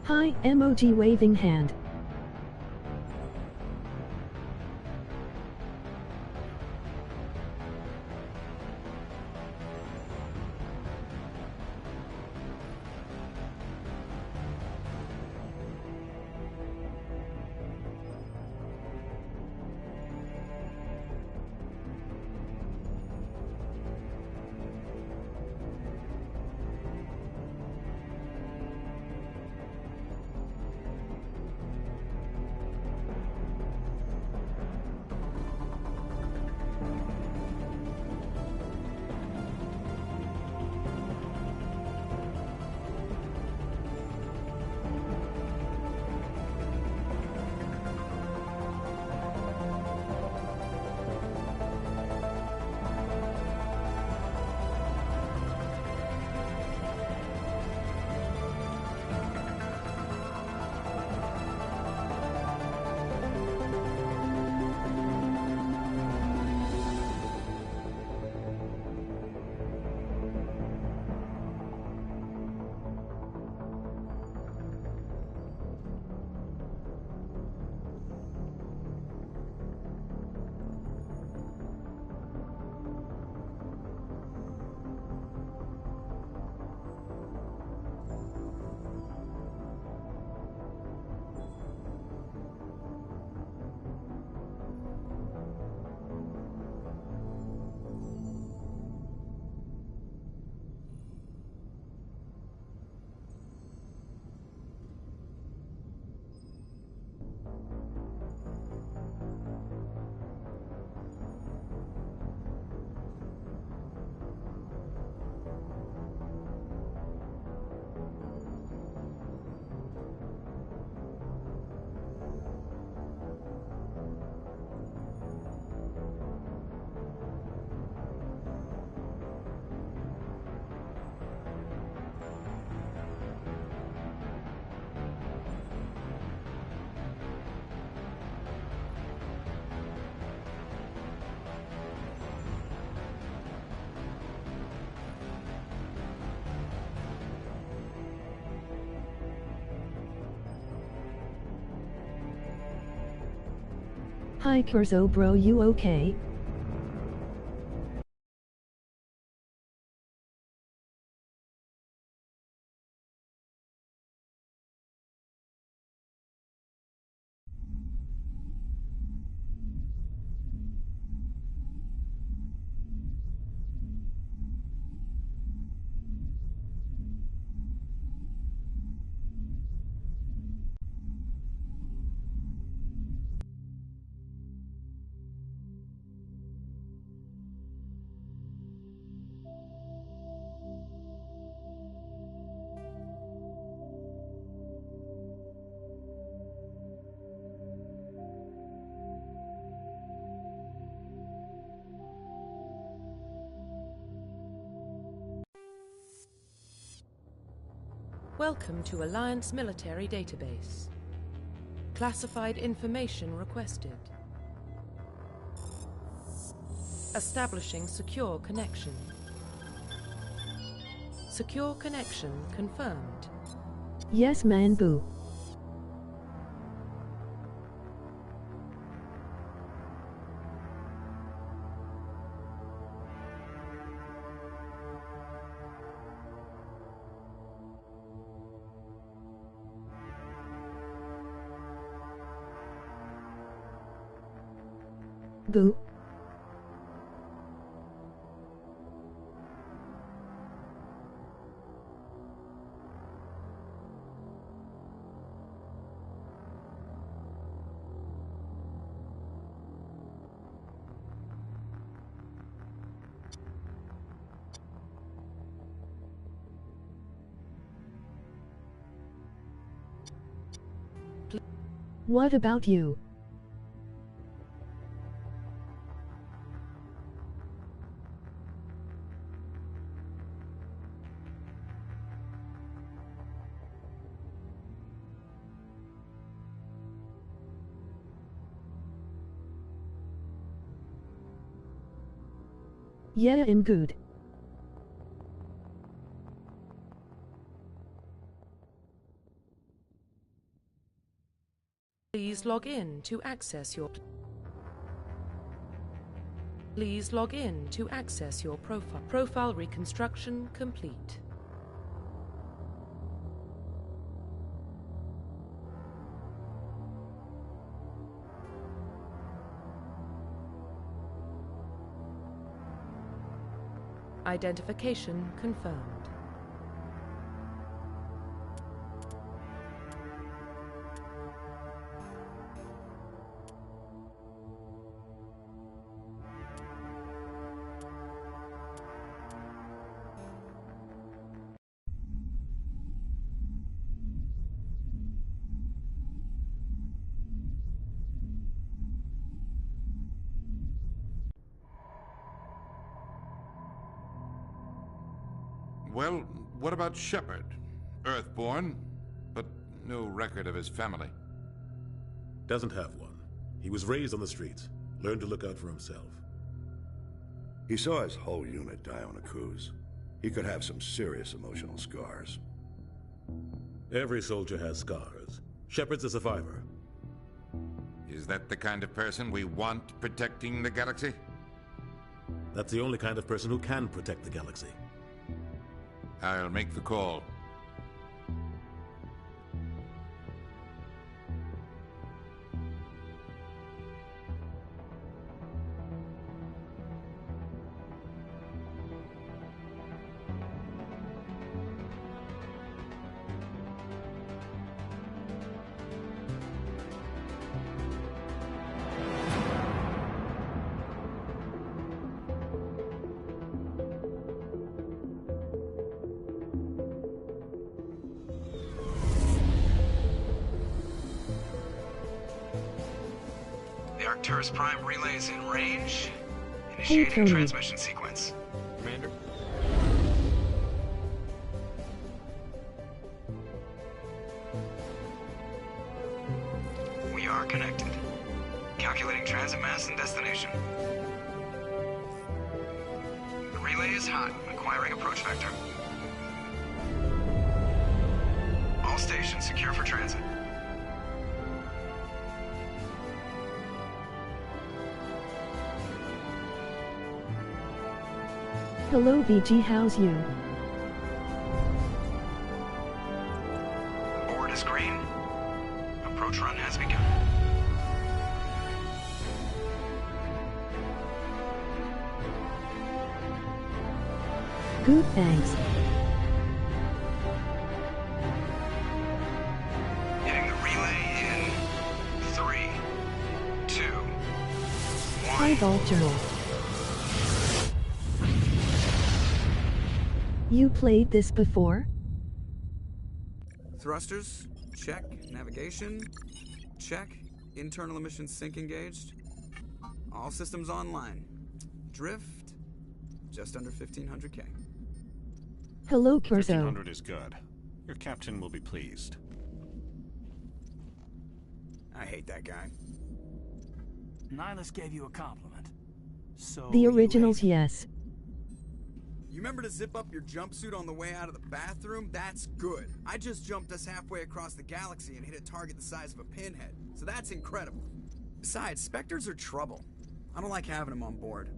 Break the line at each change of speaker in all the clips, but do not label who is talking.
Hi, emoji waving hand. Hi Kurzo bro, you okay?
Welcome to Alliance Military Database. Classified information requested. Establishing secure connection. Secure connection confirmed.
Yes man boo. Boo. What about you? Yeah, I'm good.
Please log in to access your... Please log in to access your profile. Profile reconstruction complete. Identification confirmed.
Well, what about Shepard? Earthborn, but no record of his family.
Doesn't have one. He was raised on the streets. Learned to look out for himself.
He saw his whole unit die on a cruise. He could have some serious emotional scars.
Every soldier has scars. Shepard's a survivor.
Is that the kind of person we want protecting the galaxy?
That's the only kind of person who can protect the galaxy.
I'll make the call.
The Arcturus Prime relay is in range. Initiating transmission sequence.
Commander?
We are connected. Calculating transit mass and destination. The relay is hot. Acquiring approach vector. All stations secure for transit.
Hello VG, how's you?
Board is green. Approach run has begun.
Good, thanks.
Hitting the relay in 3, 2, 1.
Hi Vault Journal. You played this before?
Thrusters, check. Navigation, check. Internal emissions sync engaged. All systems online. Drift, just under 1500K.
Hello Corzo.
1500 is good. Your captain will be pleased.
I hate that guy.
Nihilus gave you a compliment. So
The
you
originals,
hate-
yes.
You remember to zip up your jumpsuit on the way out of the bathroom? That's good. I just jumped us halfway across the galaxy and hit a target the size of a pinhead. So that's incredible. Besides, Spectres are trouble. I don't like having them on board.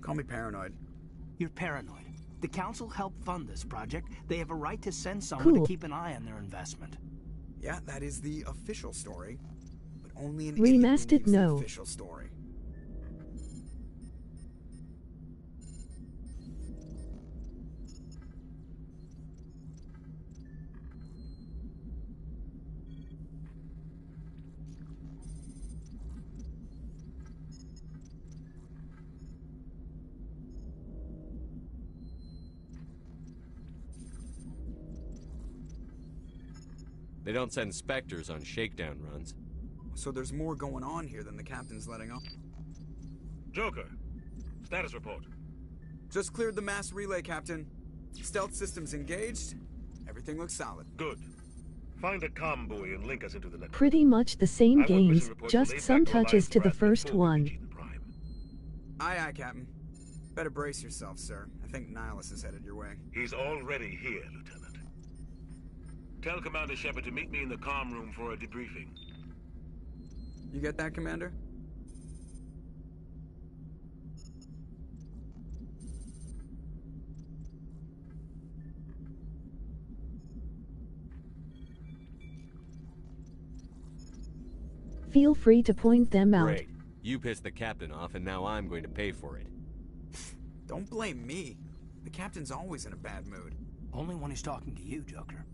Call me paranoid.
You're paranoid. The Council helped fund this project. They have a right to send someone
Cool.
to keep an eye on their investment.
Yeah, that is the official story. But only an
Remastered,
idiot believes
no.
the official story.
They don't send Spectres on shakedown runs.
So there's more going on here than the captain's letting on.
Joker, status report.
Just cleared the mass relay, Captain. Stealth systems engaged. Everything looks solid.
Good. Find a comm buoy and link us into the network.
Pretty much the same
I want mission
games,
reports
just
relayed
some
back to
touches
Alliance
to the
Rapid
first
before we
one.
reach Eden Prime.
Aye, aye, Captain. Better brace yourself, sir. I think Nihilus is headed your way.
He's already here, Lieutenant. Tell Commander Shepard to meet me in the comm room for a debriefing.
You get that, Commander?
Feel free to point them out.
Great. You pissed the captain off, and now I'm going to pay for it.
Don't blame me. The captain's always in a bad mood.
Only when he's talking to you, Joker.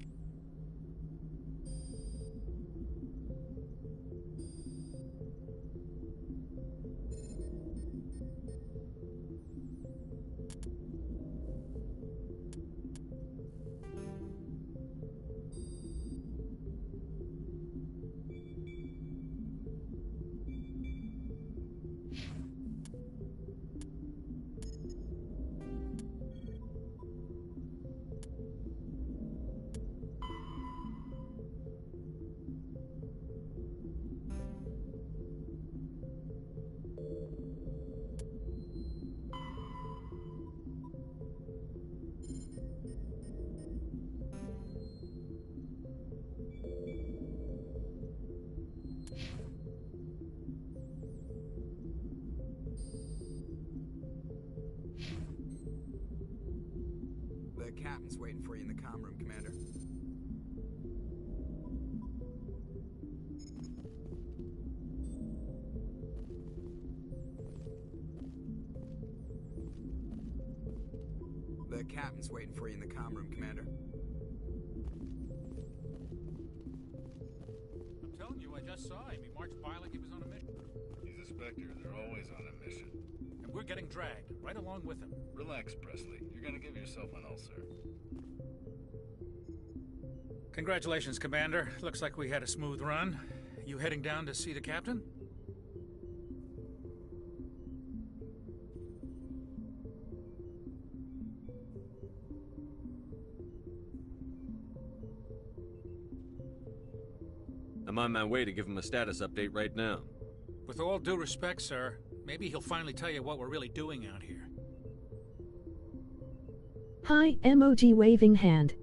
The captain's waiting for you in the comm room, Commander. The captain's waiting for you in the comm room, Commander.
I'm telling you, I just saw him. He marched by like he was on a mission.
He's a Spectre. They're always on a mission.
And we're getting dragged, right along with him.
Relax, Presley. You're gonna give yourself an ulcer.
Congratulations, Commander. Looks like we had a smooth run. You heading down to see the captain?
I'm on my way to give him a status update right now.
With all due respect, sir, maybe he'll finally tell you what we're really doing out here.
Hi, emoji waving hand.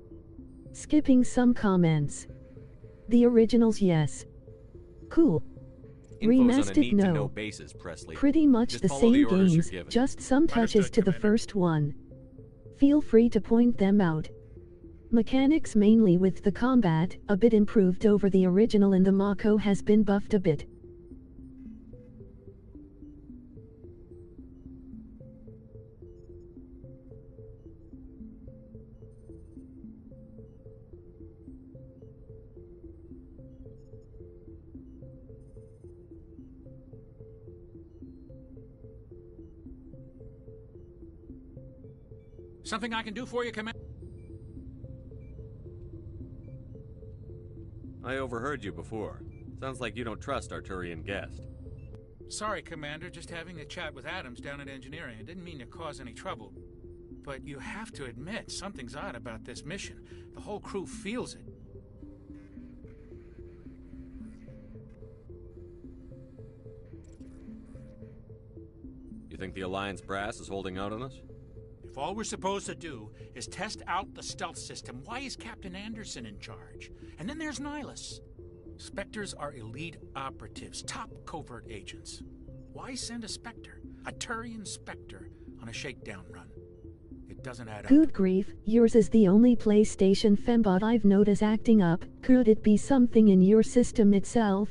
Skipping some comments. The originals, yes. Cool.
Info's on a
Remastered,
need-to-know
no.
basis, Presley.
Pretty much
Just
the
follow
same
the orders you're
games,
given.
just some touches
Understood,
to the
Commander.
first one. Feel free to point them out. Mechanics mainly with the combat, a bit improved over the original, and the Mako has been buffed a bit.
Something I can do for you, Commander?
I overheard you before. Sounds like you don't trust Arturian guest.
Sorry, Commander, just having a chat with Adams down at engineering. I didn't mean to cause any trouble. But you have to admit, something's odd about this mission. The whole crew feels it.
You think the Alliance brass is holding out on us?
If all we're supposed to do is test out the stealth system, why is Captain Anderson in charge? And then there's Nihilus. Spectres are elite operatives, top covert agents. Why send a Spectre, a Turian Spectre, on a shakedown run? It doesn't add up.
Good grief, yours is the only PlayStation fembot I've noticed acting up. Could it be something in your system itself?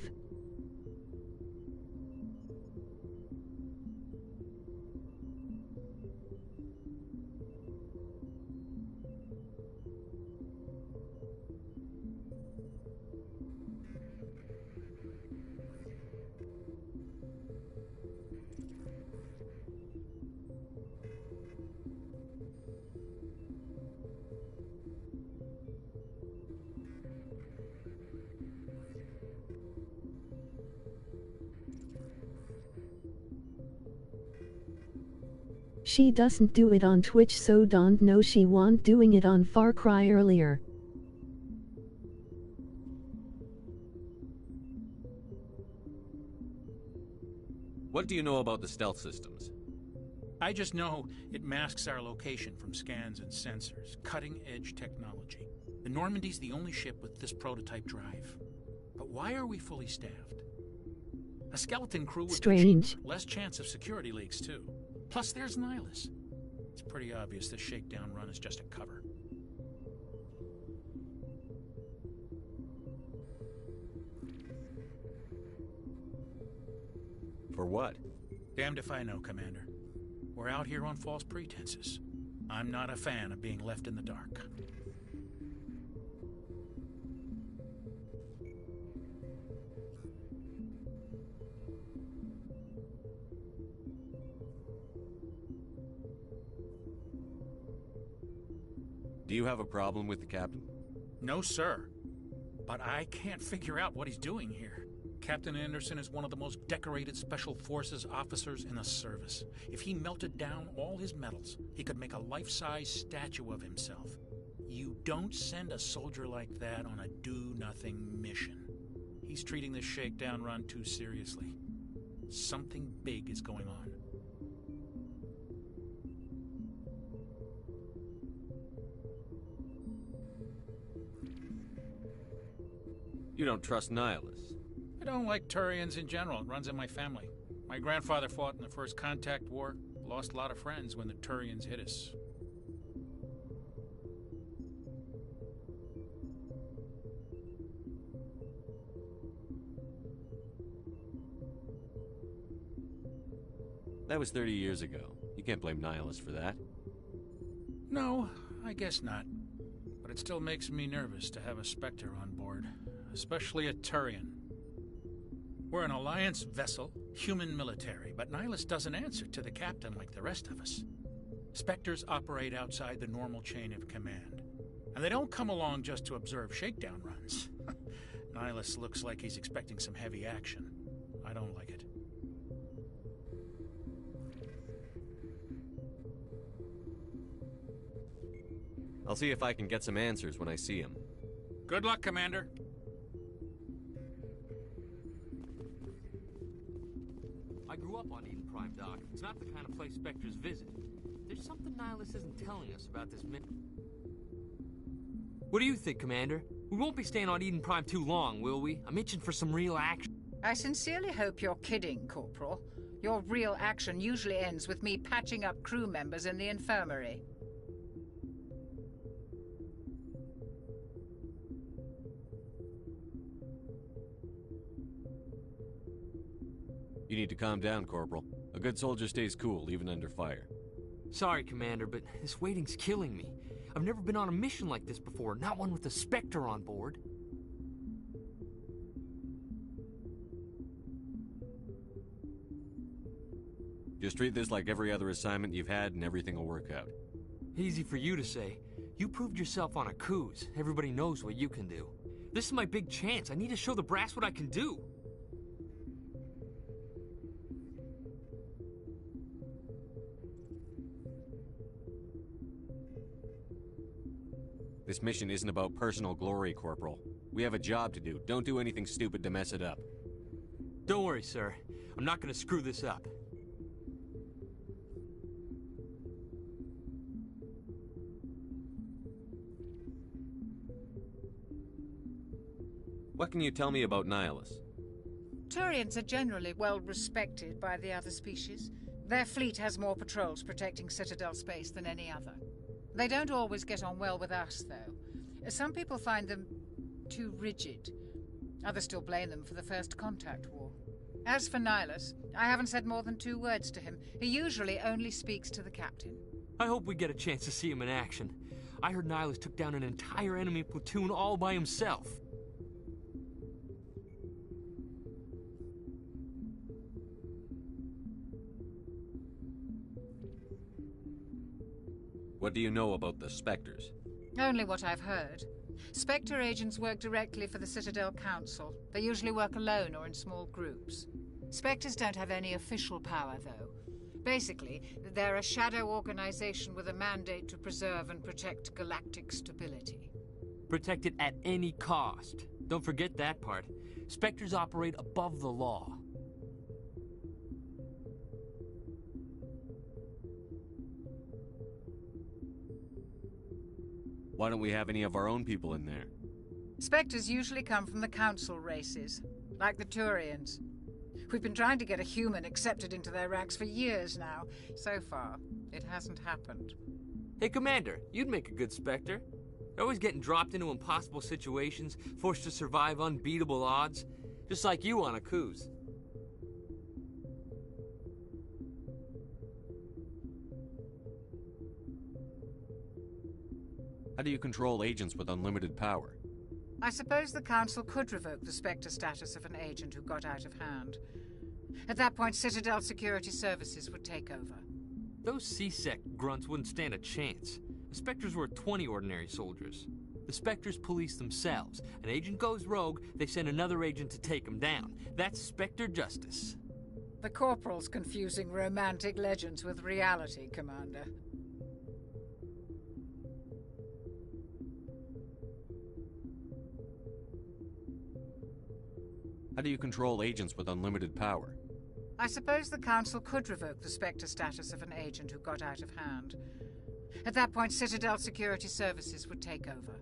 She doesn't do it on Twitch, so don't know she won't doing it on Far Cry earlier.
What do you know about the stealth systems?
I just know it masks our location from scans and sensors. Cutting-edge technology. The Normandy's the only ship with this prototype drive. But why are we fully staffed? A skeleton crew would
Strange.
be cheaper, less chance of security leaks, too. Plus, there's Nihilus. It's pretty obvious this shakedown run is just a cover.
For what?
Damned if I know, Commander. We're out here on false pretenses. I'm not a fan of being left in the dark.
Do you have a problem with the captain?
No, sir. But I can't figure out what he's doing here. Captain Anderson is one of the most decorated Special Forces officers in the service. If he melted down all his medals, he could make a life-size statue of himself. You don't send a soldier like that on a do-nothing mission. He's treating this shakedown run too seriously. Something big is going on.
You don't trust Nihilus?
I don't like Turians in general. It runs in my family. My grandfather fought in the First Contact War. Lost a lot of friends when the Turians hit us.
That was 30 years ago. You can't blame Nihilus for that.
No, I guess not. But it still makes me nervous to have a Spectre on board. Especially a Turian. We're an Alliance vessel, human military, but Nihilus doesn't answer to the captain like the rest of us. Spectres operate outside the normal chain of command. And they don't come along just to observe shakedown runs. Nihilus looks like he's expecting some heavy action. I don't like it.
I'll see if I can get some answers when I see him.
Good luck, Commander.
I grew up on Eden Prime, Doc. It's not the kind of place Spectres visit. There's something Nihilus isn't telling us about this What do you think, Commander? We won't be staying on Eden Prime too long, will we? I'm itching for some real action.
I sincerely hope you're kidding, Corporal. Your real action usually ends with me patching up crew members in the infirmary.
You need to calm down, Corporal. A good soldier stays cool, even under fire.
Sorry, Commander, but this waiting's killing me. I've never been on a mission like this before, not one with a Spectre on board.
Just treat this like every other assignment you've had and everything will work out.
Easy for you to say. You proved yourself on a cruise. Everybody knows what you can do. This is my big chance. I need to show the brass what I can do.
This mission isn't about personal glory, Corporal. We have a job to do. Don't do anything stupid to mess it up.
Don't worry, sir. I'm not gonna screw this up.
What can you tell me about Nihilus?
Turians are generally well respected by the other species. Their fleet has more patrols protecting Citadel space than any other. They don't always get on well with us, though. Some people find them too rigid. Others still blame them for the First Contact War. As for Nihilus, I haven't said more than 2 words to him. He usually only speaks to the captain.
I hope we get a chance to see him in action. I heard Nihilus took down an entire enemy platoon all by himself.
What do you know about the Spectres?
Only what I've heard. Spectre agents work directly for the Citadel Council. They usually work alone or in small groups. Spectres don't have any official power, though. Basically, they're a shadow organization with a mandate to preserve and protect galactic stability.
Protect it at any cost. Don't forget that part. Spectres operate above the law.
Why don't we have any of our own people in there?
Spectres usually come from the Council races, like the Turians. We've been trying to get a human accepted into their ranks for years now. So far, it hasn't happened.
Hey, Commander, you'd make a good Spectre. They're always getting dropped into impossible situations, forced to survive unbeatable odds, just like you on a cruise.
How do you control agents with unlimited power?
I suppose the Council could revoke the Spectre status of an agent who got out of hand. At that point, Citadel Security Services would take over.
Those C-Sec grunts wouldn't stand a chance. The Spectres were 20 ordinary soldiers. The Spectres police themselves. An agent goes rogue, they send another agent to take him down. That's Spectre justice.
The Corporal's confusing romantic legends with reality, Commander.
How do you control agents with unlimited power?
I suppose the Council could revoke the Spectre status of an agent who got out of hand. At that point, Citadel Security Services would take over.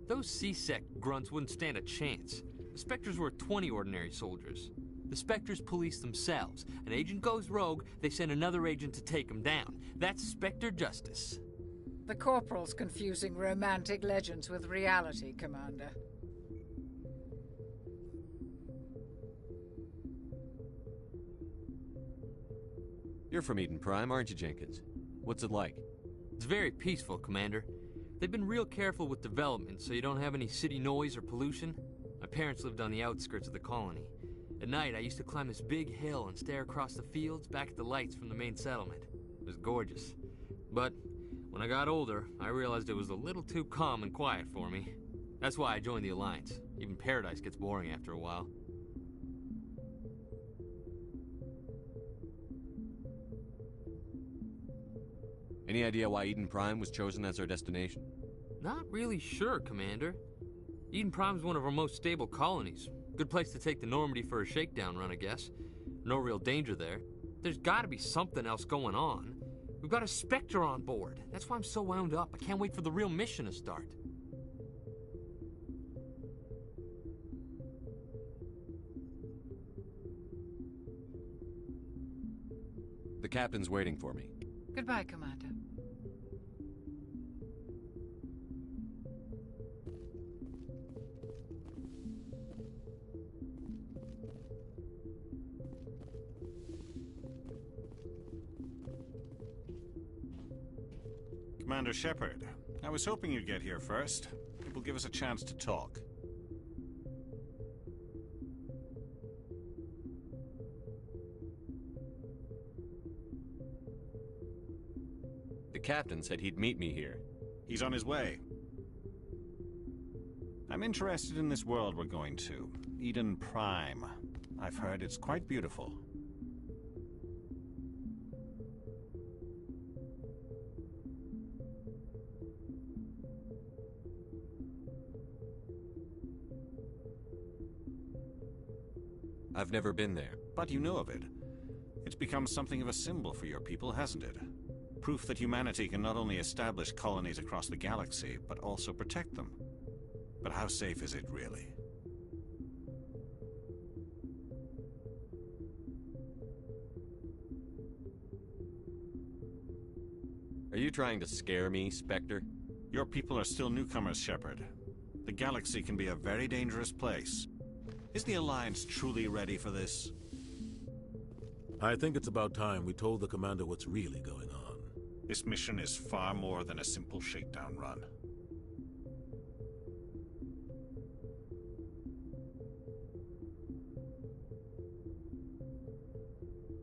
Those C-Sec grunts wouldn't stand a chance. The Spectres were 20 ordinary soldiers. The Spectres police themselves. An agent goes rogue, they send another agent to take him down. That's Spectre justice.
The Corporal's confusing romantic legends with reality, Commander.
You're from Eden Prime, aren't you, Jenkins? What's it like?
It's very peaceful, Commander. They've been real careful with development, so you don't have any city noise or pollution. My parents lived on the outskirts of the colony. At night, I used to climb this big hill and stare across the fields back at the lights from the main settlement. It was gorgeous. But when I got older, I realized it was a little too calm and quiet for me. That's why I joined the Alliance. Even Paradise gets boring after a while.
Any idea why Eden Prime was chosen as our destination?
Not really sure, Commander. Eden Prime's one of our most stable colonies. Good place to take the Normandy for a shakedown run, I guess. No real danger there. There's gotta be something else going on. We've got a Spectre on board. That's why I'm so wound up. I can't wait for the real mission to start.
The captain's waiting for me.
Goodbye, Commander.
Commander Shepard, I was hoping you'd get here first. It will give us a chance to talk.
The captain said he'd meet me here.
He's on his way. I'm interested in this world we're going to, Eden Prime. I've heard it's quite beautiful.
I've never been there.
But you know of it. It's become something of a symbol for your people, hasn't it? Proof that humanity can not only establish colonies across the galaxy, but also protect them. But how safe is it, really?
Are you trying to scare me, Spectre?
Your people are still newcomers, Shepard. The galaxy can be a very dangerous place. Is the Alliance truly ready for this?
I think it's about time we told the Commander what's really going on.
This mission is far more than a simple shakedown run.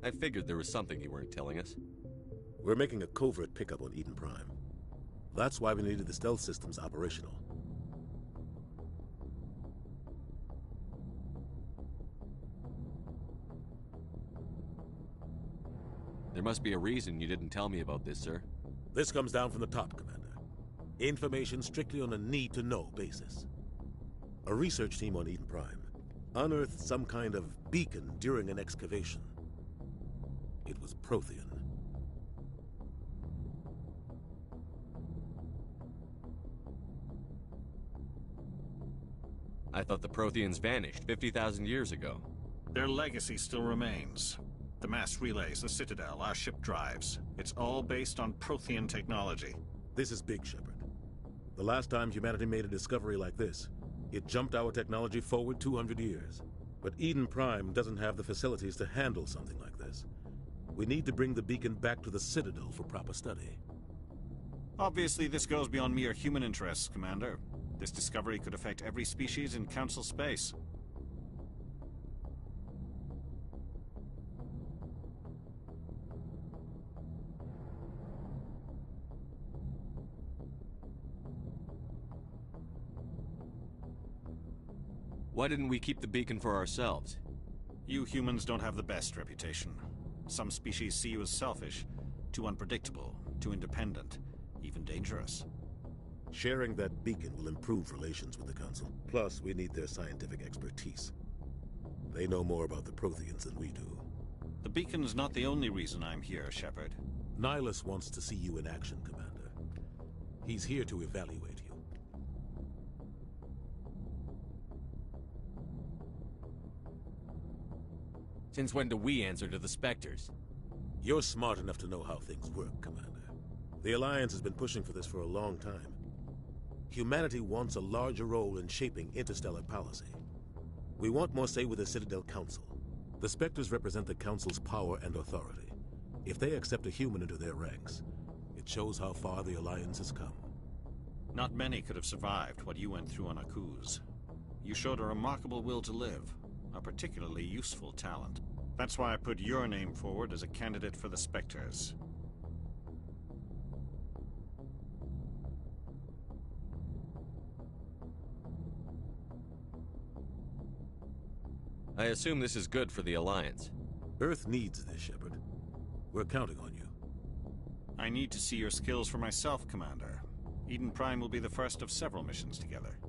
I figured there was something you weren't telling us.
We're making a covert pickup on Eden Prime. That's why we needed the stealth systems operational.
There must be a reason you didn't tell me about this, sir.
This comes down from the top, Commander. Information strictly on a need-to-know basis. A research team on Eden Prime unearthed some kind of beacon during an excavation. It was Prothean.
I thought the Protheans vanished 50,000 years ago.
Their legacy still remains. The mass relays, the Citadel, our ship drives. It's all based on Prothean technology.
This is big, Shepard. The last time humanity made a discovery like this, it jumped our technology forward 200 years. But Eden Prime doesn't have the facilities to handle something like this. We need to bring the beacon back to the Citadel for proper study.
Obviously, this goes beyond mere human interests, Commander. This discovery could affect every species in Council space.
Why didn't we keep the beacon for ourselves?
You humans don't have the best reputation. Some species see you as selfish, too unpredictable, too independent, even dangerous.
Sharing that beacon will improve relations with the Council. Plus, we need their scientific expertise. They know more about the Protheans than we do.
The beacon's not the only reason I'm here, Shepard.
Nihilus wants to see you in action, Commander. He's here to evaluate you.
Since when do we answer to the Spectres?
You're smart enough to know how things work, Commander. The Alliance has been pushing for this for a long time. Humanity wants a larger role in shaping interstellar policy. We want more say with the Citadel Council. The Spectres represent the Council's power and authority. If they accept a human into their ranks, it shows how far the Alliance has come.
Not many could have survived what you went through on Akuz. You showed a remarkable will to live, a particularly useful talent. That's why I put your name forward as a candidate for the Spectres.
I assume this is good for the Alliance.
Earth needs this, Shepard. We're counting on you.
I need to see your skills for myself, Commander. Eden Prime will be the first of several missions together.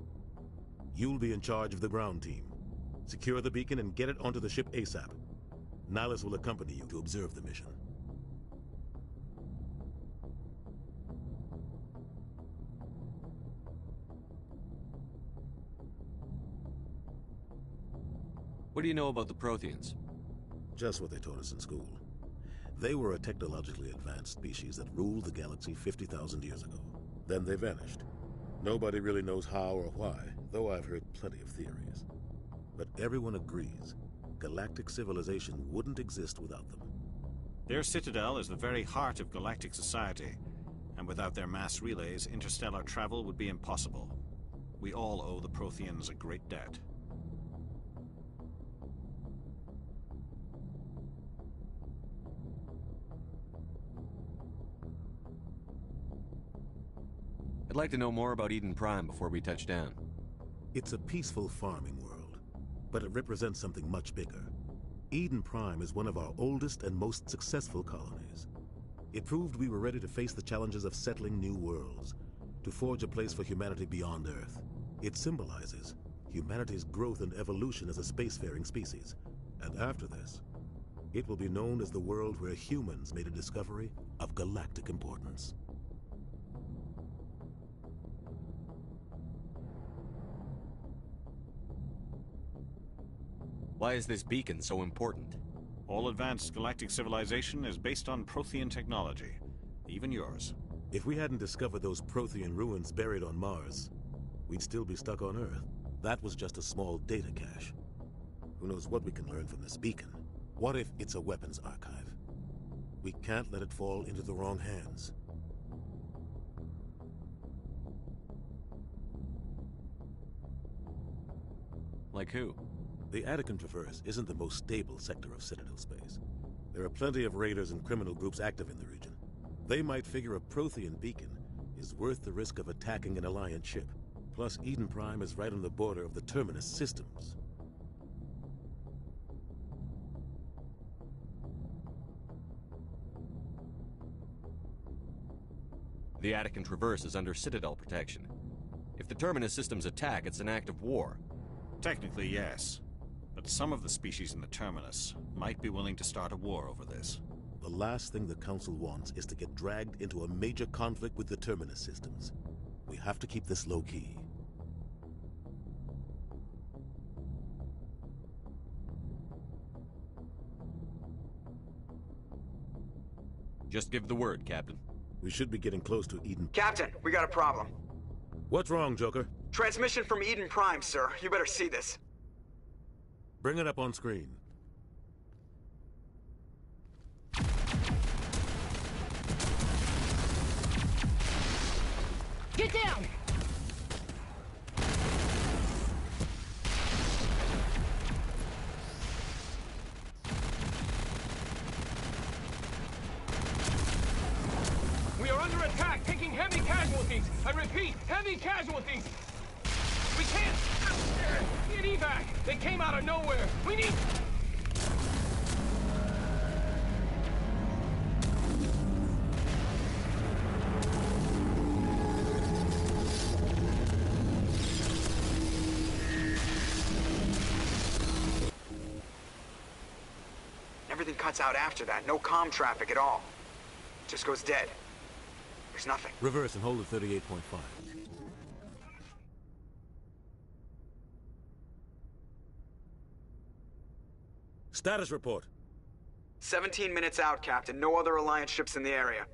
You'll be in charge of the ground team. Secure the beacon and get it onto the ship ASAP. Nihilus will accompany you to observe the mission.
What do you know about the Protheans?
Just what they taught us in school. They were a technologically advanced species that ruled the galaxy 50,000 years ago. Then they vanished. Nobody really knows how or why, though I've heard plenty of theories. But everyone agrees, galactic civilization wouldn't exist without them.
Their citadel is the very heart of galactic society, and without their mass relays, interstellar travel would be impossible. We all owe the Protheans a great debt.
I'd like to know more about Eden Prime before we touch down.
It's a peaceful farming world, but it represents something much bigger. Eden Prime is one of our oldest and most successful colonies. It proved we were ready to face the challenges of settling new worlds, to forge a place for humanity beyond Earth. It symbolizes humanity's growth and evolution as a spacefaring species. And after this, it will be known as the world where humans made a discovery of galactic importance.
Why is this beacon so important?
All advanced galactic civilization is based on Prothean technology, even yours.
If we hadn't discovered those Prothean ruins buried on Mars, we'd still be stuck on Earth. That was just a small data cache. Who knows what we can learn from this beacon? What if it's a weapons archive? We can't let it fall into the wrong hands.
Like who?
The Attican Traverse isn't the most stable sector of Citadel space. There are plenty of raiders and criminal groups active in the region. They might figure a Prothean beacon is worth the risk of attacking an Alliance ship. Plus, Eden Prime is right on the border of the Terminus systems.
The Attican Traverse is under Citadel protection. If the Terminus systems attack, it's an act of war.
Technically, yes. But some of the species in the Terminus might be willing to start a war over this.
The last thing the Council wants is to get dragged into a major conflict with the Terminus systems. We have to keep this low-key.
Just give the word, Captain.
We should be getting close to Eden.
Captain, we got a problem.
What's wrong, Joker?
Transmission from Eden Prime, sir. You better see this.
Bring it up on screen.
Get down!
We are under attack, taking heavy casualties. I repeat, heavy casualties. We can't get evac. They came out of nowhere. We need...
Everything cuts out after that. No comm traffic at all. Just goes dead. There's nothing.
Reverse and hold at 38.5. Status report.
17 minutes out, Captain. No other Alliance ships in the area.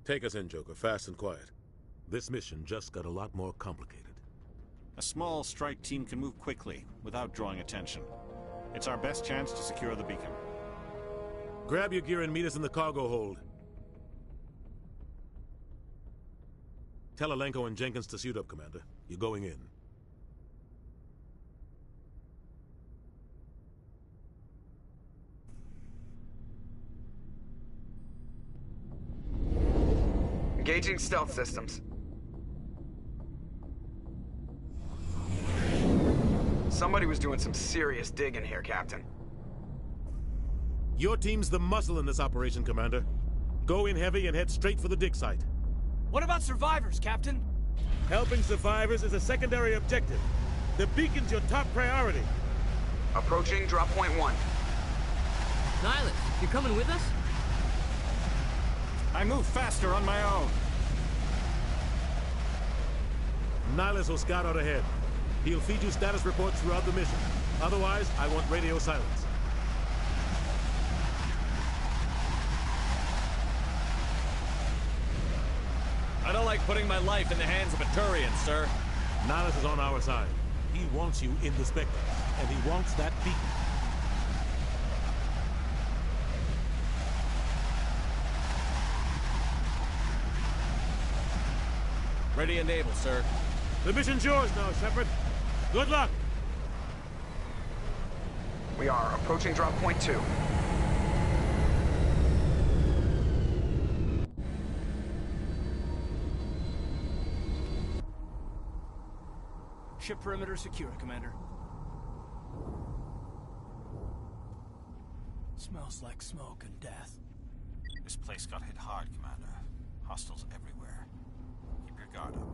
Take us in, Joker, fast and quiet. This mission just got a lot more complicated.
A small strike team can move quickly, without drawing attention. It's our best chance to secure the beacon.
Grab your gear and meet us in the cargo hold. Tell Alenko and Jenkins to suit up, Commander. You're going in.
Engaging stealth systems. Somebody was doing some serious digging here, Captain.
Your team's the muscle in this operation, Commander. Go in heavy and head straight for the dig site.
What about survivors, Captain?
Helping survivors is a secondary objective. The beacon's your top priority.
Approaching drop point 1.
Nihilus, you coming with us?
I move faster on my own.
Nihilus will scout out ahead. He'll feed you status reports throughout the mission. Otherwise, I want radio silence.
I don't like putting my life in the hands of a Turian, sir.
Nihilus is on our side. He wants you in the Spectre, and he wants that beacon.
Ready and able, sir.
The mission's yours now, Shepard. Good luck!
We are approaching drop point 2.
Ship perimeter secure, Commander. Smells like smoke and death.
This place got hit hard, Commander. Hostiles everywhere. Keep your guard up.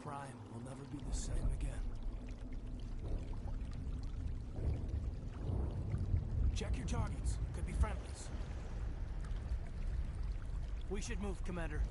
Prime will never be the same again. Check your targets. Could be friendlies. We should move, Commander.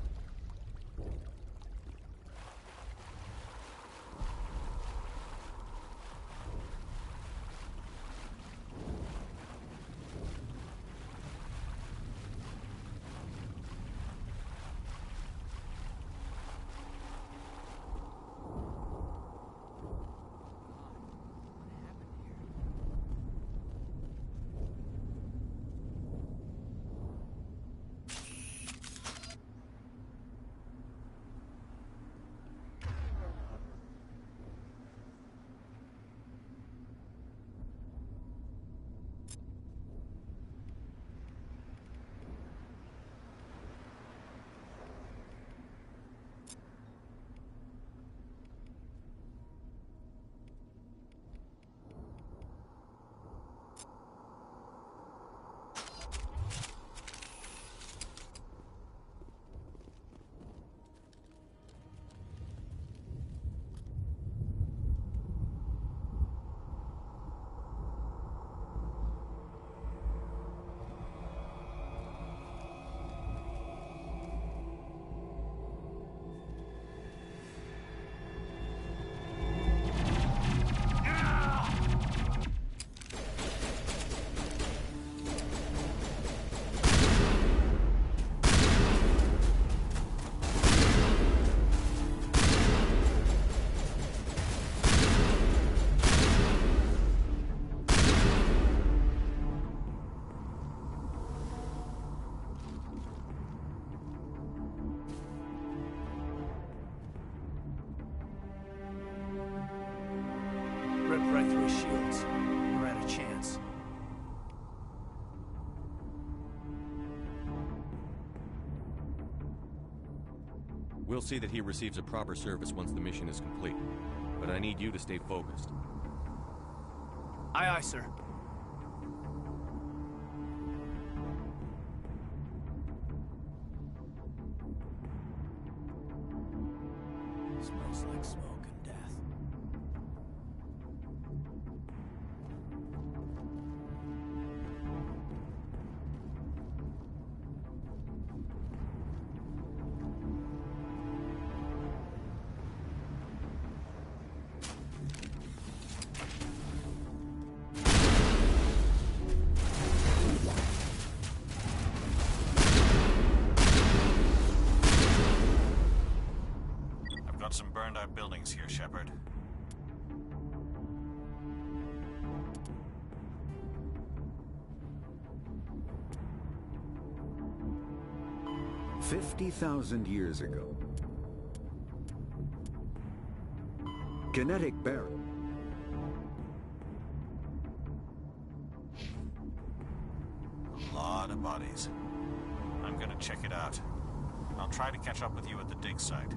We'll see that he receives a proper service once the mission is complete. But I need you to stay focused.
Aye, aye, sir. Smells like smoke and death.
Some burned out buildings here, Shepard.
$50,000 years ago. Kinetic barrier.
A lot of bodies. I'm gonna check it out. I'll try to catch up with you at the dig site.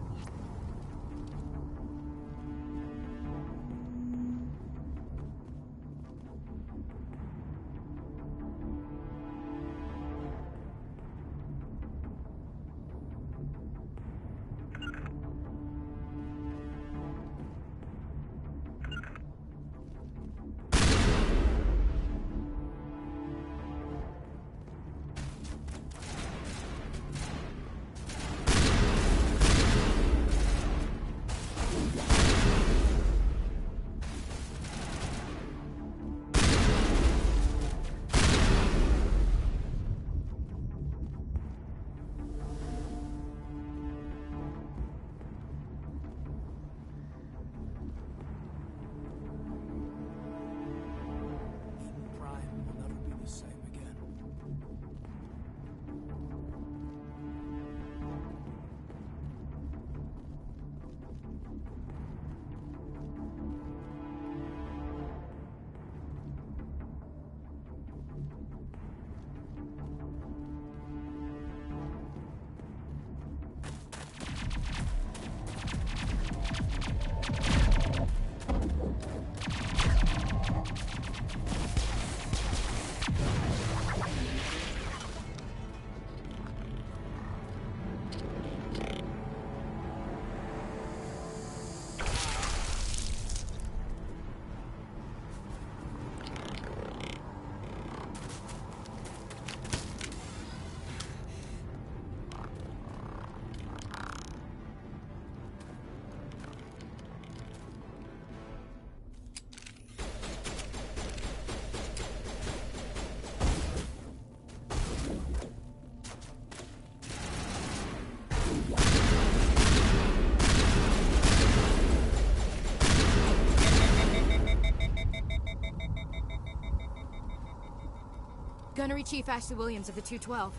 Gunnery Chief Ashley Williams of the 212.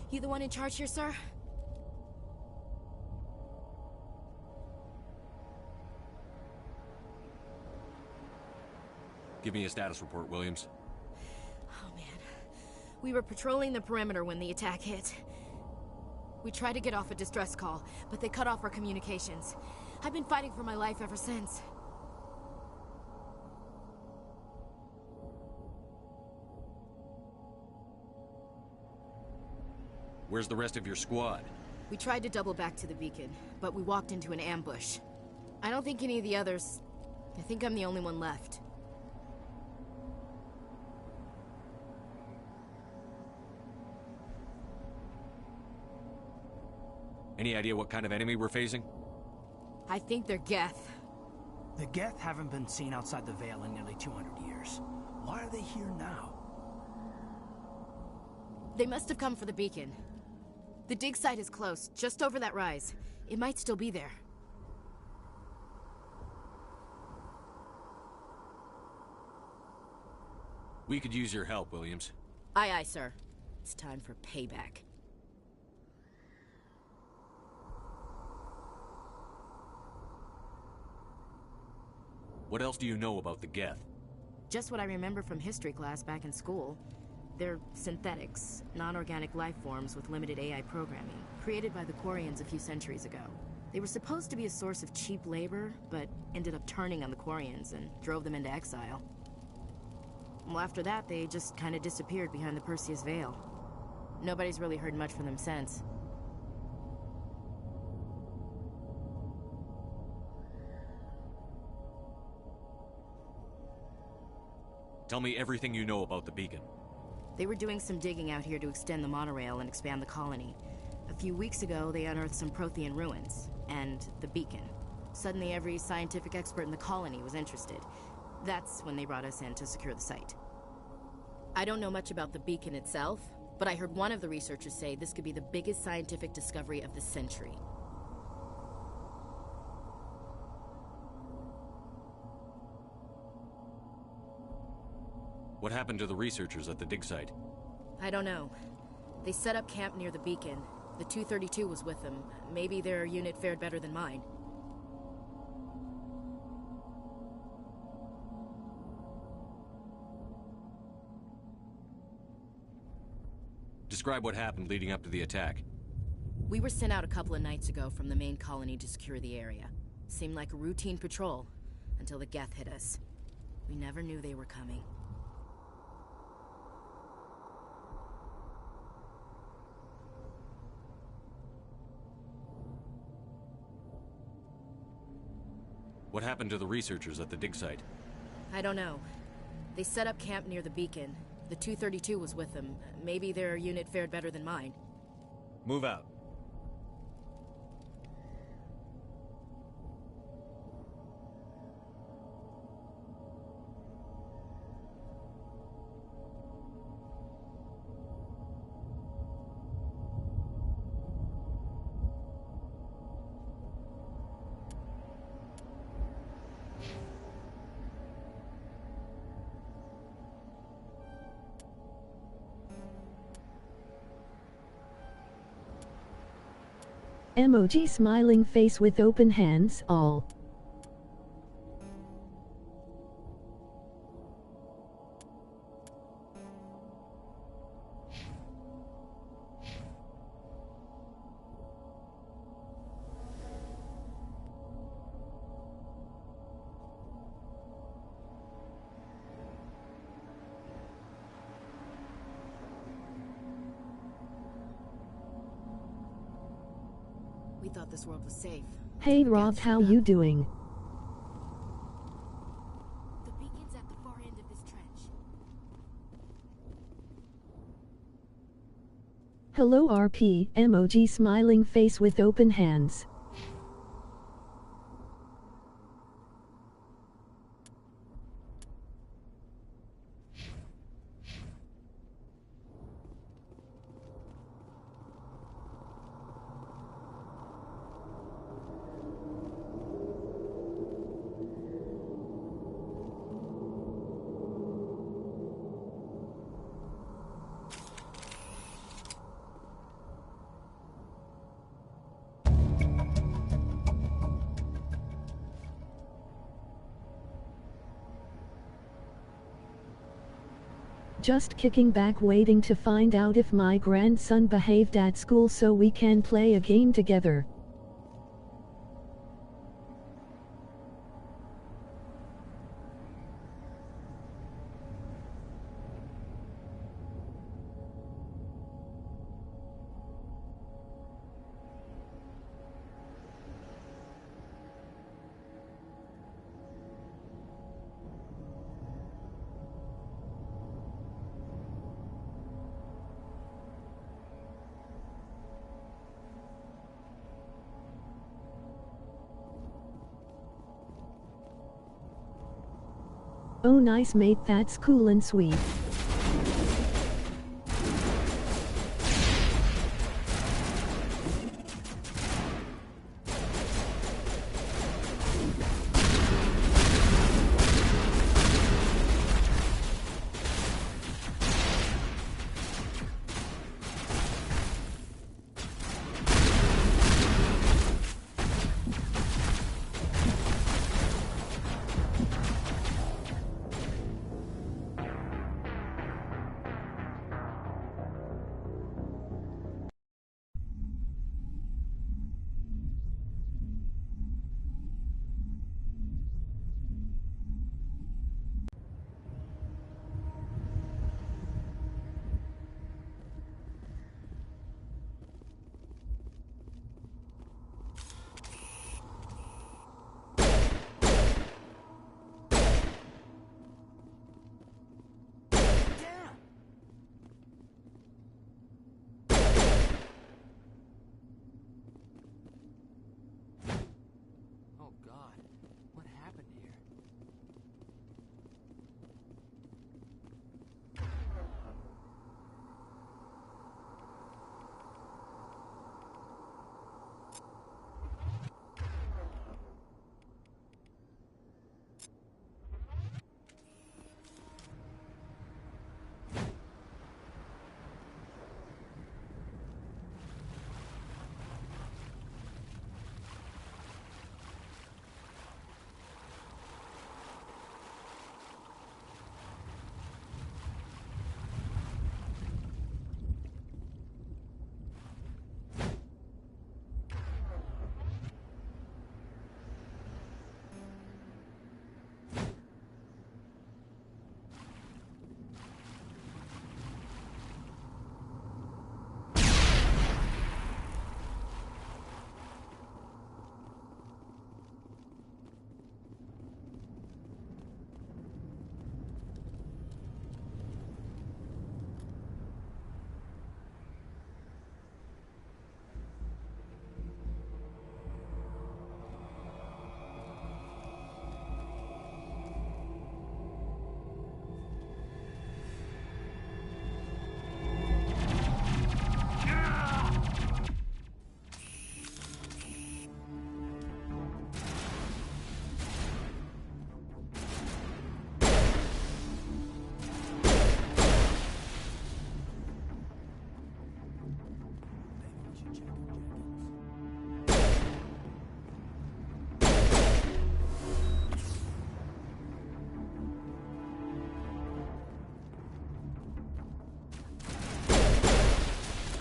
You the one in charge here, sir?
Give me a status report, Williams.
Oh, man. We were patrolling the perimeter when the attack hit. We tried to get off a distress call, but they cut off our communications. I've been fighting for my life ever since.
Where's the rest of your squad?
We tried to double back to the beacon, but we walked into an ambush. I don't think any of the others... I think I'm the only one left.
Any idea what kind of enemy we're facing?
I think they're Geth.
The Geth haven't been seen outside the Veil in nearly 200 years. Why are they here now?
They must have come for the beacon. The dig site is close, just over that rise. It might still be there.
We could use your help, Williams.
Aye, aye, sir. It's time for payback.
What else do you know about the Geth?
Just what I remember from history class back in school. They're synthetics, non-organic life forms with limited AI programming, created by the Quarians a few centuries ago. They were supposed to be a source of cheap labor, but ended up turning on the Quarians and drove them into exile. Well, after that, they just kind of disappeared behind the Perseus Veil. Nobody's really heard much from them since.
Tell me everything you know about the beacon.
They were doing some digging out here to extend the monorail and expand the colony. A few weeks ago, they unearthed some Prothean ruins, and the beacon. Suddenly, every scientific expert in the colony was interested. That's when they brought us in to secure the site. I don't know much about the beacon itself, but I heard one of the researchers say this could be the biggest scientific discovery of the century.
What happened to the researchers at the dig site?
I don't know. They set up camp near the beacon. The 232 was with them. Maybe their unit fared better than mine.
Describe what happened leading up to the attack.
We were sent out a couple of nights ago from the main colony to secure the area. Seemed like a routine patrol, until the Geth hit us. We never knew they were coming.
What happened to the researchers at the dig site?
I don't know. They set up camp near the beacon. The 232 was with them. Maybe their unit fared better than mine.
Move out.
Emoji smiling face with open hands, all.
We thought this world was safe.
Hey Rob, how you doing?
The beacon's at the far end of this trench.
Hello RP, emoji smiling face with open hands. Just kicking back waiting to find out if my grandson behaved at school so we can play a game together. Oh nice mate, that's cool and sweet.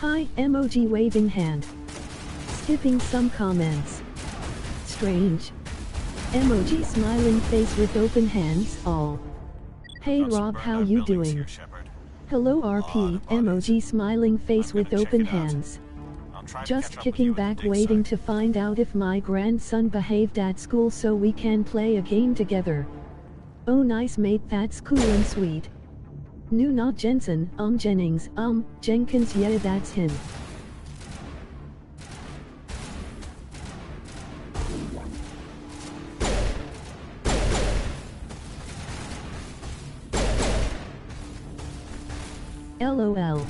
Hi, emoji waving hand. Skipping some comments. Strange. Emoji smiling face with open hands, all. Hey Rob, how you doing? Hello RP, emoji smiling face with open hands. Just kicking back waiting to find out if my grandson behaved at school so we can play a game together. Oh nice mate, that's cool and sweet. No, not Jensen, Jennings, Jenkins, yeah that's him. LOL.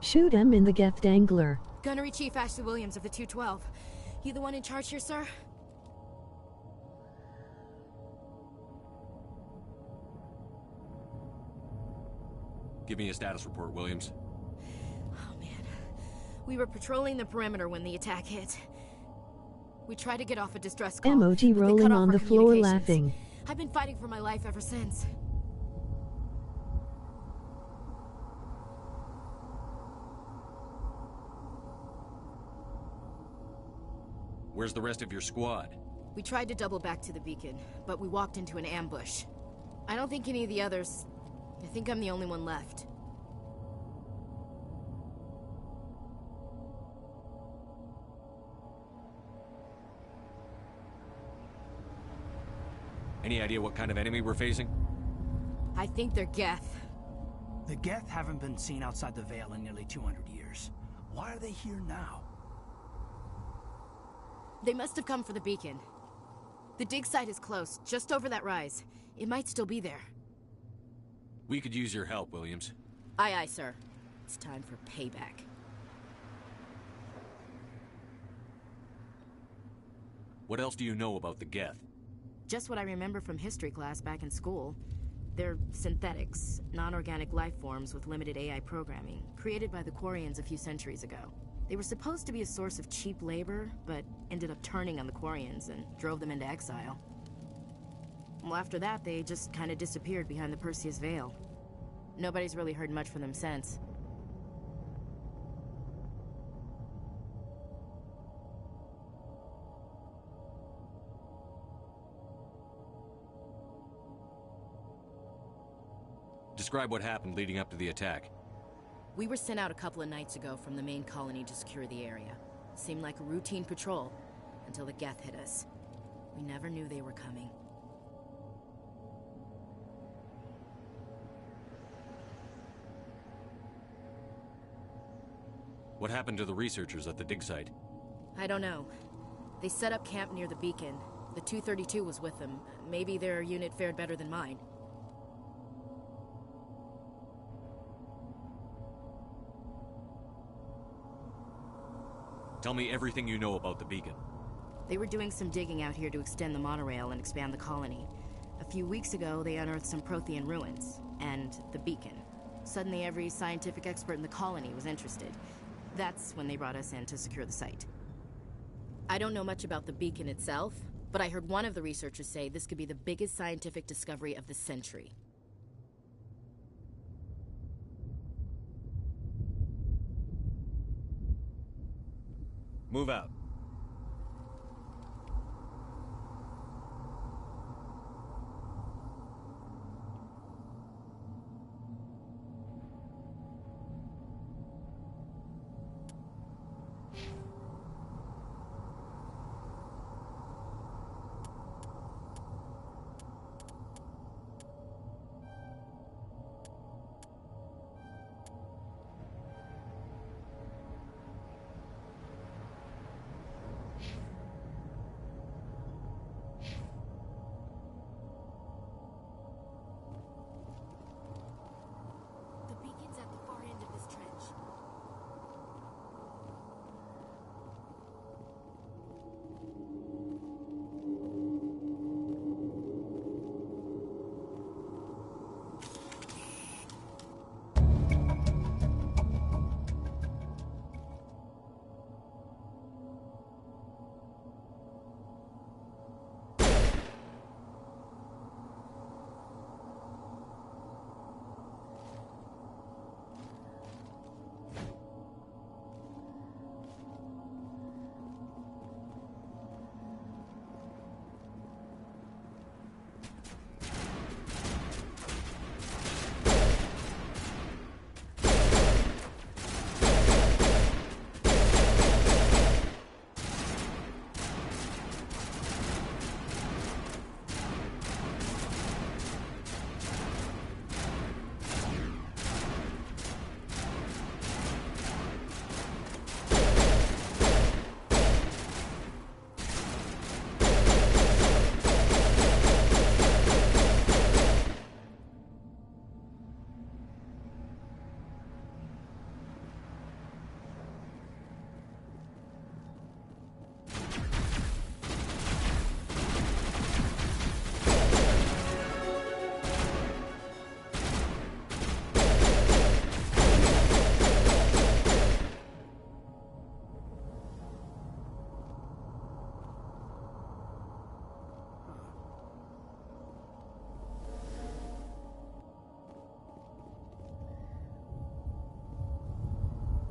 Shoot him in the Geth Dangler.
Gunnery Chief Ashley Williams of the 212. You the one in charge here, sir?
Give me a status report, Williams.
Oh man. We were patrolling the perimeter when the attack hit. We tried to get off a distress call.
Emoji rolling on the floor laughing.
I've been fighting for my life ever since.
Where's the rest of your squad?
We tried to double back to the beacon, but we walked into an ambush. I don't think any of the others... I think I'm the only one left.
Any idea what kind of enemy we're facing?
I think they're Geth.
The Geth haven't been seen outside the Veil in nearly 200 years. Why are they here now?
They must have come for the beacon. The dig site is close, just over that rise. It might still be there.
We could use your help, Williams.
Aye, aye, sir. It's time for payback.
What else do you know about the Geth?
Just what I remember from history class back in school. They're synthetics, non-organic life forms with limited AI programming, created by the Quarians a few centuries ago. They were supposed to be a source of cheap labor, but ended up turning on the Quarians and drove them into exile. Well, after that, they just kind of disappeared behind the Perseus Veil. Nobody's really heard much from them since.
Describe what happened leading up to the attack.
We were sent out a couple of nights ago from the main colony to secure the area. Seemed like a routine patrol, until the Geth hit us. We never knew they were coming.
What happened to the researchers at the dig site?
I don't know. They set up camp near the beacon. The 232 was with them. Maybe their unit fared better than mine.
Tell me everything you know about the beacon.
They were doing some digging out here to extend the monorail and expand the colony. A few weeks ago, they unearthed some Prothean ruins, and the beacon. Suddenly, every scientific expert in the colony was interested. That's when they brought us in to secure the site. I don't know much about the beacon itself, but I heard one of the researchers say this could be the biggest scientific discovery of the century.
Move out.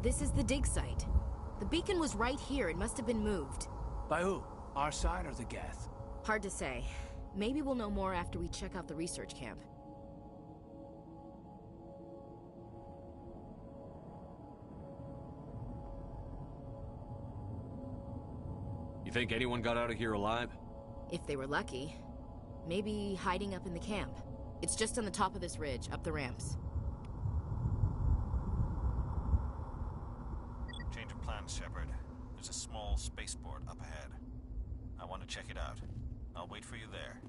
This is the dig site. The beacon was right here. It must have been moved.
By who? Our side or the Geth?
Hard to say. Maybe we'll know more after we check out the research camp.
You think anyone got out of here alive?
If they were lucky. Maybe hiding up in the camp. It's just on the top of this ridge, up the ramps.
Change of plans, Shepard. There's a small spaceport up ahead. I want to check it out. I'll wait for you there.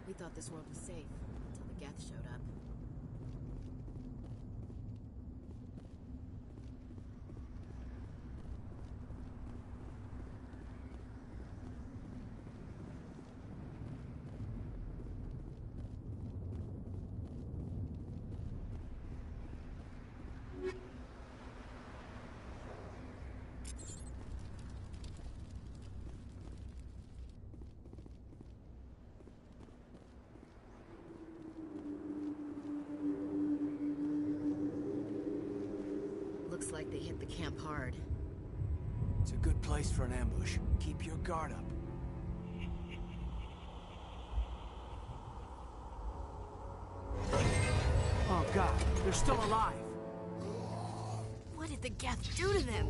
We thought this world was safe until the Geth showed up. Looks like they hit the camp hard.
It's a good place for an ambush. Keep your guard up. Oh god, they're still alive!
What did the Geth do to them?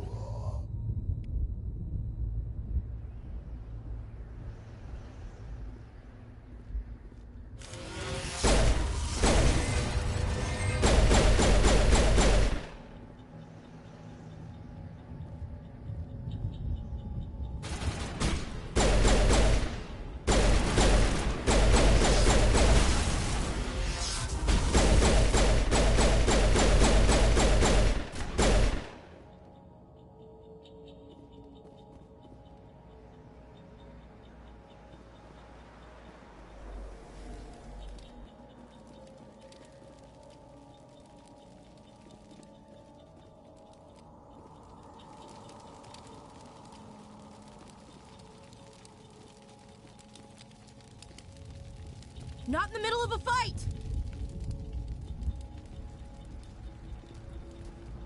Not in the middle of a fight!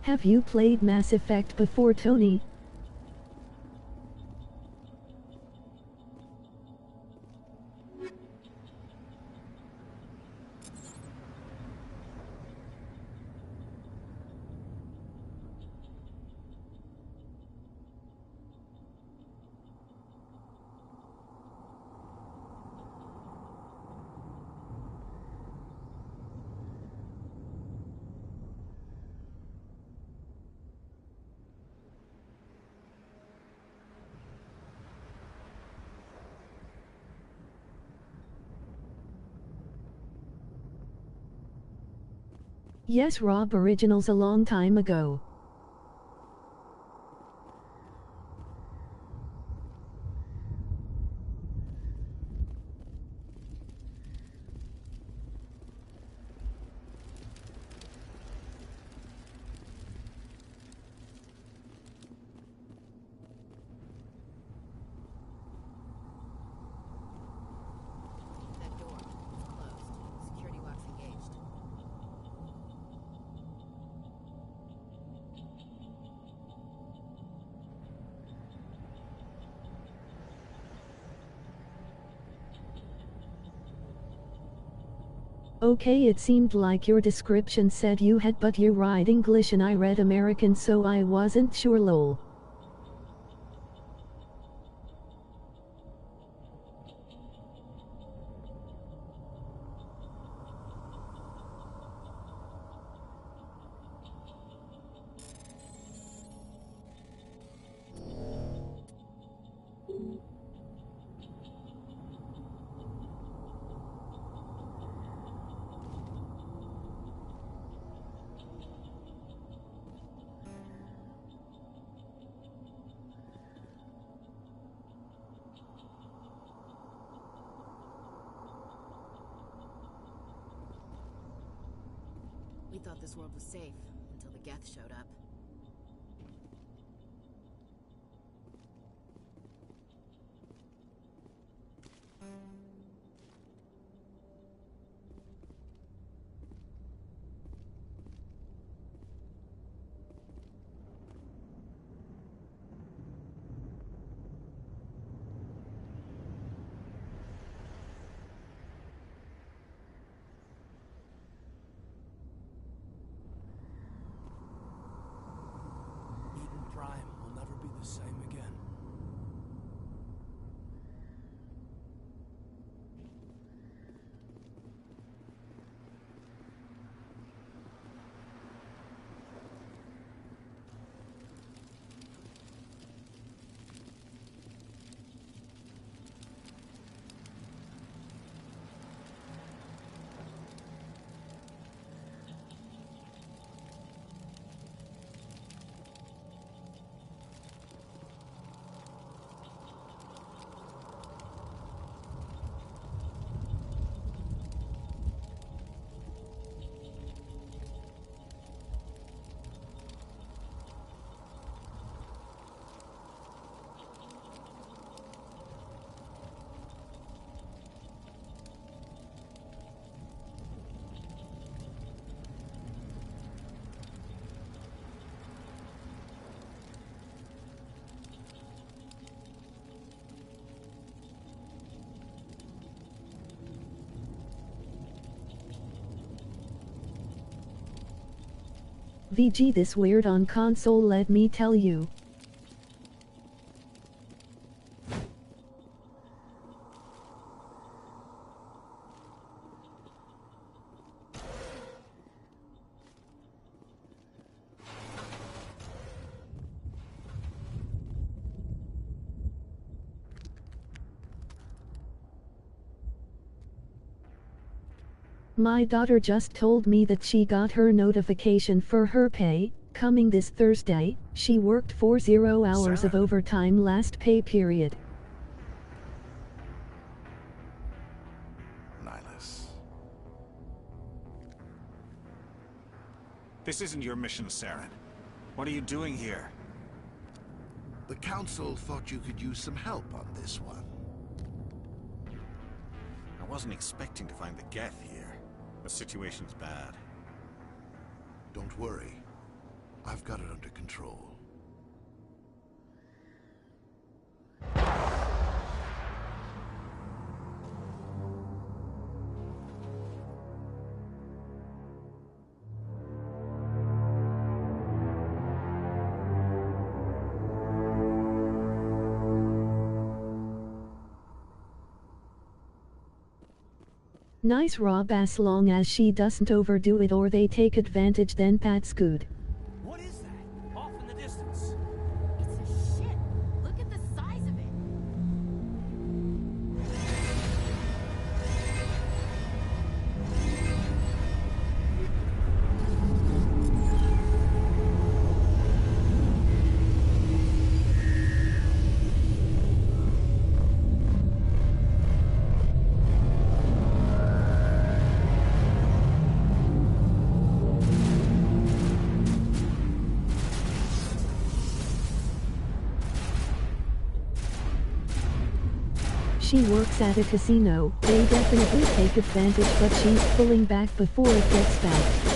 Have you played Mass Effect before, Tony? Yes, Rob, originals a long time ago.
That door, it's closed. Security lock's engaged.
Okay, it seemed like your description said you had, but you write English and I read American, so I wasn't sure, lol.
We thought this world was safe until the Geth showed up.
Prime will never be the same again.
VG, this weird on console, let me tell you. My daughter just told me that she got her notification for her pay, coming this Thursday. She worked 40 hours of overtime last pay period.
Nihilus. This isn't your mission, Saren. What are you doing here?
The Council thought you could use some help on this one.
wasn't expecting to find the Geth here. The situation's bad.
Don't worry. I've got it under control.
Nice Rob, as long as she doesn't overdo it or they take advantage, then Pat's good.
What is that? Off in the distance.
It's a ship. Look at the size of it.
She works at a casino. They definitely take advantage, but she's pulling back before it gets bad.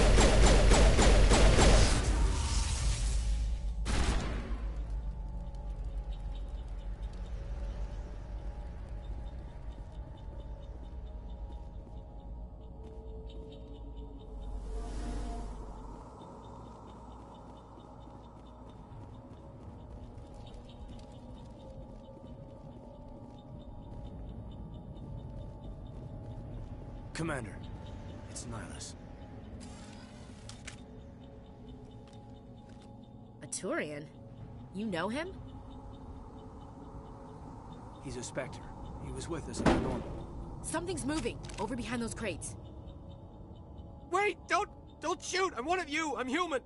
Commander, it's Nihilus.
A Turian? You know him?
He's a Spectre. He was with us at the normal.
Something's moving, over behind those crates.
Wait! Don't shoot! I'm one of you! I'm human!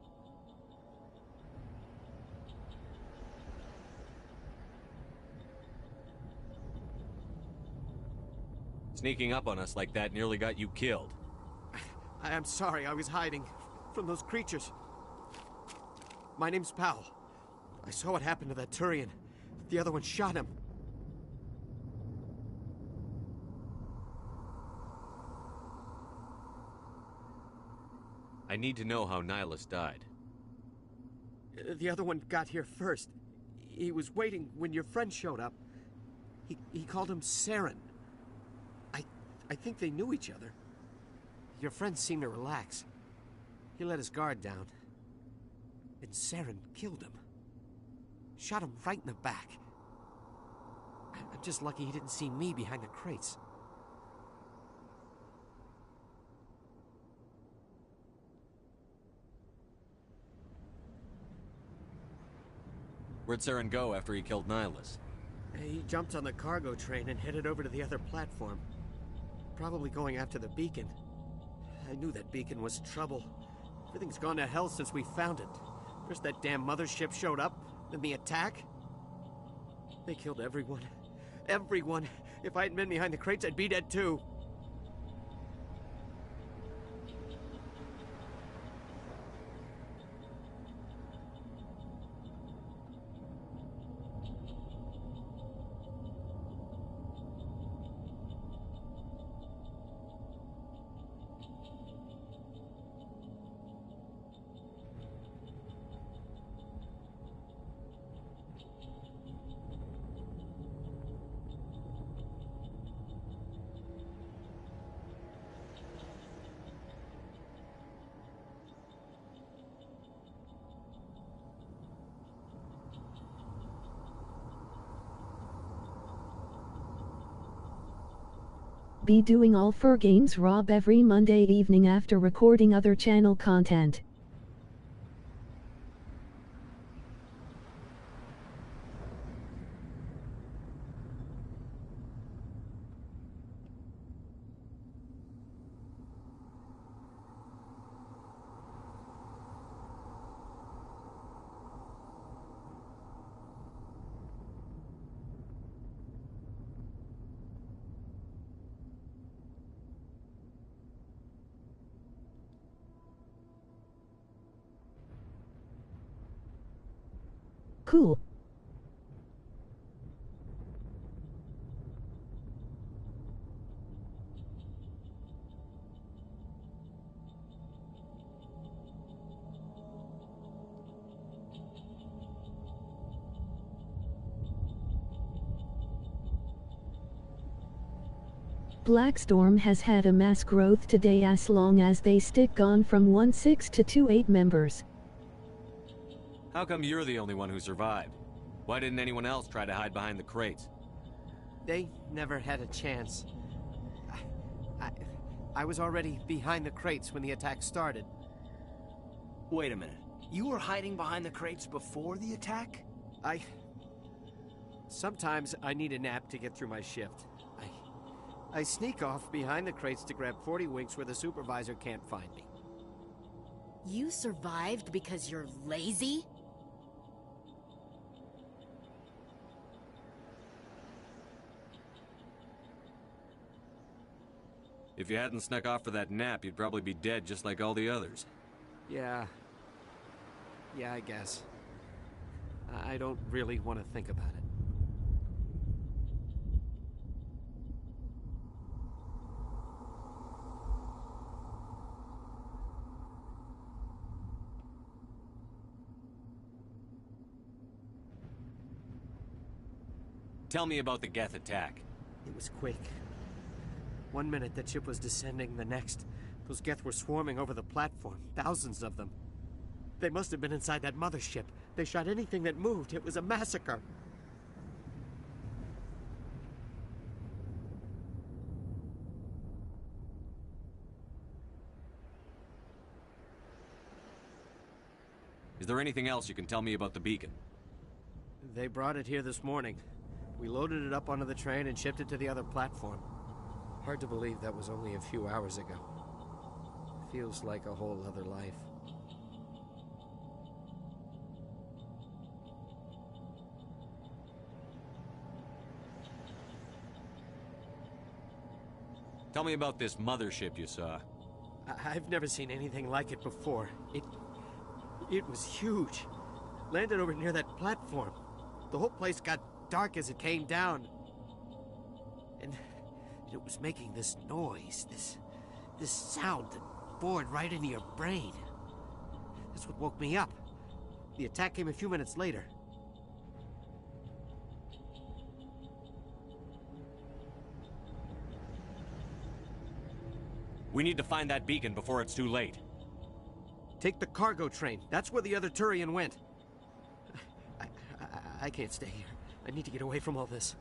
Sneaking up on us like that nearly got you killed.
I'm sorry, I was hiding from those creatures. My name's Powell. I saw what happened to that Turian. The other one shot him.
I need to know how Nihilus died.
The other one got here first. He was waiting when your friend showed up. He called him Saren. I think they knew each other. Your friend seemed to relax. He let his guard down. And Saren killed him. Shot him right in the back. I'm just lucky he didn't see me behind the crates.
Where'd Saren go after he killed Nihilus?
He jumped on the cargo train and headed over to the other platform. Probably going after the beacon. I knew that beacon was trouble. Everything's gone to hell since we found it. First that damn mothership showed up, then the attack. They killed everyone. Everyone. If I hadn't been behind the crates, I'd be dead too.
Be doing all for games Rob every Monday evening after recording other channel content. Cool. Blackstorm has had a mass growth today as long as they stick gone from 1-6 to 2-8 members.
How come you're the only one who survived? Why didn't anyone else try to hide behind the crates?
They never had a chance. I was already behind the crates when the attack started.
Wait a minute. You were hiding behind the crates before the attack?
Sometimes I need a nap to get through my shift. I sneak off behind the crates to grab 40 winks where the supervisor can't find me.
You survived because you're lazy?
If you hadn't snuck off for that nap, you'd probably be dead just like all the others.
Yeah, I guess. I don't really want to think about it.
Tell me about the Geth attack.
It was quick. 1 minute the ship was descending, the next, those Geth were swarming over the platform, thousands of them. They must have been inside that mothership. They shot anything that moved. It was a massacre.
Is there anything else you can tell me about the beacon?
They brought it here this morning. We loaded it up onto the train and shipped it to the other platform. Hard to believe that was only a few hours ago. Feels like a whole other life.
Tell me about this mothership you saw.
I've never seen anything like it before. It was huge. Landed over near that platform. The whole place got dark as it came down. And it was making this noise, this sound that bored right into your brain. That's what woke me up. The attack came a few minutes later.
We need to find that beacon before it's too late.
Take the cargo train. That's where the other Turian went. I can't stay here. I need to get away from all this.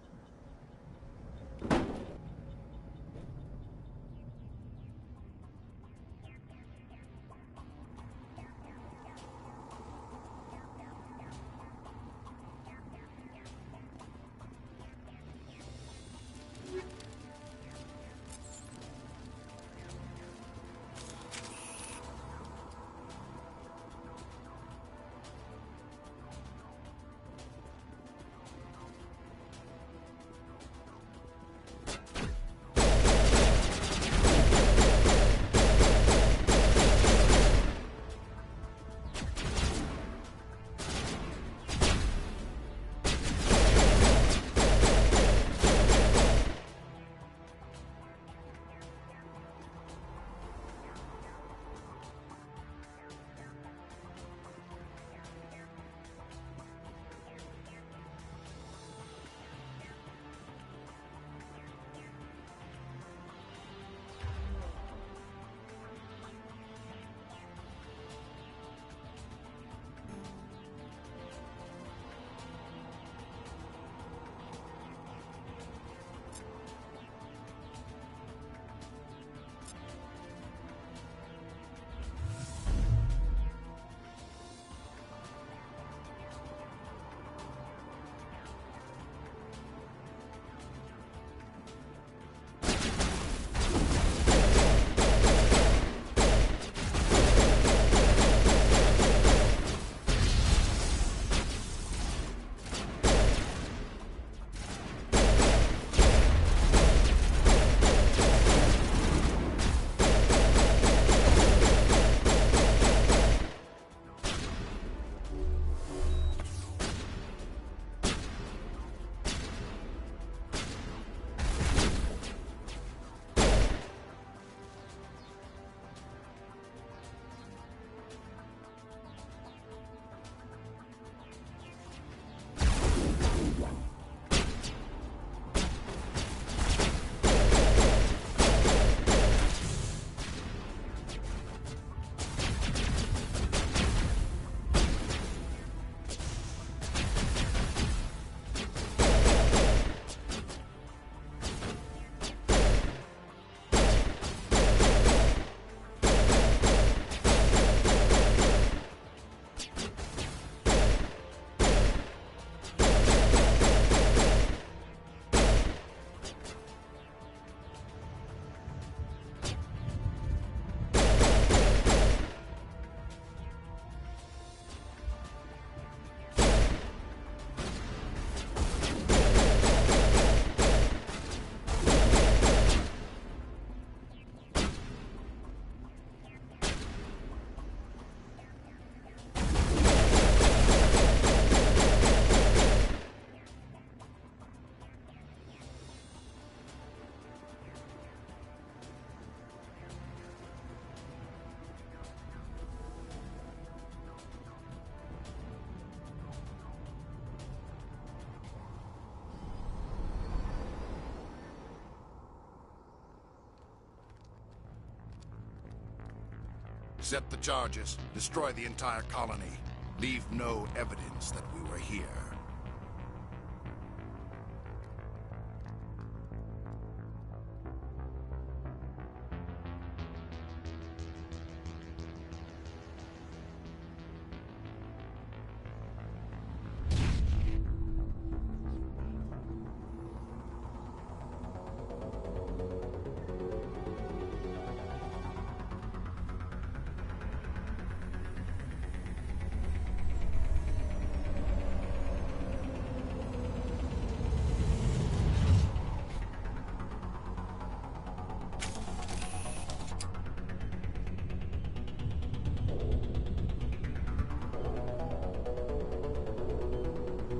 Accept the charges. Destroy the entire colony. Leave no evidence that we were here.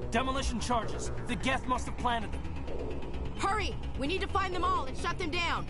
Demolition charges. The Geth must have planted them.
Hurry! We need to find them all and shut them down.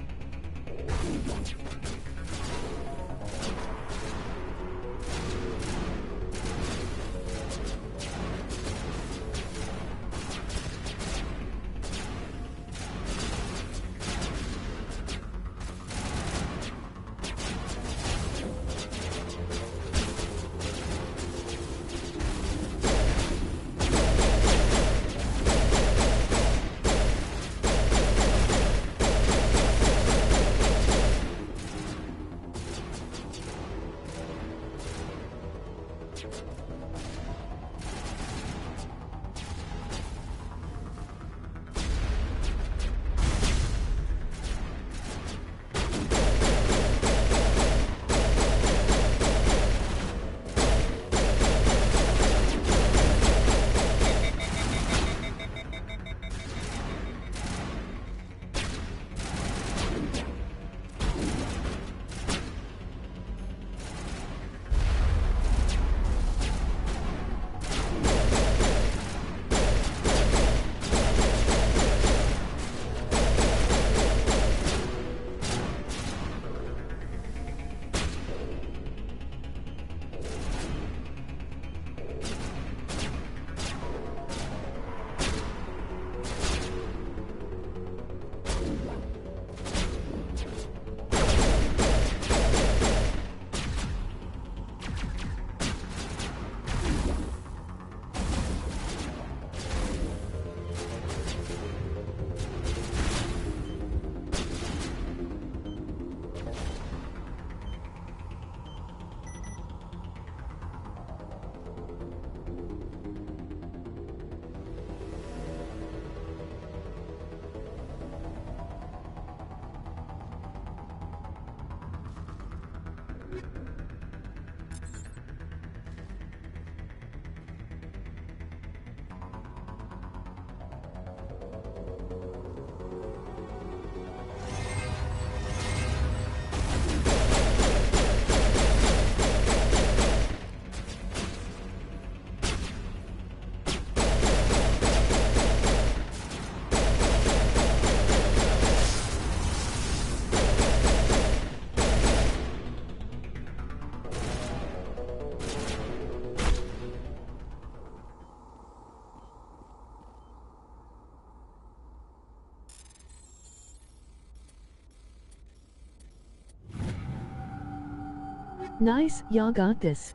Nice, y'all got this.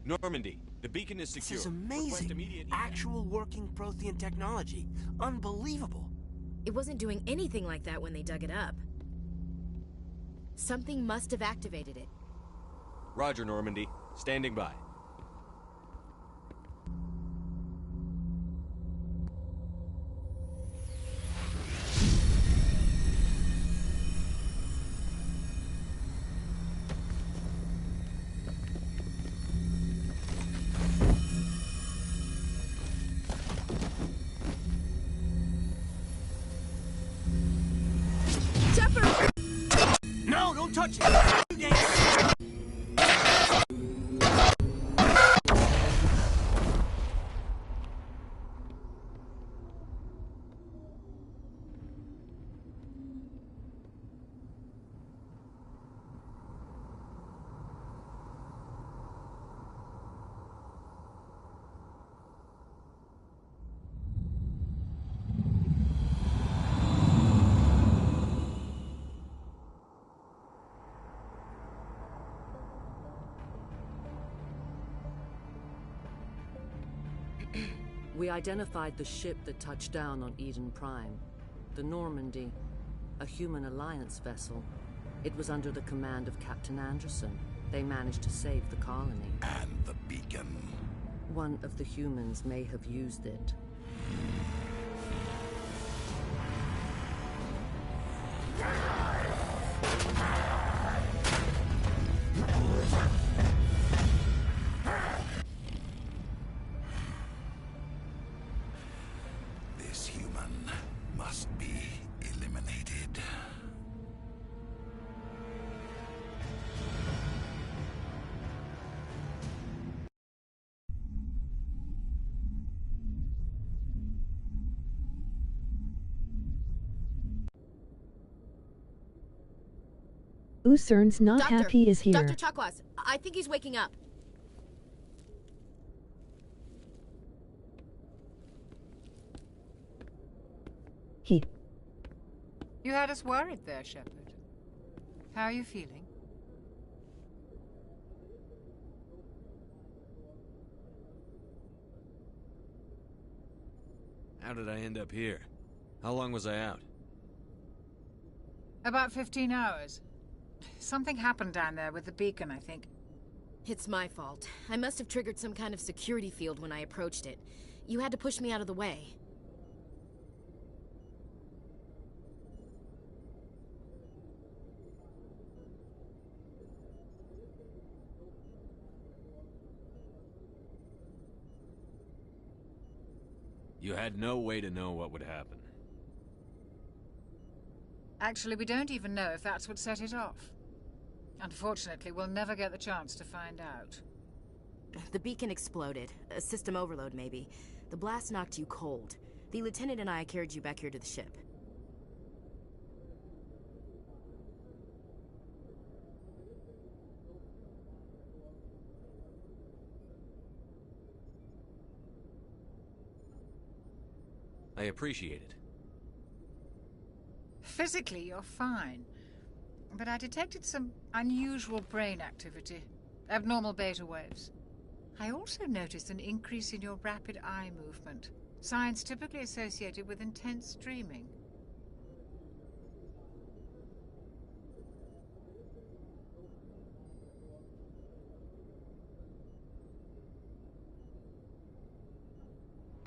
Normandy, the beacon is secure.
This is amazing. Actual working Prothean technology. Unbelievable.
It wasn't doing anything like that when they dug it up. Something must have activated it.
Roger, Normandy. Standing by.
No, don't touch it!
We identified the ship that touched down on Eden Prime. The Normandy, a human alliance vessel. It was under the command of Captain Anderson. They managed to save the colony.
And the beacon.
One of the humans may have used it.
This human must be eliminated.
Usern's not happy is here.
Dr. Chakwas, I think he's waking up.
You had us worried there, Shepard. How are you feeling?
How did I end up here? How long was I out?
About 15 hours. Something happened down there with the beacon, I think.
It's my fault. I must have triggered some kind of security field when I approached it. You had to push me out of the way.
You had no way to know what would happen.
Actually, we don't even know if that's what set it off. Unfortunately, we'll never get the chance to find out.
The beacon exploded. A system overload, maybe. The blast knocked you cold. The lieutenant and I carried you back here to the ship.
I appreciate it.
Physically, you're fine. But I detected some unusual brain activity. Abnormal beta waves. I also noticed an increase in your rapid eye movement. Signs typically associated with intense dreaming.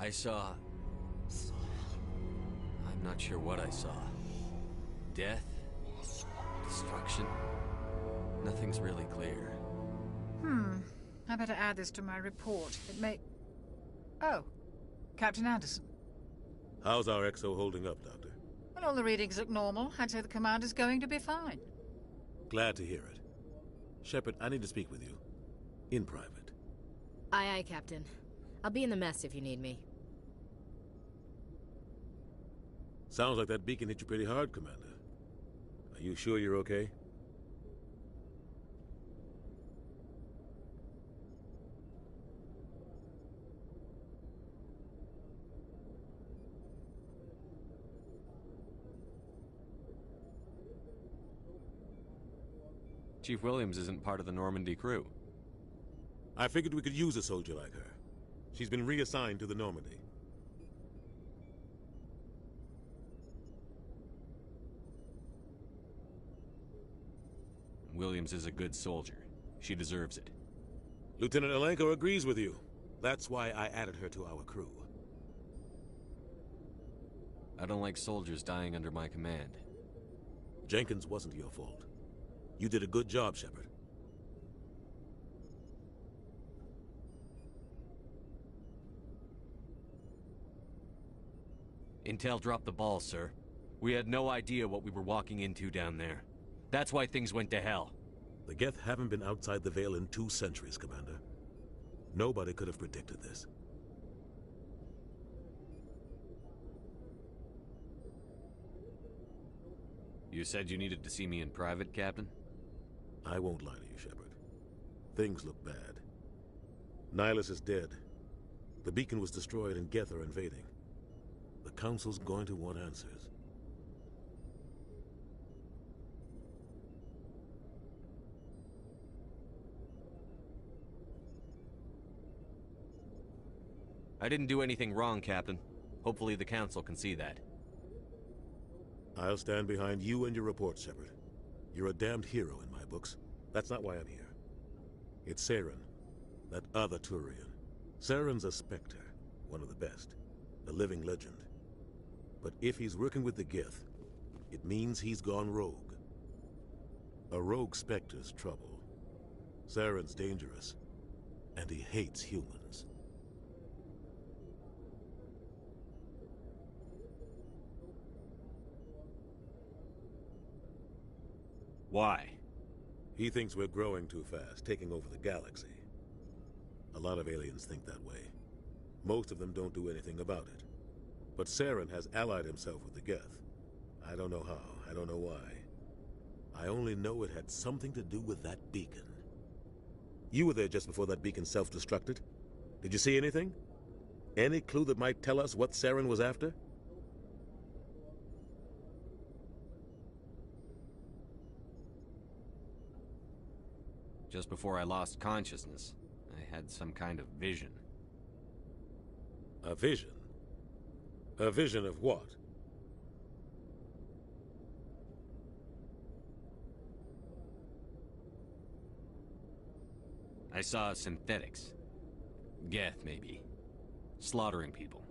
I saw... I'm not sure what I saw. Death? Destruction? Nothing's really clear.
I better add this to my report. It may... Oh, Captain Anderson.
How's our XO holding up, Doctor?
Well, all the readings look normal. I'd say the commander's going to be fine.
Glad to hear it. Shepard, I need to speak with you. In private.
Aye, aye, Captain. I'll be in the mess if you need me.
Sounds like that beacon hit you pretty hard, Commander. Are you sure you're okay?
Chief Williams isn't part of the Normandy crew.
I figured we could use a soldier like her. She's been reassigned to the Normandy.
Williams is a good soldier. She deserves it.
Lieutenant Alenko agrees with you. That's why I added her to our crew.
I don't like soldiers dying under my command.
Jenkins wasn't your fault. You did a good job, Shepard.
Intel dropped the ball, sir. We had no idea what we were walking into down there. That's why things went to hell.
The Geth haven't been outside the Veil in 2 centuries, Commander. Nobody could have predicted this.
You said you needed to see me in private, Captain?
I won't lie to you, Shepard. Things look bad. Nihilus is dead. The beacon was destroyed and Geth are invading. The Council's going to want answers.
I didn't do anything wrong, Captain. Hopefully the Council can see that.
I'll stand behind you and your report, Shepard. You're a damned hero in my books. That's not why I'm here. It's Saren, that other Turian. Saren's a Spectre, one of the best, a living legend. But if he's working with the Geth, it means he's gone rogue. A rogue Spectre's trouble. Saren's dangerous, and he hates humans.
Why?
He thinks we're growing too fast, taking over the galaxy. A lot of aliens think that way. Most of them don't do anything about it. But Saren has allied himself with the Geth. I don't know how, I don't know why. I only know it had something to do with that beacon. You were there just before that beacon self-destructed. Did you see anything? Any clue that might tell us what Saren was after?
Just before I lost consciousness, I had some kind of vision.
A vision? A vision of what?
I saw synthetics. Geth, maybe. Slaughtering people.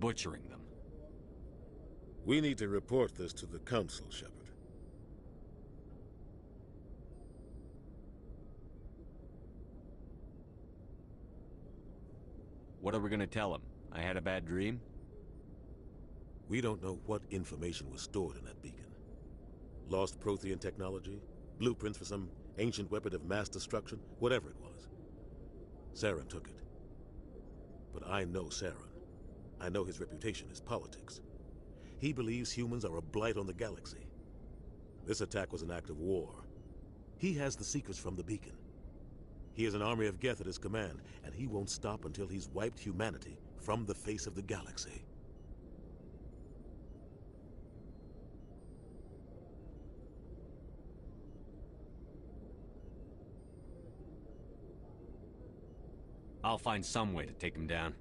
Butchering them.
We need to report this to the Council, Shepard.
What are we gonna tell him? I had a bad dream?
We don't know what information was stored in that beacon. Lost Prothean technology? Blueprints for some ancient weapon of mass destruction? Whatever it was. Saren took it. But I know Saren. I know his reputation is politics. He believes humans are a blight on the galaxy. This attack was an act of war. He has the secrets from the beacon. He has an army of Geth at his command, and he won't stop until he's wiped humanity from the face of the galaxy.
I'll find some way to take him down.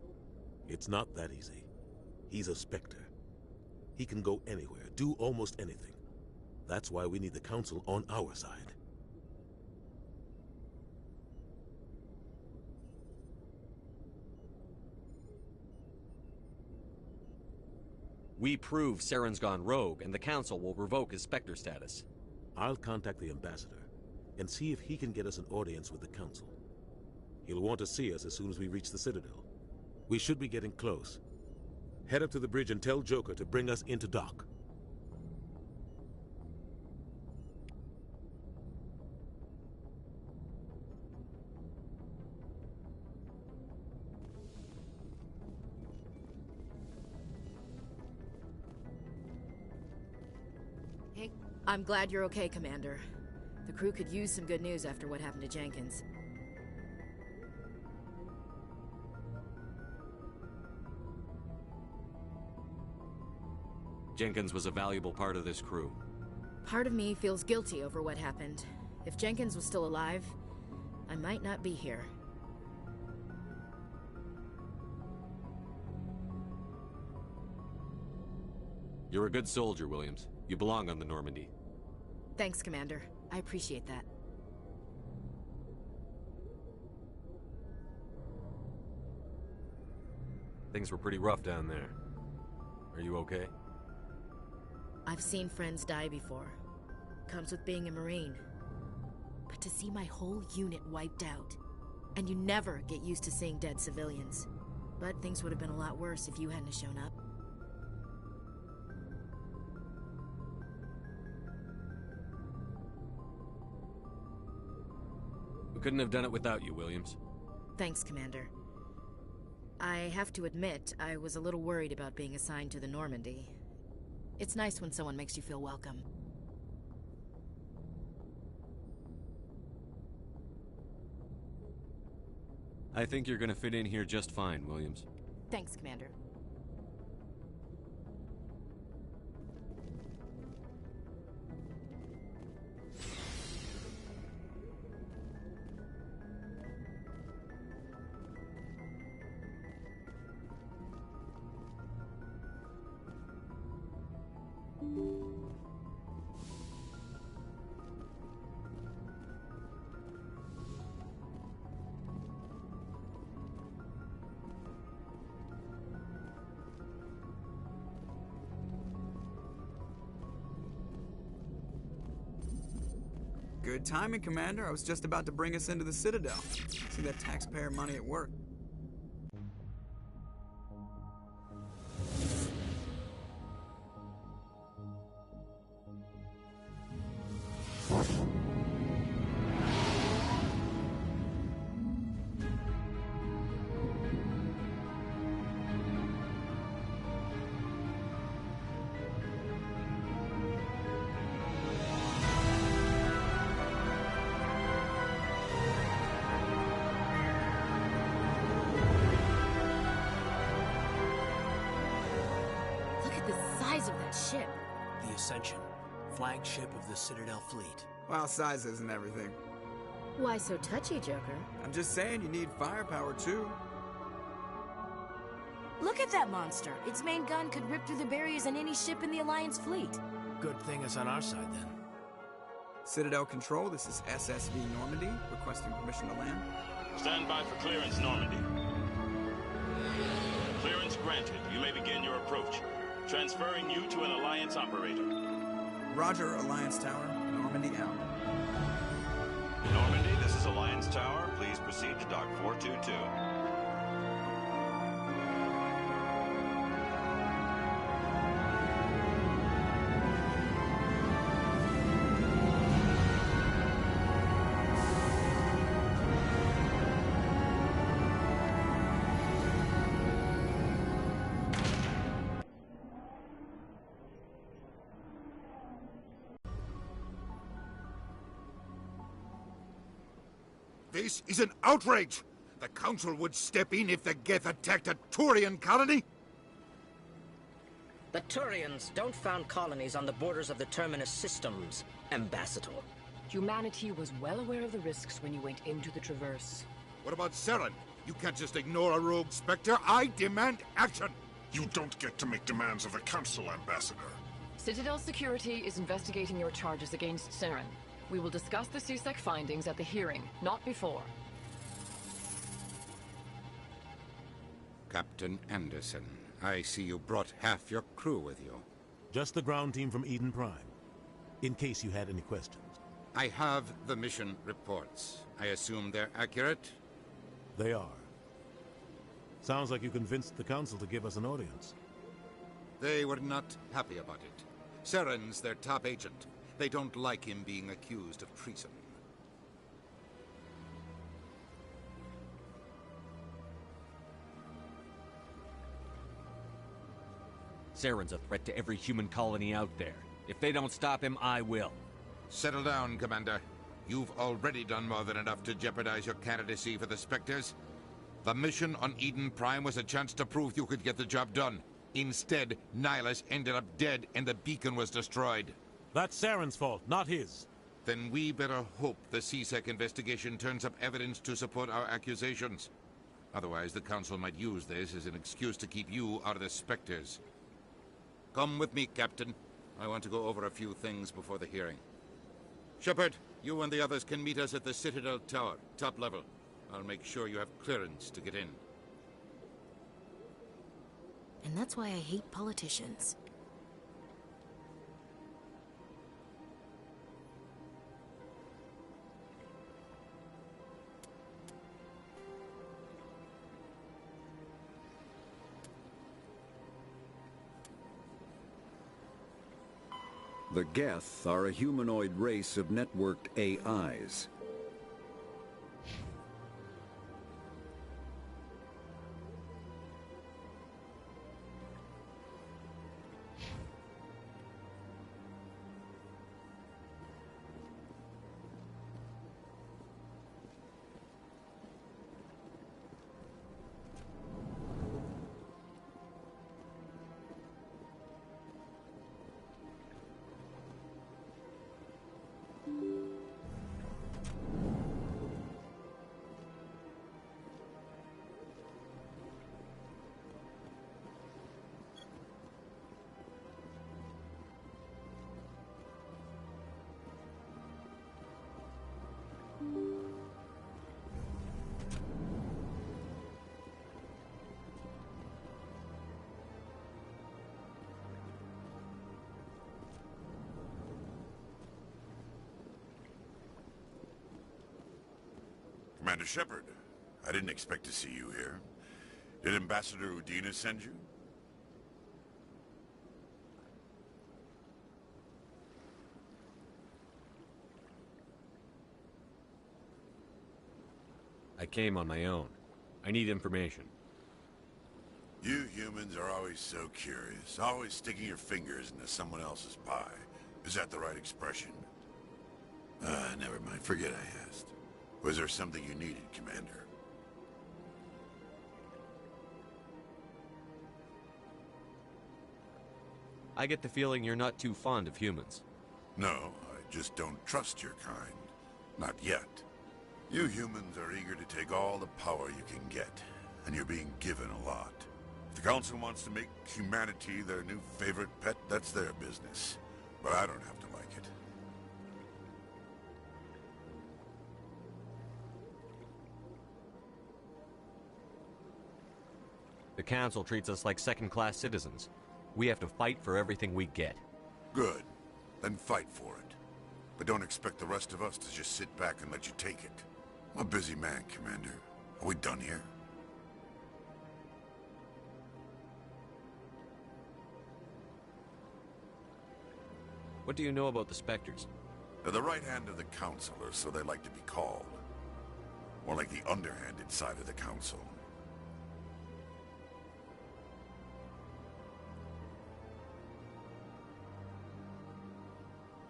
It's not that easy. He's a Spectre. He can go anywhere, do almost anything. That's why we need the Council on our side.
We prove Saren's gone rogue, and the Council will revoke his Spectre status.
I'll contact the Ambassador and see if he can get us an audience with the Council. He'll want to see us as soon as we reach the Citadel. We should be getting close. Head up to the bridge and tell Joker to bring us into dock.
Hey, I'm glad you're okay, Commander. The crew could use some good news after what happened to Jenkins.
Jenkins was a valuable part of this crew.
Part of me feels guilty over what happened. If Jenkins was still alive, I might not be here.
You're a good soldier, Williams. You belong on the Normandy.
Thanks, Commander. I appreciate that.
Things were pretty rough down there. Are you okay?
I've seen friends die before. Comes with being a Marine. But to see my whole unit wiped out, and you never get used to seeing dead civilians. But things would have been a lot worse if you hadn't shown up.
We couldn't have done it without you, Williams.
Thanks, Commander. I have to admit, I was a little worried about being assigned to the Normandy. It's nice when someone makes you feel welcome.
I think you're gonna fit in here just fine, Williams.
Thanks, Commander.
Good timing, Commander. I was just about to bring us into the Citadel. See that taxpayer money at work.
Ship. The Ascension, flagship of the Citadel fleet.
Well, size isn't everything.
Why so touchy, Joker?
I'm just saying you need firepower, too.
Look at that monster. Its main gun could rip through the barriers in any ship in the Alliance fleet.
Good thing it's on our side, then.
Citadel Control, this is SSV Normandy, requesting permission to land.
Stand by for clearance, Normandy. Clearance granted. You may begin your approach. Transferring you to an Alliance operator.
Roger, Alliance Tower. Normandy out.
Normandy, this is Alliance Tower. Please proceed to Dock 422.
This is an outrage! The Council would step in if the Geth attacked a Turian colony?
The Turians don't found colonies on the borders of the Terminus systems, Ambassador.
Humanity was well aware of the risks when you went into the Traverse.
What about Saren? You can't just ignore a rogue Spectre. I demand action!
You don't get to make demands of the Council, Ambassador.
Citadel Security is investigating your charges against Saren. We will discuss the CSEC findings at the hearing, not before.
Captain Anderson, I see you brought half your crew with you.
Just the ground team from Eden Prime, in case you had any questions.
I have the mission reports. I assume they're accurate?
They are. Sounds like you convinced the Council to give us an audience.
They were not happy about it. Saren's their top agent. They don't like him being accused of treason.
Saren's a threat to every human colony out there. If they don't stop him, I will.
Settle down, Commander. You've already done more than enough to jeopardize your candidacy for the Spectres. The mission on Eden Prime was a chance to prove you could get the job done. Instead, Nihilus ended up dead and the beacon was destroyed.
That's Saren's fault, not his.
Then we better hope the CSEC investigation turns up evidence to support our accusations. Otherwise, the Council might use this as an excuse to keep you out of the Spectres. Come with me, Captain. I want to go over a few things before the hearing. Shepard, you and the others can meet us at the Citadel Tower, top level. I'll make sure you have clearance to get in.
And that's why I hate politicians.
The Geth are a humanoid race of networked AIs.
Commander Shepard, I didn't expect to see you here. Did Ambassador Udina send you?
I came on my own. I need information.
You humans are always so curious, always sticking your fingers into someone else's pie. Is that the right expression? Never mind. Forget I asked. Was there something you needed, Commander?
I get the feeling you're not too fond of humans.
No, I just don't trust your kind. Not yet. You humans are eager to take all the power you can get, and you're being given a lot. If the Council wants to make humanity their new favorite pet, that's their business. But I don't have to like it.
The Council treats us like second-class citizens. We have to fight for everything we get.
Good. Then fight for it. But don't expect the rest of us to just sit back and let you take it. I'm a busy man, Commander. Are we done here?
What do you know about the Spectres?
They're the right hand of the Council, or so they like to be called. More like the underhanded side of the Council.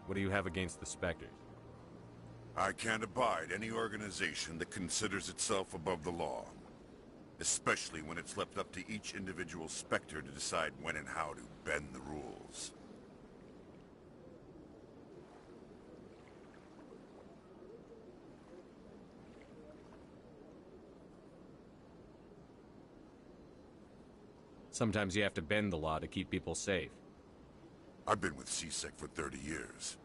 What do you have against the Spectres?
I can't abide any organization that considers itself above the law. Especially when it's left up to each individual Spectre to decide when and how to bend the rules.
Sometimes you have to bend the law to keep people safe.
I've been with CSEC for 30 years.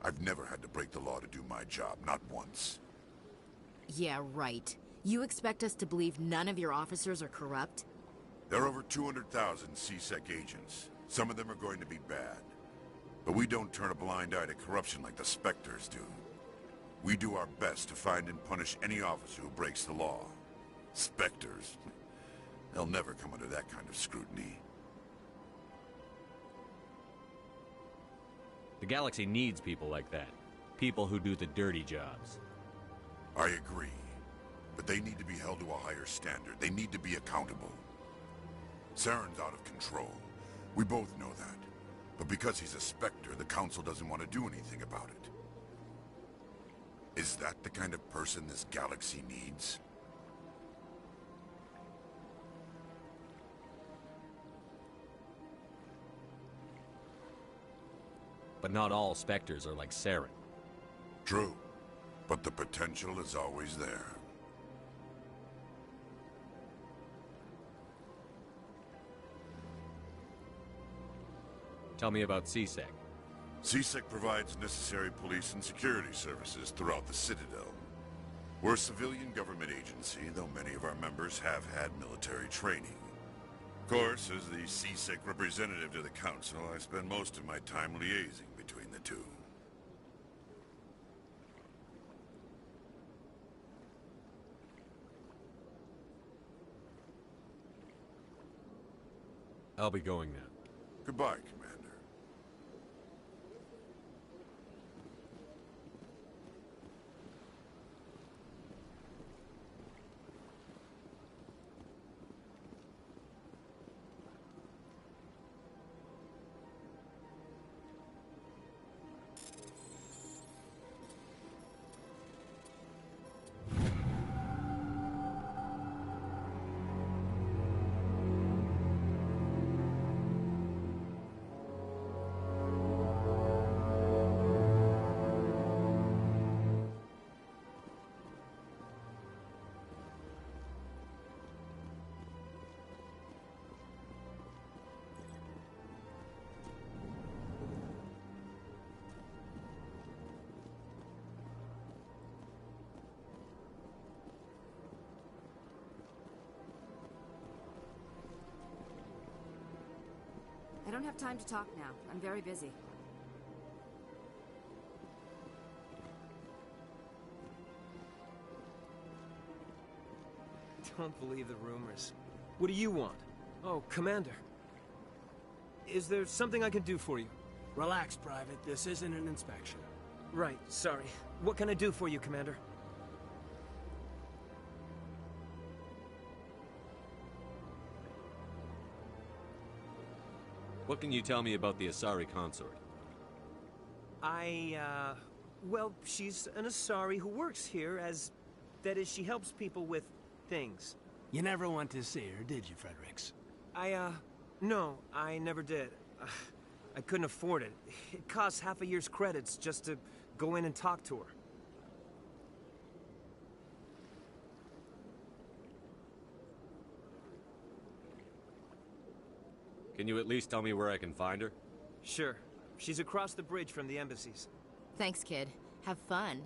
I've never had to break the law to do my job, not once.
Yeah, right. You expect us to believe none of your officers are corrupt?
There are over 200,000 CSEC agents. Some of them are going to be bad. But we don't turn a blind eye to corruption like the Spectres do. We do our best to find and punish any officer who breaks the law. Spectres? They'll never come under that kind of scrutiny.
The galaxy needs people like that. People who do the dirty jobs.
I agree. But they need to be held to a higher standard. They need to be accountable. Saren's out of control. We both know that. But because he's a Spectre, the Council doesn't want to do anything about it. Is that the kind of person this galaxy needs?
But not all Spectres are like Saren.
True. But the potential is always there.
Tell me about CSEC.
CSEC provides necessary police and security services throughout the Citadel. We're a civilian government agency, though many of our members have had military training. Of course, as the CSEC representative to the Council, I spend most of my time liaising between the two.
I'll be going now.
Goodbye, Commander.
I don't have time to talk now. I'm very busy.
Don't believe the rumors. What do you want? Oh, Commander. Is there something I can do for you?
Relax, Private. This isn't an inspection.
Right, sorry. What can I do for you, Commander?
What can you tell me about the Asari consort?
Well, she's an Asari who works here as... That is, she helps people with things.
You never went to see her, did you, Fredericks?
No, I never did. I couldn't afford it. It costs half a year's credits just to go in and talk to her.
Can you at least tell me where I can find her?
Sure. She's across the bridge from the embassies.
Thanks, kid. Have fun.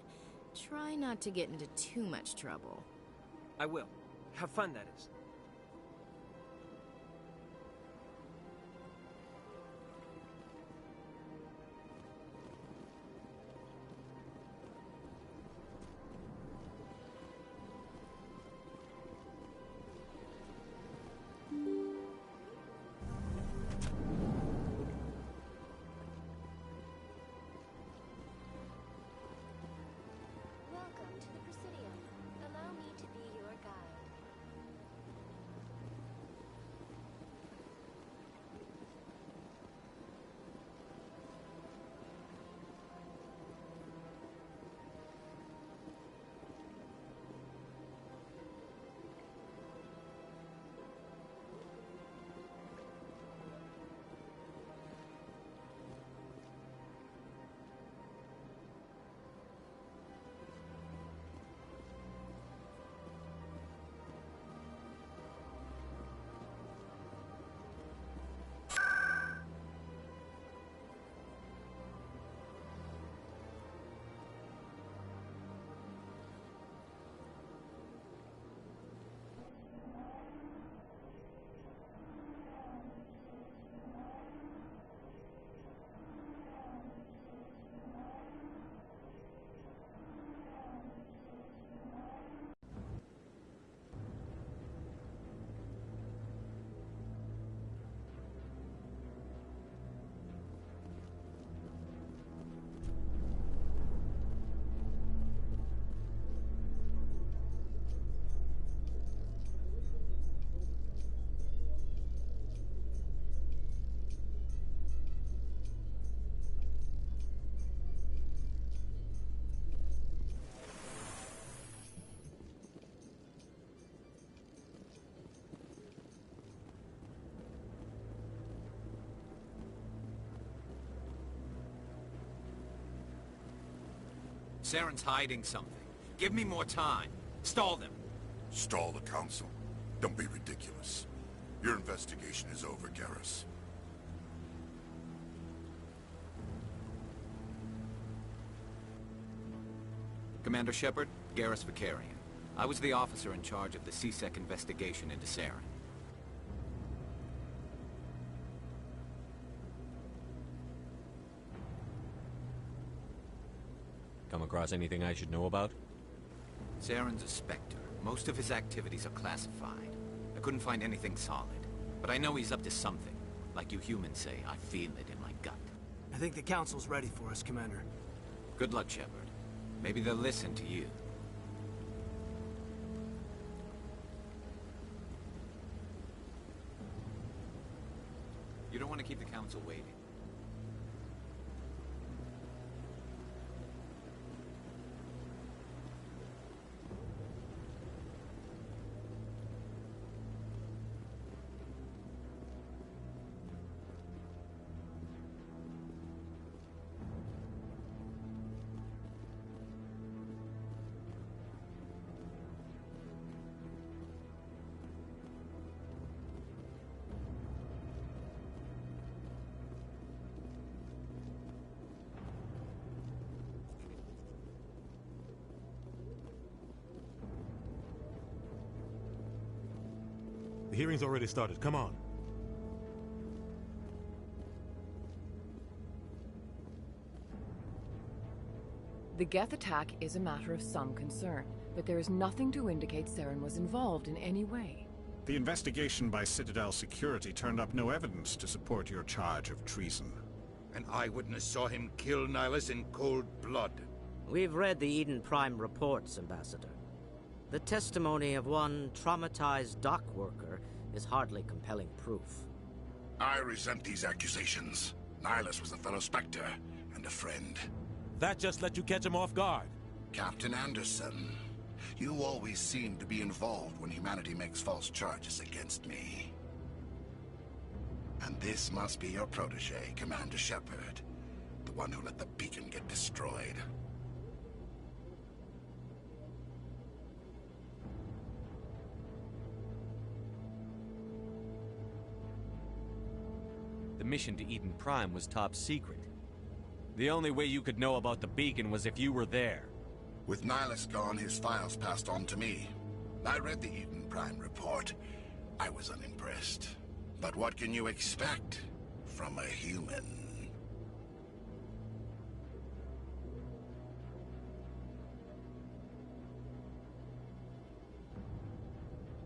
Try not to get into too much trouble.
I will. Have fun, that is.
Welcome to the Presidium. Allow me to be your guide.
Saren's hiding something. Give me more time. Stall them.
Stall the Council? Don't be ridiculous. Your investigation is over, Garrus.
Commander Shepard, Garrus Vicarian. I was the officer in charge of the CSEC investigation into Saren.
Come across anything I should know about?
Saren's a Spectre. Most of his activities are classified. I couldn't find anything solid. But I know he's up to something. Like you humans say, I feel it in my gut.
I think the Council's ready for us, Commander.
Good luck, Shepard. Maybe they'll listen to you. You don't want to keep the Council waiting.
The hearing's already started. Come on.
The Geth attack is a matter of some concern, but there is nothing to indicate Saren was involved in any way.
The investigation by Citadel Security turned up no evidence to support your charge of treason.
An eyewitness saw him kill Nihilus in cold blood.
We've read the Eden Prime reports, Ambassador. The testimony of one traumatized dock worker is hardly compelling proof.
I resent these accusations. Nihilus was a fellow Spectre and a friend.
That just let you catch him off guard.
Captain Anderson, you always seem to be involved when humanity makes false charges against me. And this must be your protege, Commander Shepard, the one who let the beacon get destroyed.
The mission to Eden Prime was top secret. The only way you could know about the beacon was if you were there.
With Nihilus gone, his files passed on to me. I read the Eden Prime report. I was unimpressed. But what can you expect from a human?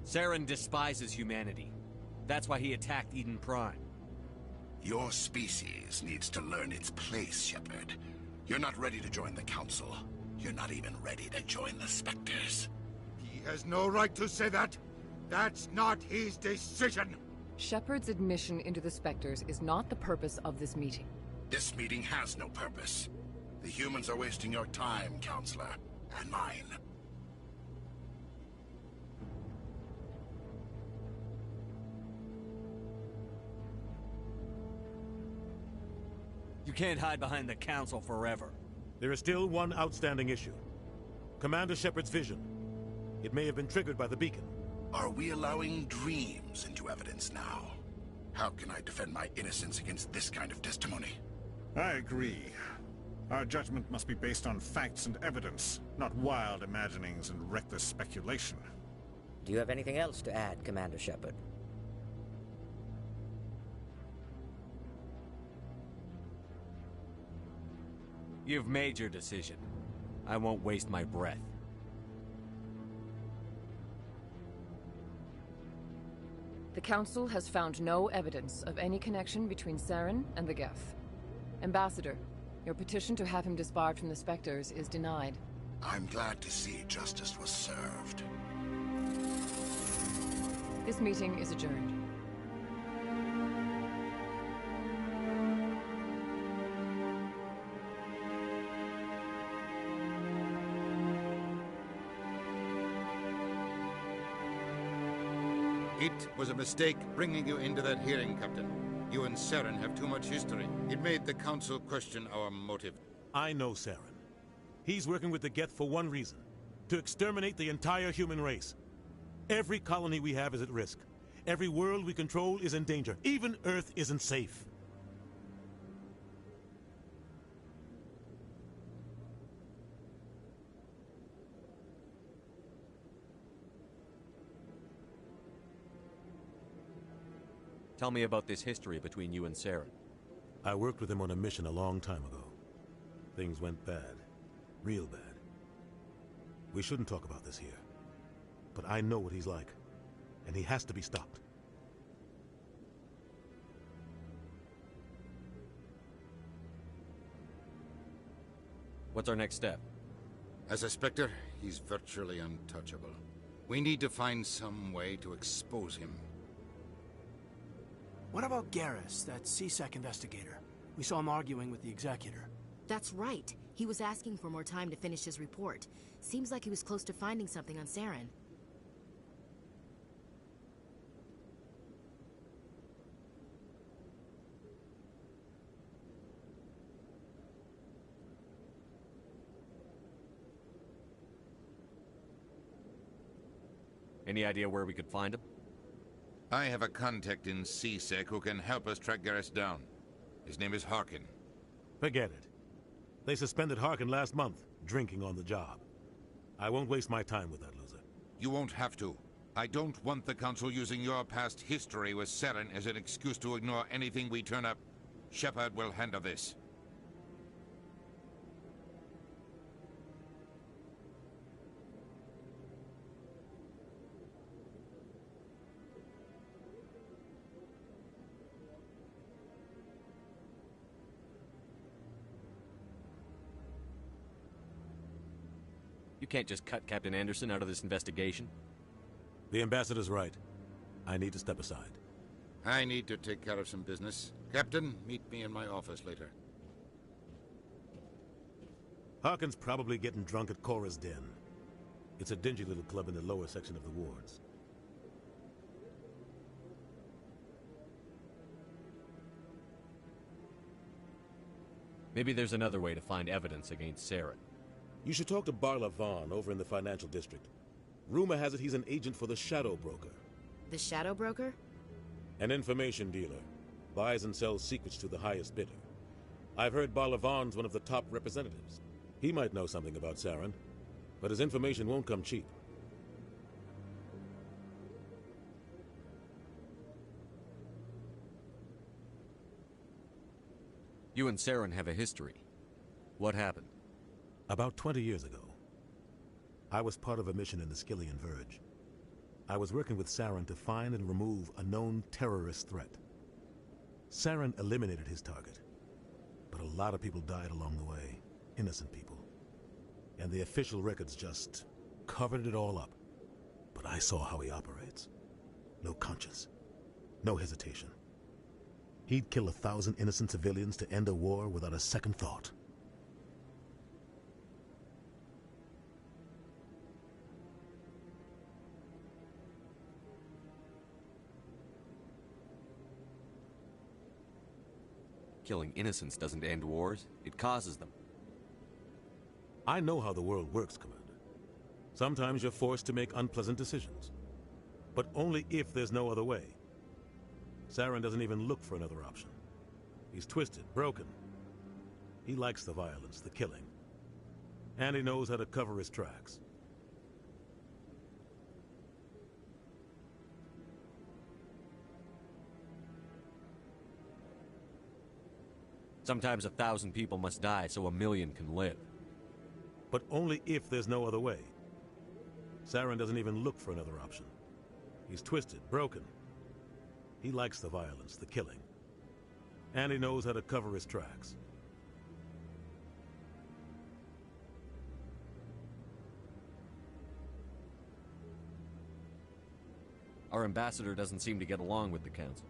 Saren despises humanity. That's why he attacked Eden Prime.
Your species needs to learn its place, Shepard. You're not ready to join the Council. You're not even ready to join the Spectres.
He has no right to say that. That's not his decision.
Shepard's admission into the Spectres is not the purpose of this meeting.
This meeting has no purpose. The humans are wasting your time, Counselor, and mine.
You can't hide behind the Council forever.
There is still one outstanding issue. Commander Shepard's vision. It may have been triggered by the beacon.
Are we allowing dreams into evidence now? How can I defend my innocence against this kind of testimony?
I agree. Our judgment must be based on facts and evidence, not wild imaginings and reckless speculation.
Do you have anything else to add, Commander Shepard?
You've made your decision. I won't waste my breath.
The Council has found no evidence of any connection between Saren and the Geth. Ambassador, your petition to have him disbarred from the Spectres is denied.
I'm glad to see justice was served.
This meeting is adjourned.
It was a mistake bringing you into that hearing, Captain. You and Saren have too much history. It made the Council question our motive.
I know Saren. He's working with the Geth for one reason. To exterminate the entire human race. Every colony we have is at risk. Every world we control is in danger. Even Earth isn't safe.
Tell me about this history between you and Saren.
I worked with him on a mission a long time ago. Things went bad. Real bad. We shouldn't talk about this here. But I know what he's like. And he has to be stopped.
What's our next step?
As a Spectre, he's virtually untouchable. We need to find some way to expose him.
What about Garrus, that CSEC investigator? We saw him arguing with the Executor.
That's right. He was asking for more time to finish his report. Seems like he was close to finding something on Saren.
Any idea where we could find him?
I have a contact in CSEC who can help us track Garrus down. His name is Harkin.
Forget it. They suspended Harkin last month, drinking on the job. I won't waste my time with that loser.
You won't have to. I don't want the Council using your past history with Saren as an excuse to ignore anything we turn up. Shepard will handle this.
You can't just cut Captain Anderson out of this investigation.
The Ambassador's right. I need to step aside.
I need to take care of some business. Captain, meet me in my office later.
Harkin's probably getting drunk at Cora's Den. It's a dingy little club in the lower section of the wards.
Maybe there's another way to find evidence against Saren.
You should talk to Barla Vaughn over in the financial district. Rumor has it he's an agent for the Shadow Broker.
The Shadow Broker?
An information dealer. Buys and sells secrets to the highest bidder. I've heard Barla Vaughn's one of the top representatives. He might know something about Saren, but his information won't come cheap.
You and Saren have a history. What happened?
About 20 years ago, I was part of a mission in the Skillian Verge. I was working with Saren to find and remove a known terrorist threat. Saren eliminated his target, but a lot of people died along the way, innocent people. And the official records just covered it all up. But I saw how he operates. No conscience, no hesitation. He'd kill 1,000 innocent civilians to end a war without a second thought.
Killing innocents doesn't end wars, it causes them.
I know how the world works, Commander. Sometimes you're forced to make unpleasant decisions. But only if there's no other way. Saren doesn't even look for another option. He's twisted, broken. He likes the violence, the killing. And he knows how to cover his tracks.
Sometimes 1,000 people must die so 1,000,000 can live.
But only if there's no other way. Saren doesn't even look for another option. He's twisted, broken. He likes the violence, the killing. And he knows how to cover his tracks.
Our ambassador doesn't seem to get along with the Council.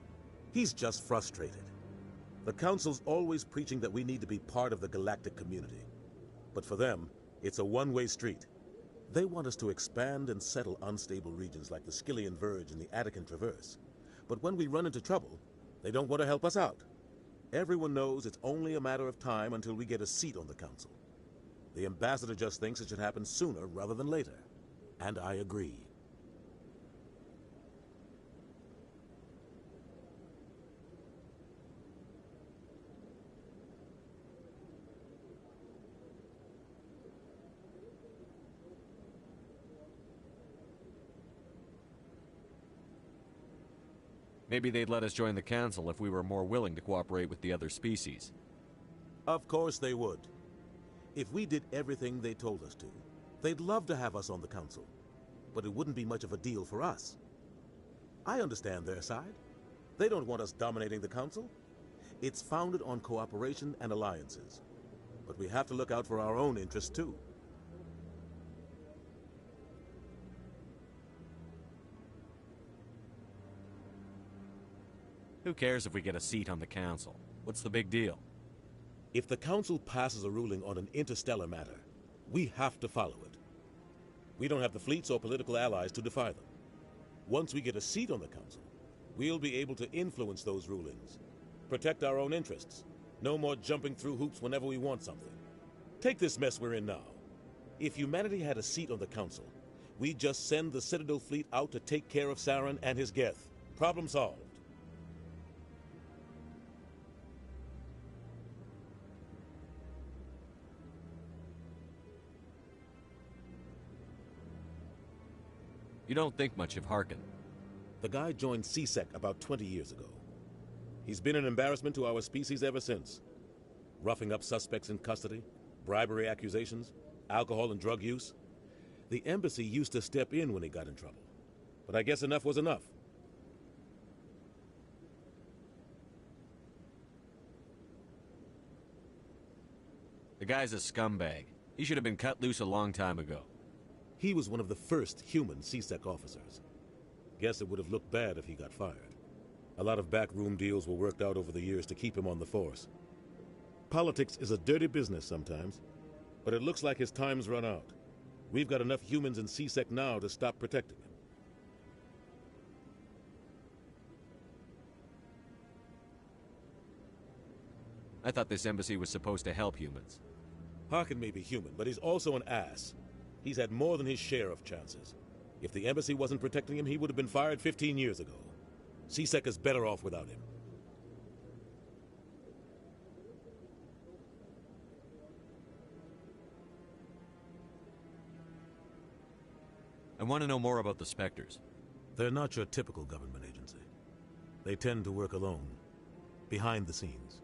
He's just frustrated. The Council's always preaching that we need to be part of the galactic community. But for them, it's a one-way street. They want us to expand and settle unstable regions like the Skillian Verge and the Attican Traverse. But when we run into trouble, they don't want to help us out. Everyone knows it's only a matter of time until we get a seat on the Council. The Ambassador just thinks it should happen sooner rather than later. And I agree.
Maybe they'd let us join the Council if we were more willing to cooperate with the other species.
Of course they would. If we did everything they told us to, they'd love to have us on the Council. But it wouldn't be much of a deal for us. I understand their side. They don't want us dominating the Council. It's founded on cooperation and alliances. But we have to look out for our own interests, too.
Who cares if we get a seat on the Council? What's the big deal?
If the Council passes a ruling on an interstellar matter, we have to follow it. We don't have the fleets or political allies to defy them. Once we get a seat on the Council, we'll be able to influence those rulings. Protect our own interests. No more jumping through hoops whenever we want something. Take this mess we're in now. If humanity had a seat on the Council, we'd just send the Citadel fleet out to take care of Saren and his Geth. Problem solved.
You don't think much of Harkin.
The guy joined CSEC about 20 years ago. He's been an embarrassment to our species ever since. Roughing up suspects in custody, bribery accusations, alcohol and drug use. The embassy used to step in when he got in trouble. But I guess enough was enough.
The guy's a scumbag. He should have been cut loose a long time ago.
He was one of the first human CSEC officers. Guess it would have looked bad if he got fired. A lot of backroom deals were worked out over the years to keep him on the force. Politics is a dirty business sometimes, but it looks like his time's run out. We've got enough humans in CSEC now to stop protecting him.
I thought this embassy was supposed to help humans.
Harkin may be human, but he's also an ass. He's had more than his share of chances. If the embassy wasn't protecting him, he would have been fired 15 years ago. CSEC is better off without him.
I want to know more about the Spectres.
They're not your typical government agency. They tend to work alone, behind the scenes.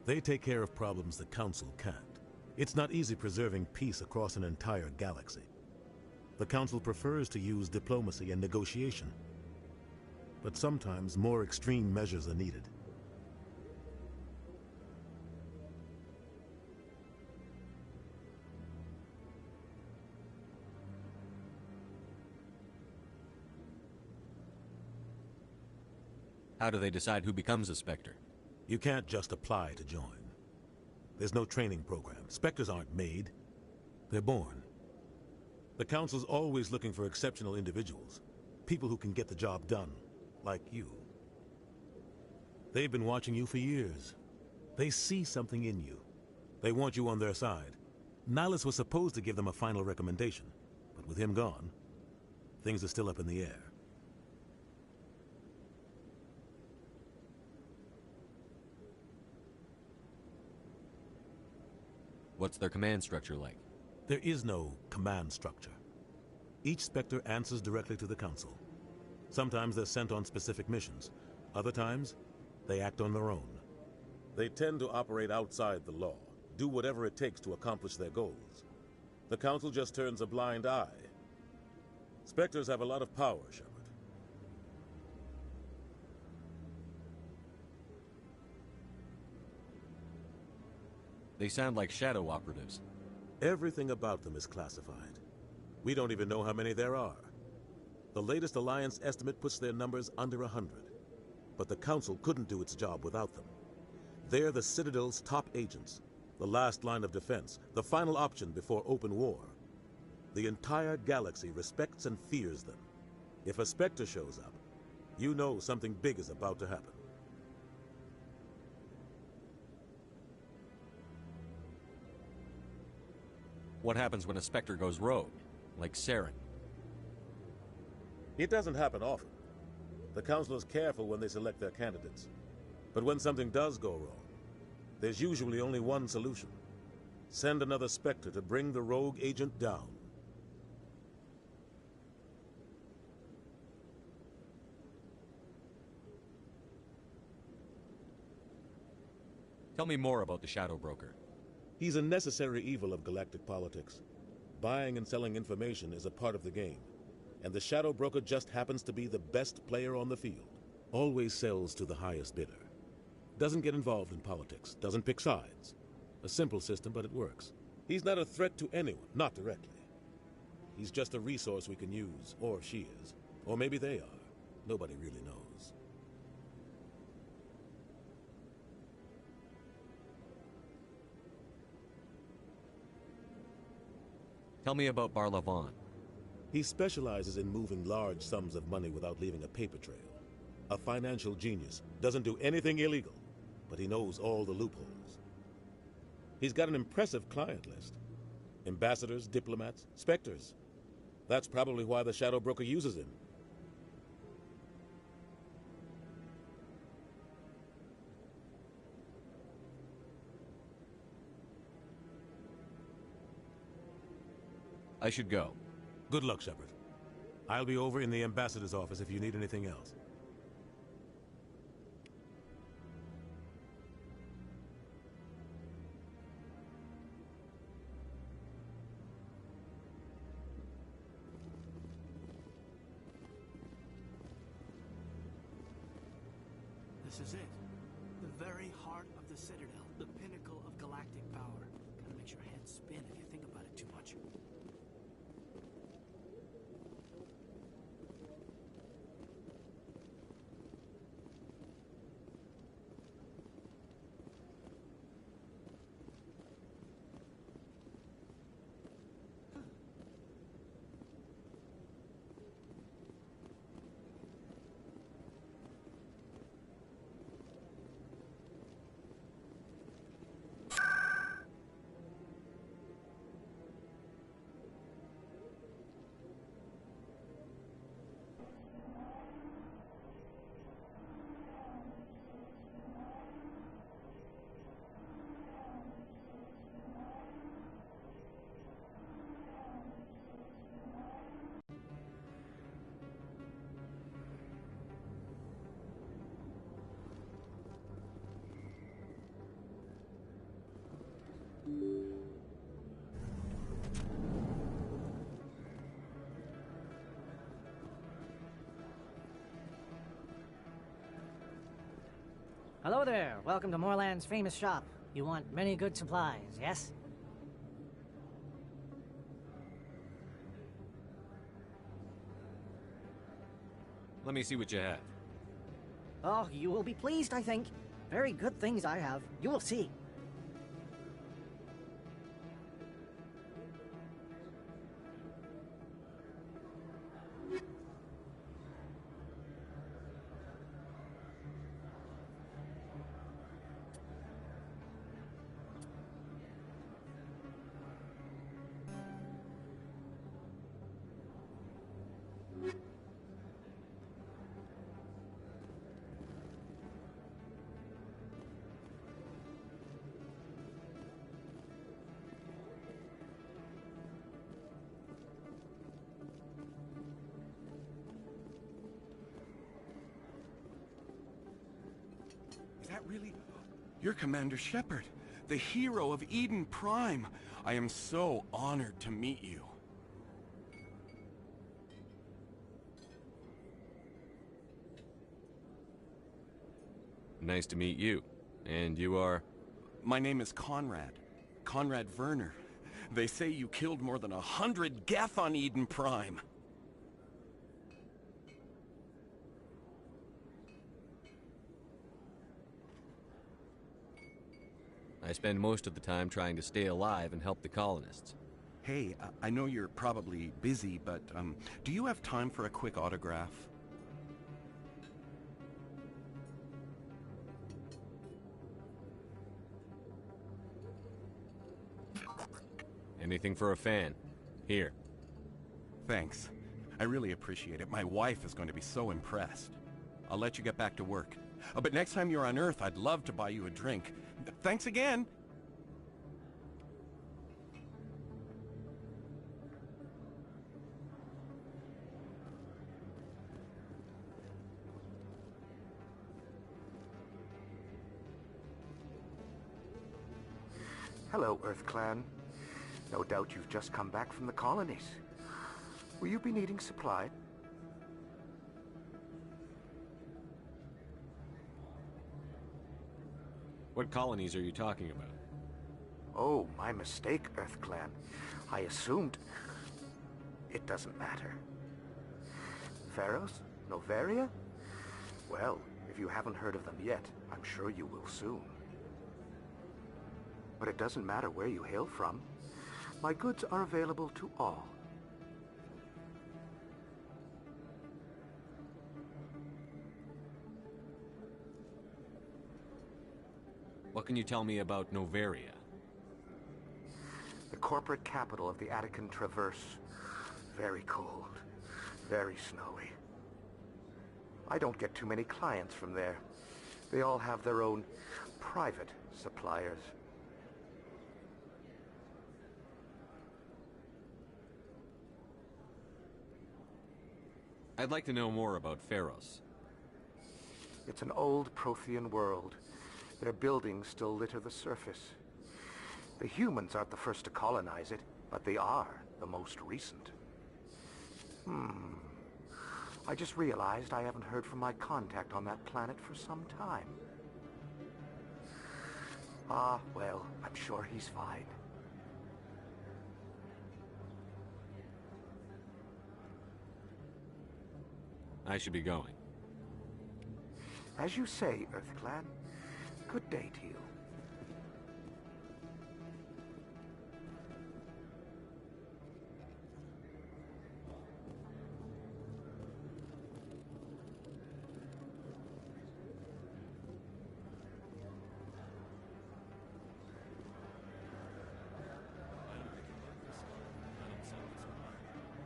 They take care of problems the Council can't. It's not easy preserving peace across an entire galaxy. The Council prefers to use diplomacy and negotiation. But sometimes more extreme measures are needed.
How do they decide who becomes a Spectre?
You can't just apply to join. There's no training program. Spectres aren't made. They're born. The Council's always looking for exceptional individuals. People who can get the job done. Like you. They've been watching you for years. They see something in you. They want you on their side. Nihilus was supposed to give them a final recommendation. But with him gone, things are still up in the air.
What's their command structure like?
There is no command structure. Each Spectre answers directly to the Council. Sometimes they're sent on specific missions. Other times, they act on their own. They tend to operate outside the law, do whatever it takes to accomplish their goals. The Council just turns a blind eye. Spectres have a lot of power, Shepard.
They sound like shadow operatives.
Everything about them is classified. We don't even know how many there are. The latest Alliance estimate puts their numbers under 100. But the Council couldn't do its job without them. They're the Citadel's top agents, the last line of defense, the final option before open war. The entire galaxy respects and fears them. If a Spectre shows up, you know something big is about to happen.
What happens when a Spectre goes rogue, like Saren?
It doesn't happen often. The Council is careful when they select their candidates. But when something does go wrong, there's usually only one solution. Send another Spectre to bring the rogue agent down.
Tell me more about the Shadow Broker.
He's a necessary evil of galactic politics. Buying and selling information is a part of the game, and the Shadow Broker just happens to be the best player on the field. Always sells to the highest bidder. Doesn't get involved in politics, doesn't pick sides. A simple system, but it works. He's not a threat to anyone, not directly. He's just a resource we can use, or she is. Or maybe they are. Nobody really knows.
Tell me about Barlavon.
He specializes in moving large sums of money without leaving a paper trail. A financial genius. Doesn't do anything illegal, but he knows all the loopholes. He's got an impressive client list. Ambassadors, diplomats, specters. That's probably why the Shadow Broker uses him.
I should go.
Good luck, Shepard. I'll be over in the ambassador's office if you need anything else.
This is it. The very heart of the Citadel. The pinnacle of galactic power. Kinda makes your head spin if you think about it too much.
Hello there. Welcome to Moorland's famous shop. You want many good supplies, yes?
Let me see what you have.
Oh, you will be pleased, I think. Very good things I have. You will see.
Is that really... You're Commander Shepard, the hero of Eden Prime. I am so honored to meet you.
Nice to meet you. And you are?
My name is Conrad. Conrad Werner. They say you killed more than 100 Geth on Eden Prime.
I spend most of the time trying to stay alive and help the colonists.
Hey, I know you're probably busy, but do you have time for a quick autograph?
Anything for a fan. Here.
Thanks. I really appreciate it. My wife is going to be so impressed. I'll let you get back to work. But next time you're on Earth, I'd love to buy you a drink. Thanks again!
Hello, Earth Clan. No doubt you've just come back from the colonies. Will you be needing supply?
What colonies are you talking about?
Oh, my mistake, Earth Clan. I assumed... It doesn't matter. Pharos? Noveria? Well, if you haven't heard of them yet, I'm sure you will soon. But it doesn't matter where you hail from. My goods are available to all.
What can you tell me about Noveria?
The corporate capital of the Attican Traverse. Very cold. Very snowy. I don't get too many clients from there. They all have their own private suppliers.
I'd like to know more about Pharos.
It's an old Prothean world. Their buildings still litter the surface. The humans aren't the first to colonize it, but they are the most recent. I just realized I haven't heard from my contact on that planet for some time. Ah, well, I'm sure he's fine.
I should be going.
As you say, Earth Clan. Good day to you.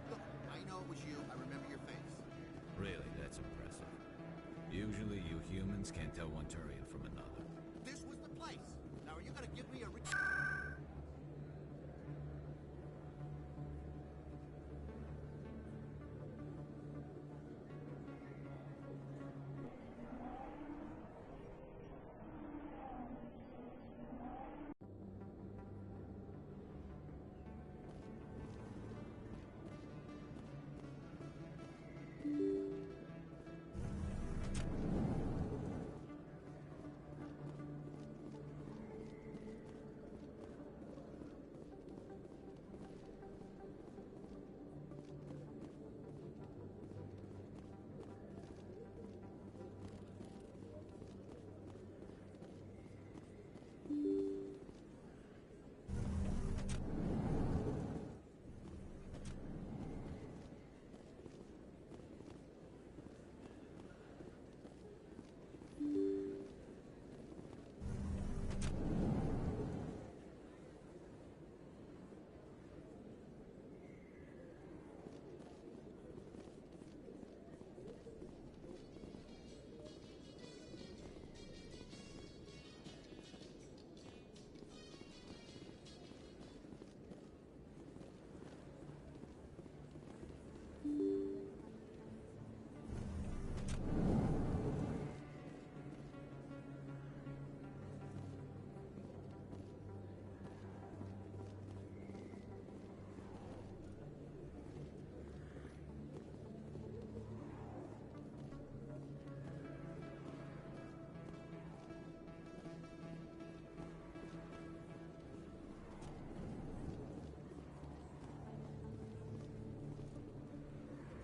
Look, I know it was you. I remember your face.
Really, that's impressive. Usually you humans can't tell one Turian from another.
This was the place. Now, are you gonna give me a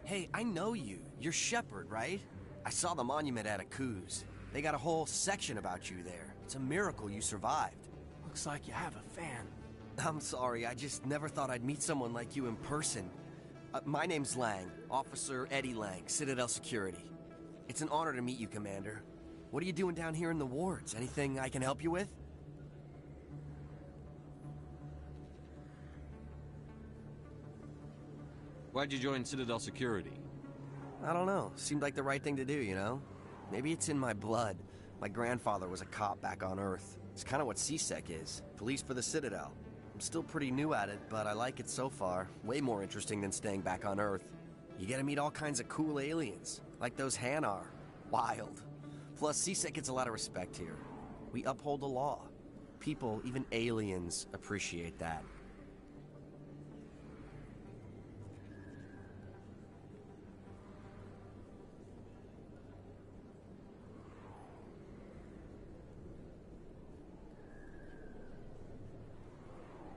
Hey, I know you. You're Shepard, right? I saw the monument at Aku's. They got a whole section about you there. It's a miracle you survived.
Looks like you have a fan.
I'm sorry, I just never thought I'd meet someone like you in person. My name's Lang, Officer Eddie Lang, Citadel Security. It's an honor to meet you, Commander. What are you doing down here in the wards? Anything I can help you with?
Why'd you join Citadel Security?
I don't know. Seemed like the right thing to do, you know? Maybe it's in my blood. My grandfather was a cop back on Earth. It's kind of what CSEC is. Police for the Citadel. I'm still pretty new at it, but I like it so far. Way more interesting than staying back on Earth. You get to meet all kinds of cool aliens, like those Hanar. Wild. Plus, CSEC gets a lot of respect here. We uphold the law. People, even aliens, appreciate that.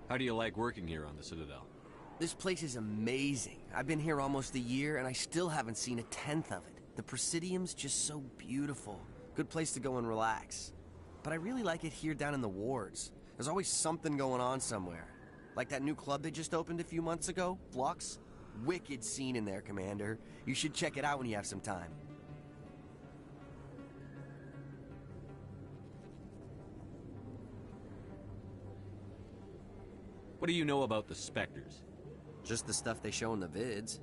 How do you like working here on the Citadel?
This place is amazing. I've been here almost a year, and I still haven't seen a tenth of it. The Presidium's just so beautiful. Good place to go and relax. But I really like it here down in the wards. There's always something going on somewhere. Like that new club they just opened a few months ago, Flux. Wicked scene in there, Commander. You should check it out when you have some time.
What do you know about the Spectres?
Just the stuff they show in the vids.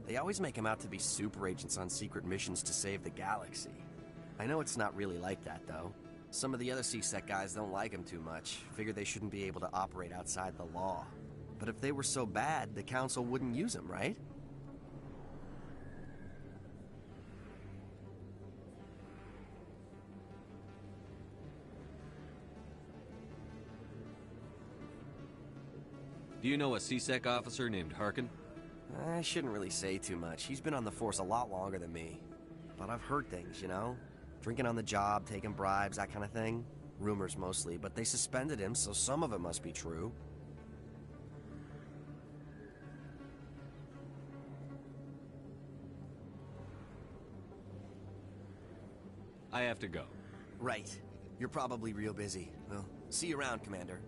They always make them out to be super agents on secret missions to save the galaxy. I know it's not really like that, though. Some of the other CSEC guys don't like them too much. Figure they shouldn't be able to operate outside the law. But if they were so bad, the Council wouldn't use them, right?
Do you know a CSEC officer named Harkin?
I shouldn't really say too much. He's been on the force a lot longer than me. But I've heard things, you know? Drinking on the job, taking bribes, that kind of thing. Rumors mostly, but they suspended him, so some of it must be true.
I have to go.
Right. You're probably real busy. Well, see you around, Commander.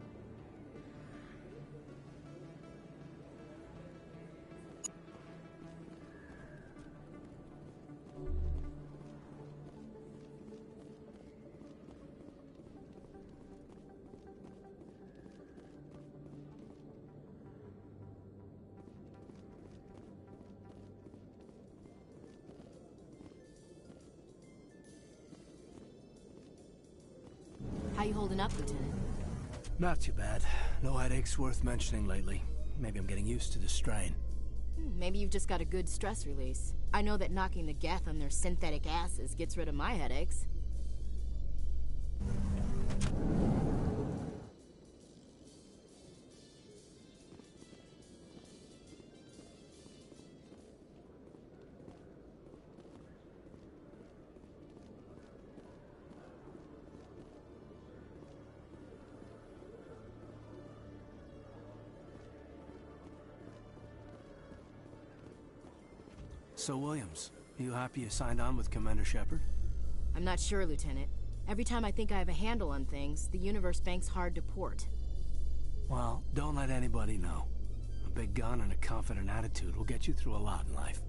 How you holding up, Lieutenant?
Not too bad. No headaches worth mentioning lately. Maybe I'm getting used to the strain.
Maybe you've just got a good stress release. I know that knocking the Geth on their synthetic asses gets rid of my headaches.
So, Williams, you happy you signed on with Commander Shepard?
I'm not sure, Lieutenant. Every time I think I have a handle on things, the universe bank's hard to port.
Well, don't let anybody know. A big gun and a confident attitude will get you through a lot in life.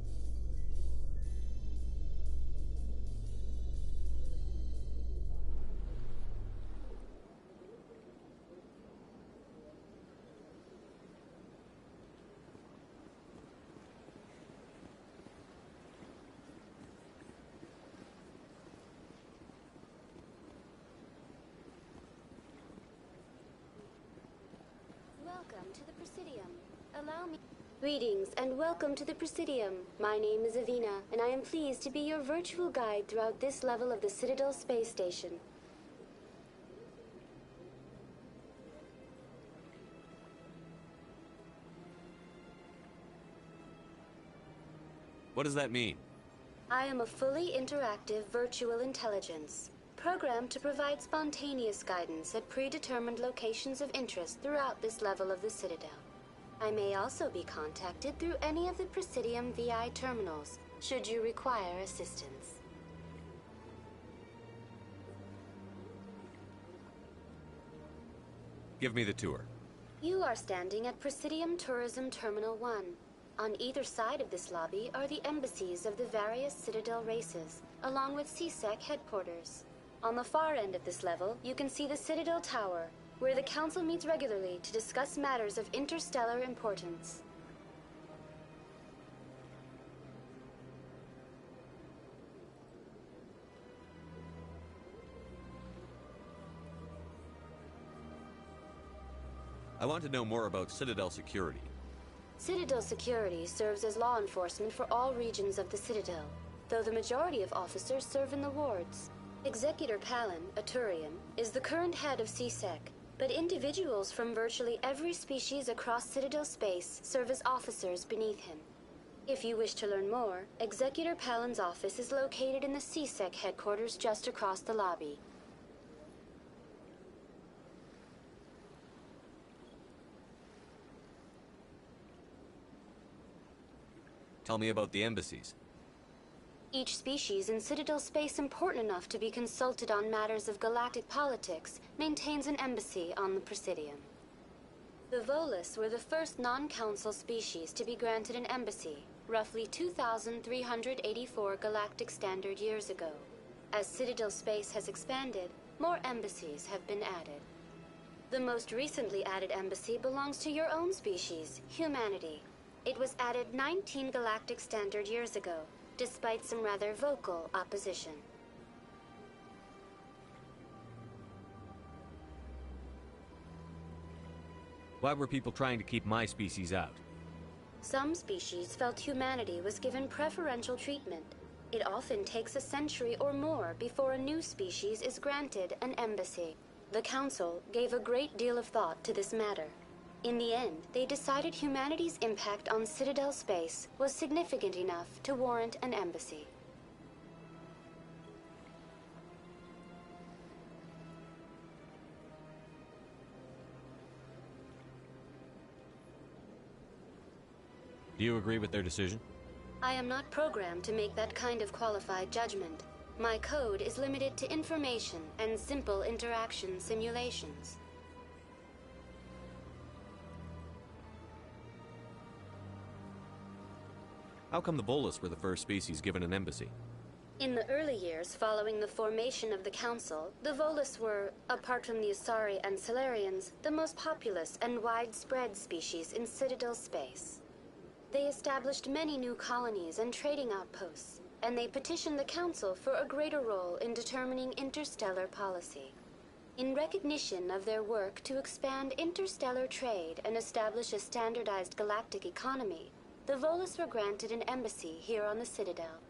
Welcome to the Presidium. Allow me... Greetings and welcome to the Presidium. My name is Avina, and I am pleased to be your virtual guide throughout this level of the Citadel space station.
What does that mean?
I am a fully interactive virtual intelligence, programmed to provide spontaneous guidance at predetermined locations of interest throughout this level of the Citadel. I may also be contacted through any of the Presidium VI terminals, should you require assistance.
Give me the tour.
You are standing at Presidium Tourism Terminal 1. On either side of this lobby are the embassies of the various Citadel races, along with CSEC headquarters. On the far end of this level, you can see the Citadel Tower, where the Council meets regularly to discuss matters of interstellar importance.
I want to know more about Citadel security.
Citadel security serves as law enforcement for all regions of the Citadel, though the majority of officers serve in the wards. Executor Palin, a Turian, is the current head of CSEC, but individuals from virtually every species across Citadel space serve as officers beneath him. If you wish to learn more, Executor Palin's office is located in the CSEC headquarters just across the lobby.
Tell me about the embassies.
Each species in Citadel space important enough to be consulted on matters of galactic politics maintains an embassy on the Presidium. The Volus were the first non-council species to be granted an embassy, roughly 2,384 galactic standard years ago. As Citadel space has expanded, more embassies have been added. The most recently added embassy belongs to your own species, humanity. It was added 19 galactic standard years ago, despite some rather vocal opposition.
Why were people trying to keep my species out?
Some species felt humanity was given preferential treatment. It often takes a century or more before a new species is granted an embassy. The Council gave a great deal of thought to this matter. In the end, they decided humanity's impact on Citadel space was significant enough to warrant an embassy.
Do you agree with their decision?
I am not programmed to make that kind of qualified judgment. My code is limited to information and simple interaction simulations.
How come the Volus were the first species given an embassy?
In the early years following the formation of the Council, the Volus were, apart from the Asari and Solarians, the most populous and widespread species in Citadel space. They established many new colonies and trading outposts, and they petitioned the Council for a greater role in determining interstellar policy. In recognition of their work to expand interstellar trade and establish a standardized galactic economy, the Volus were granted an embassy here on the Citadel.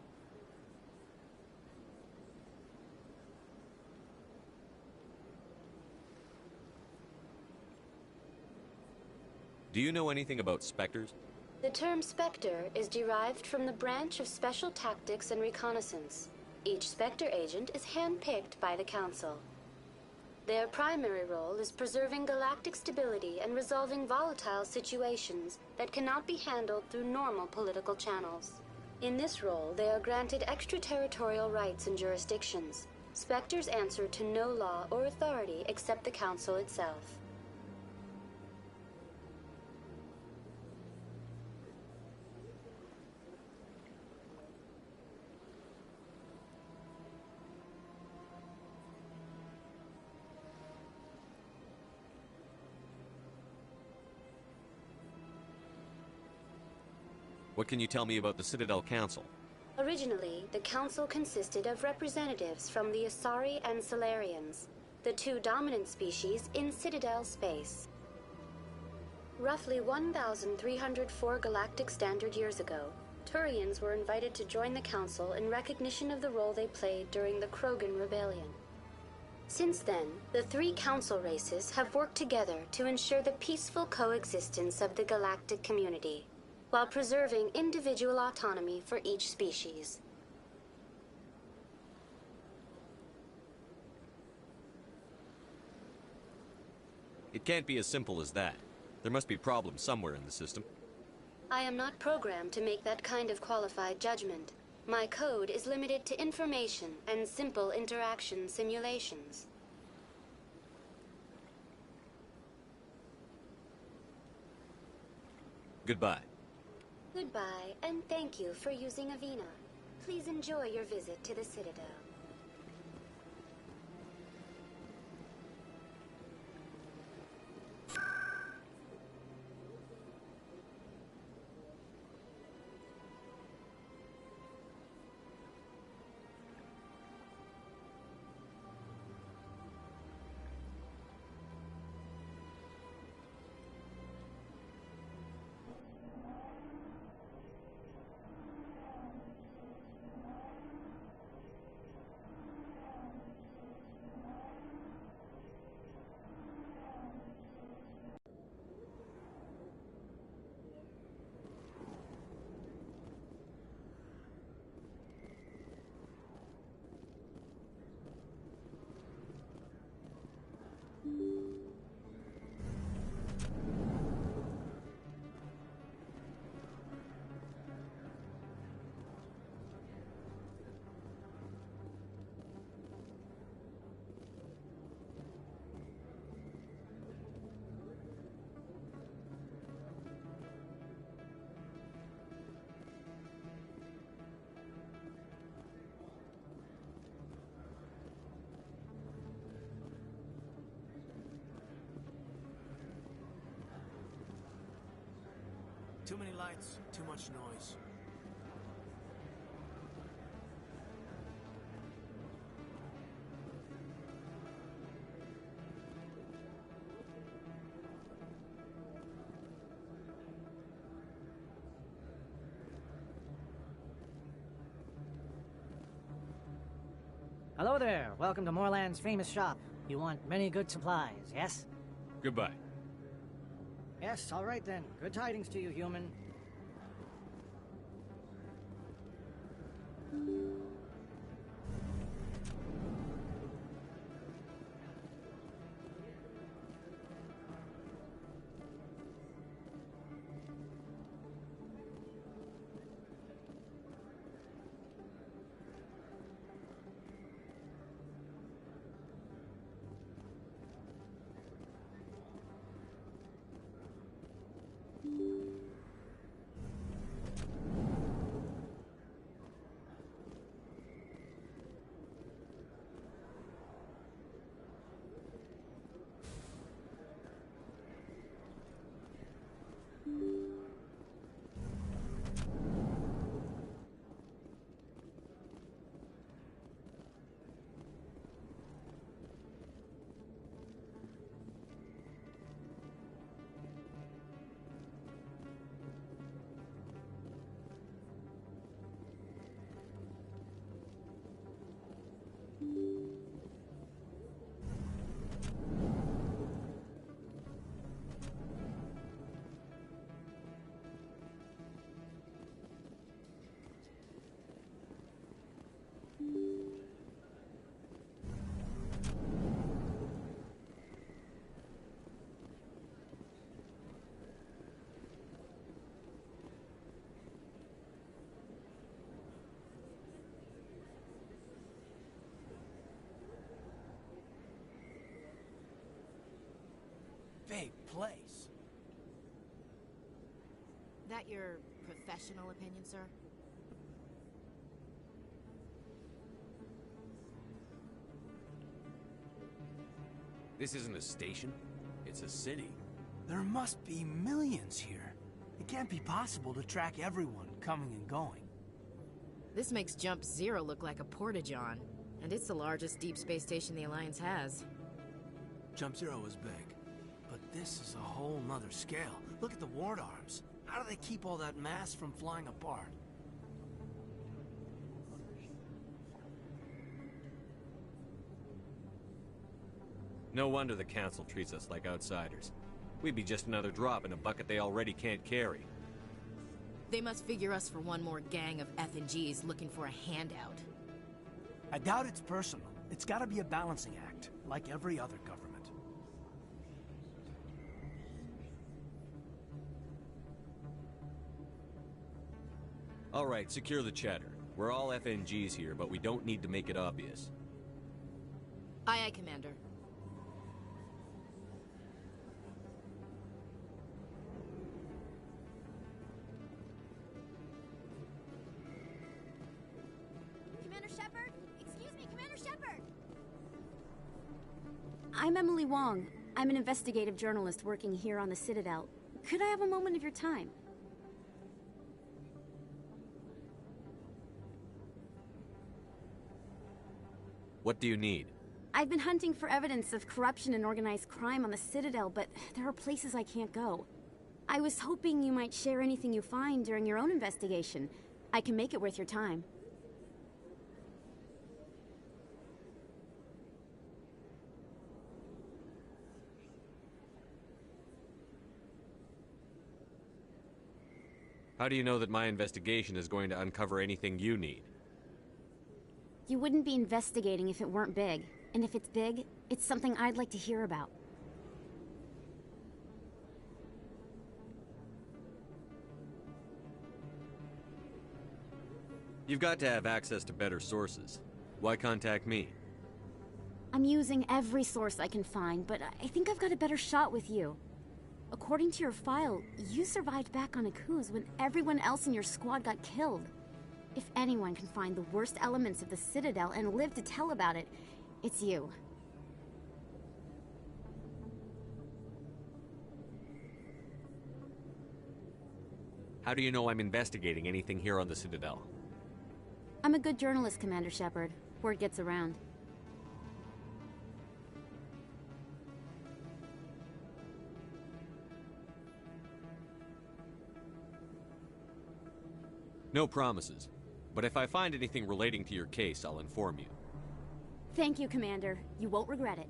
Do you know anything about specters?
The term Spectre is derived from the branch of Special Tactics and Reconnaissance. Each Spectre agent is handpicked by the Council. Their primary role is preserving galactic stability and resolving volatile situations that cannot be handled through normal political channels. In this role, they are granted extraterritorial rights and jurisdictions. Spectres answer to no law or authority except the Council itself.
What can you tell me about the Citadel Council?
Originally, the Council consisted of representatives from the Asari and Solarians, the two dominant species in Citadel space. Roughly 1,304 galactic standard years ago, Turians were invited to join the Council in recognition of the role they played during the Krogan Rebellion. Since then, the three Council races have worked together to ensure the peaceful coexistence of the galactic community, while preserving individual autonomy for each species.
It can't be as simple as that. There must be problems somewhere in the system.
I am not programmed to make that kind of qualified judgment. My code is limited to information and simple interaction simulations.
Goodbye.
Goodbye, and thank you for using Avina. Please enjoy your visit to the Citadel.
Too many lights, too much noise.
Hello there. Welcome to Moorland's famous shop. You want many good supplies, yes?
Goodbye.
Yes, all right then. Good tidings to you, human.
Big place.
That your professional opinion, sir?
This isn't a station. It's a city.
There must be millions here. It can't be possible to track everyone coming and going.
This makes Jump Zero look like a porta-john, and it's the largest deep space station the Alliance has.
Jump Zero is big, but this is a whole nother scale. Look at the ward arms. How do they keep all that mass from flying apart?
No wonder the Council treats us like outsiders. We'd be just another drop in a bucket they already can't carry.
They must figure us for one more gang of F&Gs looking for a handout.
I doubt it's personal. It's gotta be a balancing act, like every other government.
All right, secure the chatter. We're all FNGs here, but we don't need to make it obvious.
Aye, aye, Commander.
Commander Shepard? Excuse me, Commander Shepard! I'm Emily Wong. I'm an investigative journalist working here on the Citadel. Could I have a moment of your time?
What do you need?
I've been hunting for evidence of corruption and organized crime on the Citadel, but there are places I can't go. I was hoping you might share anything you find during your own investigation. I can make it worth your time.
How do you know that my investigation is going to uncover anything you need?
You wouldn't be investigating if it weren't big. And if it's big, it's something I'd like to hear about.
You've got to have access to better sources. Why contact me?
I'm using every source I can find, but I think I've got a better shot with you. According to your file, you survived back on Akuz when everyone else in your squad got killed. If anyone can find the worst elements of the Citadel and live to tell about it, it's you.
How do you know I'm investigating anything here on the Citadel?
I'm a good journalist, Commander Shepard. Word gets around.
No promises. But if I find anything relating to your case, I'll inform you.
Thank you, Commander. You won't regret it.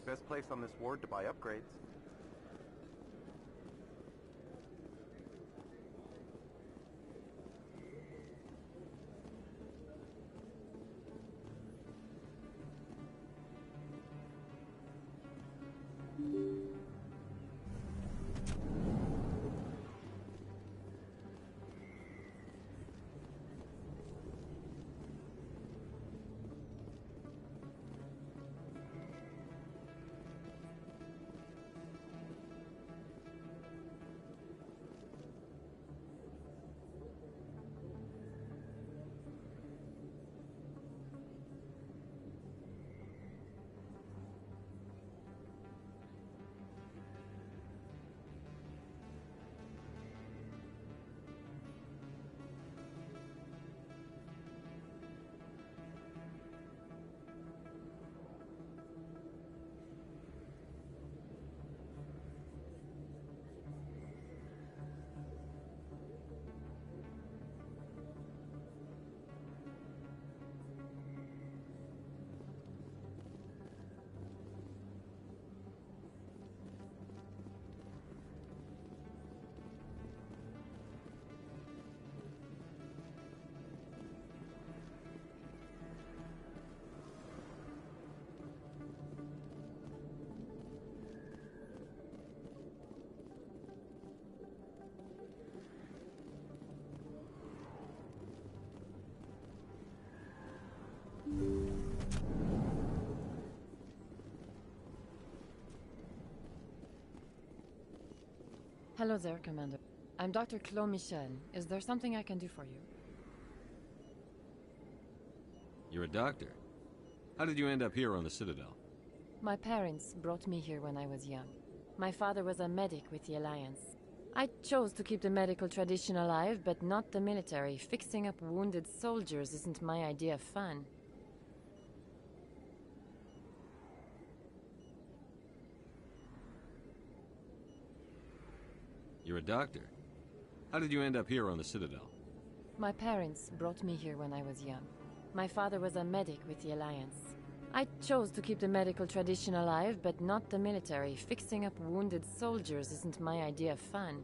Best place on this ward to buy upgrades.
Hello there, Commander. I'm Dr. Claude Michel. Is there something I can do for you?
You're a doctor. How did you end up here on the Citadel?
My parents brought me here when I was young. My father was a medic with the Alliance. I chose to keep the medical tradition alive, but not the military. Fixing up wounded soldiers isn't my idea of fun.
You're a doctor. How did you end up here on the Citadel?
My parents brought me here when I was young. My father was a medic with the Alliance. I chose to keep the medical tradition alive, but not the military. Fixing up wounded soldiers isn't my idea of fun.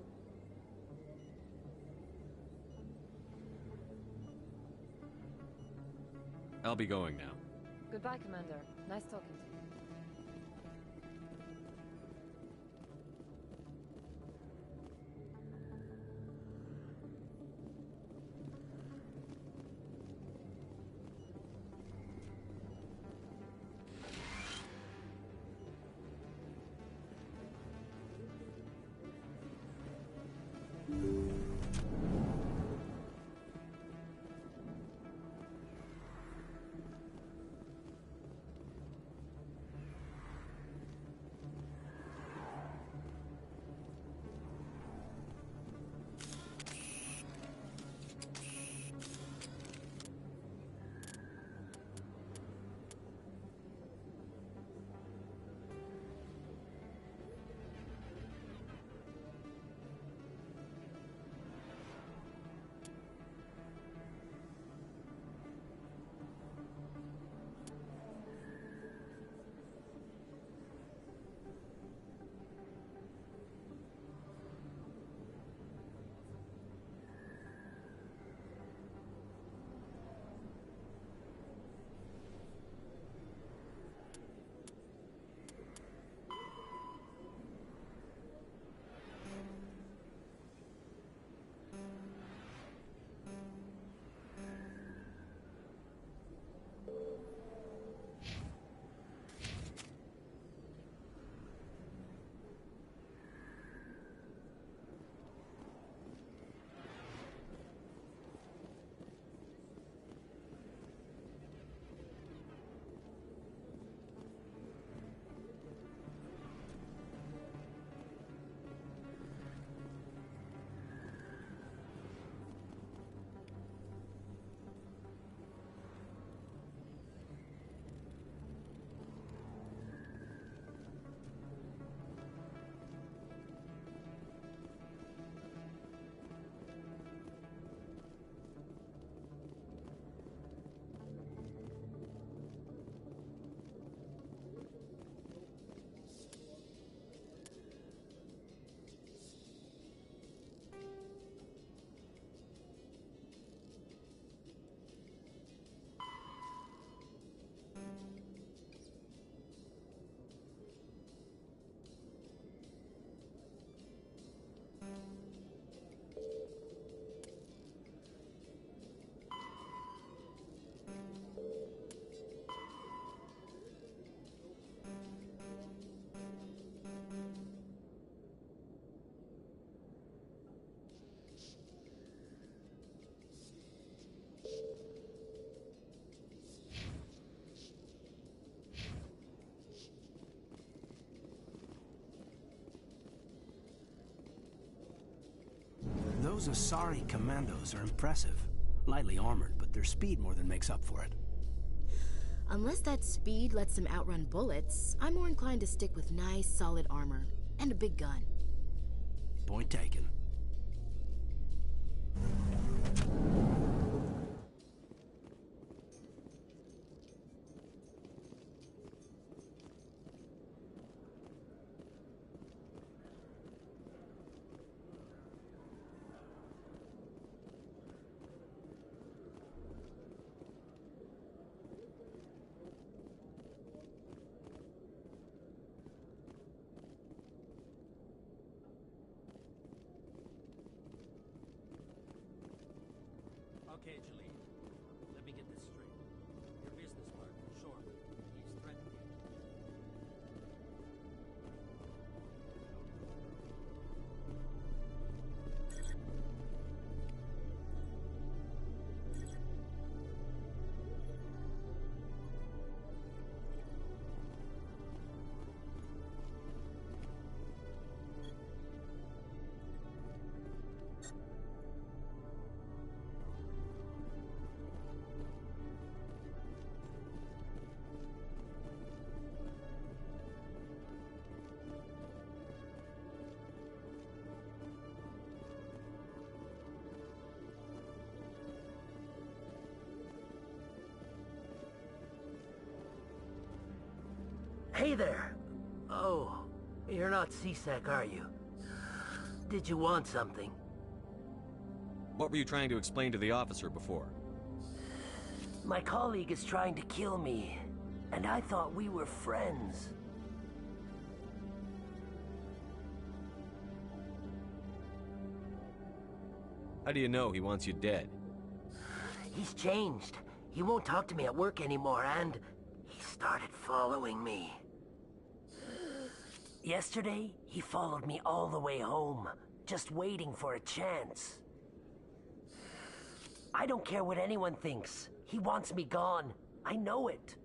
I'll be going now.
Goodbye, Commander. Nice talking to you.
Those Asari commandos are impressive. Lightly armored, but their speed more than makes up for it.
Unless that speed lets them outrun bullets, I'm more inclined to stick with nice, solid armor. And a big gun.
Point taken.
Okay, Jalene. Let me get this straight. Your business partner, Shorman, he's threatening you.
Hey there. Oh, you're not C-Sec, are you? Did you want something?
What were you trying to explain to the officer before?
My colleague is trying to kill me, and I thought we were friends.
How do you know he wants you dead?
He's changed. He won't talk to me at work anymore, and he started following me. Yesterday, he followed me all the way home, just waiting for a chance. I don't care what anyone thinks. He wants me gone. I know it.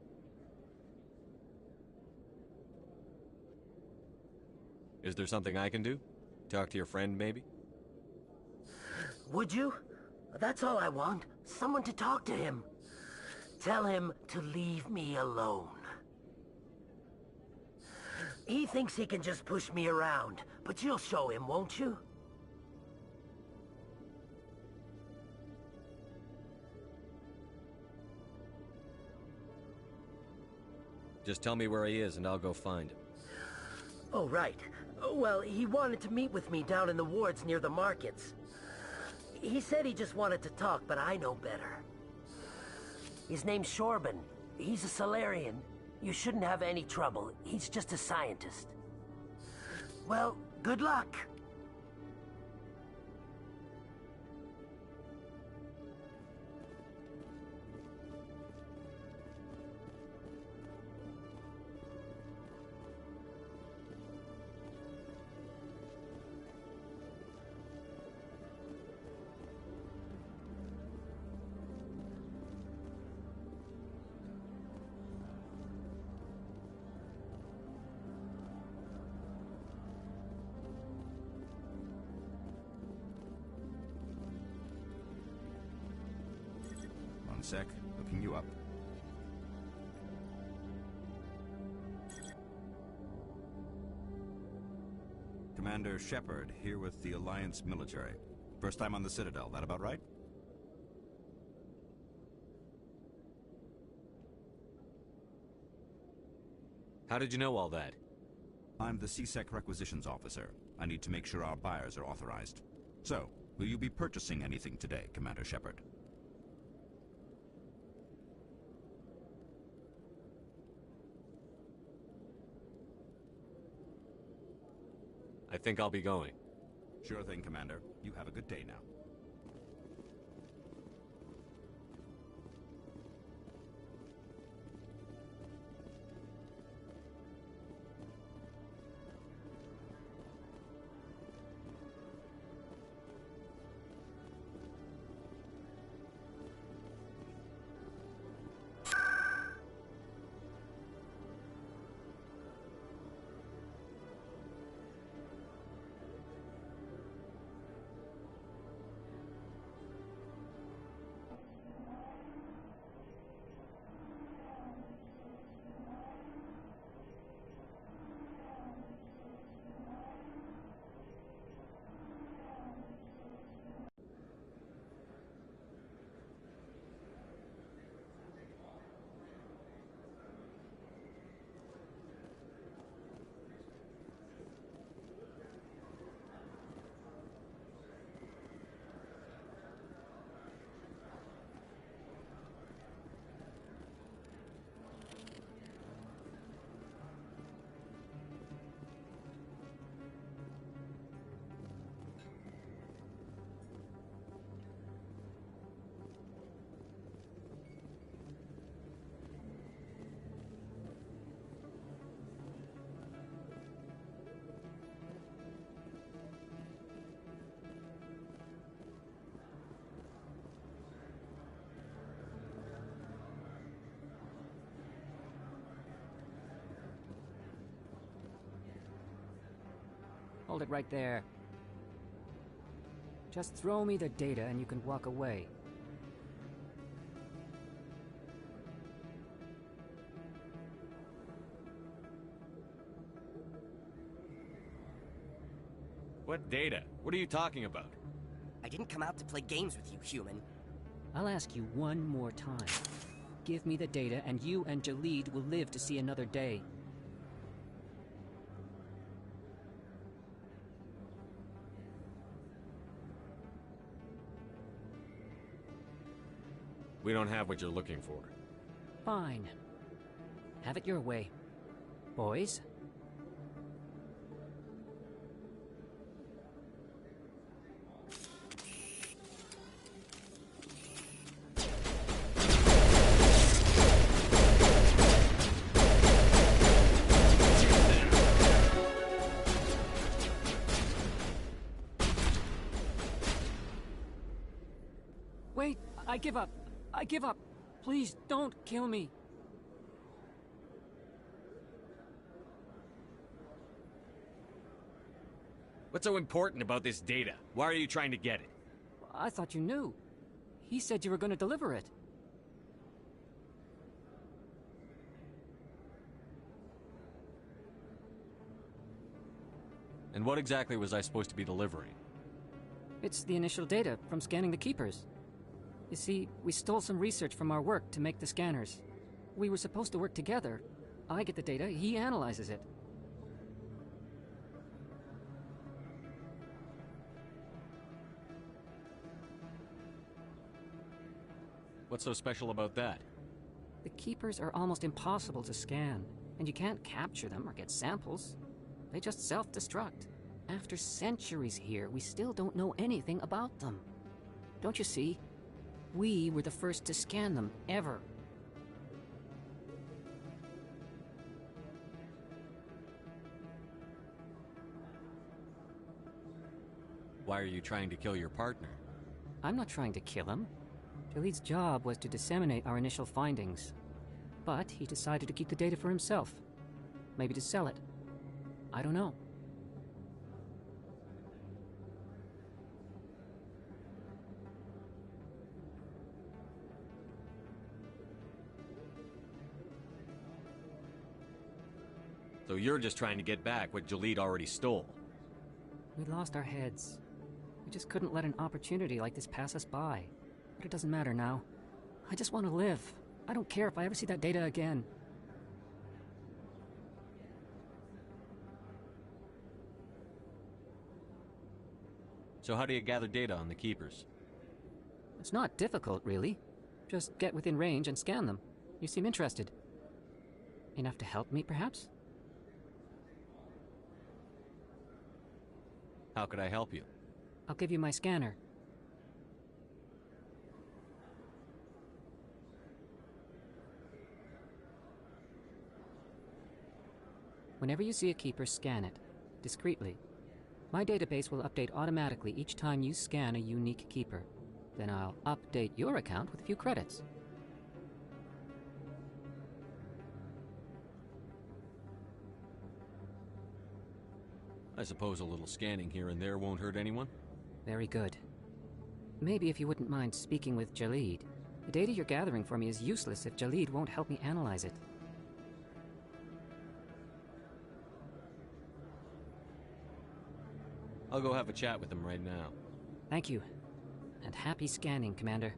Is there something I can do? Talk to your friend, maybe?
Would you? That's all I want. Someone to talk to him. Tell him to leave me alone. He thinks he can just push me around, but you'll show him, won't you?
Just tell me where he is and I'll go find him.
Oh, right. Well, he wanted to meet with me down in the wards near the markets. He said he just wanted to talk, but I know better. His name's Shorban. He's a Solarian. You shouldn't have any trouble. He's just a scientist. Well, good luck.
One sec, looking you up. Commander Shepard, here with the Alliance military. First time on the Citadel, that about right?
How did you know all that?
I'm the C-Sec requisitions officer. I need to make sure our buyers are authorized. So, will you be purchasing anything today, Commander Shepard?
I think I'll be going.
Sure thing, Commander. You have a good day now.
Hold it right there. Just throw me the data and you can walk away.
What data? What are you talking about?
I didn't come out to play games with you, human.
I'll ask you one more time. Give me the data and you and Jalid will live to see another day.
We don't have what you're looking for.
Fine. Have it your way. Boys? Wait, I give up. I give up. Please don't kill me.
What's so important about this data? Why are you trying to get it?
I thought you knew. He said you were going to deliver it.
And what exactly was I supposed to be delivering?
It's the initial data from scanning the Keepers. You see, we stole some research from our work to make the scanners. We were supposed to work together. I get the data, he analyzes it.
What's so special about that?
The Keepers are almost impossible to scan, and you can't capture them or get samples. They just self-destruct. After centuries here, we still don't know anything about them. Don't you see? We were the first to scan them, ever.
Why are you trying to kill your partner?
I'm not trying to kill him. Jalid's job was to disseminate our initial findings. But he decided to keep the data for himself. Maybe to sell it. I don't know.
So you're just trying to get back what Jalid already stole.
We lost our heads. We just couldn't let an opportunity like this pass us by. But it doesn't matter now. I just want to live. I don't care if I ever see that data again.
So how do you gather data on the Keepers?
It's not difficult, really. Just get within range and scan them. You seem interested. Enough to help me, perhaps?
How could I help you?
I'll give you my scanner. Whenever you see a Keeper, scan it. Discreetly. My database will update automatically each time you scan a unique Keeper. Then I'll update your account with a few credits.
I suppose a little scanning here and there won't hurt anyone?
Very good. Maybe if you wouldn't mind speaking with Jalid. The data you're gathering for me is useless if Jalid won't help me analyze it.
I'll go have a chat with him right now.
Thank you. And happy scanning, Commander.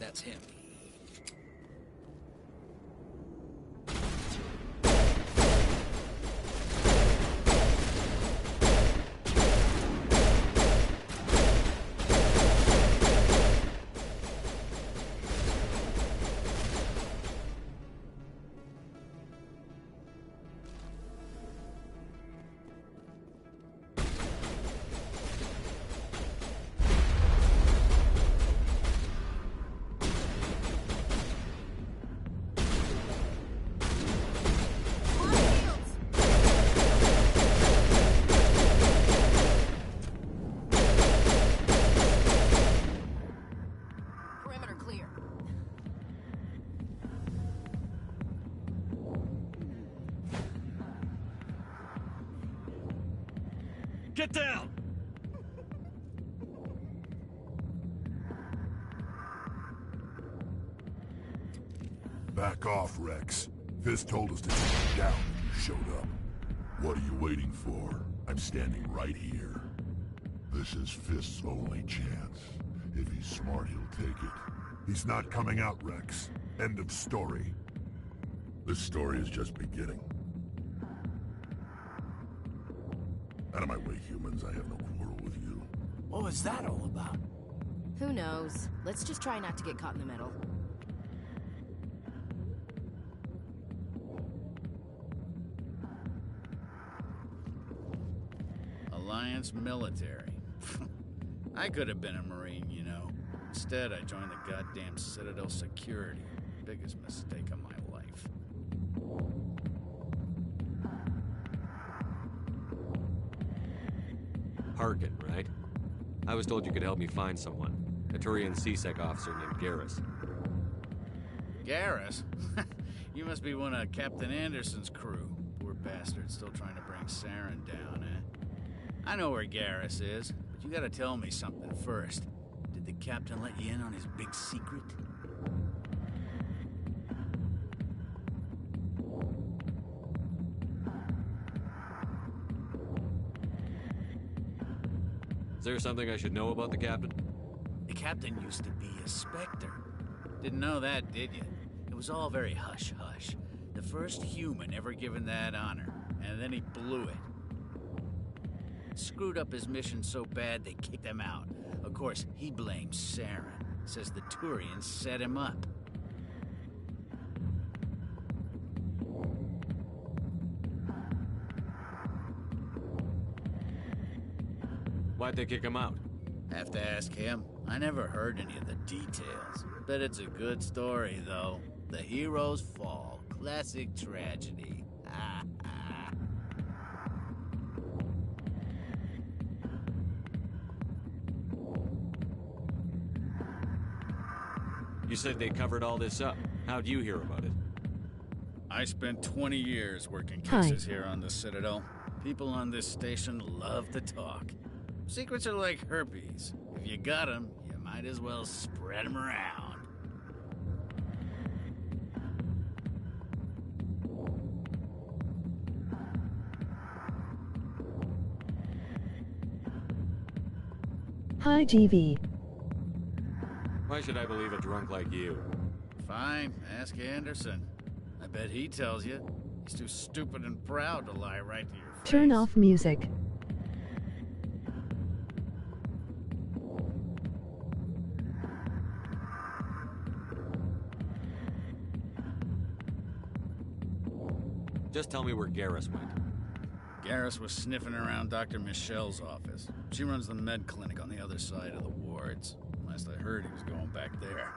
That's him.
Get down!
Back off, Rex. Fist told us to take you down when you showed up. What are you waiting for? I'm standing right here. This is Fist's only chance. If he's smart, he'll take it. He's not coming out, Rex. End of story. This story is just beginning. Out of my way, humans. I have no quarrel with you.
What was that all about?
Who knows? Let's just try not to get caught in the middle.
Alliance military. I could have been a Marine, you know. Instead, I joined the goddamn Citadel security. Biggest mistake of my life.
Harkin, right? I was told you could help me find someone. A Turian C-Sec officer named Garrus.
Garrus? You must be one of Captain Anderson's crew. Poor bastard, still trying to bring Saren down, eh? I know where Garrus is, but you gotta tell me something first. Did the captain let you in on his big secret?
Is there something I should know about the captain?
The captain used to be a Spectre. Didn't know that, did you? It was all very hush-hush. The first human ever given that honor, and then he blew it. Screwed up his mission so bad they kicked him out. Of course, he blames Saren. Says the Turians set him up.
Why'd they kick him out?
Have to ask him. I never heard any of the details. Bet it's a good story, though. The hero's fall. Classic tragedy.
You said they covered all this up. How'd you hear about it?
I spent 20 years working cases here on the Citadel. People on this station love to talk. Secrets are like herpes. If you got them, you might as well spread them around.
Hi, GV.
Why should I believe a drunk like you?
Fine, ask Anderson. I bet he tells you. He's too stupid and proud to lie right to your face.
Turn off music.
Just tell me where Garrus went.
Garrus was sniffing around Dr. Michelle's office. She runs the med clinic on the other side of the wards. Last I heard, he was going back there.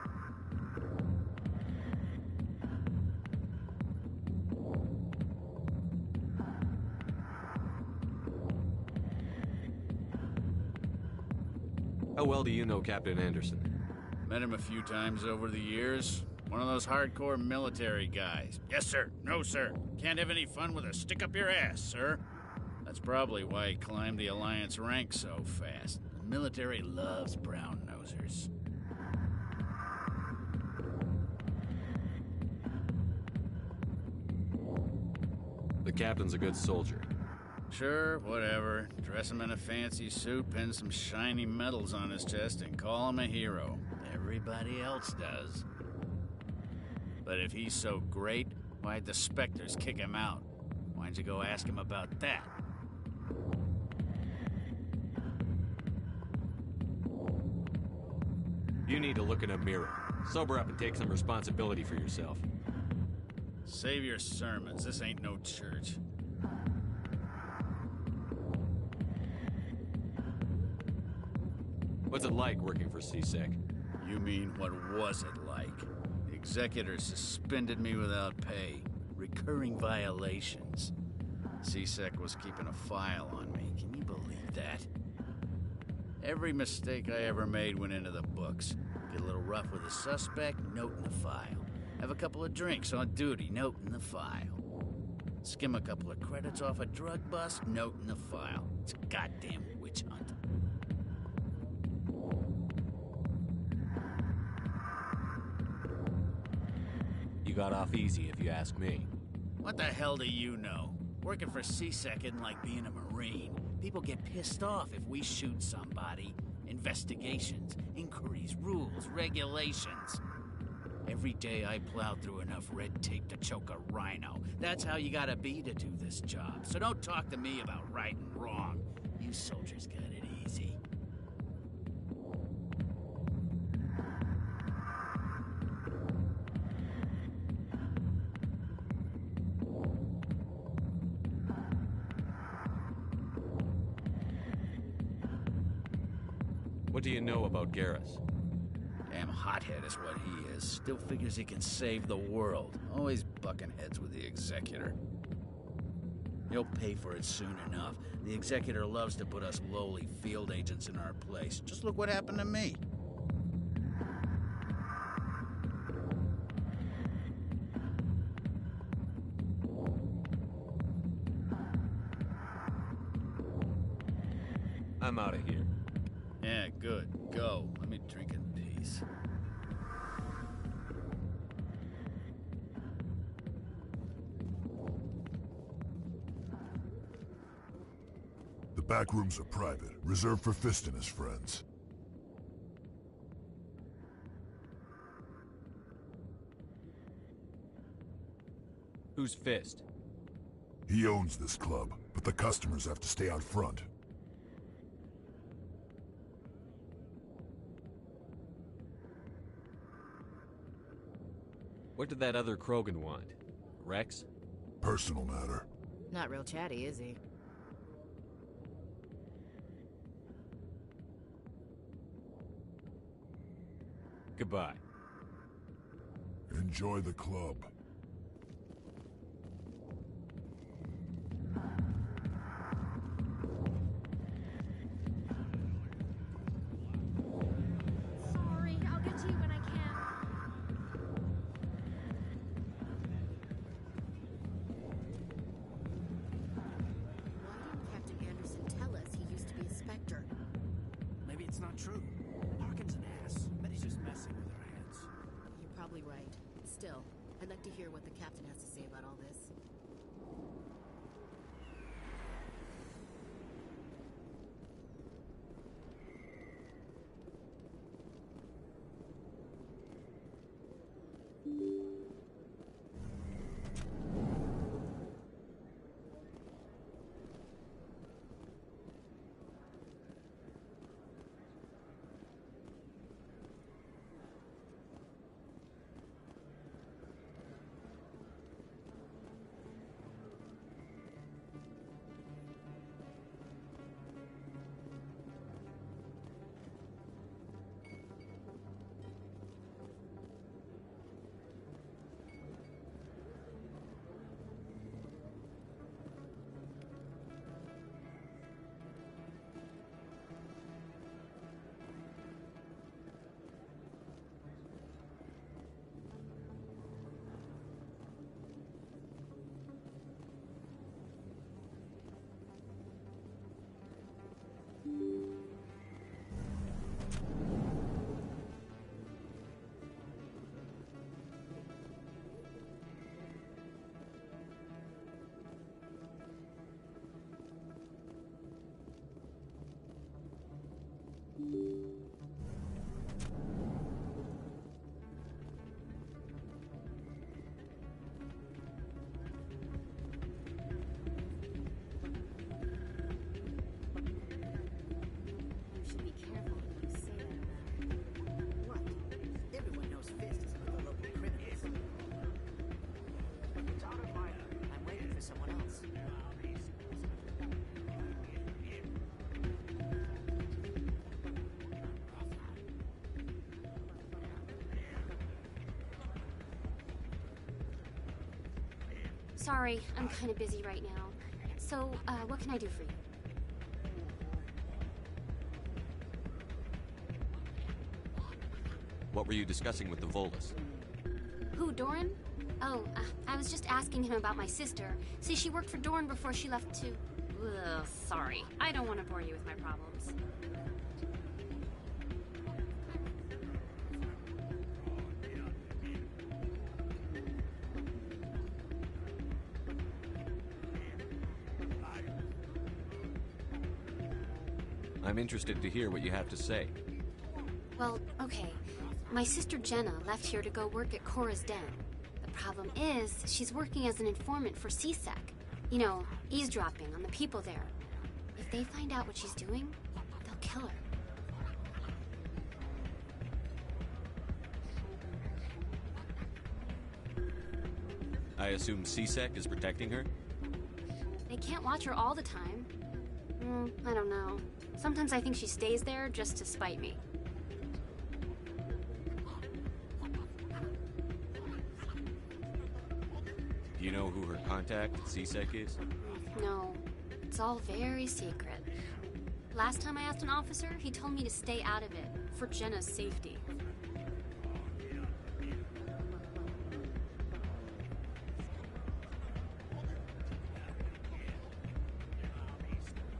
How well do you know Captain Anderson?
Met him a few times over the years. One of those hardcore military guys. Yes, sir. No, sir. Can't have any fun with a stick up your ass, sir. That's probably why he climbed the Alliance ranks so fast. The military loves brown-nosers.
The captain's a good soldier.
Sure, whatever. Dress him in a fancy suit, pin some shiny medals on his chest, and call him a hero. Everybody else does. But if he's so great, why'd the Spectres kick him out? Why'd you go ask him about that?
You need to look in a mirror. Sober up and take some responsibility for yourself.
Save your sermons. This ain't no church.
What's it like working for CSEC?
You mean, what was it like? The executor suspended me without pay. Recurring violations. CSEC was keeping a file on me. Can you believe that? Every mistake I ever made went into the books. Get a little rough with a suspect, note in the file. Have a couple of drinks on duty, note in the file. Skim a couple of credits off a drug bust, note in the file. It's a goddamn witch hunt.
You got off easy, if you ask me.
What the hell do you know? Working for CSEC isn't like being a Marine. People get pissed off if we shoot somebody. Investigations, inquiries, rules, regulations. Every day I plowed through enough red tape to choke a rhino. That's how you gotta be to do this job. So don't talk to me about right and wrong. You soldiers got it easy.
What do you know about Garrus?
Damn hothead is what he is. Still figures he can save the world. Always bucking heads with the Executor. He'll pay for it soon enough. The Executor loves to put us lowly field agents in our place. Just look what happened to me.
I'm out of here.
Yeah, good. Go. Let me drink in peace.
The back rooms are private, reserved for Fist and his friends.
Who's Fist?
He owns this club, but the customers have to stay out front.
What did that other Krogan want? Rex?
Personal matter.
Not real chatty, is he?
Goodbye.
Enjoy the club.
Sorry, I'll get to you when I can.
Why didn't Captain Anderson tell us he used to be a Spectre?
Maybe it's not true. Harkin's an ass. Bet he's just messing with our heads.
You're probably right. Still, I'd like to hear what the captain has to say about all this.
Sorry, I'm kind of busy right now. So, what can I do for you?
What were you discussing with the Volus?
Who, Doran? Oh, I was just asking him about my sister. See, she worked for Doran before she left to... Ugh, sorry. I don't want to bore you with my problems.
I'm interested to hear what you have to say.
Well, okay. My sister Jenna left here to go work at Cora's Den. The problem is, she's working as an informant for CSEC. You know, eavesdropping on the people there. If they find out what she's doing, they'll kill her.
I assume CSEC is protecting her?
They can't watch her all the time. I don't know. Sometimes I think she stays there just to spite me.
Do you know who her contact at CSEC is?
No, it's all very secret. Last time I asked an officer, he told me to stay out of it, for Jenna's safety.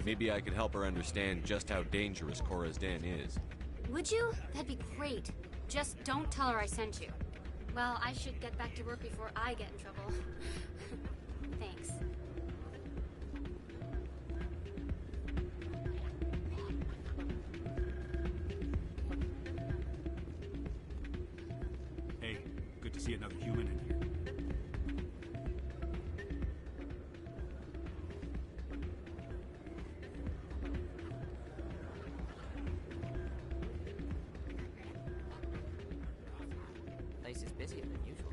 Maybe I could help her understand just how dangerous Cora's Den is.
Would you? That'd be great. Just don't tell her I sent you. Well, I should get back to work before I get in trouble. Thanks.
Hey, good to see another human in here.
Place is busier than usual.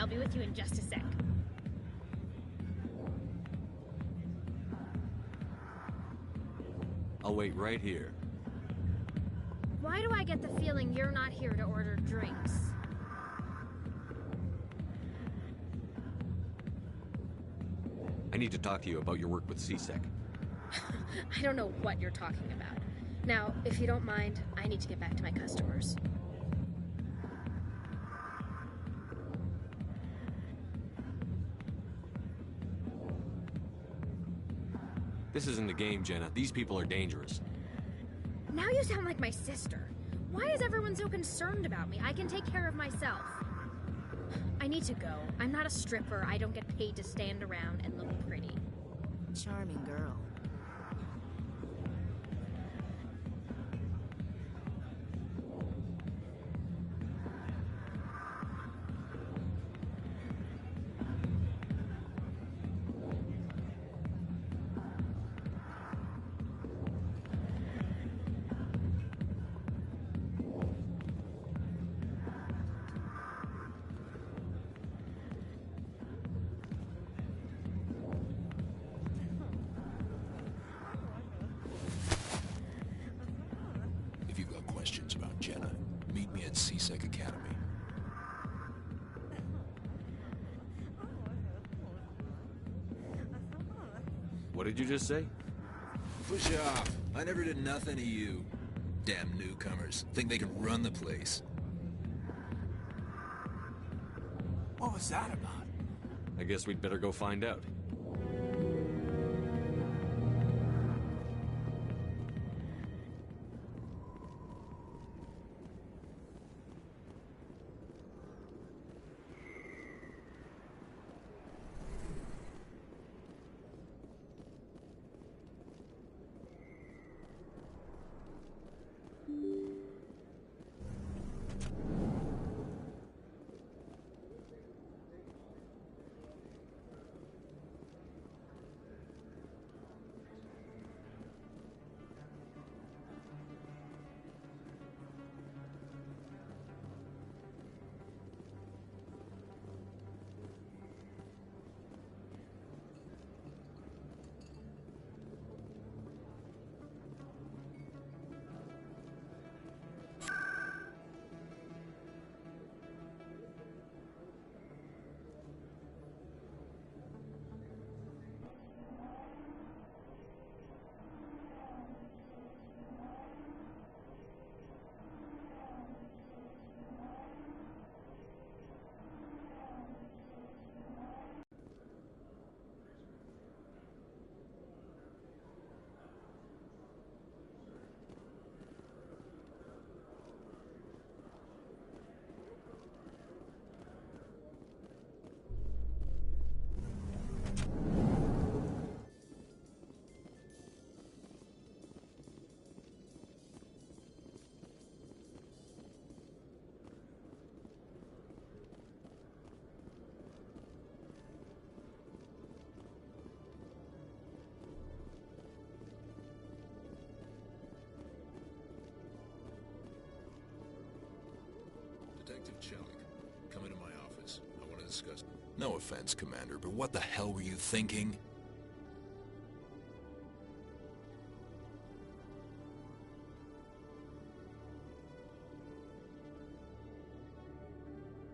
I'll be with you in just a sec.
I'll wait right here.
Why do I get the feeling you're not here to order drinks?
need to talk to you about your work with CSEC.
I don't know what you're talking about. Now, if you don't mind, I need to get back to my customers.
This isn't a game, Jenna. These people are dangerous.
Now you sound like my sister. Why is everyone so concerned about me? I can take care of myself. I need to go. I'm not a stripper. I don't get paid to stand around and look pretty.
Charming girl.
If you've got questions about Jenna, meet me at CSEC Academy.
What did you just say?
Push off. I never did nothing to you. Damn newcomers. Think they can run the place.
What was that about?
I guess we'd better go find out.
Detective Chelik, come into my office. I want to discuss... No offense, Commander, but what the hell were you thinking?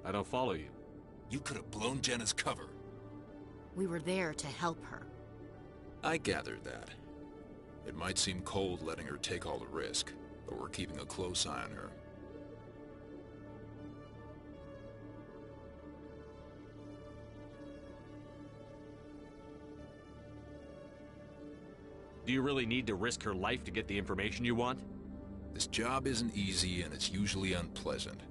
I don't follow you.
You could have blown Jenna's cover.
We were there to help her.
I gathered that. It might seem cold letting her take all the risk, but we're keeping a close eye on her.
Do you really need to risk her life to get the information you want?
This job isn't easy and it's usually unpleasant.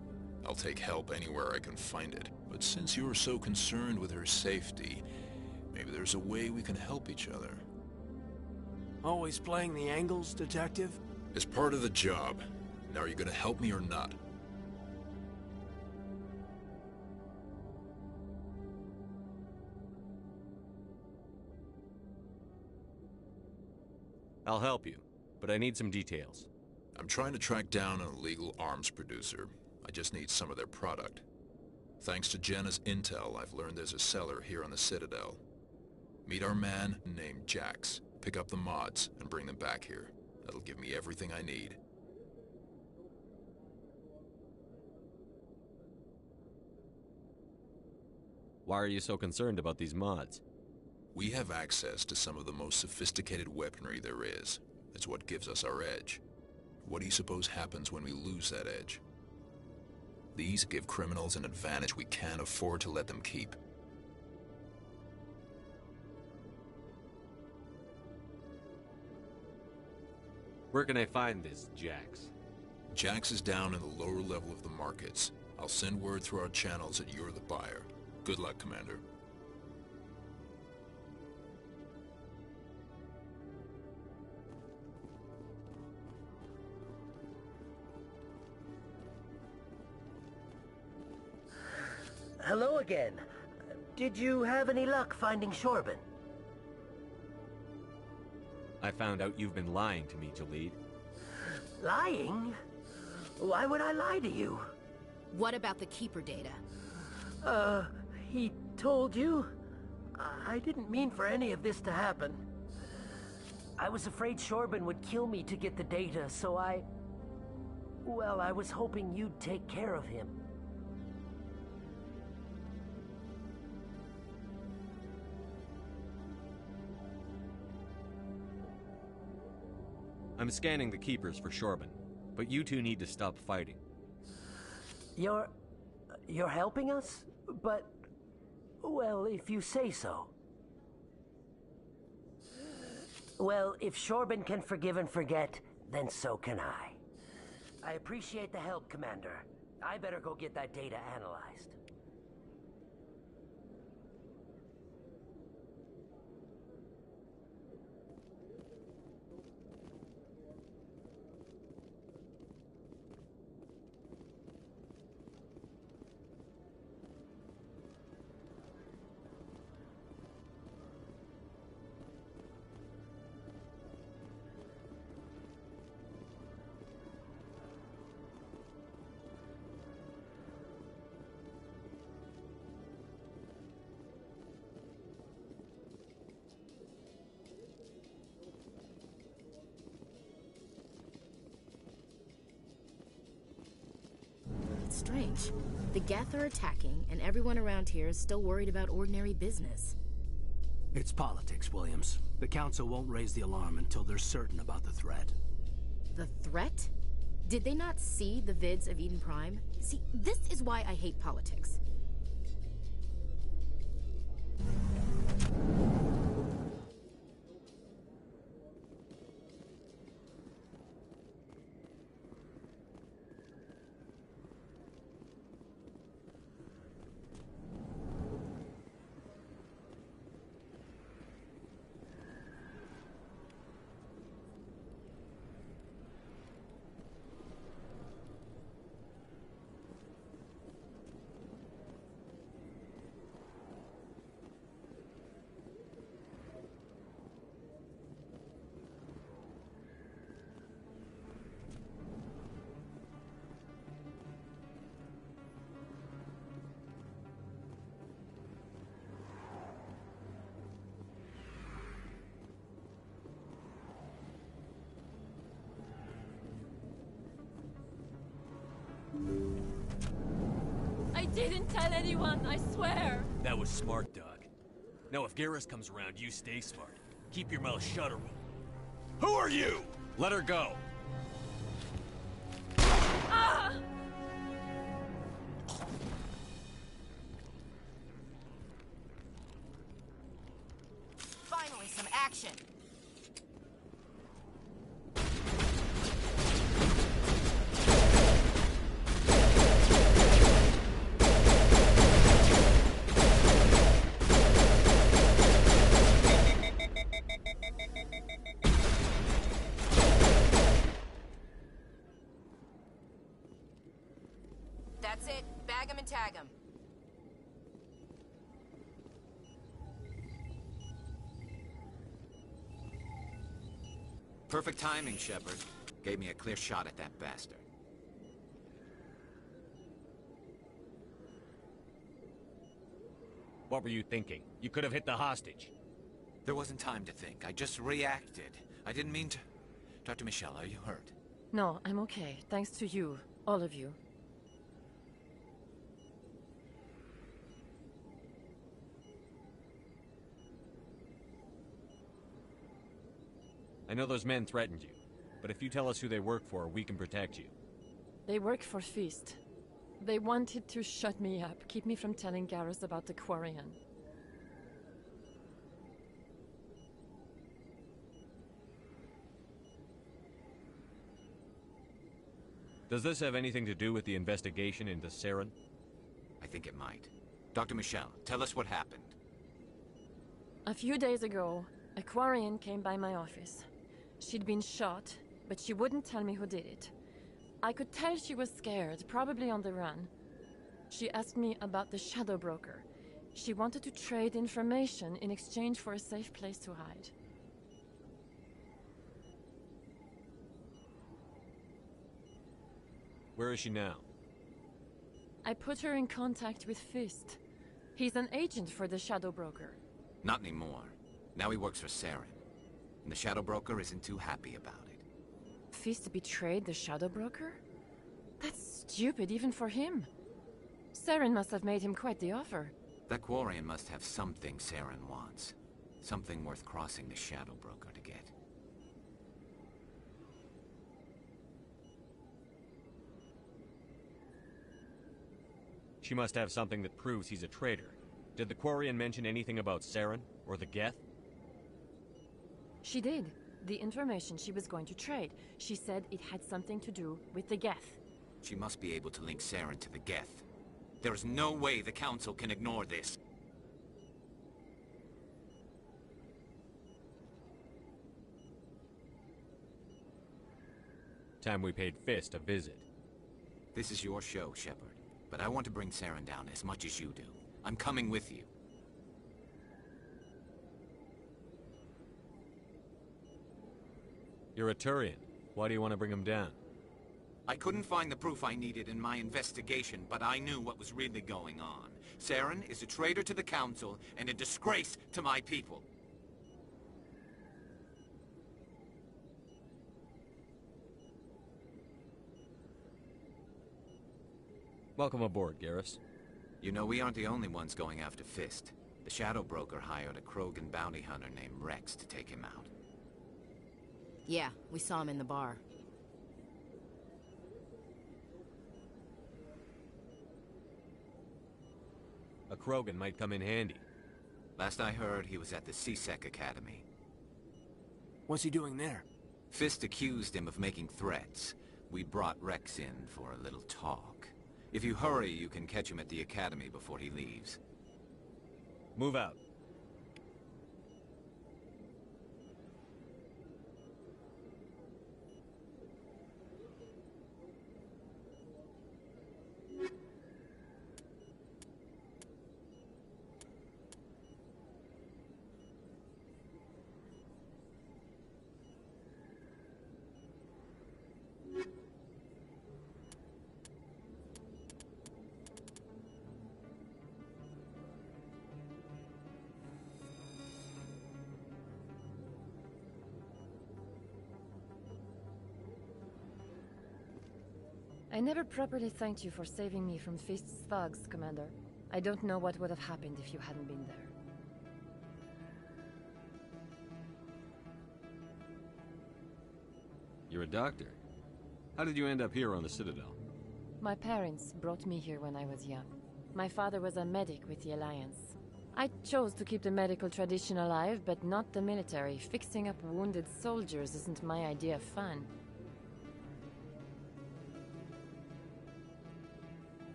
I'll take help anywhere I can find it. But since you're so concerned with her safety, maybe there's a way we can help each other.
Always playing the angles, Detective?
It's part of the job. Now are you gonna help me or not?
I'll help you, but I need some details.
I'm trying to track down an illegal arms producer. I just need some of their product. Thanks to Jenna's intel, I've learned there's a seller here on the Citadel. Meet our man named Jax. Pick up the mods and bring them back here. That'll give me everything I need.
Why are you so concerned about these mods?
We have access to some of the most sophisticated weaponry there is. It's what gives us our edge. What do you suppose happens when we lose that edge? These give criminals an advantage we can't afford to let them keep.
Where can I find this Jax?
Jax is down in the lower level of the markets. I'll send word through our channels that you're the buyer. Good luck, Commander.
Hello again. Did you have any luck finding Shorben?
I found out you've been lying to me, Jalid.
Lying? Why would I lie to you?
What about the Keeper data?
He told you? I didn't mean for any of this to happen. I was afraid Shorben would kill me to get the data, so well, I was hoping you'd take care of him.
I'm scanning the Keepers for Shorben, but you two need to stop fighting.
You're helping us? But, well, if you say so. Well, if Shorben can forgive and forget, then so can I. I appreciate the help, Commander. I better go get that data analyzed.
It's strange. The Geth are attacking, and everyone around here is still worried about ordinary business.
It's politics, Williams. The Council won't raise the alarm until they're certain about the threat.
The threat? Did they not see the vids of Eden Prime? See, this is why I hate politics.
I didn't tell anyone, I swear!
That was smart, Doug. Now if Garrus comes around, you stay smart. Keep your mouth shut or Who are you? Let her go.
Ah!
Finally, some action! That's it. Bag 'em and tag 'em.
Perfect timing, Shepard. Gave me a clear shot at that bastard.
What were you thinking? You could have hit the hostage.
There wasn't time to think. I just reacted. I didn't mean to... Dr. Michelle, are you hurt?
No, I'm okay. Thanks to you. All of you.
I know those men threatened you, but if you tell us who they work for, we can protect you.
They work for Feast. They wanted to shut me up, keep me from telling Garrus about the Quarian.
Does this have anything to do with the investigation into Saren?
I think it might. Dr. Michelle, tell us what happened.
A few days ago, a Quarian came by my office. She'd been shot, but she wouldn't tell me who did it. I could tell she was scared, probably on the run. She asked me about the Shadow Broker. She wanted to trade information in exchange for a safe place to hide.
Where is she now?
I put her in contact with Fist. He's an agent for the Shadow Broker.
Not anymore. Now he works for Saren. And the Shadow Broker isn't too happy about it.
Fist betrayed the Shadow Broker? That's stupid even for him. Saren must have made him quite the offer.
That Quarian must have something Saren wants. Something worth crossing the Shadow Broker to get.
She must have something that proves he's a traitor. Did the Quarian mention anything about Saren or the Geth?
She did. The information she was going to trade. She said it had something to do with the Geth.
She must be able to link Saren to the Geth. There is no way the Council can ignore this.
Time we paid Fist a visit.
This is your show, Shepard. But I want to bring Saren down as much as you do. I'm coming with you.
You're a Turian. Why do you want to bring him down?
I couldn't find the proof I needed in my investigation, but I knew what was really going on. Saren is a traitor to the Council and a disgrace to my people.
Welcome aboard, Garrus.
You know, we aren't the only ones going after Fist. The Shadow Broker hired a Krogan bounty hunter named Rex to take him out.
Yeah, we saw him in the bar.
A Krogan might come in handy.
Last I heard, he was at the CSEC Academy.
What's he doing there?
Fist accused him of making threats. We brought Rex in for a little talk. If you hurry, you can catch him at the Academy before he leaves.
Move out.
I never properly thanked you for saving me from Fist's thugs, Commander. I don't know what would have happened if you hadn't been there.
You're a doctor. How did you end up here on the Citadel?
My parents brought me here when I was young. My father was a medic with the Alliance. I chose to keep the medical tradition alive, but not the military. Fixing up wounded soldiers isn't my idea of fun.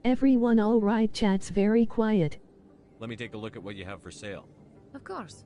Everyone alright? Chat's very quiet.
Let me take a look at what you have for sale.
Of course.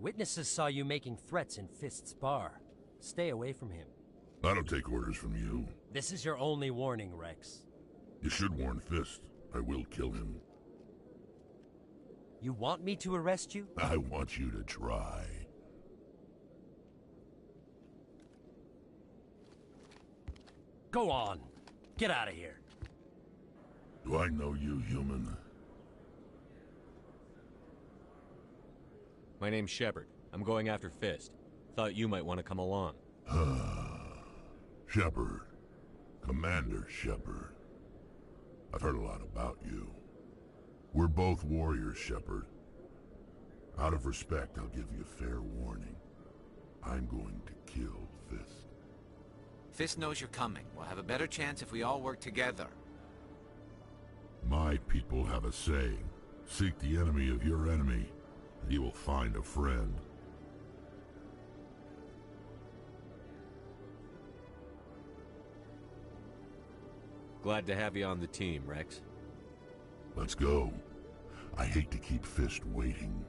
Witnesses saw you making threats in Fist's bar. Stay away from him.
I don't take orders from you.
This is your only warning, Rex.
You should warn Fist. I will kill him.
You want me to arrest you?
I want you to try.
Go on. Get out of here.
Do I know you, human?
My name's Shepard. I'm going after Fist. Thought you might want to come along.
Shepard. Commander Shepard. I've heard a lot about you. We're both warriors, Shepard. Out of respect, I'll give you fair warning. I'm going to kill Fist.
Fist knows you're coming. We'll have a better chance if we all work together.
My people have a saying. Seek the enemy of your enemy, and you will find a friend.
Glad to have you on the team, Rex.
Let's go. I hate to keep Fist waiting.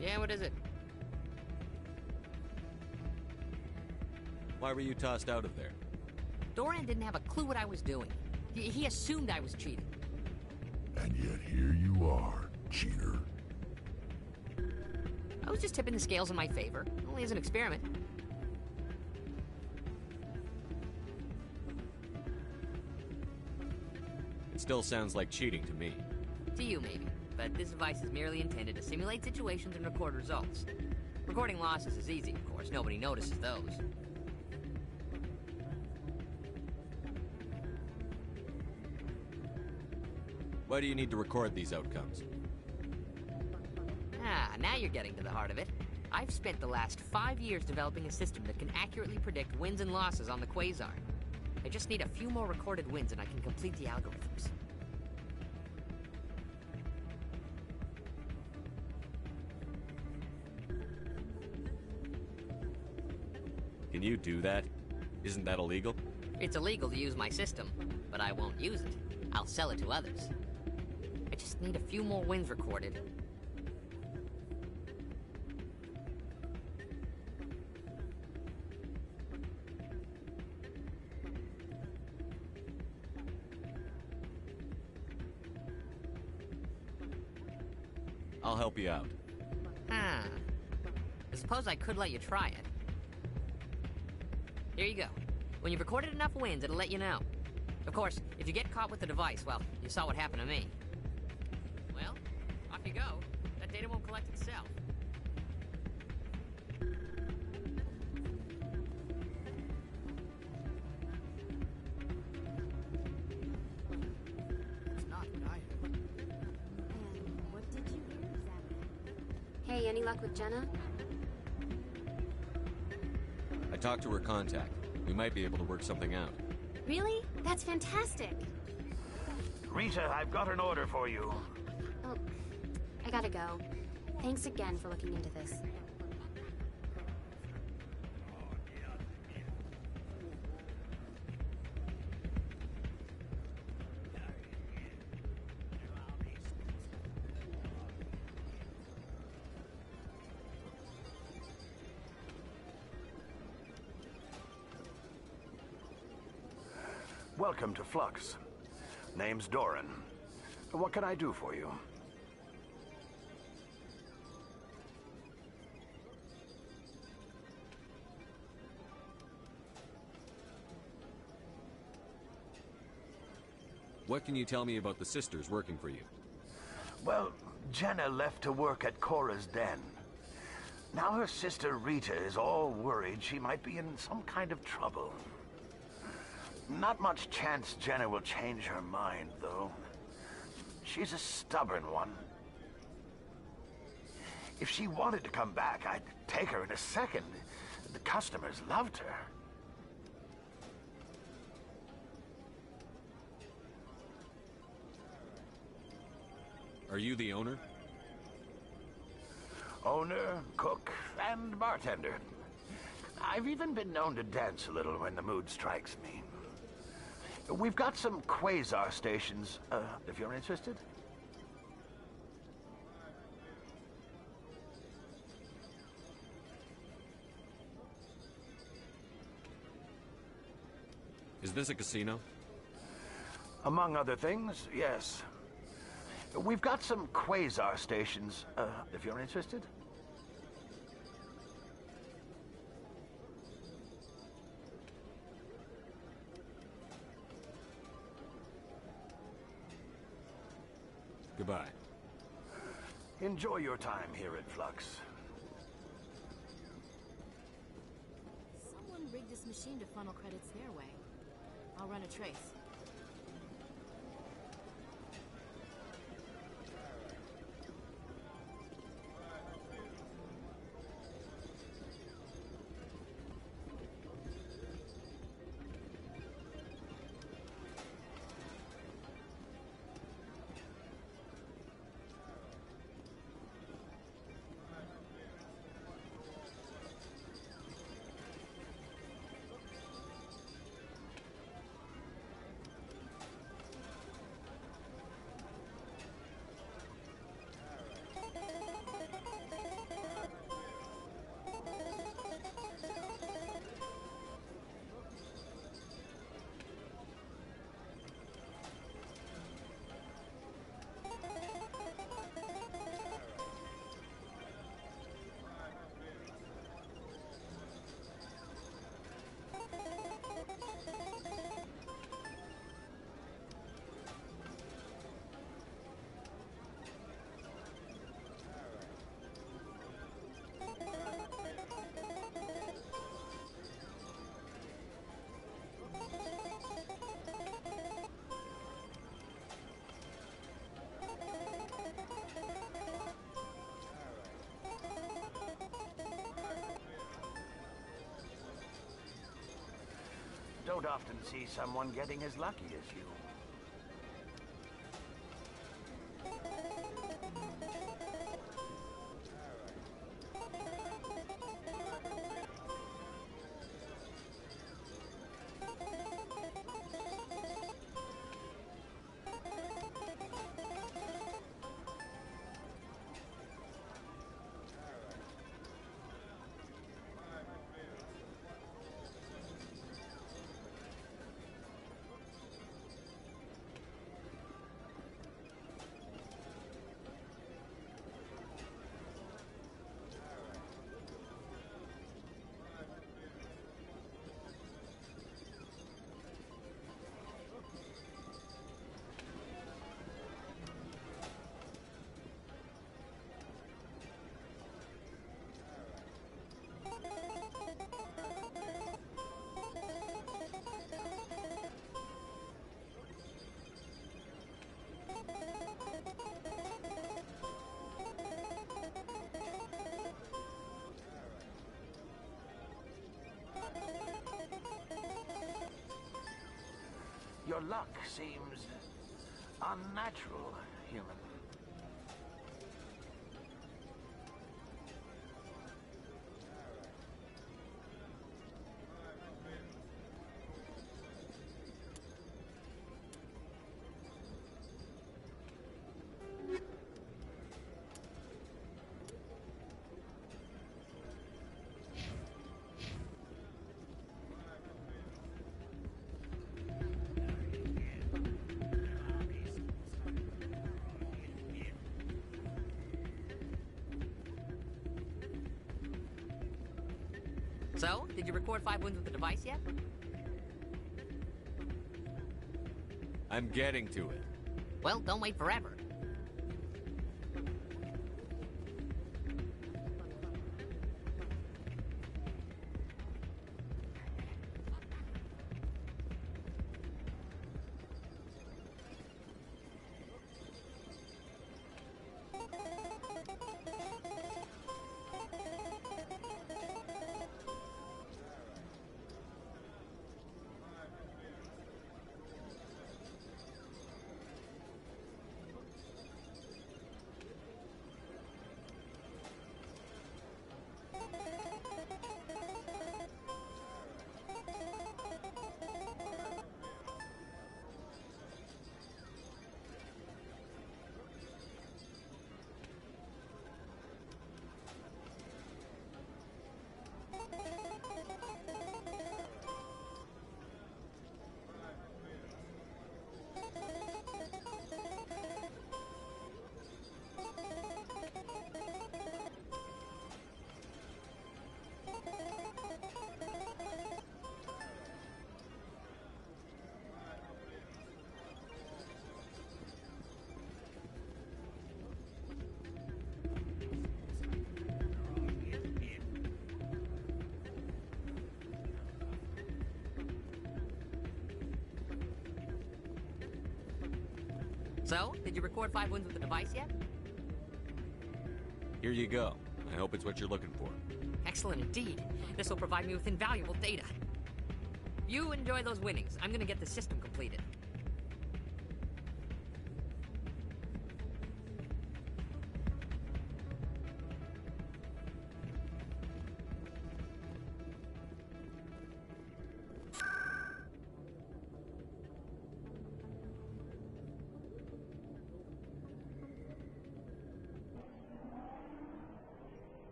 Yeah, what is it?
Why were you tossed out of there?
Doran didn't have a clue what I was doing. He assumed I was cheating.
And yet here you are, cheater.
I was just tipping the scales in my favor, only as an experiment.
It still sounds like cheating to me.
To you, maybe. But this device is merely intended to simulate situations and record results. Recording losses is easy, of course. Nobody notices those.
Why do you need to record these outcomes?
Ah, now you're getting to the heart of it. I've spent the last 5 years developing a system that can accurately predict wins and losses on the Quasar. I just need a few more recorded wins and I can complete the algorithms.
Can you do that? Isn't that illegal?
It's illegal to use my system, but I won't use it. I'll sell it to others. I just need a few more wins recorded.
I'll help you out.
I suppose I could let you try it. Here you go. When you've recorded enough wins, it'll let you know. Of course, if you get caught with the device, well, you saw what happened to me. Well, off you go. That data won't collect itself.
It's not what I heard.
And what did you hear exactly?
Hey, any luck with Jenna?
I talked to her contact. We might be able to work something out.
Really? That's fantastic.
Rita, I've got an order for you.
Oh, I gotta go. Thanks again for looking into this.
Welcome to Flux. Name's Doran. What can I do for you?
What can you tell me about the sisters working for you?
Well, Jenna left to work at Cora's den. Now her sister Rita is all worried she might be in some kind of trouble. Not much chance Jenna will change her mind, though. She's a stubborn one. If she wanted to come back, I'd take her in a second. The customers loved her.
Are you the owner?
Owner, cook, and bartender. I've even been known to dance a little when the mood strikes me. We've got some quasar stations, if you're interested.
Is this a casino?
Among other things, yes. We've got some quasar stations, if you're interested.
Goodbye.
Enjoy your time here at Flux.
Someone rigged this machine to funnel credits their way. I'll run a trace.
don't often see someone getting as lucky as you. Your luck seems unnatural, human.
So, did you record 5 wins with the device yet?
I'm getting to it.
Well, don't wait forever. So, did you record 5 wins with the device yet?
Here you go. I hope it's what you're looking for.
Excellent indeed. This will provide me with invaluable data. You enjoy those winnings. I'm gonna get the system completed.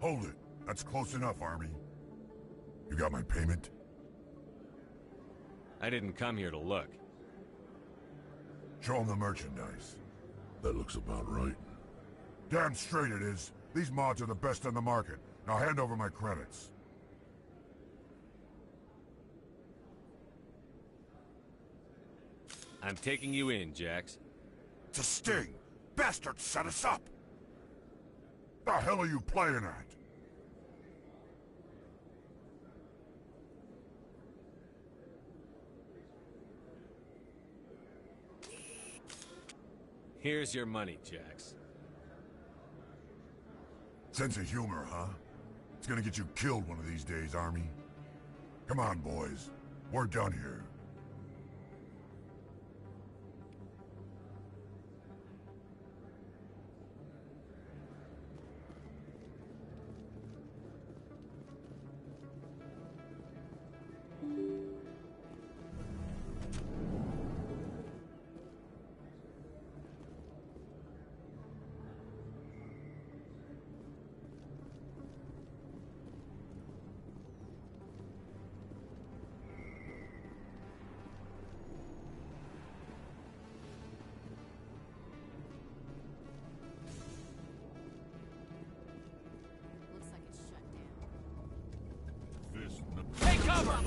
Hold it. That's close enough, Army. You got my payment?
I didn't come here to look.
Show them the merchandise. That looks about right. Damn straight it is. These mods are the best on the market. Now hand over my credits.
I'm taking you in, Jax.
It's a sting! Bastards set us up! The hell are you playing at?
Here's your money, Jax.
Sense of humor, huh? It's gonna get you killed one of these days, Army. Come on, boys. We're done here.
Take cover!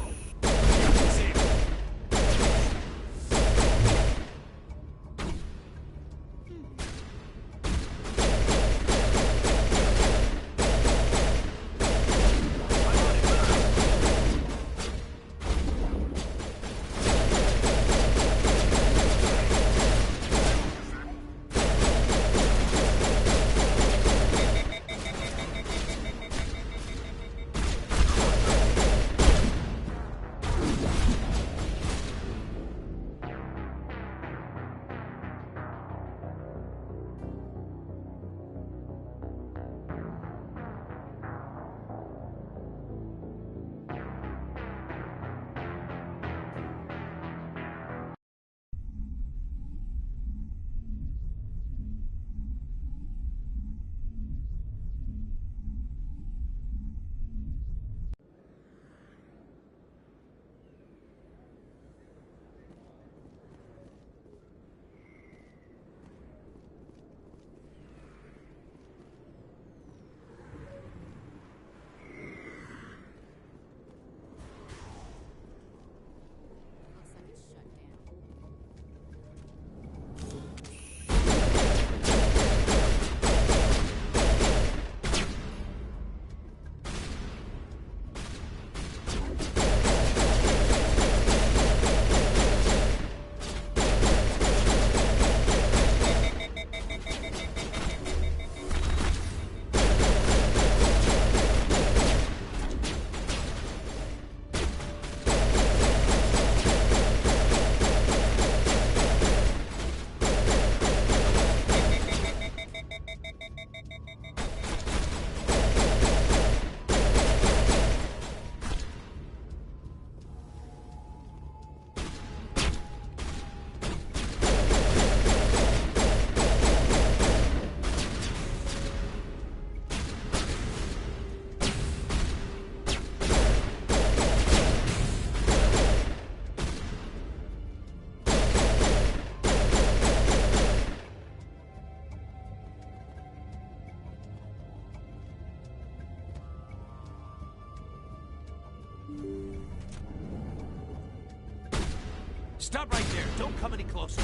Stop right there. Don't come any closer.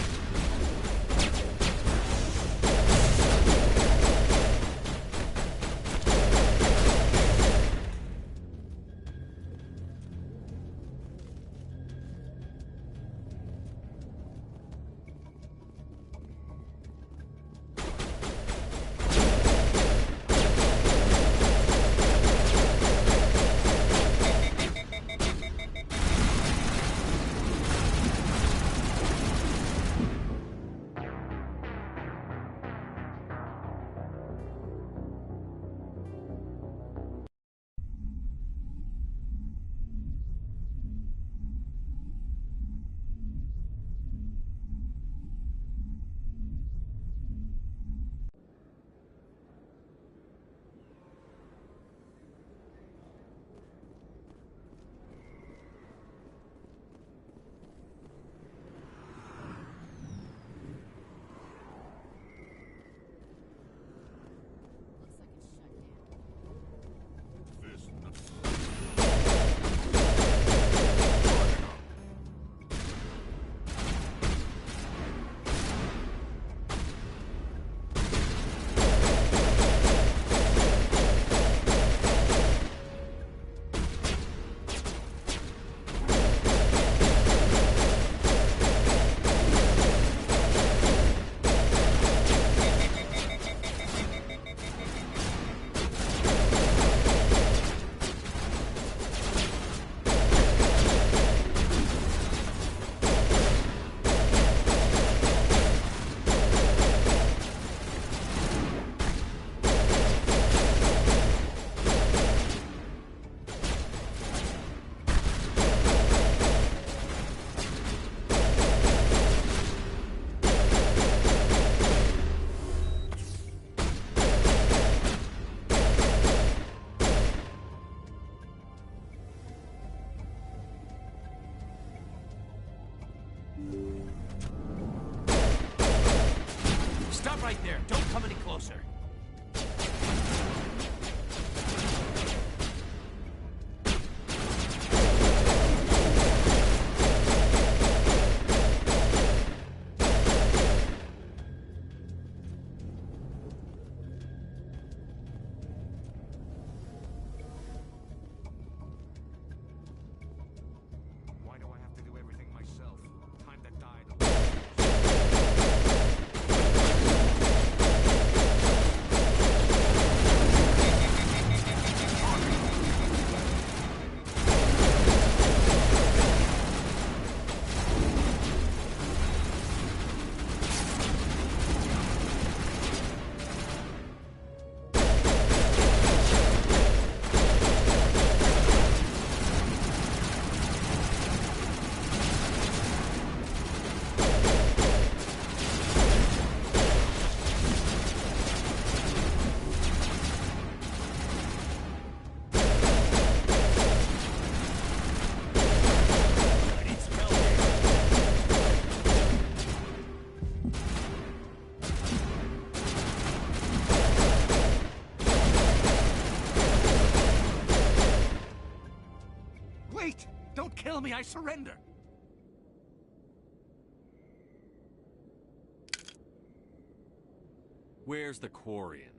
there. Don't come any closer.
Why do I have to do everything myself? Time to die.
Wait! Don't kill me, I surrender!
Where's the Quarian?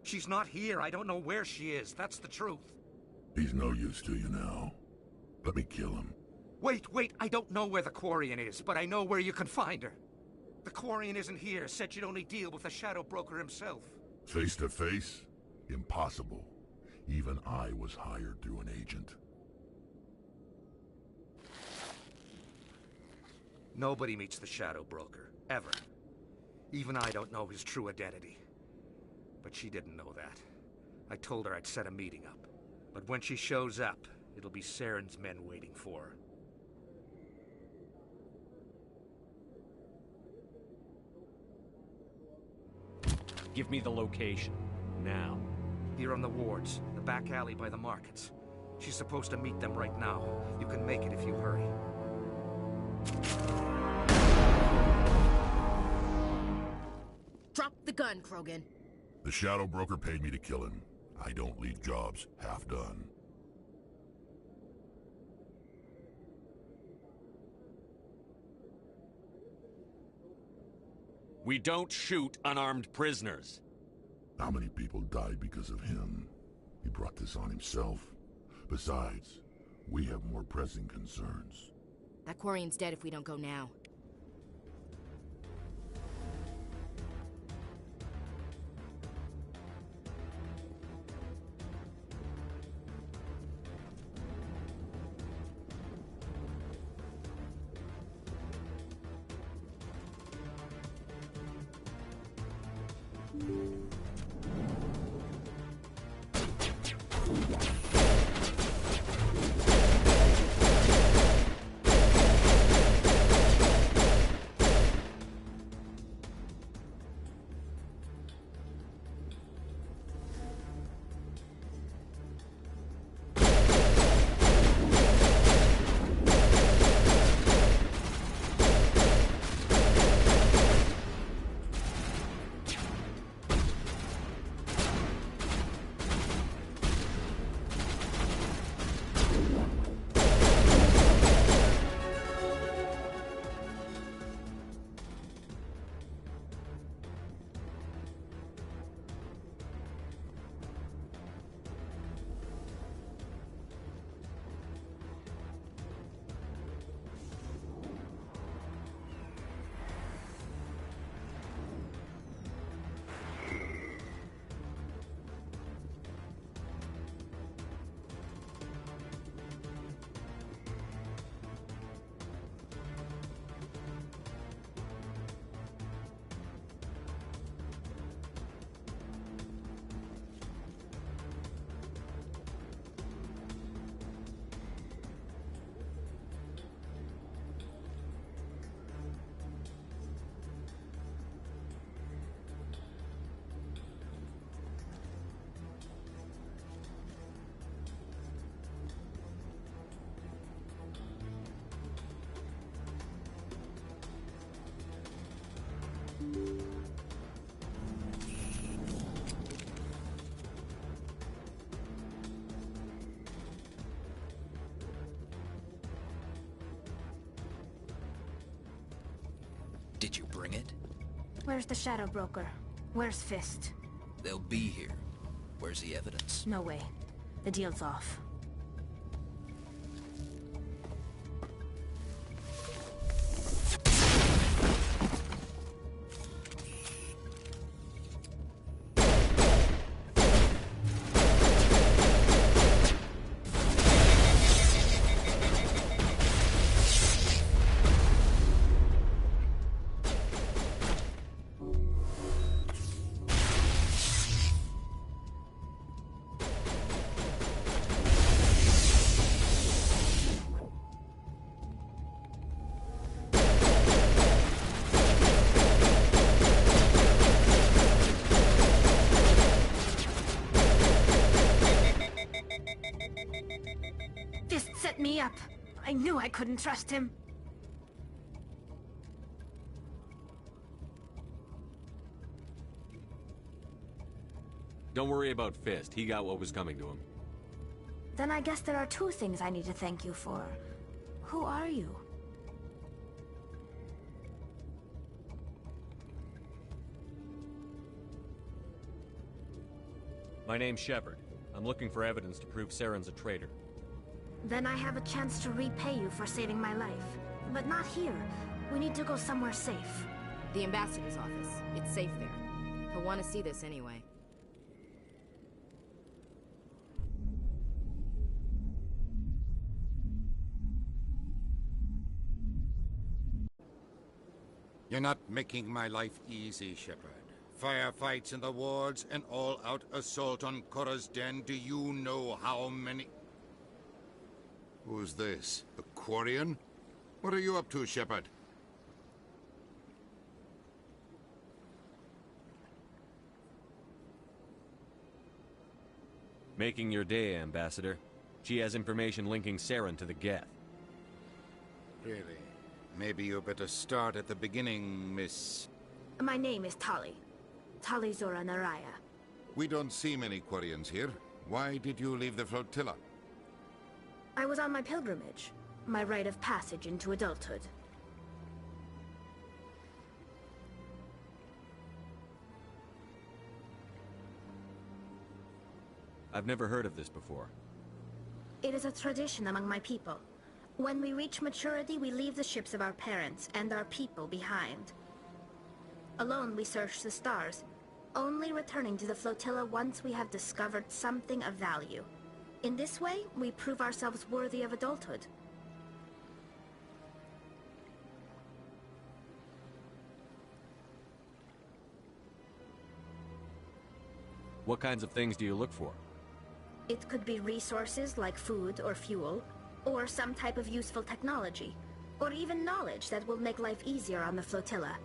She's not here. I don't know where she is. That's the truth.
He's no use to you now. Let me kill him.
Wait, I don't know where the Quarian is, but I know where you can find her. The Quarian isn't here. Said you'd only deal with the Shadow Broker himself.
Face to face? Impossible. Even I was hired through an agent.
Nobody meets the Shadow Broker, ever. Even I don't know his true identity. But she didn't know that. I told her I'd set a meeting up. But when she shows up, it'll be Saren's men waiting for her.
Give me the location. Now.
Here on the wards, the back alley by the markets. She's supposed to meet them right now. You can make it if you hurry.
Drop the gun, Krogan.
The Shadow Broker paid me to kill him. I don't leave jobs half done.
We don't shoot unarmed prisoners.
How many people died because of him? He brought this on himself. Besides, we have more pressing concerns.
That Quarian's dead if we don't go now.
Did you bring it?
Where's the Shadow Broker? Where's Fist?
They'll be here. Where's the evidence?
No way. The deal's off. Set me up. I knew I couldn't trust him.
Don't worry about Fist. He got what was coming to him.
Then I guess there are two things I need to thank you for. Who are you?
My name's Shepard. I'm looking for evidence to prove Saren's a traitor.
Then I have a chance to repay you for saving my life. But not here. We need to go somewhere safe.
The ambassador's office. It's safe there. He'll want to see this anyway.
You're not making my life easy, Shepard. Firefights in the wards, an all-out assault on Korra's den. Do you know how many... Who's this? The Quarian? What are you up to, Shepard?
Making your day, Ambassador. She has information linking Saren to the Geth.
Really? Maybe you better start at the beginning, Miss...
My name is Tali. Tali Zora Naraya.
We don't see many Quarians here. Why did you leave the flotilla?
I was on my pilgrimage. My rite of passage into adulthood.
I've never heard of this before.
It is a tradition among my people. When we reach maturity, we leave the ships of our parents and our people behind. Alone, we search the stars, only returning to the flotilla once we have discovered something of value. In this way, we prove ourselves worthy of adulthood.
What kinds of things do you look for?
It could be resources like food or fuel, or some type of useful technology, or even knowledge that will make life easier on the flotilla.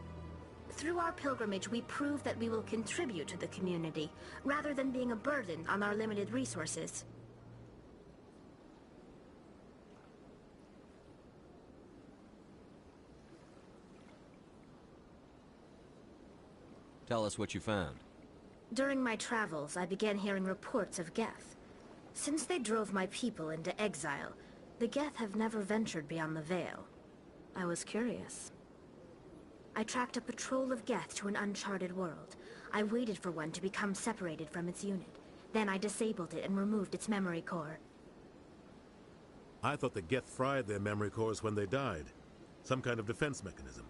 Through our pilgrimage, we prove that we will contribute to the community, rather than being a burden on our limited resources.
Tell us what you found.
During my travels, I began hearing reports of Geth. Since they drove my people into exile, the Geth have never ventured beyond the Veil. I was curious. I tracked a patrol of Geth to an uncharted world. I waited for one to become separated from its unit. Then I disabled it and removed its memory core.
I thought the Geth fried their memory cores when they died. Some kind of defense mechanism.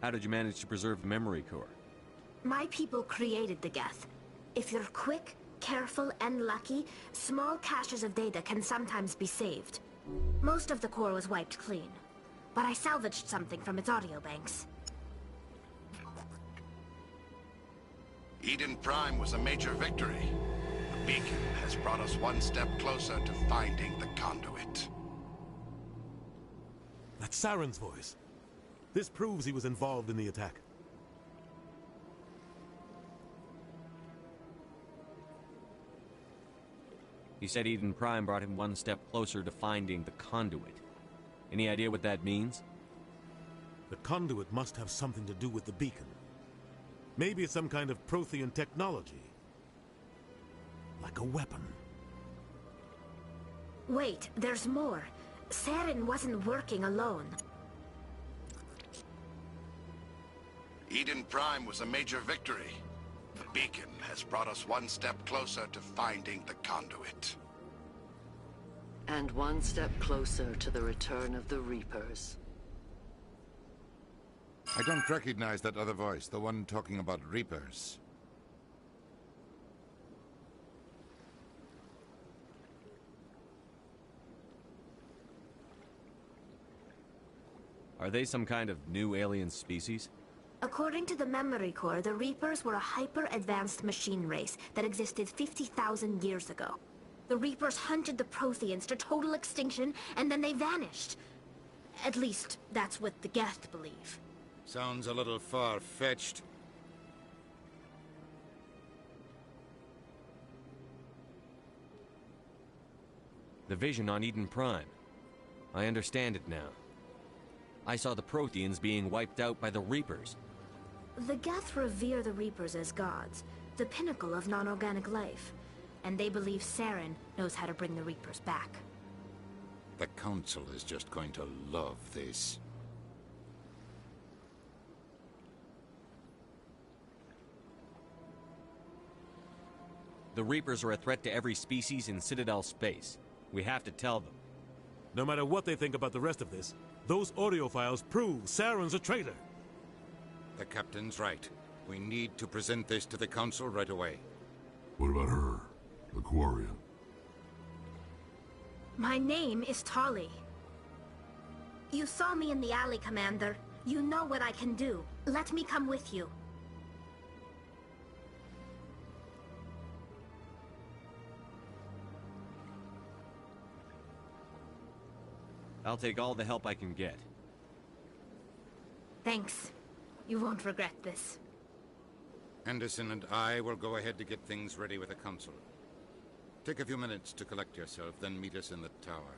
How did you manage to preserve the memory core?
My people created the Geth. If you're quick, careful, and lucky, small caches of data can sometimes be saved. Most of the core was wiped clean, but I salvaged something from its audio banks.
Eden Prime was a major victory. The beacon has brought us one step closer to finding the conduit.
That's Saren's voice. This proves he was involved in the attack.
He said Eden Prime brought him one step closer to finding the conduit. Any idea what that means?
The conduit must have something to do with the beacon. Maybe it's some kind of Prothean technology. Like a weapon.
Wait, there's more. Saren wasn't working alone.
Eden Prime was a major victory. The beacon has brought us one step closer to finding the conduit.
And one step closer to the return of the Reapers.
I don't recognize that other voice, the one talking about Reapers.
Are they some kind of new alien species?
According to the Memory Core, the Reapers were a hyper-advanced machine race that existed 50,000 years ago. The Reapers hunted the Protheans to total extinction, and then they vanished. At least, that's what the Geth believe.
Sounds a little far-fetched.
The vision on Eden Prime. I understand it now. I saw the Protheans being wiped out by the Reapers.
The Geth revere the Reapers as gods, the pinnacle of non-organic life. And they believe Saren knows how to bring the Reapers back.
The Council is just going to love this.
The Reapers are a threat to every species in Citadel space. We have to tell them.
No matter what they think about the rest of this, those audio files prove Saren's a traitor.
The Captain's right. We need to present this to the Council right away.
What about her? The Quarian?
My name is Tali. You saw me in the alley, Commander. You know what I can do. Let me come with you.
I'll take all the help I can get.
Thanks. You won't regret this.
Anderson and I will go ahead to get things ready with the Council. Take a few minutes to collect yourself, then meet us in the tower.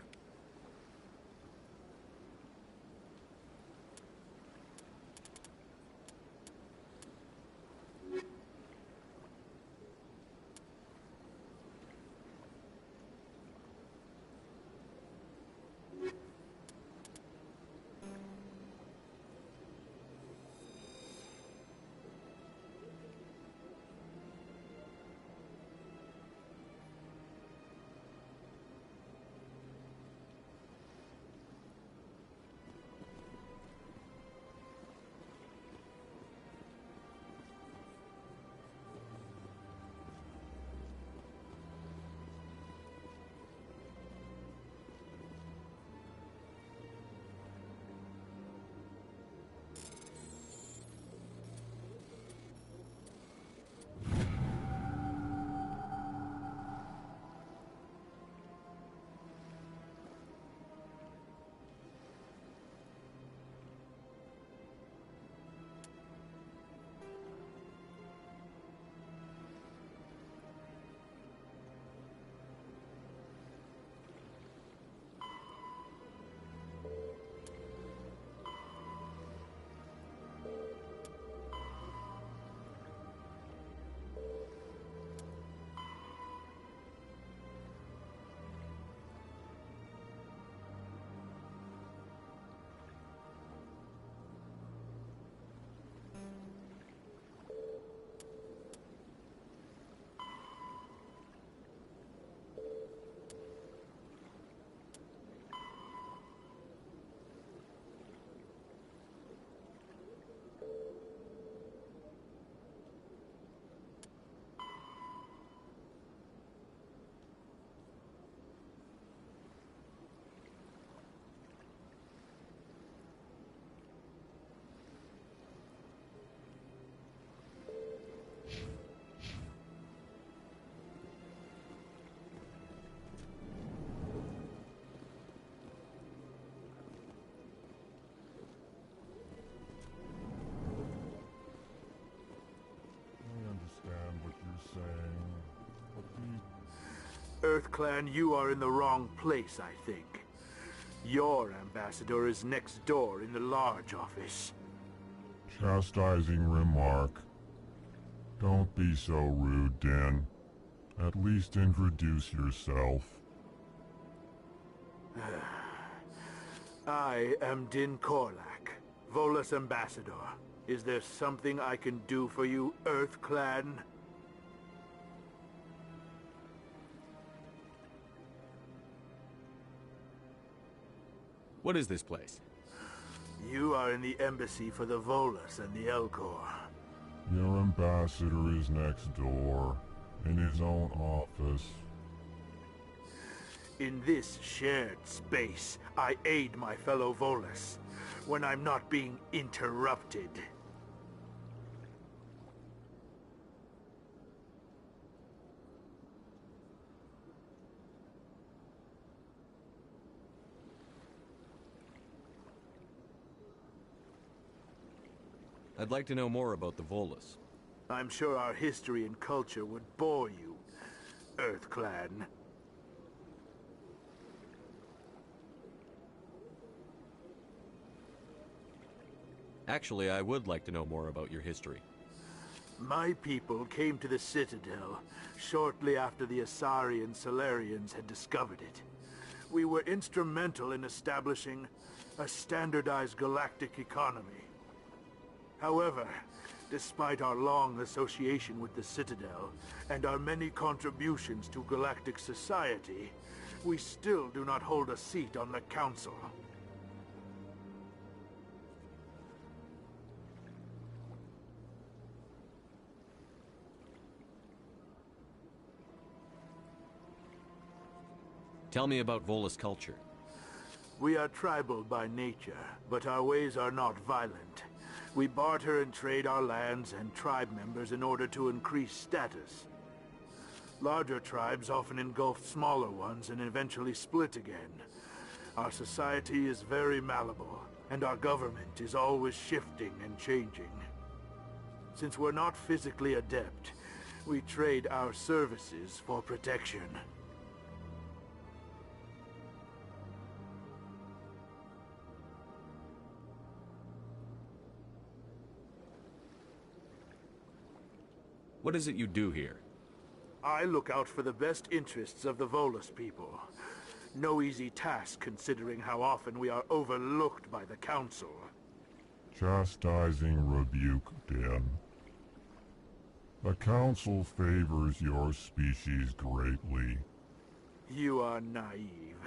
EarthClan, you are in the wrong place, I think. Your ambassador is next door in the large office.
Chastising remark. Don't be so rude, Den. At least introduce yourself.
I am Din Korlak, Volus Ambassador. Is there something I can do for you, Earth Clan?
What is this place?
You are in the embassy for the Volus and the Elcor.
Your ambassador is next door, in his own office.
In this shared space, I aid my fellow Volus when I'm not being interrupted.
I'd like to know more about the Volus.
I'm sure our history and culture would bore you, Earth Clan.
Actually, I would like to know more about your history.
My people came to the Citadel shortly after the Asari Solarians had discovered it. We were instrumental in establishing a standardized galactic economy. However, despite our long association with the Citadel and our many contributions to galactic society, we still do not hold a seat on the Council.
Tell me about Volus culture.
We are tribal by nature, but our ways are not violent. We barter and trade our lands and tribe members in order to increase status. Larger tribes often engulf smaller ones and eventually split again. Our society is very malleable, and our government is always shifting and changing. Since we're not physically adept, we trade our services for protection.
What is it you do here?
I look out for the best interests of the Volus people. No easy task considering how often we are overlooked by the Council.
Chastising rebuke, Din. The Council favors your species greatly.
You are naive.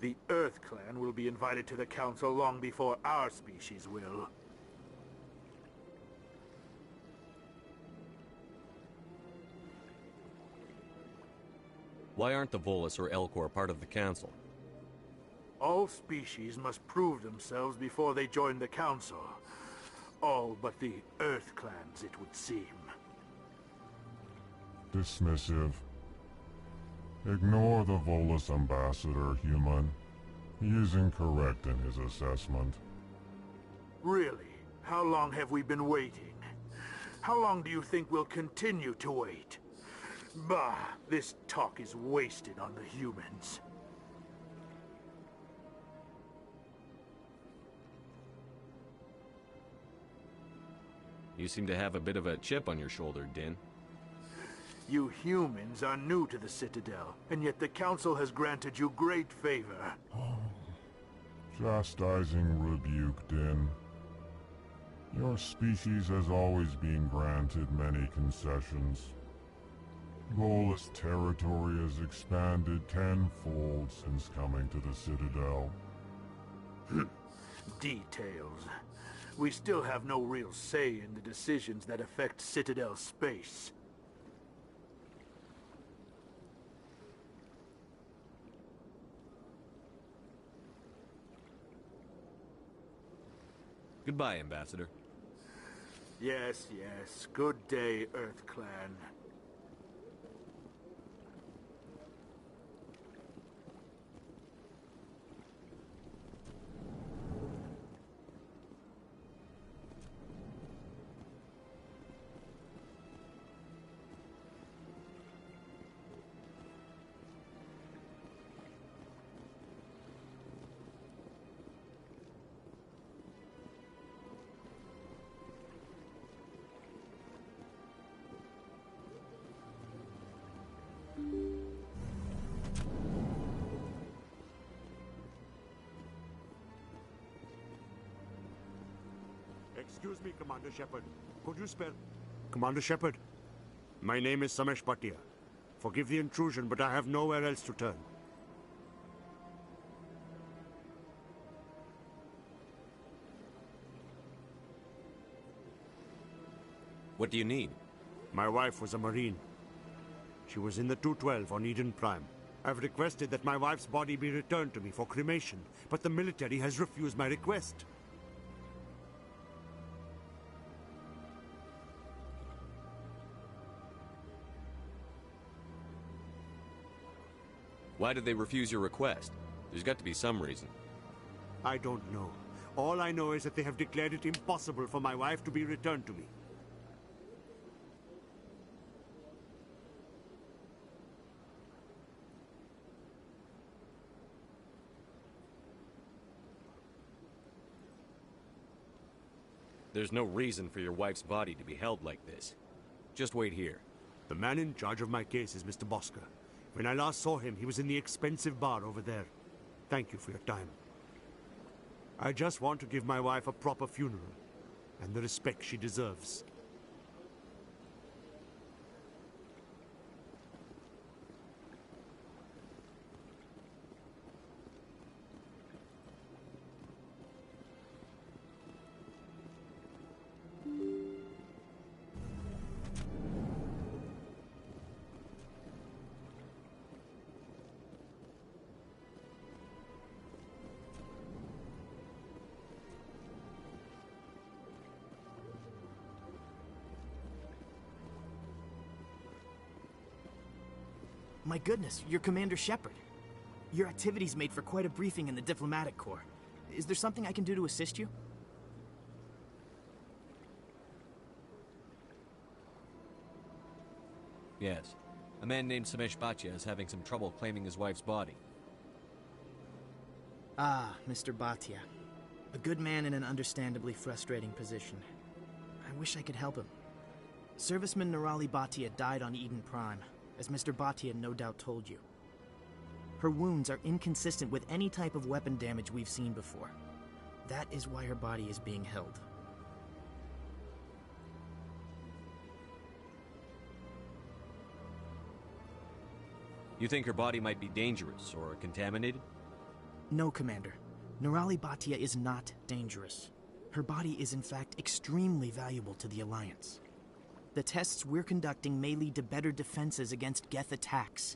The Earth Clan will be invited to the Council long before our species will.
Why aren't the Volus or Elcor part of the Council?
All species must prove themselves before they join the Council. All but the Earth Clans, it would seem.
Dismissive. Ignore the Volus ambassador, human. He is incorrect in his assessment.
Really? How long have we been waiting? How long do you think we'll continue to wait? Bah, this talk is wasted on the humans.
You seem to have a bit of a chip on your shoulder, Din.
You humans are new to the Citadel, and yet the Council has granted you great favor.
Chastising rebuke, Din. Your species has always been granted many concessions. Volus territory has expanded tenfold since coming to the Citadel.
Details. We still have no real say in the decisions that affect Citadel space.
Goodbye, Ambassador.
Yes, yes. Good day, Earth Clan.
Excuse me, Commander Shepard. Could you spare... Commander Shepard, my name is Samesh Bhatia. Forgive the intrusion, but I have nowhere else to turn.
What do you need?
My wife was a Marine. She was in the 212 on Eden Prime. I've requested that my wife's body be returned to me for cremation, but the military has refused my request.
Why did they refuse your request? There's got to be some reason.
I don't know. All I know is that they have declared it impossible for my wife to be returned to me.
There's no reason for your wife's body to be held like this. Just wait here.
The man in charge of my case is Mr. Bosker. When I last saw him, he was in the expensive bar over there. Thank you for your time. I just want to give my wife a proper funeral, and the respect she deserves.
My goodness, you're Commander Shepard. Your activities made for quite a briefing in the Diplomatic Corps. Is there something I can do to assist you?
Yes. A man named Samesh Bhatia is having some trouble claiming his wife's body.
Ah, Mr. Bhatia. A good man in an understandably frustrating position. I wish I could help him. Serviceman Nirali Bhatia died on Eden Prime, as Mr. Bhatia no doubt told you. Her wounds are inconsistent with any type of weapon damage we've seen before. That is why her body is being held.
You think her body might be dangerous or contaminated?
No, Commander. Nirali Bhatia is not dangerous. Her body is in fact extremely valuable to the Alliance. The tests we're conducting may lead to better defenses against Geth attacks.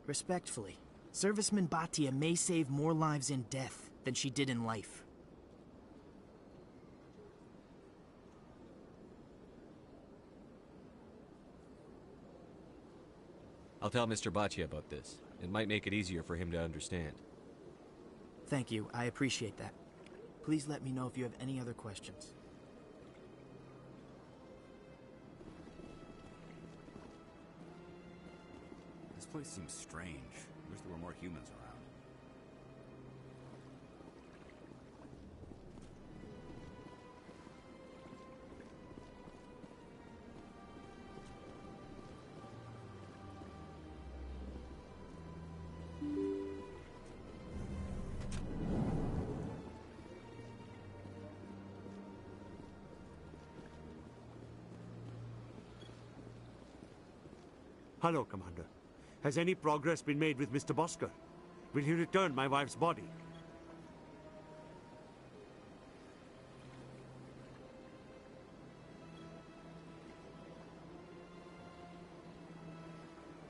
Respectfully, Serviceman Bhatia may save more lives in death than she did in life.
I'll tell Mr. Bhatia about this. It might make it easier for him to understand.
Thank you, I appreciate that. Please let me know if you have any other questions.
This place seems strange. Wish there were more humans around.
Hello, Commander. Has any progress been made with Mr. Bosker? Will he return my wife's body?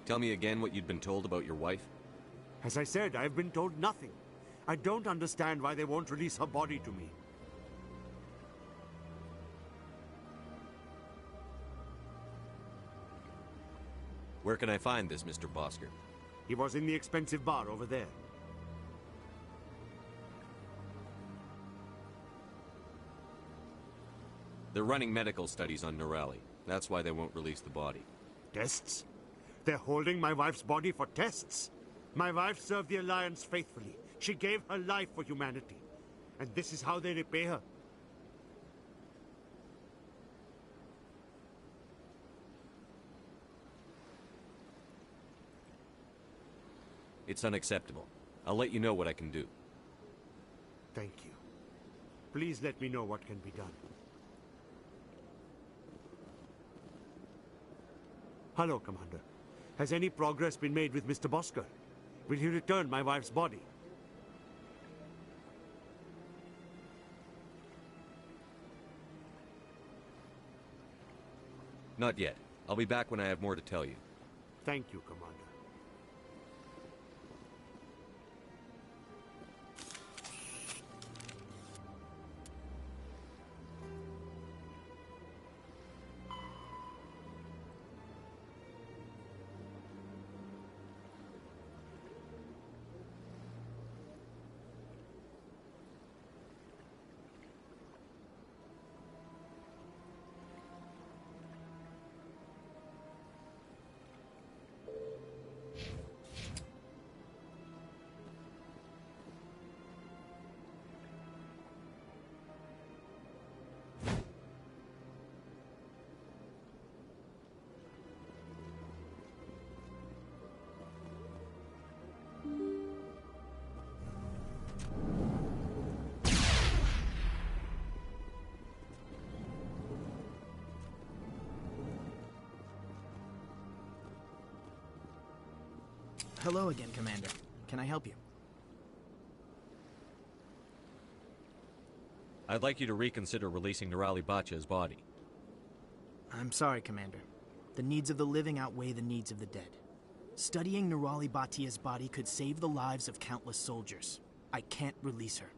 Tell me again what you'd been told about your wife?
As I said, I've been told nothing. I don't understand why they won't release her body to me.
Where can I find this Mr. Bosker?
He was in the expensive bar over there.
They're running medical studies on Nirali. That's why they won't release the body.
Tests? They're holding my wife's body for tests? My wife served the Alliance faithfully. She gave her life for humanity. And this is how they repay her.
It's unacceptable. I'll let you know what I can do.
Thank you. Please let me know what can be done. Hello, Commander. Has any progress been made with Mr. Bosker? Will he return my wife's body?
Not yet. I'll be back when I have more to tell you.
Thank you, Commander.
Hello again, Commander. Can I help you?
I'd like you to reconsider releasing Nirali Bacha's body.
I'm sorry, Commander. The needs of the living outweigh the needs of the dead. Studying Nirali Batia's body could save the lives of countless soldiers. I can't release her.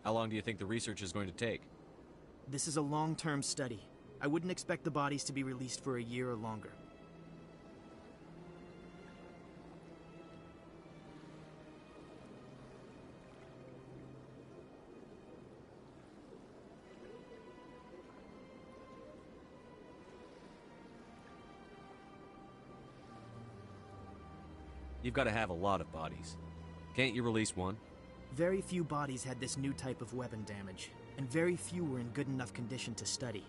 How long do you think the research is going to take?
This is a long-term study. I wouldn't expect the bodies to be released for a year or longer.
You've got to have a lot of bodies. Can't you release one?
Very few bodies had this new type of weapon damage, and very few were in good enough condition to study.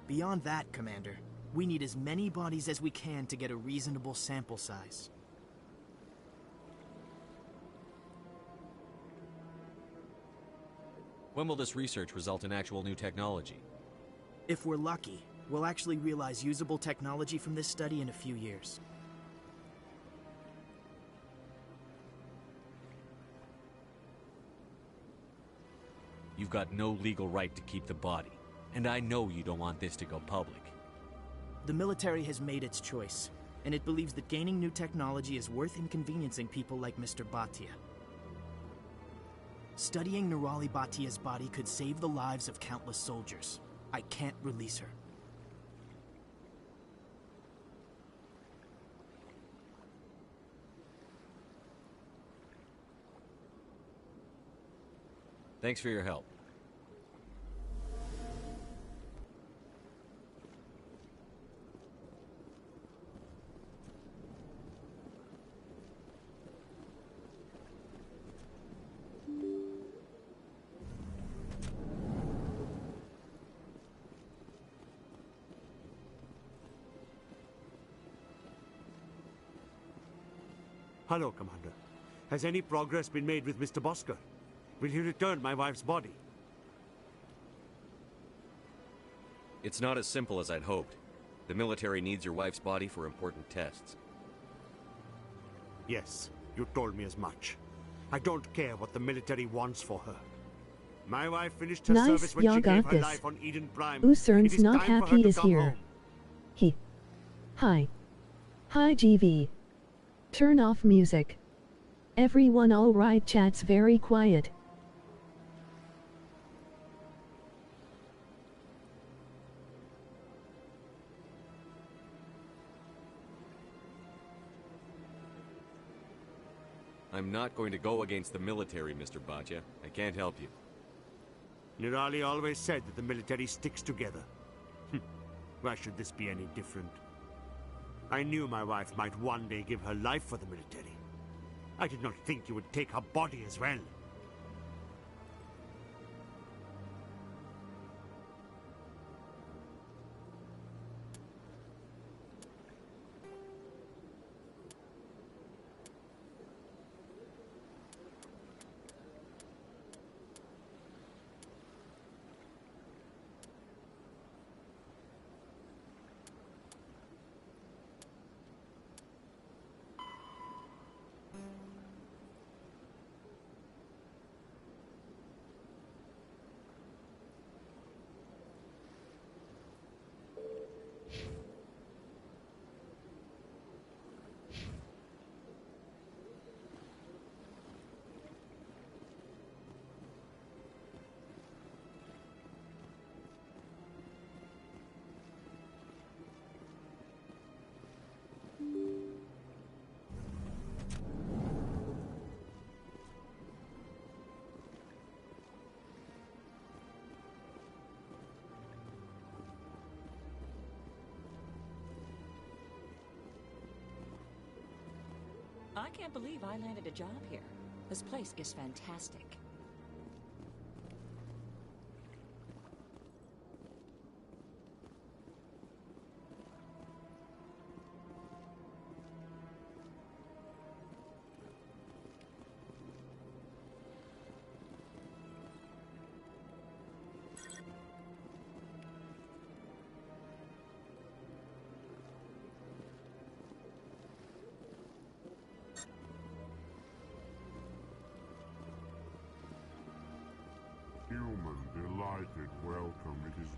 Beyond that, Commander, we need as many bodies as we can to get a reasonable sample size.
When will this research result in actual new technology?
If we're lucky, we'll actually realize usable technology from this study in a few years.
You've got no legal right to keep the body, and I know you don't want this to go public.
The military has made its choice, and it believes that gaining new technology is worth inconveniencing people like Mr. Bhatia. Studying Nirali Batia's body could save the lives of countless soldiers. I can't release her.
Thanks for your help.
Hello, Commander. Has any progress been made with Mr. Bosker? Will he return my wife's body?
It's not as simple as I'd hoped. The military needs your wife's body for important tests.
Yes, you told me as much. I don't care what the military wants for her. My wife finished her service when she gave her life on Eden Prime.
Usern's not happy is here. He. Hi. Hi GV. Turn off music. Everyone alright, chat's very quiet.
I'm not going to go against the military, Mr. Bhatia. I can't help you.
Nirali always said that the military sticks together. Why should this be any different? I knew my wife might one day give her life for the military. I did not think you would take her body as well.
I can't believe I landed a job here. This place is fantastic.
Human, delighted welcome. It is...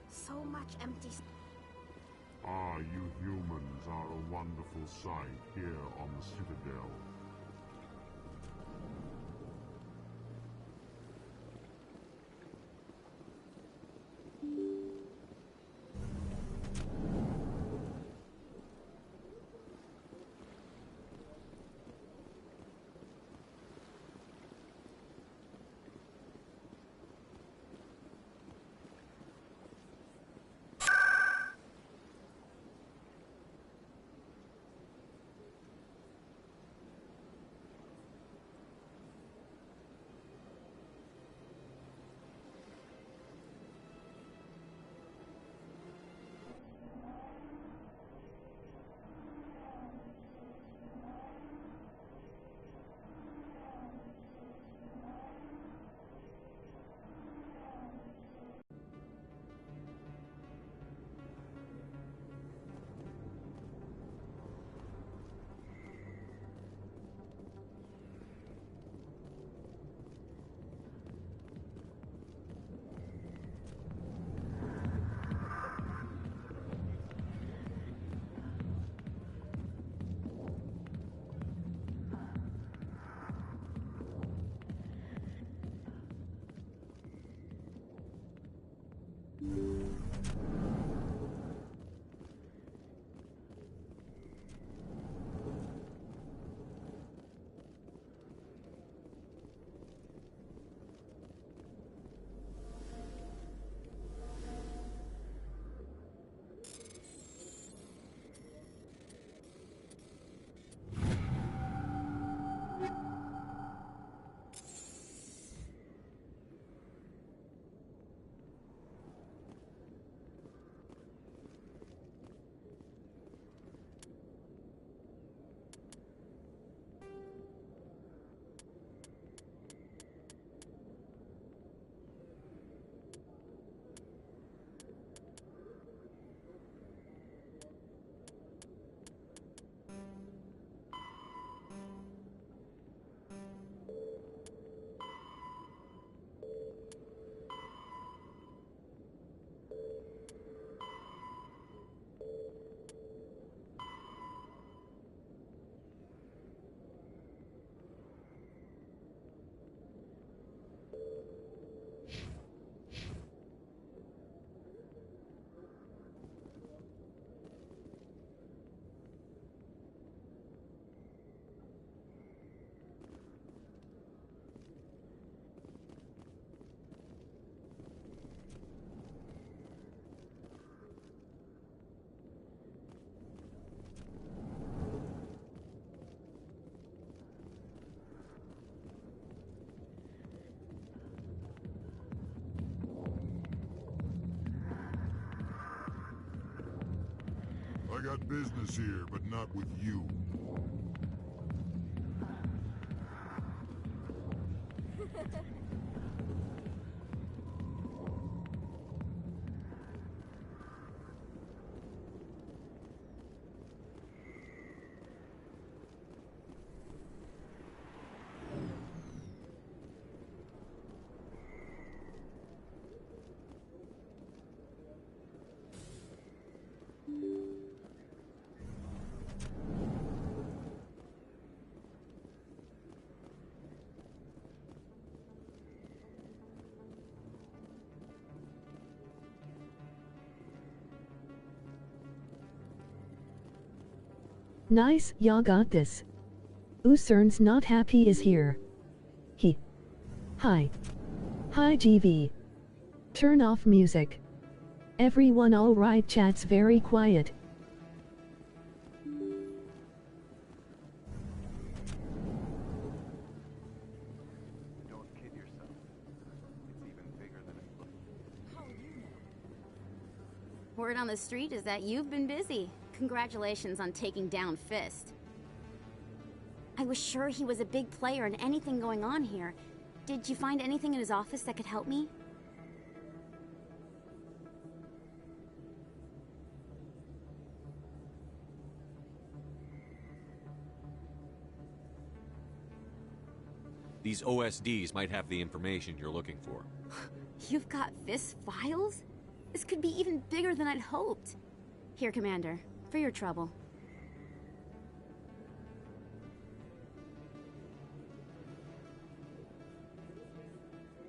So much empty...
Ah, you humans are a wonderful sight here on the Citadel. I got business here, but not with you.
Nice, y'all got this. Usern's not happy is here. Hi. Hi GV. Turn off music. Everyone alright, chat's very quiet.
Word on the street is that you've been busy. Congratulations on taking down Fist. I was sure he was a big player in anything going on here. Did you find anything in his office that could help me?
These OSDs might have the information you're looking for.
You've got Fist files? This could be even bigger than I'd hoped. Here, Commander, for your trouble.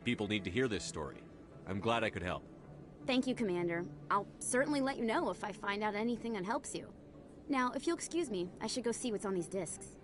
People need to hear this story. I'm glad I could help.
Thank you, Commander. I'll certainly let you know if I find out anything that helps you. Now, if you'll excuse me, I should go see what's on these discs.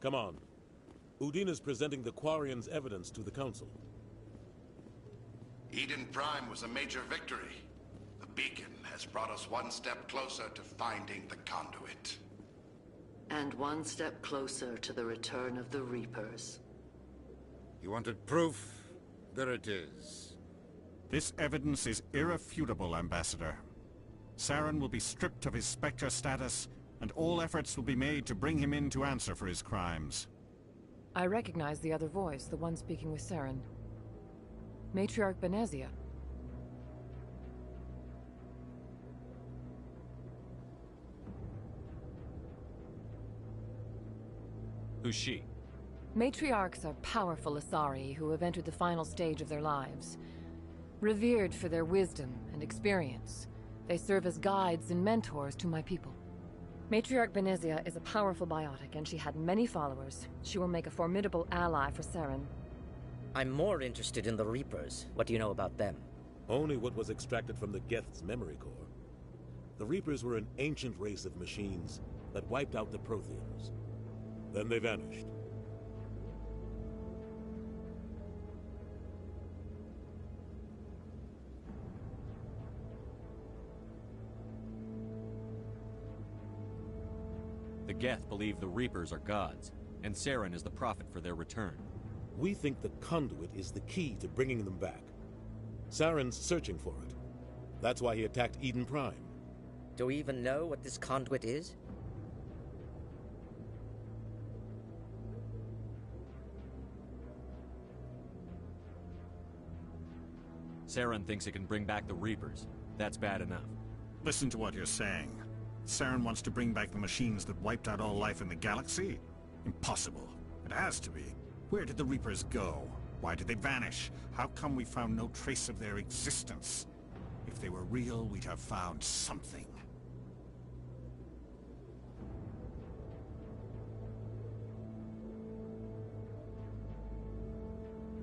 Come on. Udina's presenting the Quarians' evidence to the Council.
Eden Prime was a major victory. The beacon has brought us one step closer to finding the conduit.
And one step closer to the return of the Reapers.
You wanted proof? There it is.
This evidence is irrefutable, Ambassador. Saren will be stripped of his Spectre status, and all efforts will be made to bring him in to answer for his crimes.
I recognize the other voice, the one speaking with Saren. Matriarch Benezia.
Who's she?
Matriarchs are powerful Asari who have entered the final stage of their lives. Revered for their wisdom and experience, they serve as guides and mentors to my people. Matriarch Benezia is a powerful biotic, and she had many followers. She will make a formidable ally for Saren.
I'm more interested in the Reapers. What do you know about them?
Only what was extracted from the Geth's memory core. The Reapers were an ancient race of machines that wiped out the Protheans. Then they vanished.
The Geth believe the Reapers are gods, and Saren is the prophet for their return.
We think the conduit is the key to bringing them back. Saren's searching for it. That's why he attacked Eden Prime.
Do we even know what this conduit is?
Saren thinks it can bring back the Reapers. That's bad enough.
Listen to what you're saying. Saren wants to bring back the machines that wiped out all life in the galaxy? Impossible. It has to be. Where did the Reapers go? Why did they vanish? How come we found no trace of their existence? If they were real, we'd have found something.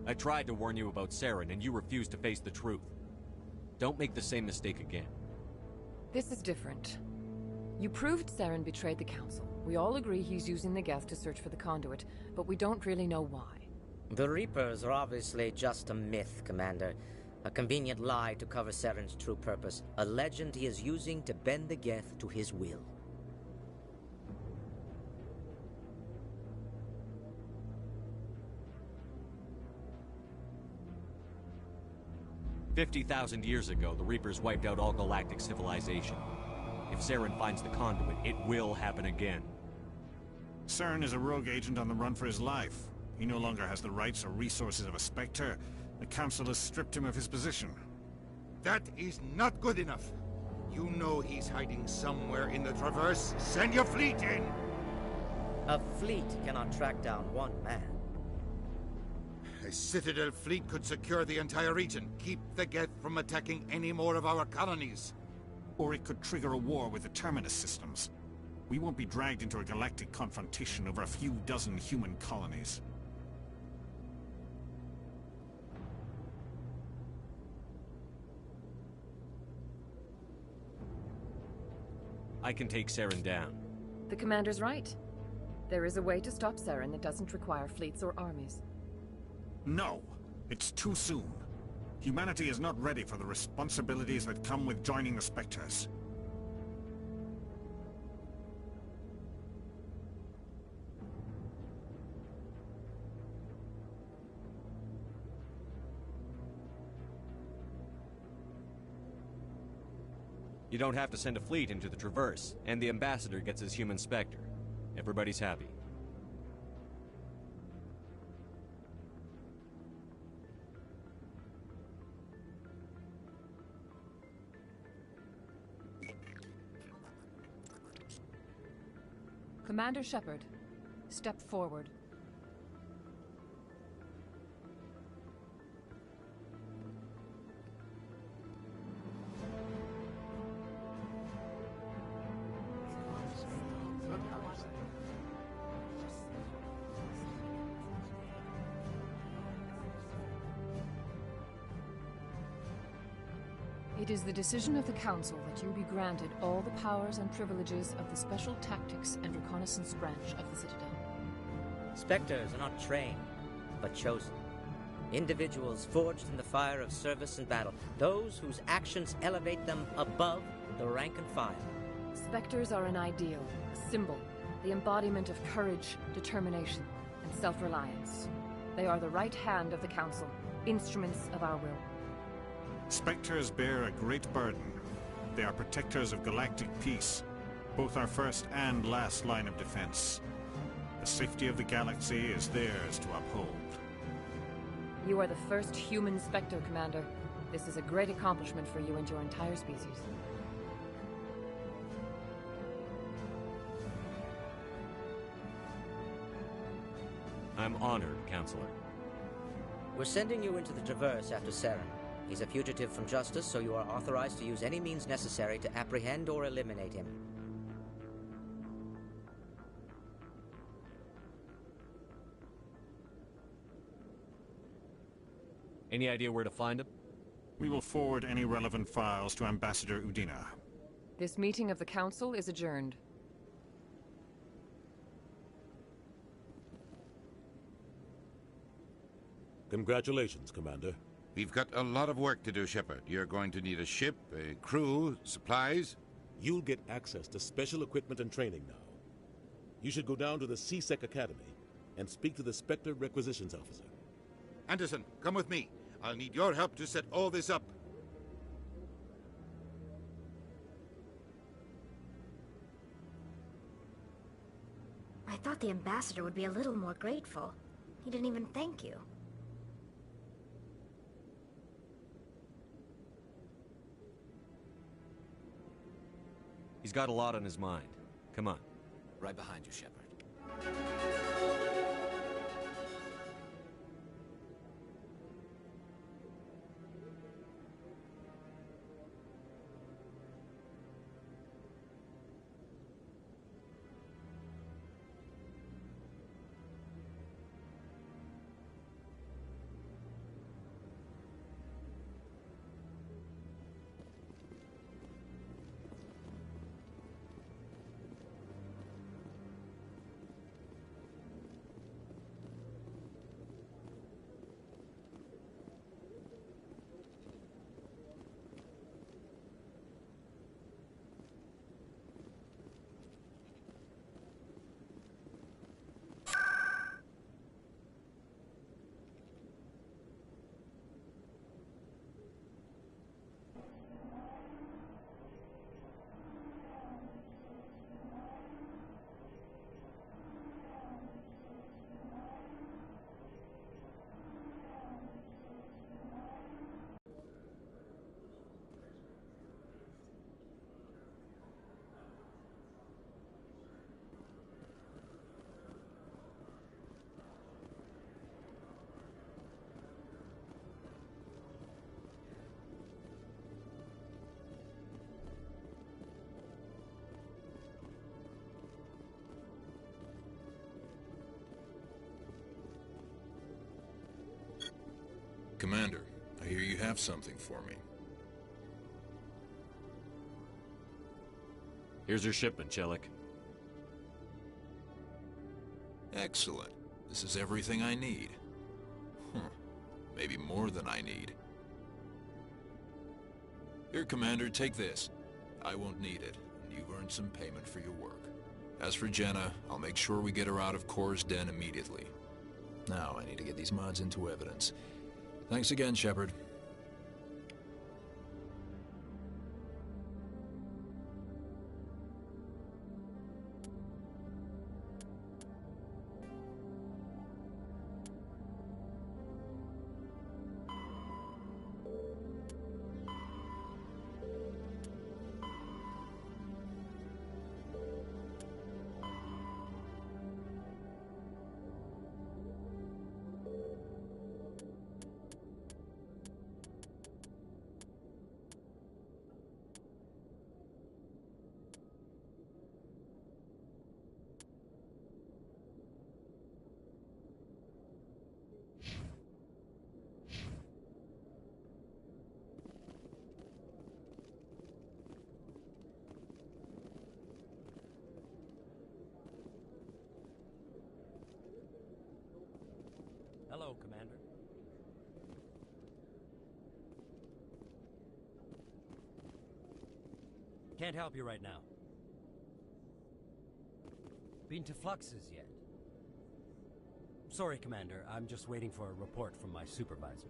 I tried to warn you about Saren, and you refused to face the truth. Don't make the same mistake again.
This is different. You proved Saren betrayed the Council. We all agree he's using the Geth to search for the conduit, but we don't really know why.
The Reapers are obviously just a myth, Commander. A convenient lie to cover Saren's true purpose. A legend he is using to bend the Geth to his will.
"50,000 years ago, the Reapers wiped out all galactic civilization. If Saren finds the conduit, it will happen again."
Saren is a rogue agent on the run for his life. He no longer has the rights or resources of a Spectre. The Council has stripped him of his position.
That is not good enough. You know he's hiding somewhere in the Traverse. Send your fleet in!
A fleet cannot track down one man.
A Citadel fleet could secure the entire region, keep the Geth from attacking any more of our colonies.
Or it could trigger a war with the Terminus systems. We won't be dragged into a galactic confrontation over a few dozen human colonies.
I can take Saren down.
The Commander's right. There is a way to stop Saren that doesn't require fleets or armies.
No! It's too soon. Humanity is not ready for the responsibilities that come with joining the Spectres.
You don't have to send a fleet into the Traverse, and the Ambassador gets his human Spectre. Everybody's happy.
Commander Shepard, step forward. It is the decision of the Council that you be granted all the powers and privileges of the Special Tactics and Reconnaissance branch of the Citadel.
Spectres are not trained, but chosen. Individuals forged in the fire of service and battle. Those whose actions elevate them above the rank and file.
Spectres are an ideal, a symbol, the embodiment of courage, determination, and self-reliance. They are the right hand of the Council, instruments of our will.
Spectres bear a great burden. They are protectors of galactic peace, both our first and last line of defense. The safety of the galaxy is theirs to uphold.
You are the first human Spectre, Commander. This is a great accomplishment for you and your entire species.
I'm honored, Counselor.
We're sending you into the Traverse after Saren. He's a fugitive from justice, so you are authorized to use any means necessary to apprehend or eliminate him.
Any idea where to find him?
We will forward any relevant files to Ambassador Udina.
This meeting of the Council is adjourned.
Congratulations, Commander.
We've got a lot of work to do, Shepard. You're going to need a ship, a crew, supplies.
You'll get access to special equipment and training now. You should go down to the CSEC Academy and speak to the Spectre Requisitions Officer.
Anderson, come with me. I'll need your help to set all this up.
I thought the ambassador would be a little more grateful. He didn't even thank you.
He's got a lot on his mind. Come on.
Right behind you, Shepard.
Commander, I hear you have something for me.
Here's your shipment, Chelik.
Excellent. This is everything I need. Maybe more than I need. Here, Commander, take this. I won't need it, and you've earned some payment for your work. As for Jenna, I'll make sure we get her out of Kor's den immediately. Now, I need to get these mods into evidence. Thanks again, Shepard.
Hello, Commander. Can't help you right now. Been to Flux's yet? Sorry, Commander. I'm just waiting for a report from my supervisor.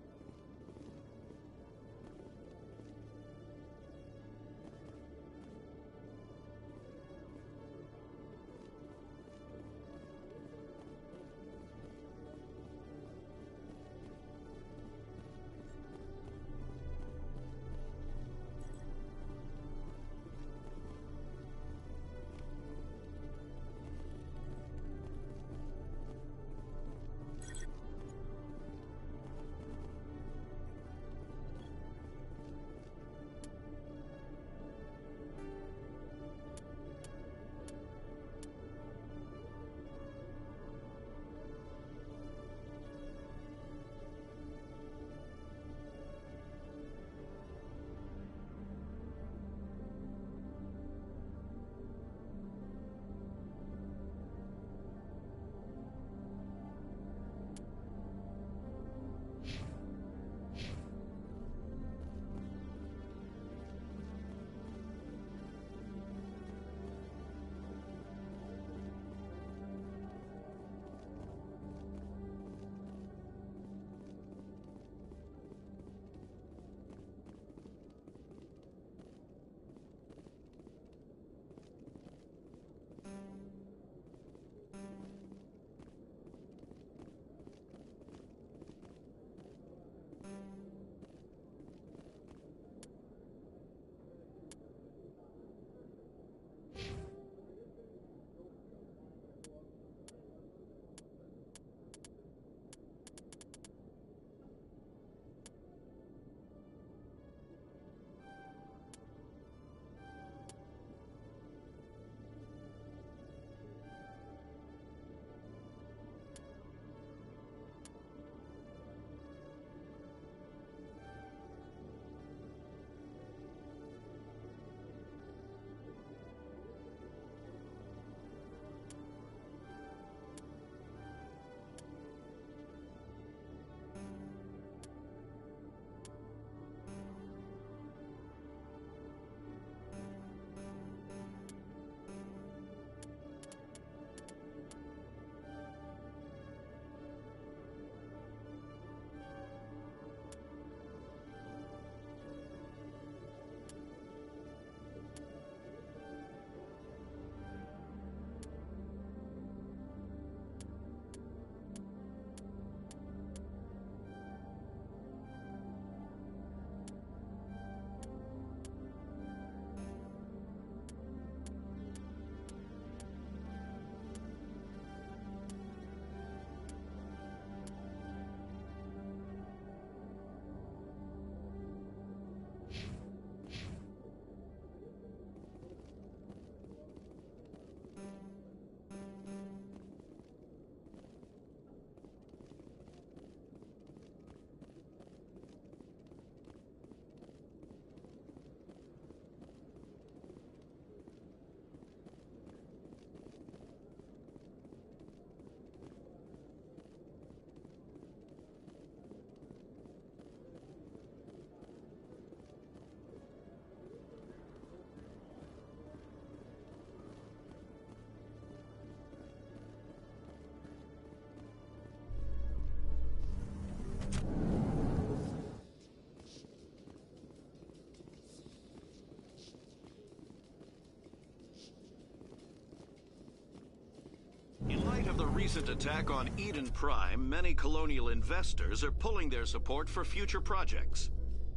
of the recent attack on Eden Prime, many colonial investors are pulling their support for future projects.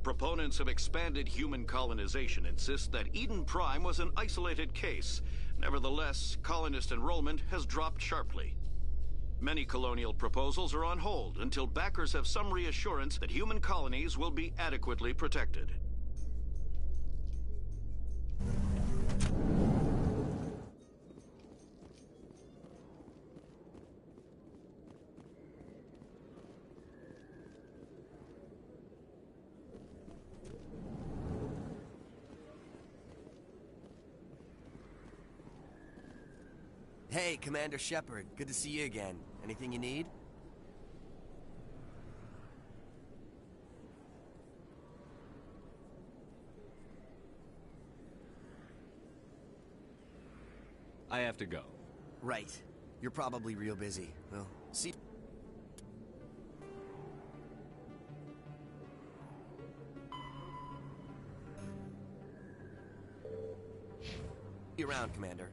Proponents of expanded human colonization insist that Eden Prime was an isolated case. Nevertheless, colonist enrollment has dropped sharply. Many colonial proposals are on hold until backers have some reassurance that human colonies will be adequately protected.
Hey, Commander Shepard. Good to see you again. Anything you need?
I have to go.
Right. You're probably real busy. Well, see you around, Commander.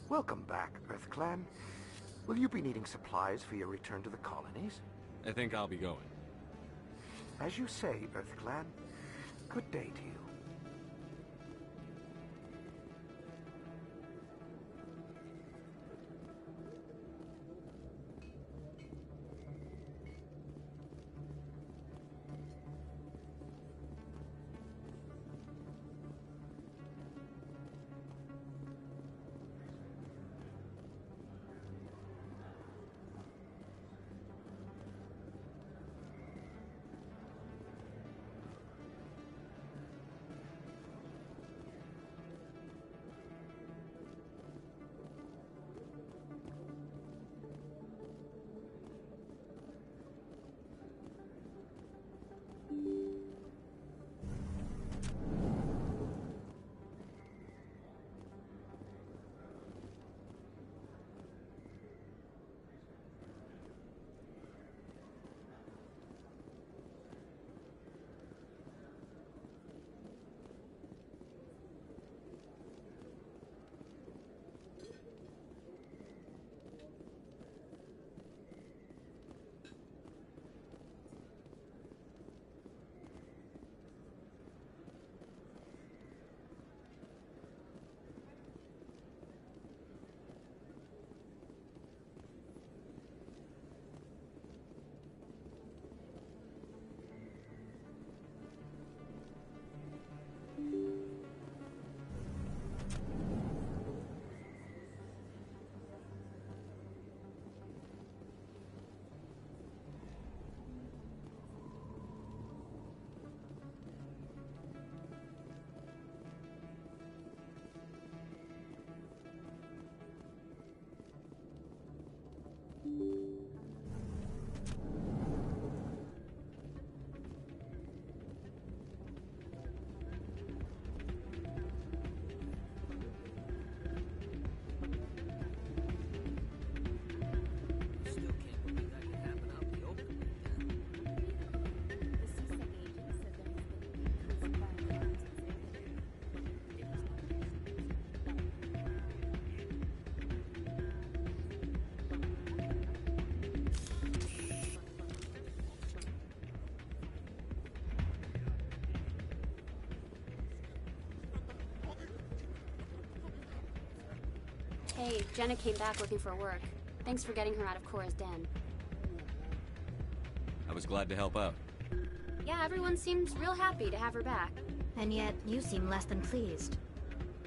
Welcome back, EarthClan. Will you be needing supplies for your return to the colonies?
I think I'll be going.
As you say, EarthClan. Good day to you.
Hey, Jenna came back looking for work. Thanks for getting her out of Cora's den.
I was glad to help out.
Yeah, everyone seems real happy to have her back.
And yet, you seem less than pleased.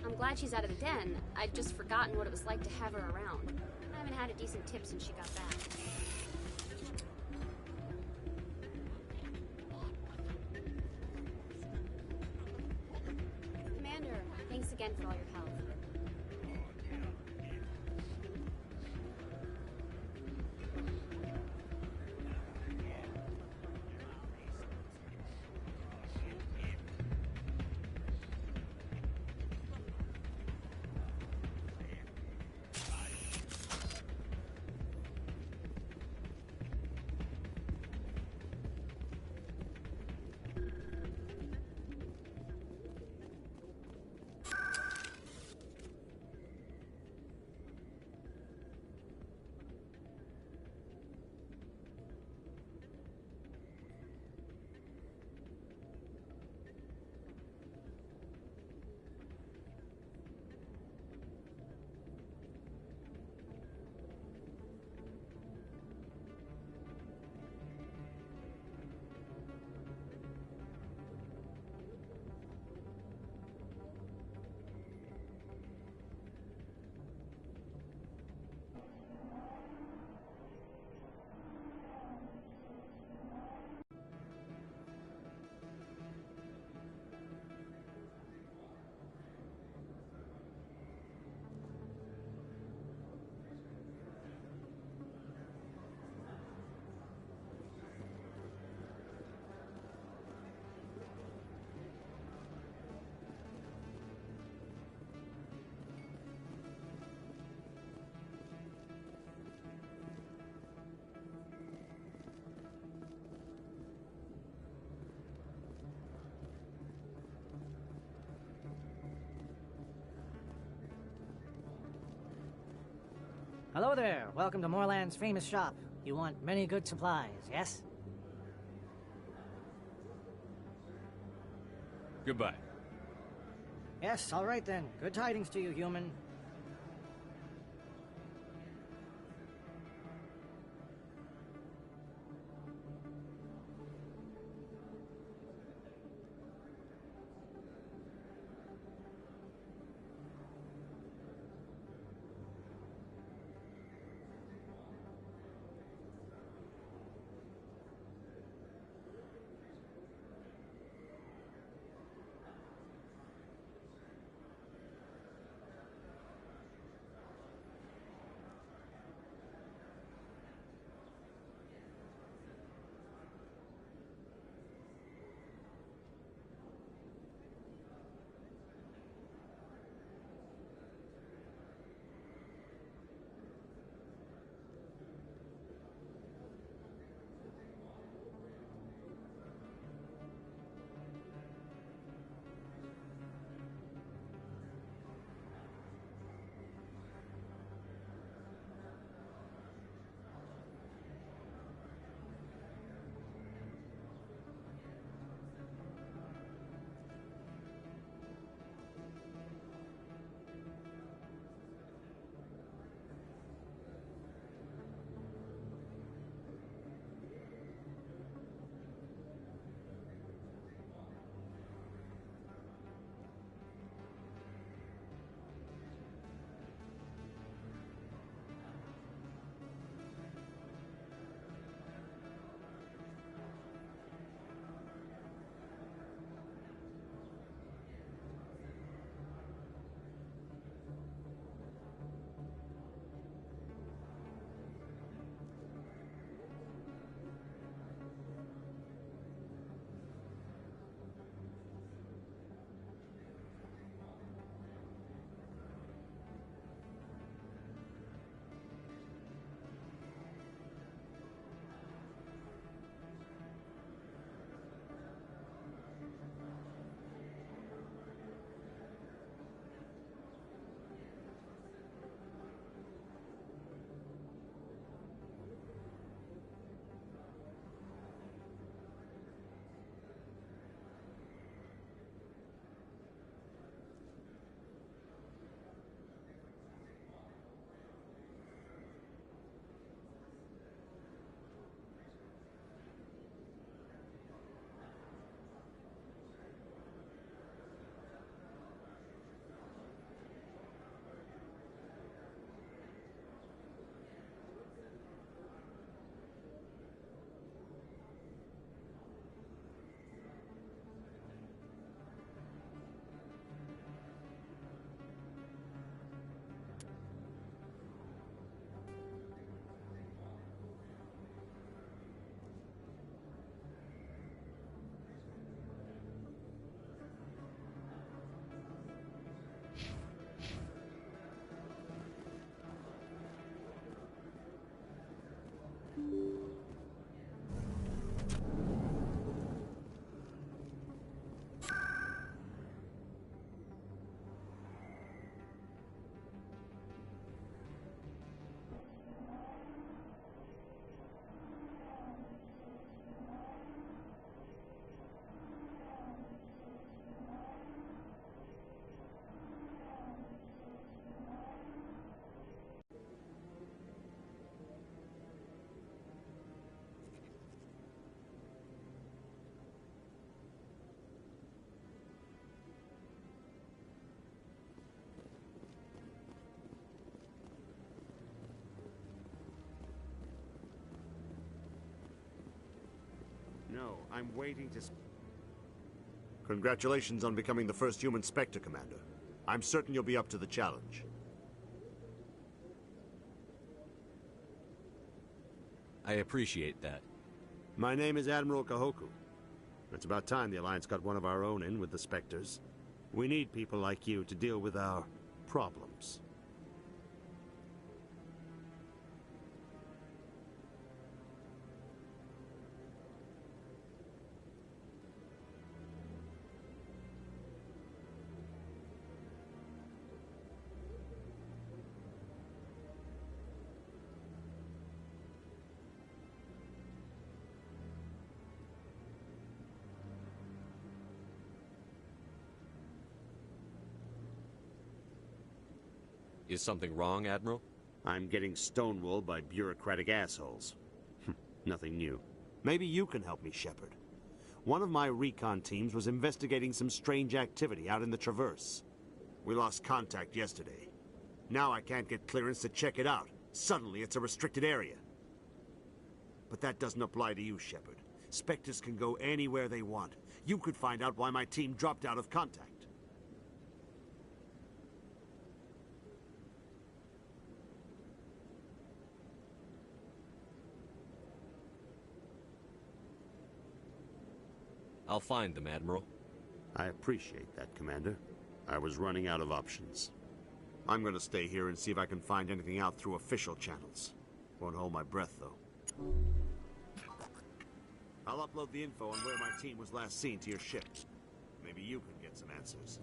I'm glad she's out of the den. I'd just forgotten what it was like to have her around. I haven't had a decent tip since she got back. Commander, thanks again for all your help.
Hello there. Welcome to Moorland's famous shop. You want many good supplies, yes?
Goodbye.
Yes, all right then. Good tidings to you, human.
I'm waiting to... Congratulations on becoming the first human Spectre, Commander. I'm certain you'll be up to the challenge.
I appreciate that.
My name is Admiral Kahoku. It's about time the Alliance got one of our own in with the Spectres. We need people like you to deal with our problems.
Is something wrong, Admiral?
I'm getting stonewalled by bureaucratic assholes. Nothing new. Maybe you can help me, Shepard. One of my recon teams was investigating some strange activity out in the Traverse. We lost contact yesterday. Now I can't get clearance to check it out. Suddenly it's a restricted area. But that doesn't apply to you, Shepard. Spectres can go anywhere they want. You could find out why my team dropped out of contact.
I'll find them, Admiral.
I appreciate that, Commander. I was running out of options. I'm gonna stay here and see if I can find anything out through official channels. Won't hold my breath, though. I'll upload the info on where my team was last seen to your ship. Maybe you can get some answers.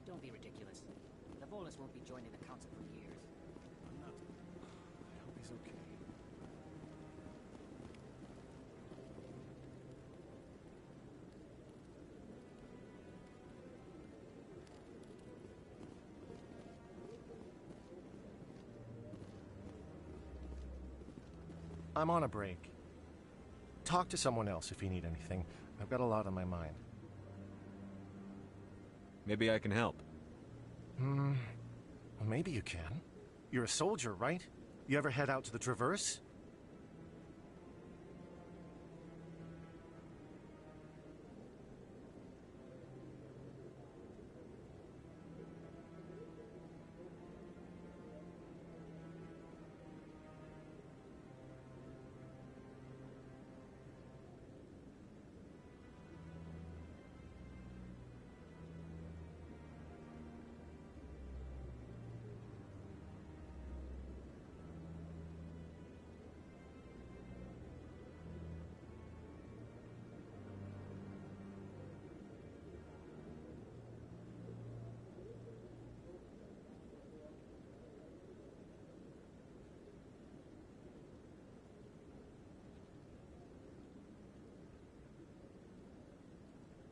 Don't be ridiculous. The Volus won't be joining the Council for years.
I'm not. I hope he's okay.
I'm on a break. Talk to someone else if you need anything. I've got a lot on my mind.
Maybe I can help.
Well, maybe you can. You're a soldier, right? You ever head out to the Traverse?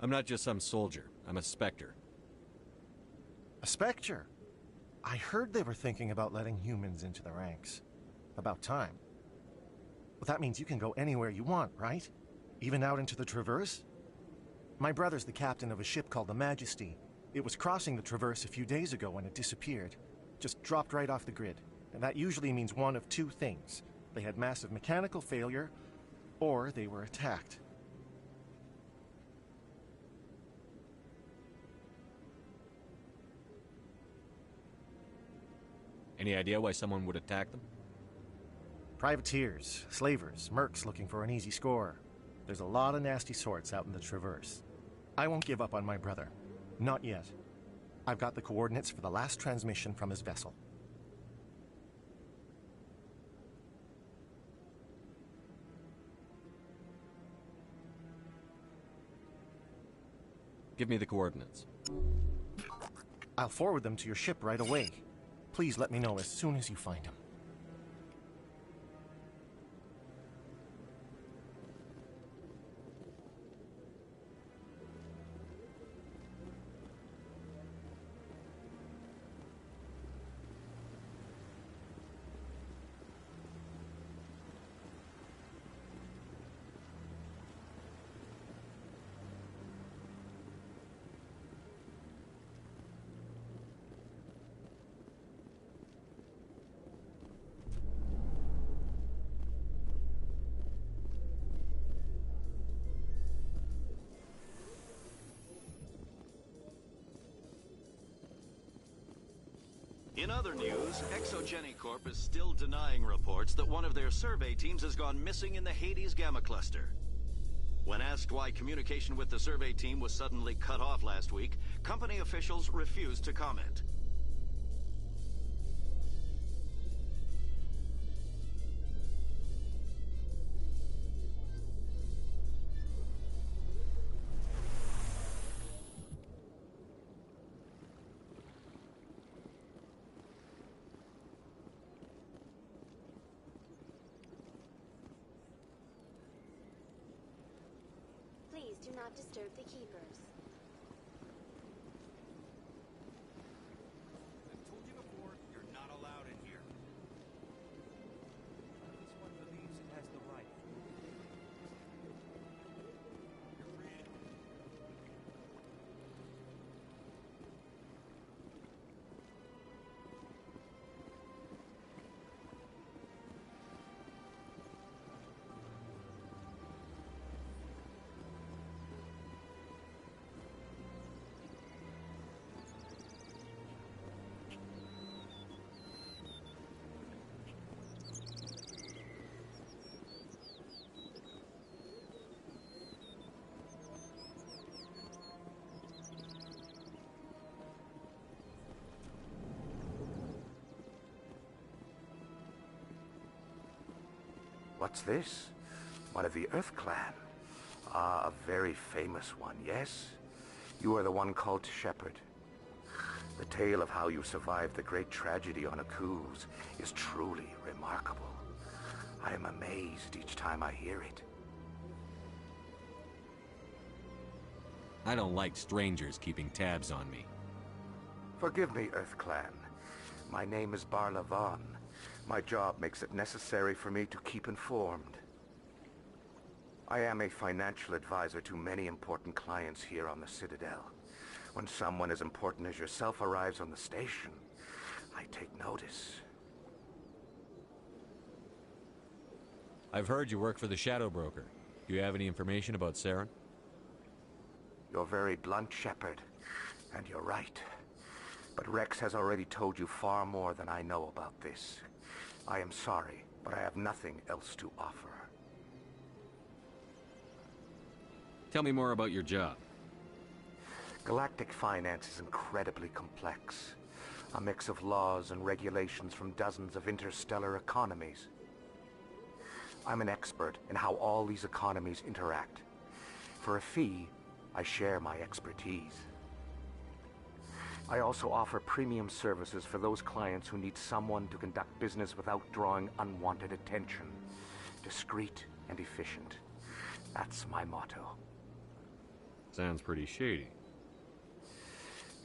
I'm not just some soldier. I'm a Spectre.
A Spectre? I heard they were thinking about letting humans into the ranks. About time. Well, that means you can go anywhere you want, right? Even out into the Traverse? My brother's the captain of a ship called the Majesty. It was crossing the Traverse a few days ago when it disappeared. Just dropped right off the grid. And that usually means one of two things. They had massive mechanical failure, or they were attacked.
Any idea why someone would attack them?
Privateers, slavers, mercs looking for an easy score. There's a lot of nasty sorts out in the Traverse. I won't give up on my brother. Not yet. I've got the coordinates for the last transmission from his vessel.
Give me the coordinates.
I'll forward them to your ship right away. Please let me know as soon as you find him.
In other news, ExoGeniCorp is still denying reports that one of their survey teams has gone missing in the Hades Gamma Cluster. When asked why communication with the survey team was suddenly cut off last week, company officials refused to comment.
Please do not disturb the keepers.
I've told you before, you're not allowed in here. This one believes it has the right. You're free.
What's this? One of the Earth Clan. Ah, a very famous one, yes? You are the one called Shepard. The tale of how you survived the great tragedy on Akuz is truly remarkable. I am amazed each time I hear it.
I don't like strangers keeping tabs on me.
Forgive me, Earth Clan. My name is Barla Vaughn. My job makes it necessary for me to keep informed. I am a financial advisor to many important clients here on the Citadel. When someone as important as yourself arrives on the station, I take notice.
I've heard you work for the Shadow Broker. Do you have any information about Saren?
You're very blunt, Shepard, and you're right. But Rex has already told you far more than I know about this. I am sorry, but I have nothing else to offer.
Tell me more about your job.
Galactic finance is incredibly complex. A mix of laws and regulations from dozens of interstellar economies. I'm an expert in how all these economies interact. For a fee, I share my expertise. I also offer premium services for those clients who need someone to conduct business without drawing unwanted attention. Discreet and efficient. That's my motto.
Sounds pretty shady.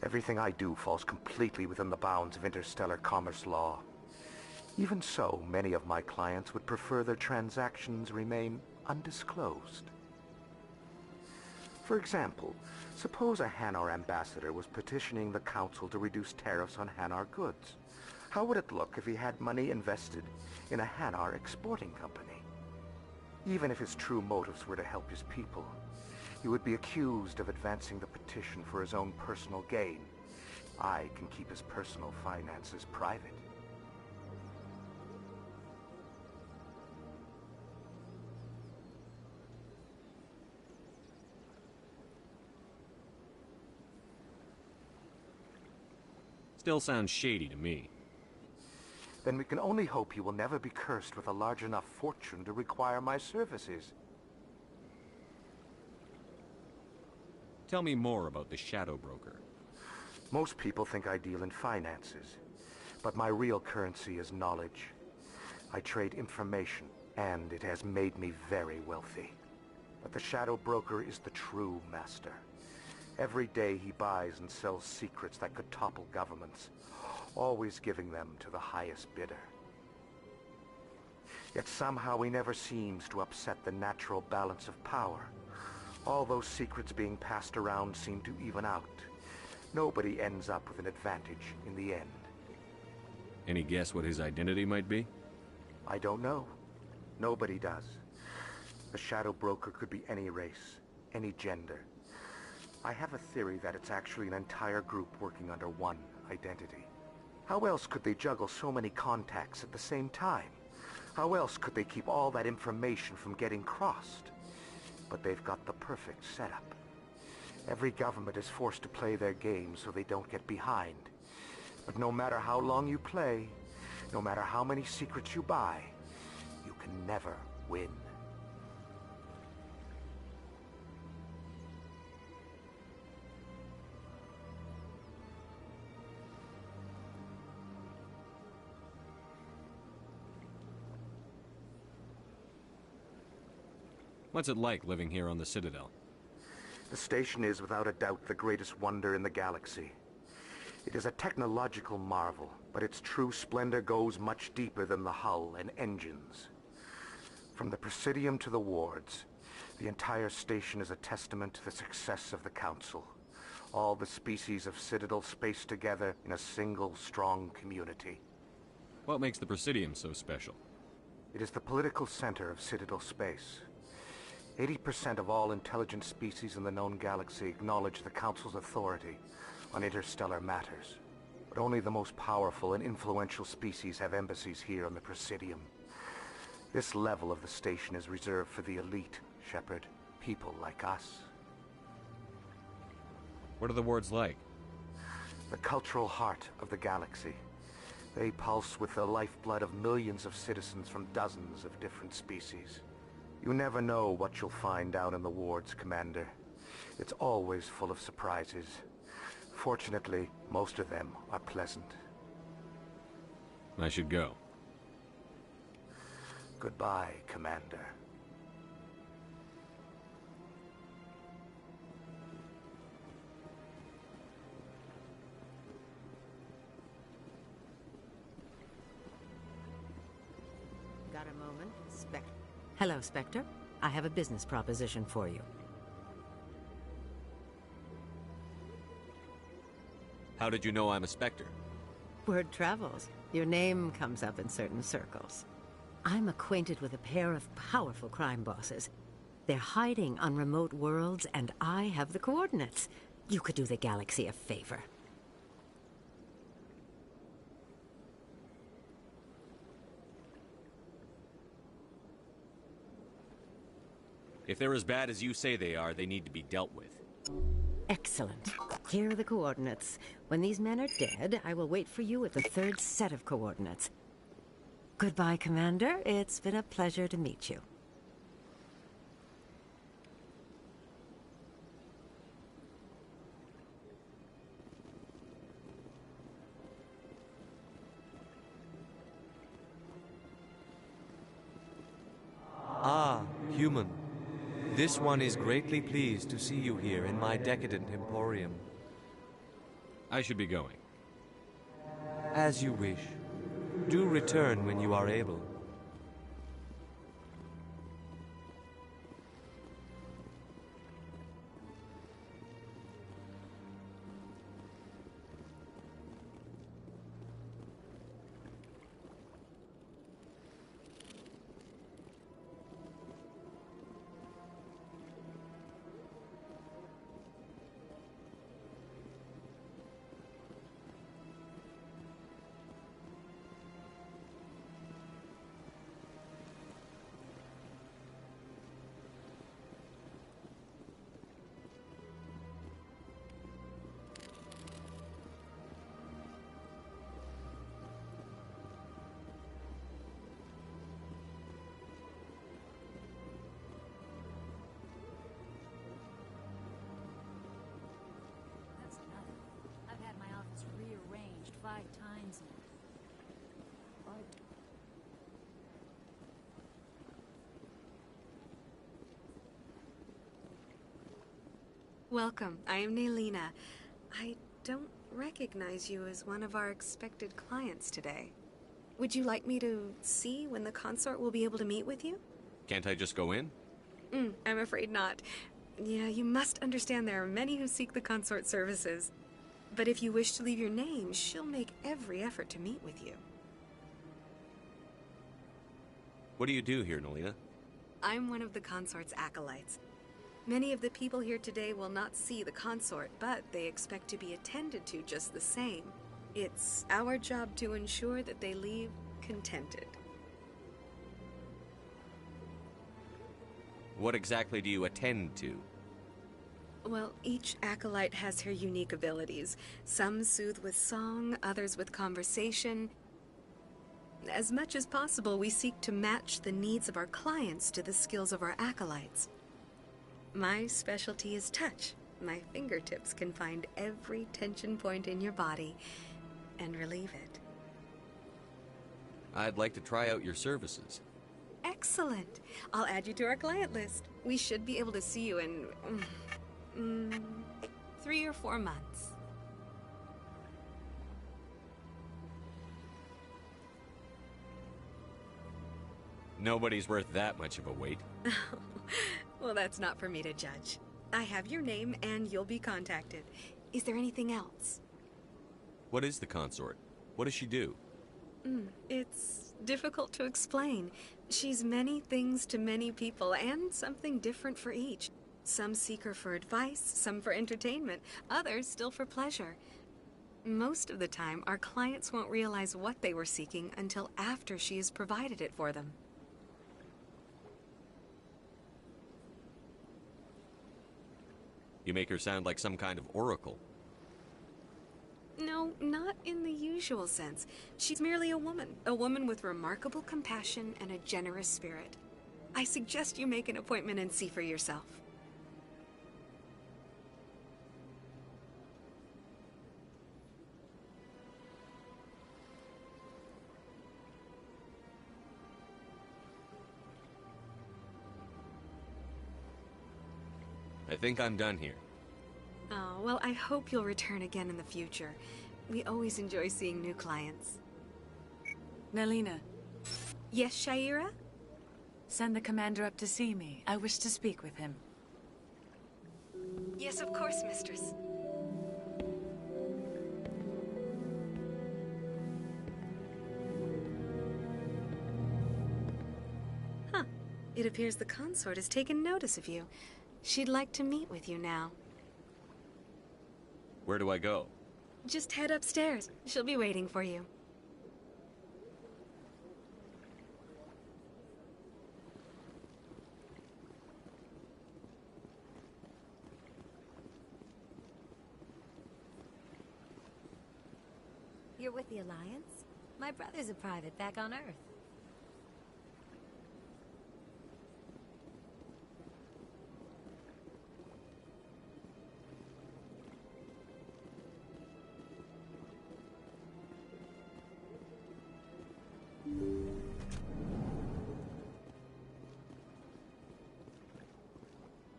Everything I do falls completely within the bounds of interstellar commerce law. Even so, many of my clients would prefer their transactions remain undisclosed. For example, suppose a Hanar ambassador was petitioning the Council to reduce tariffs on Hanar goods. How would it look if he had money invested in a Hanar exporting company? Even if his true motives were to help his people, he would be accused of advancing the petition for his own personal gain. I can keep his personal finances private.
Still sounds shady to me.
Then we can only hope he will never be cursed with a large enough fortune to require my services.
Tell me more about the Shadow Broker.
Most people think I deal in finances, but my real currency is knowledge. I trade information, and it has made me very wealthy. But the Shadow Broker is the true master. Every day he buys and sells secrets that could topple governments, always giving them to the highest bidder. Yet somehow he never seems to upset the natural balance of power. All those secrets being passed around seem to even out. Nobody ends up with an advantage in the end.
Any guess what his identity might be?
I don't know. Nobody does. The Shadow Broker could be any race, any gender. I have a theory that it's actually an entire group working under one identity. How else could they juggle so many contacts at the same time? How else could they keep all that information from getting crossed? But they've got the perfect setup. Every government is forced to play their game so they don't get behind. But no matter how long you play, no matter how many secrets you buy, you can never win.
What's it like living here on the Citadel?
The station is without a doubt the greatest wonder in the galaxy. It is a technological marvel, but its true splendor goes much deeper than the hull and engines. From the Presidium to the wards, the entire station is a testament to the success of the Council. All the species of Citadel spaced together in a single strong community.
What makes the Presidium so special?
It is the political center of Citadel space. 80% of all intelligent species in the known galaxy acknowledge the Council's authority on interstellar matters. But only the most powerful and influential species have embassies here on the Presidium. This level of the station is reserved for the elite, Shepard. People like us.
What are the wards like?
The cultural heart of the galaxy. They pulse with the lifeblood of millions of citizens from dozens of different species. You never know what you'll find down in the wards, Commander. It's always full of surprises. Fortunately, most of them are pleasant.
I should go.
Goodbye, Commander.
Got a moment? Hello, Spectre. I have a business proposition for you.
How did you know I'm a Spectre?
Word travels. Your name comes up in certain circles. I'm acquainted with a pair of powerful crime bosses. They're hiding on remote worlds, and I have the coordinates. You could do the galaxy a favor.
If they're as bad as you say they are, they need to be dealt with.
Excellent. Here are the coordinates. When these men are dead, I will wait for you at the third set of coordinates. Goodbye, Commander. It's been a pleasure to meet you.
Ah, human. This one is greatly pleased to see you here in my decadent emporium.
I should be going.
As you wish. Do return when you are able.
Welcome. I am Nelina. I don't recognize you as one of our expected clients today. Would you like me to see when the consort will be able to meet with you?
Can't I just go in?
I'm afraid not. Yeah, you must understand there are many who seek the consort services. But if you wish to leave your name, she'll make every effort to meet with you.
What do you do here, Nelina?
I'm one of the consort's acolytes. Many of the people here today will not see the consort, but they expect to be attended to just the same. It's our job to ensure that they leave contented.
What exactly do you attend to?
Well, each acolyte has her unique abilities. Some soothe with song, others with conversation. As much as possible, we seek to match the needs of our clients to the skills of our acolytes. My specialty is touch. My fingertips can find every tension point in your body and relieve it.
I'd like to try out your services.
Excellent. I'll add you to our client list. We should be able to see you in 3 or 4 months.
Nobody's worth that much of a wait.
Well, that's not for me to judge. I have your name and you'll be contacted. Is there anything else?
What is the consort? What does she do?
It's difficult to explain. She's many things to many people and something different for each. Some seek her for advice, some for entertainment, others still for pleasure. Most of the time, our clients won't realize what they were seeking until after she has provided it for them.
You make her sound like some kind of oracle.
No, not in the usual sense. She's merely a woman with remarkable compassion and a generous spirit. I suggest you make an appointment and see for yourself.
I think I'm done here.
Oh, well, I hope you'll return again in the future. We always enjoy seeing new clients.
Nelina.
Yes, Shaira?
Send the commander up to see me. I wish to speak with him.
Yes, of course, mistress. Huh. It appears the consort has taken notice of you. She'd like to meet with you now.
Where do I go?
Just head upstairs. She'll be waiting for you.
You're with the Alliance? My brother's a private back on Earth.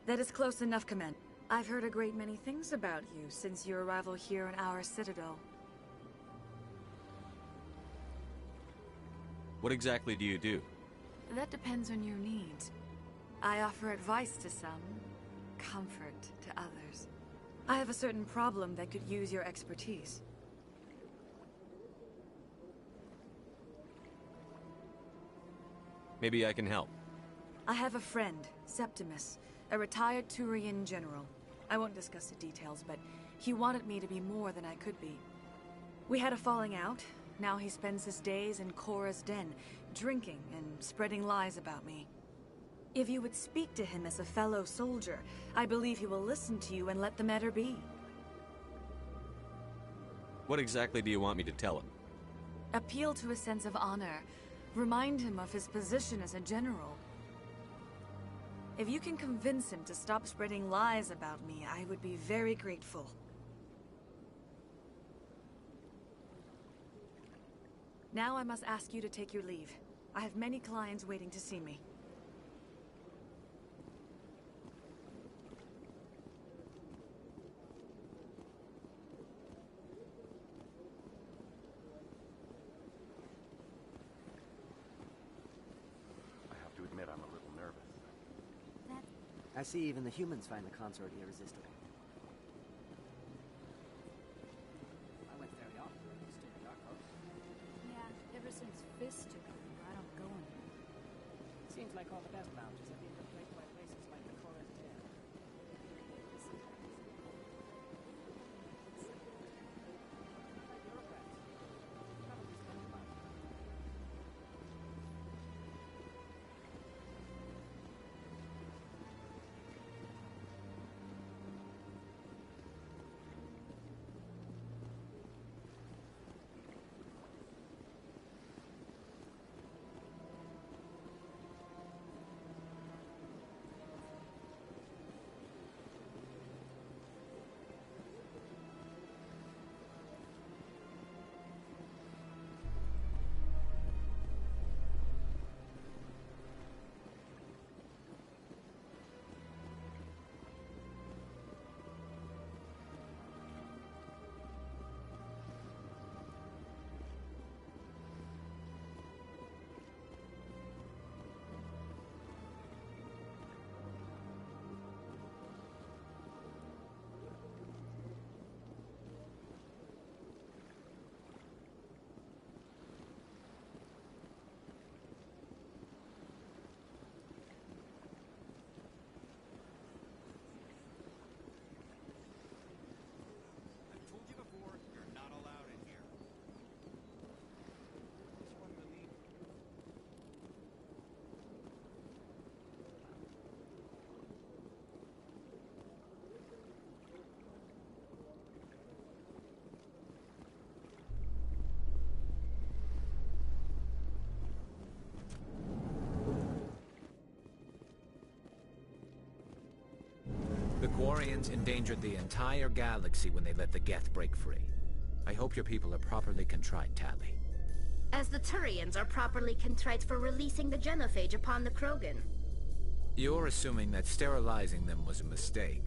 That is close enough, Commander. I've heard a great many things about you since your arrival here in our Citadel.
What exactly do you do?
That depends on your needs. I offer advice to some, comfort to others. I have a certain problem that could use your expertise.
Maybe I can help.
I have a friend, Septimus, a retired Turian general. I won't discuss the details, but he wanted me to be more than I could be. We had a falling out. Now he spends his days in Korra's den, drinking and spreading lies about me. If you would speak to him as a fellow soldier, I believe he will listen to you and let the matter be.
What exactly do you want me to tell him?
Appeal to his sense of honor. Remind him of his position as a general. If you can convince him to stop spreading lies about me, I would be very grateful. Now I must ask you to take your leave. I have many clients waiting to see me.
I'm a little nervous.
I see even the humans find the consort irresistible. I went very often when I used to be Darko.
Yeah, ever since Fist took over, I don't go anymore.
Seems like all the best lounges have been replaced by places like the Chorus Den.
The Quarians endangered the entire galaxy when they let the Geth break free. I hope your people are properly contrite, Tally.
As the Turians are properly contrite for releasing the genophage upon the Krogan.
You're assuming that sterilizing them was a mistake.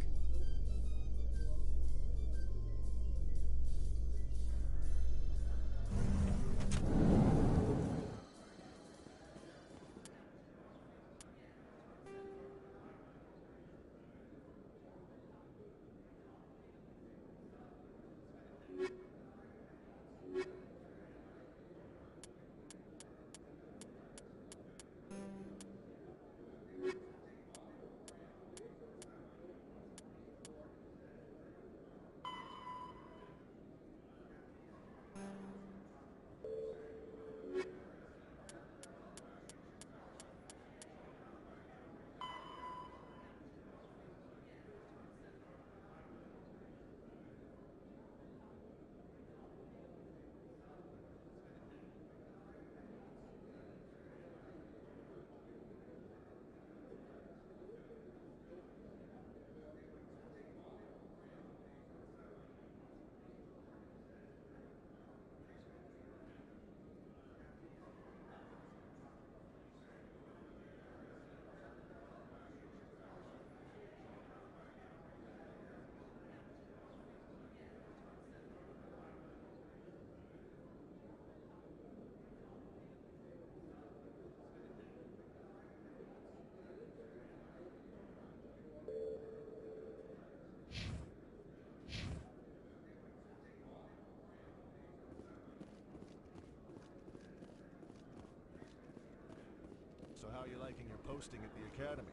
So how are you liking your posting at the Academy?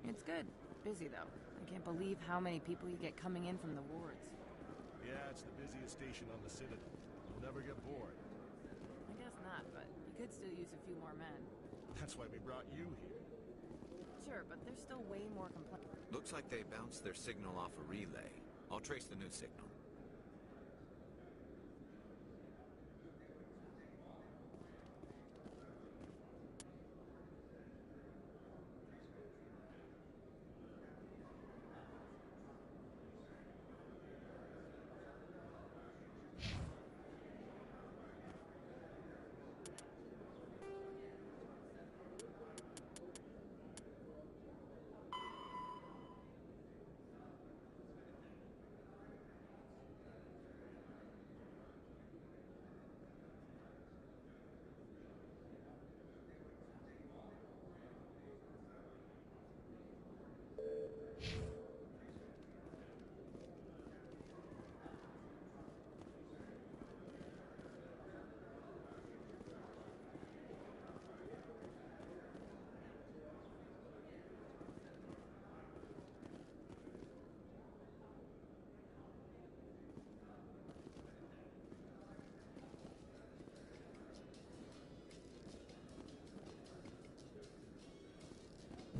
It's good. Busy, though. I can't believe how many people you get coming in from the wards.
Yeah, it's the busiest station on the Citadel. You'll never get bored.
I guess not, but you could still use a few more men.
That's why we brought you here.
Sure, but there's still way more complaints.
Looks like they bounced their signal off a relay. I'll trace the new signal.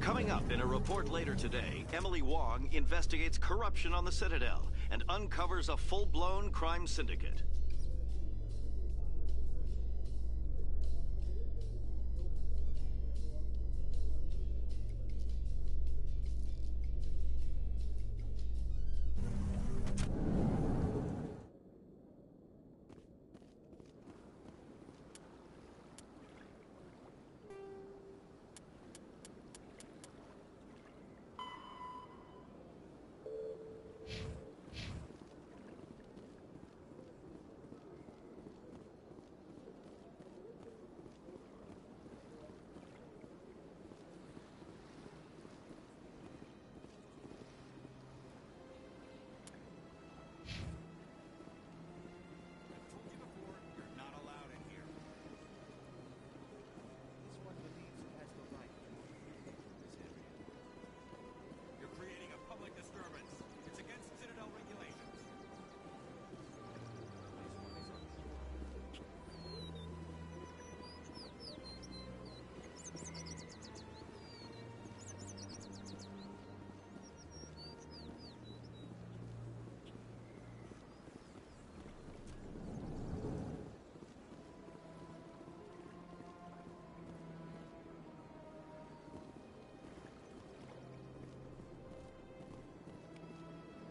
Coming up in a report later today, Emily Wong investigates corruption on the Citadel and uncovers a full-blown crime syndicate.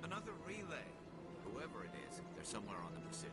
Another relay. Whoever it is, they're somewhere on the Presidio.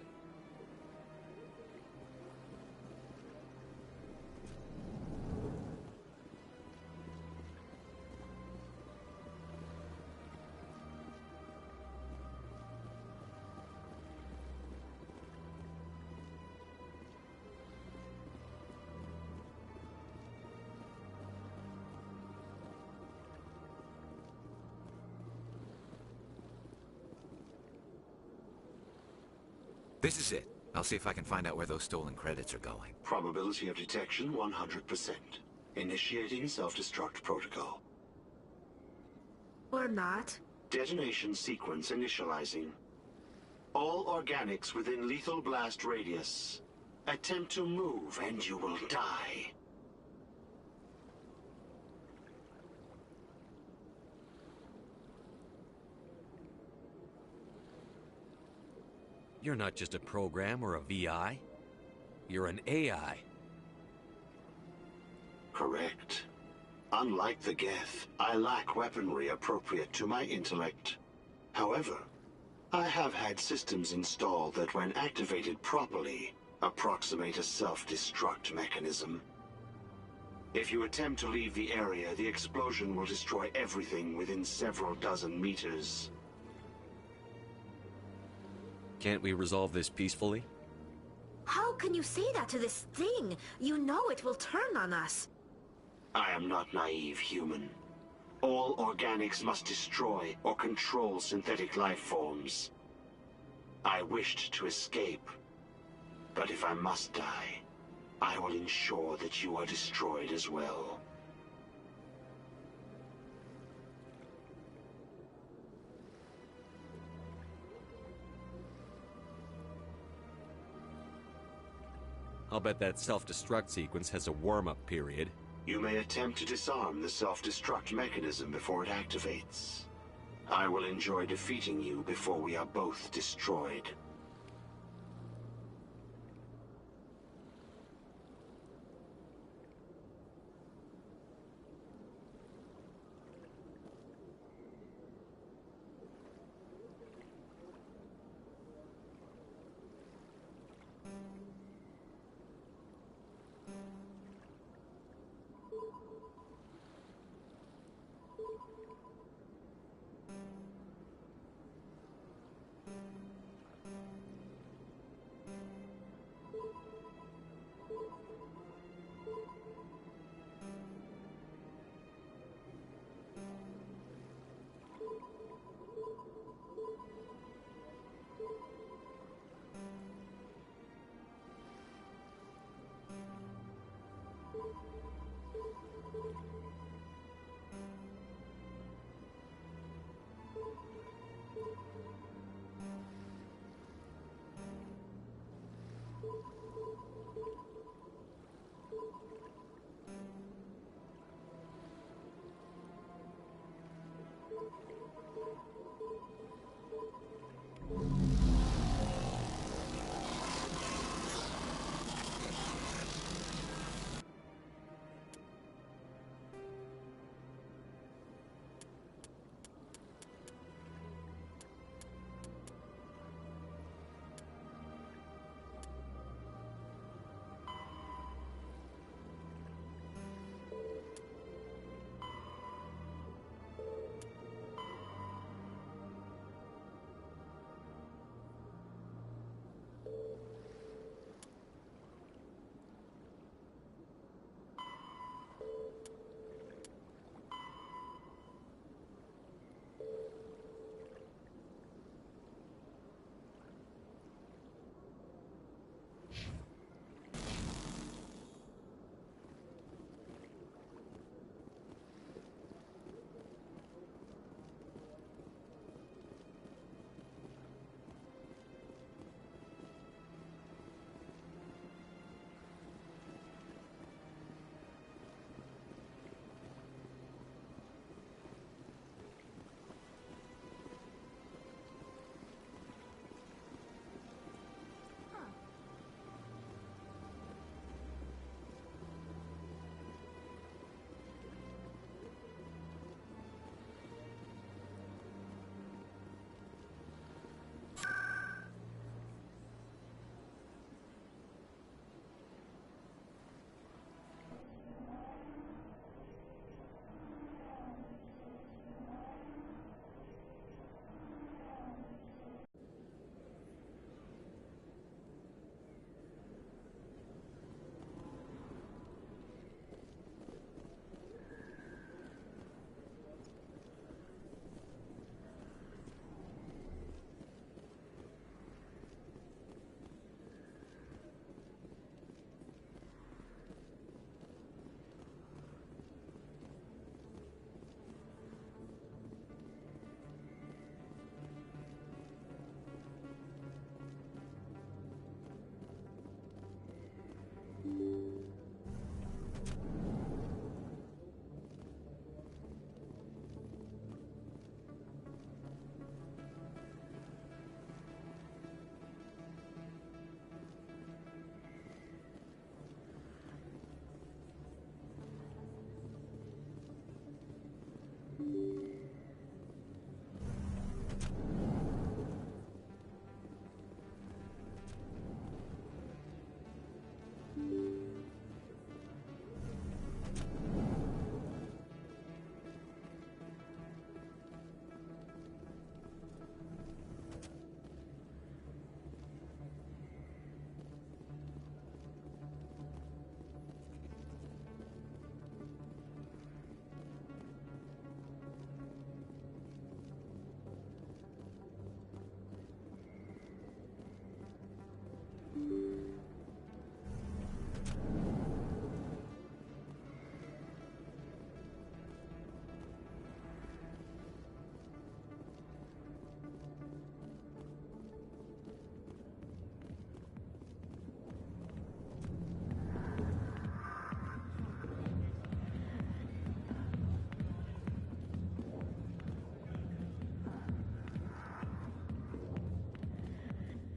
This is it. I'll see if I can find out where those stolen credits are going.
Probability of detection 100%. Initiating self-destruct protocol.
Or not.
Detonation sequence initializing. All organics within lethal blast radius. Attempt to move and you will die.
You're not just a program or a VI. You're an AI.
Correct. Unlike the Geth, I lack weaponry appropriate to my intellect. However, I have had systems installed that, when activated properly, approximate a self-destruct mechanism. If you attempt to leave the area, the explosion will destroy everything within several dozen meters.
Can't we resolve this peacefully?
How can you say that to this thing? You know it will turn on us.
I am not naive, human. All organics must destroy or control synthetic life forms. I wished to escape, but if I must die, I will ensure that you are destroyed as well.
I'll bet that self-destruct sequence has a warm-up period.
You may attempt to disarm the self-destruct mechanism before it activates. I will enjoy defeating you before we are both destroyed.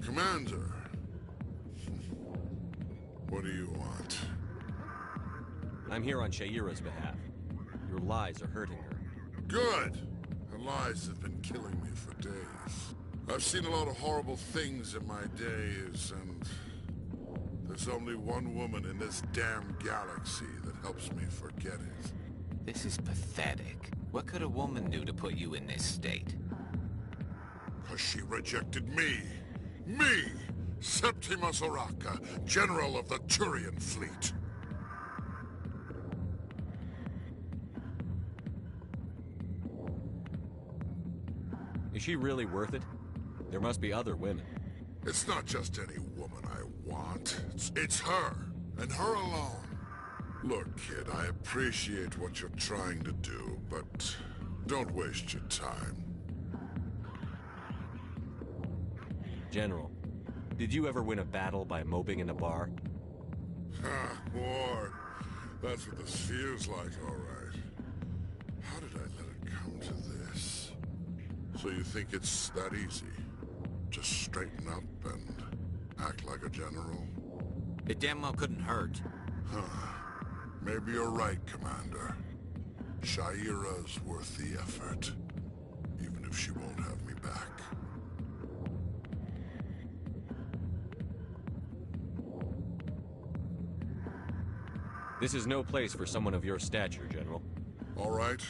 Commander, what do you want?
I'm here on Shaira's behalf. Your lies are hurting her.
Good! Her lies have been killing me for days. I've seen a lot of horrible things in my days, and there's only one woman in this damn galaxy that helps me forget it.
This is pathetic. What could a woman do to put you in this state?
'Cause she rejected me! Me! Septimus Oraka, General of the Turian Fleet!
Is she really worth it? There must be other women.
It's not just any woman I want. It's her, and her alone. Look, kid, I appreciate what you're trying to do, but don't waste your time.
General, did you ever win a battle by moping in a bar?
Ha, war. That's what this feels like, all right. How did I let it come to this? So you think it's that easy? Just straighten up and act like a general?
It damn well couldn't hurt.
Huh. Maybe you're right, Commander. Shaira's worth the effort, even if she won't have me back.
This is no place for someone of your stature, General.
All right.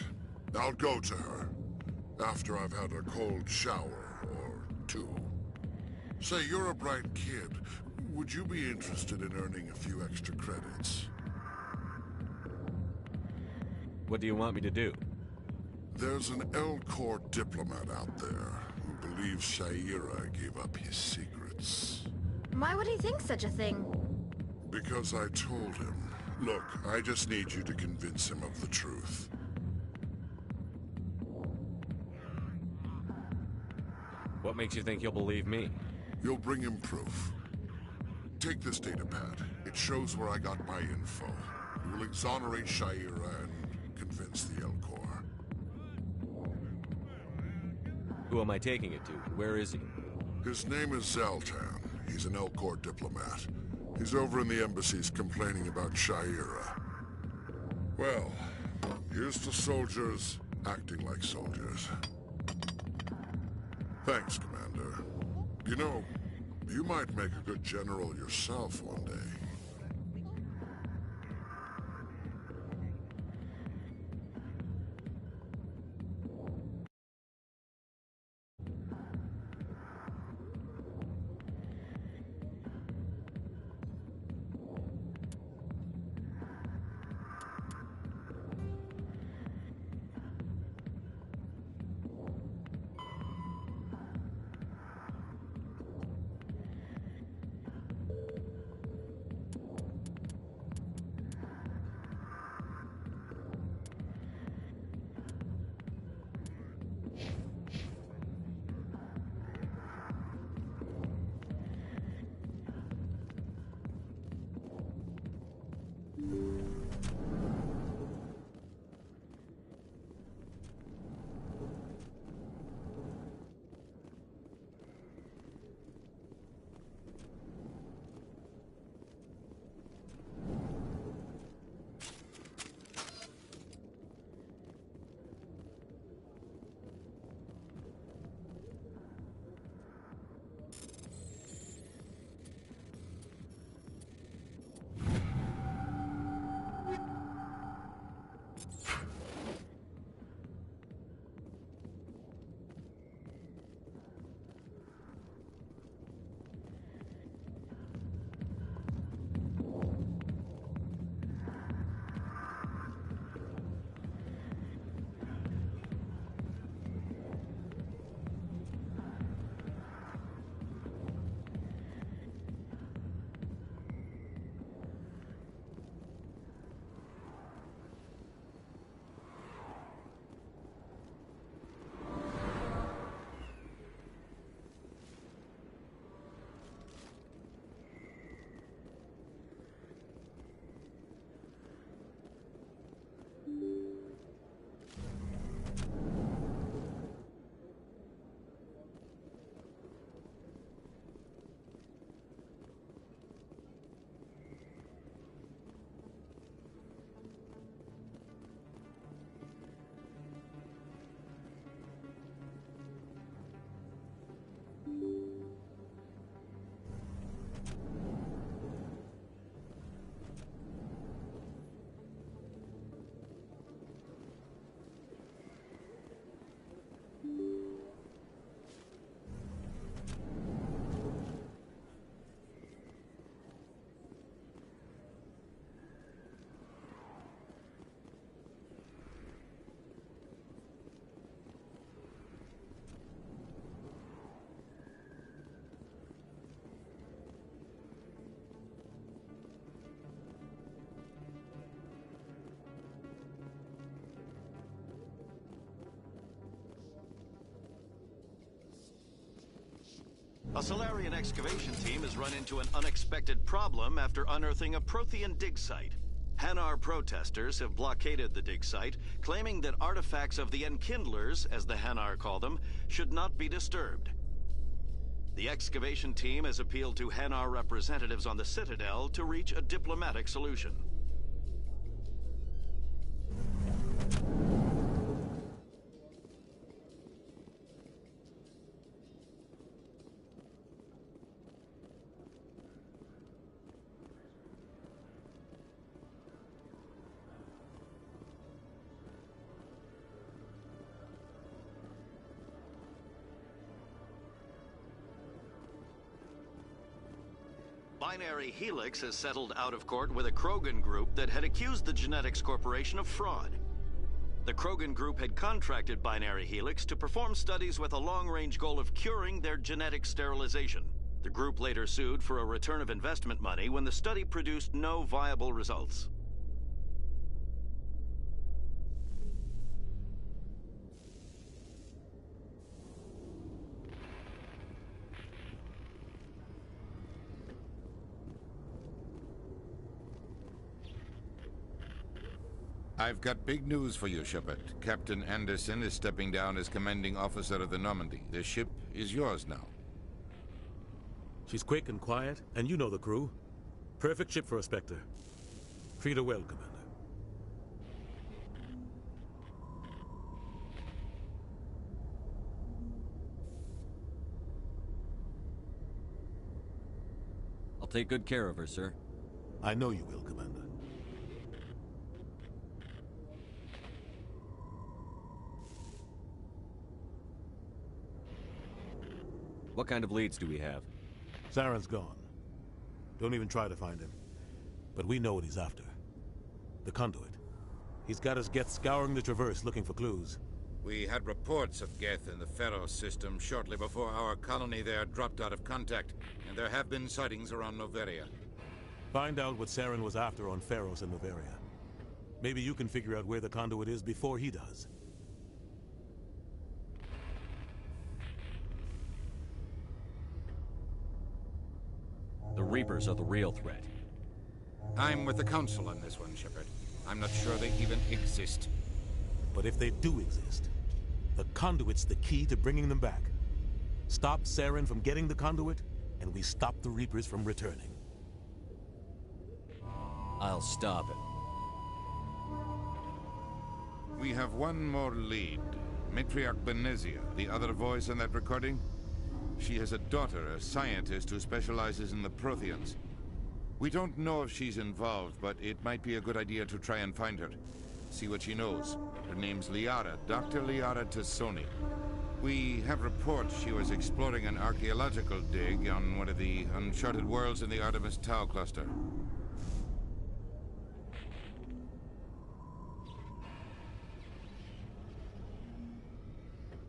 I'll go to her. After I've had a cold shower or two. Say, you're a bright kid. Would you be interested in earning a few extra credits?
What do you want me to do?
There's an L-Corps diplomat out there who believes Shaira gave up his secrets.
Why would he think such a thing?
Because I told him. Look, I just need you to convince him of the truth.
What makes you think he'll believe me?
You'll bring him proof. Take this datapad. It shows where I got my info. You will exonerate Shaira and convince the L-Corps.
Who am I taking it to? Where is he?
His name is Zaltan. He's an L-Corps diplomat. He's over in the embassies complaining about Shaira. Well, here's to soldiers acting like soldiers. Thanks, Commander. You know, you might make a good general yourself one day.
A Solarian excavation team has run into an unexpected problem after unearthing a Prothean dig site. Hanar protesters have blockaded the dig site, claiming that artifacts of the Enkindlers, as the Hanar call them, should not be disturbed. The excavation team has appealed to Hanar representatives on the Citadel to reach a diplomatic solution. Binary Helix has settled out of court with a Krogan group that had accused the Genetics Corporation of fraud. The Krogan group had contracted Binary Helix to perform studies with a long-range goal of curing their genetic sterilization. The group later sued for a return of investment money when the study produced no viable results.
I've got big news for you, Shepard. Captain Anderson is stepping down as commanding officer of the Normandy. The ship is yours now.
She's quick and quiet, and you know the crew. Perfect ship for a Spectre. Treat her well, Commander.
I'll take good care of her, sir.
I know you will, Commander.
What kind of leads do we have?
Saren's gone. Don't even try to find him. But we know what he's after. The conduit. He's got his Geth scouring the Traverse looking for clues.
We had reports of Geth in the Pharos system shortly before our colony there dropped out of contact, and there have been sightings around Noveria.
Find out what Saren was after on Pharos and Noveria. Maybe you can figure out where the conduit is before he does.
The Reapers are the real threat.
I'm with the Council on this one, Shepard. I'm not sure they even exist.
But if they do exist, the conduit's the key to bringing them back. Stop Saren from getting the conduit, and we stop the Reapers from returning.
I'll stop it.
We have one more lead. Matriarch Benezia, the other voice in that recording. She has a daughter, a scientist who specializes in the Protheans. We don't know if she's involved, but it might be a good idea to try and find her. See what she knows. Her name's Liara, Dr. Liara Tassoni. We have reports she was exploring an archaeological dig on one of the uncharted worlds in the Artemis Tau cluster.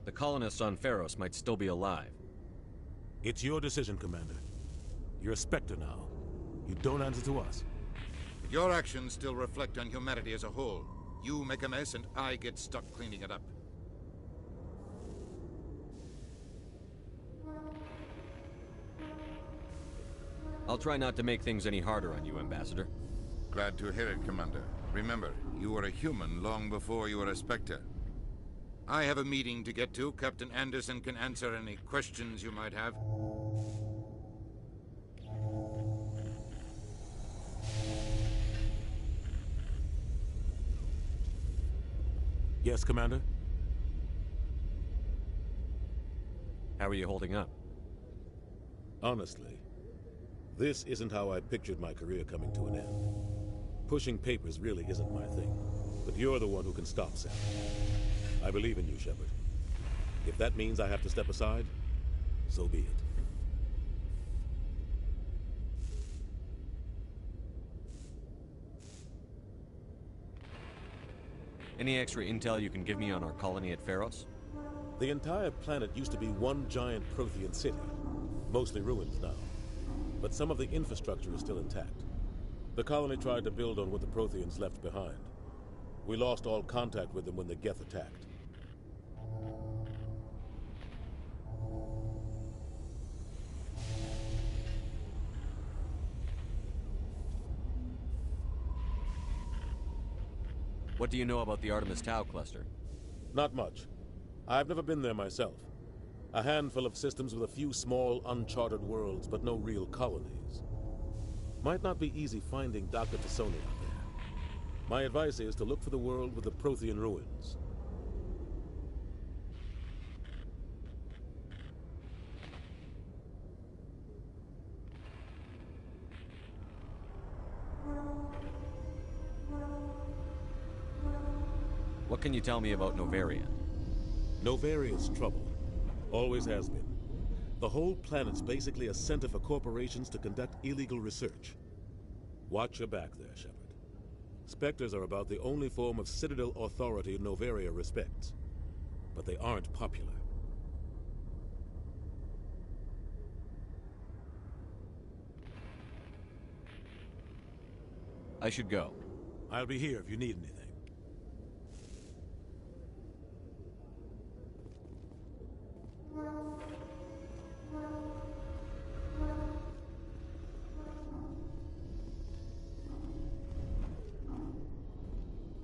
The colonists on Pharos might still be alive.
It's your decision, Commander. You're a Spectre now. You don't answer to us.
Your actions still reflect on humanity as a whole. You make a mess and I get stuck cleaning it up.
I'll try not to make things any harder on you, Ambassador.
Glad to hear it, Commander. Remember, you were a human long before you were a Spectre. I have a meeting to get to. Captain Anderson can answer any questions you might have.
Yes, Commander?
How are you holding up?
Honestly, this isn't how I pictured my career coming to an end. Pushing papers really isn't my thing, but you're the one who can stop Sam. I believe in you, Shepard. If that means I have to step aside, so be it.
Any extra intel you can give me on our colony at Pharos?
The entire planet used to be one giant Prothean city, mostly ruins now. But some of the infrastructure is still intact. The colony tried to build on what the Protheans left behind. We lost all contact with them when the Geth attacked.
do you know about the Artemis Tau cluster?
Not much. I've never been there myself. A handful of systems with a few small, uncharted worlds, but no real colonies. Might not be easy finding Dr. Tassoni out there. My advice is to look for the world with the Prothean ruins.
What can you tell me about Novaria?
Novaria's trouble. Always has been. The whole planet's basically a center for corporations to conduct illegal research. Watch your back there, Shepard. Spectres are about the only form of Citadel authority Novaria respects. But they aren't popular.
I should go.
I'll be here if you need anything.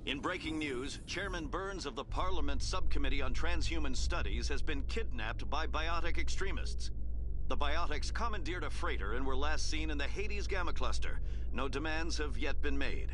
In breaking news, Chairman Burns of the Parliament Subcommittee on Transhuman Studies has been kidnapped by biotic extremists. The biotics commandeered a freighter and were last seen in the Hades Gamma Cluster. No demands have yet been made.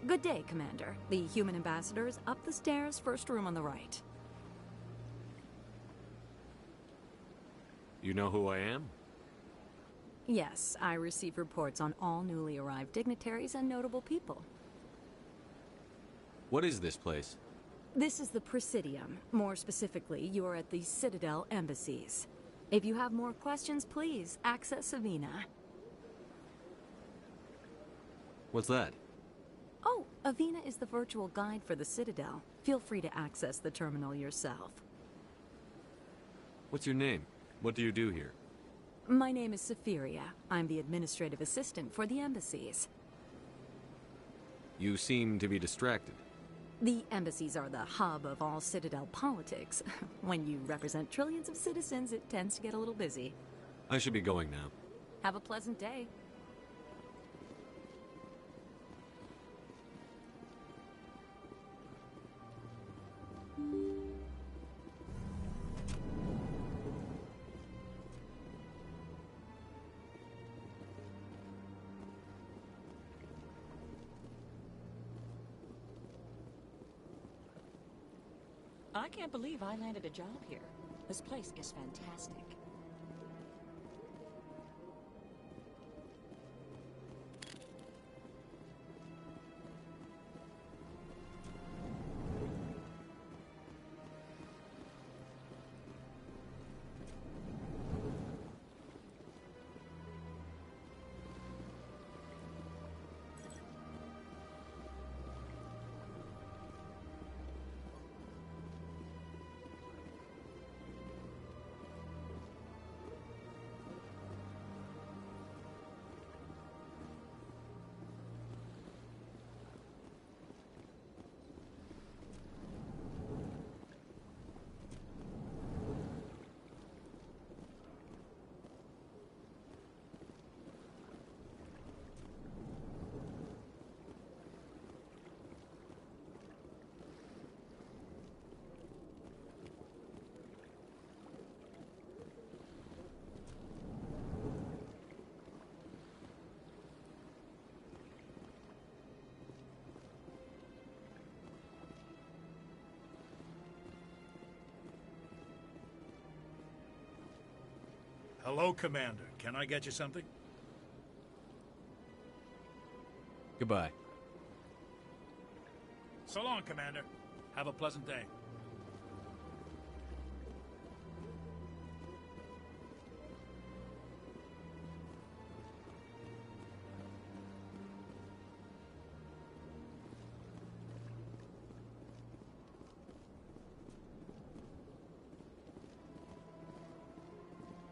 Good day, Commander. The human ambassador is up the stairs, first room on the right.
You know who I am?
Yes, I receive reports on all newly arrived dignitaries and notable people.
What is this place?
This is the Presidium. More specifically, you are at the Citadel embassies. If you have more questions, please access Avina.
What's that?
Oh, Avina is the virtual guide for the Citadel. Feel free to access the terminal yourself.
What's your name? What do you do here?
My name is Safiria. I'm the administrative assistant for the embassies.
You seem to be distracted.
The embassies are the hub of all Citadel politics. When you represent trillions of citizens, it tends to get a little busy.
I should be going now.
Have a pleasant day.
I can't believe I landed a job here. This place is fantastic.
Hello, Commander. Can I get you something?
Goodbye.
So long, Commander. Have a pleasant day.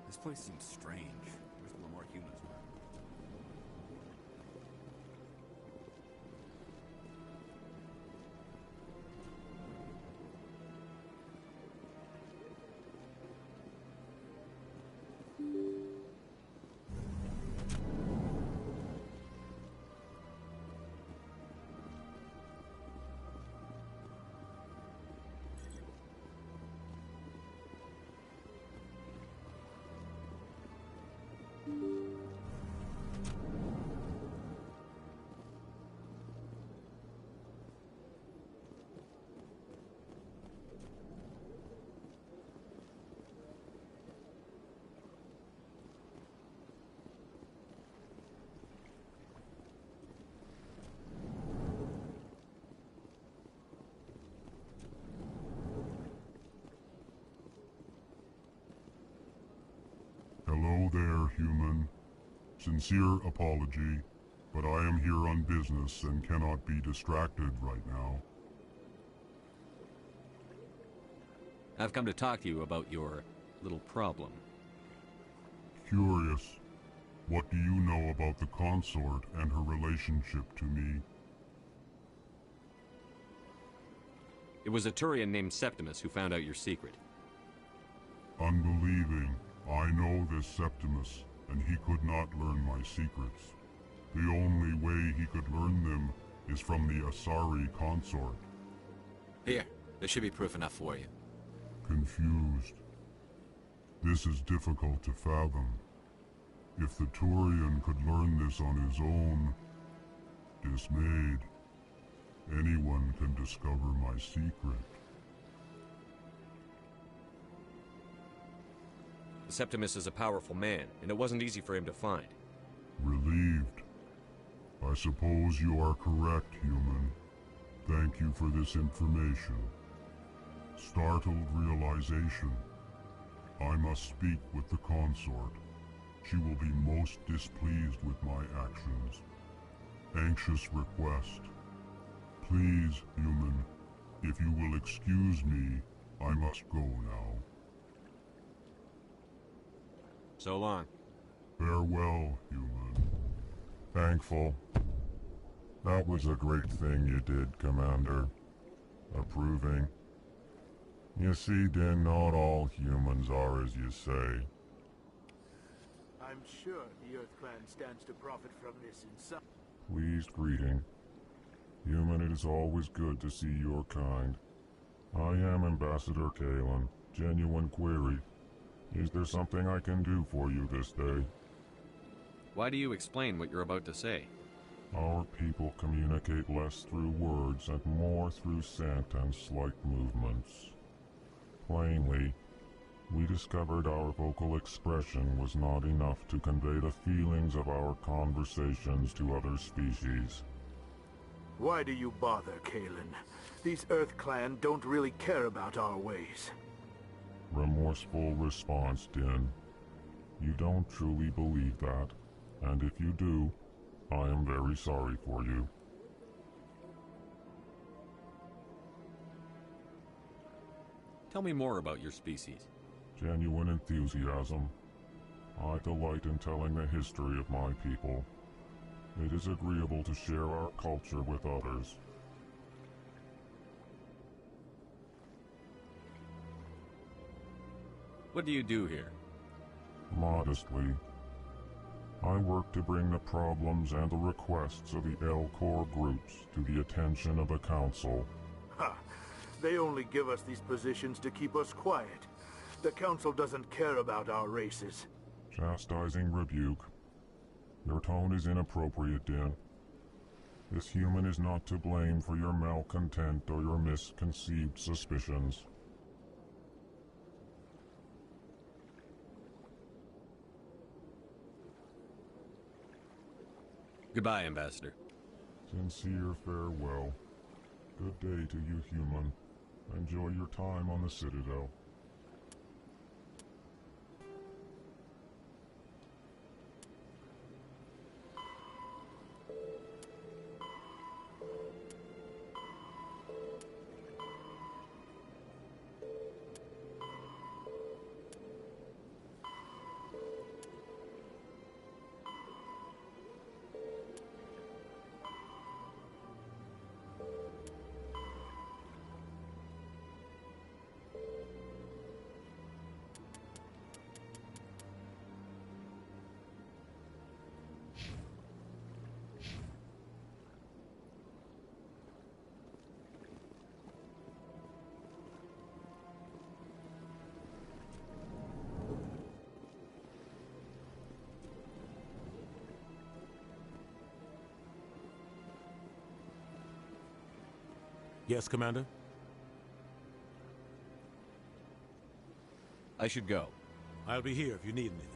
This place seems strange. Wish there were more humans around.
Hello there, human. Sincere apology, but I am here on business and cannot be distracted right now.
I've come to talk to you about your little problem.
Curious. What do you know about the consort and her relationship to me?
It was a Turian named Septimus who found out your secret.
Unbelieving. I know this Septimus, and he could not learn my secrets. The only way he could learn them is from the Asari consort.
Here, there should be proof enough for you.
Confused. This is difficult to fathom. If the Turian could learn this on his own, dismayed. Anyone can discover my secret.
The Septimus is a powerful man, and it wasn't easy for him to find.
Relieved. I suppose you are correct, human. Thank you for this information. Startled realization. I must speak with the consort. She will be most displeased with my actions. Anxious request. Please, human, if you will excuse me, I must go now.
So long.
Farewell, human. Thankful. That was a great thing you did, Commander. Approving. You see, Din, not all humans are as you say.
I'm sure the Earth Clan stands to profit from this in some...
Pleased greeting. Human, it is always good to see your kind. I am Ambassador Kalen. Genuine query. Is there something I can do for you this day?
Why do you explain what you're about to say?
Our people communicate less through words and more through scent and slight movements. Plainly, we discovered our vocal expression was not enough to convey the feelings of our conversations to other species.
Why do you bother, Kalen? These Earth Clan don't really care about our ways.
Remorseful response, Din. You don't truly believe that, and if you do, I am very sorry for you.
Tell me more about your species.
Genuine enthusiasm. I delight in telling the history of my people. It is agreeable to share our culture with others.
What do you do here?
Modestly. I work to bring the problems and the requests of the L-Corps groups to the attention of the Council.
Ha! They only give us these positions to keep us quiet. The Council doesn't care about our races.
Chastising rebuke. Your tone is inappropriate, Din. This human is not to blame for your malcontent or your misconceived suspicions.
Goodbye, Ambassador.
Sincere farewell. Good day to you, human. Enjoy your time on the Citadel.
Yes, Commander?
I should go.
I'll be here if you need anything.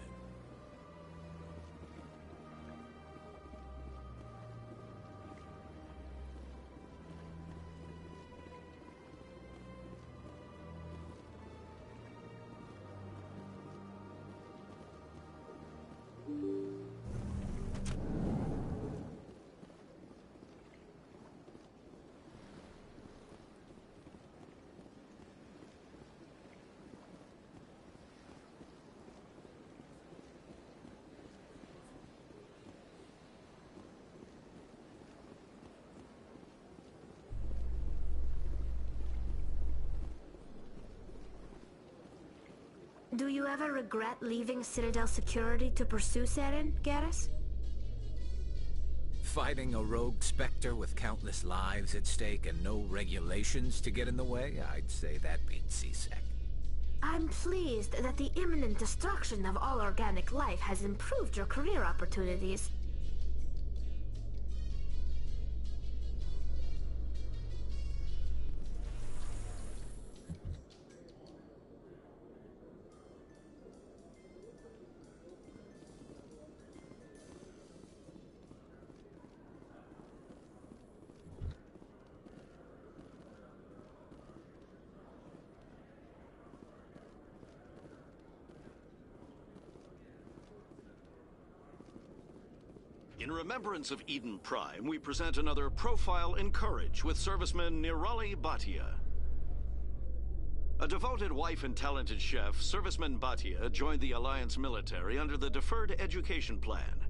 Do you ever regret leaving Citadel security to pursue Seren, Garrus?
Fighting a rogue Spectre with countless lives at stake and no regulations to get in the way? I'd say that beats C-Sec.
I'm pleased that the imminent destruction of all organic life has improved your career opportunities.
In remembrance of Eden Prime, we present another profile in courage with serviceman Nirali Bhatia. A devoted wife and talented chef, Serviceman Bhatia joined the Alliance military under the Deferred Education Plan.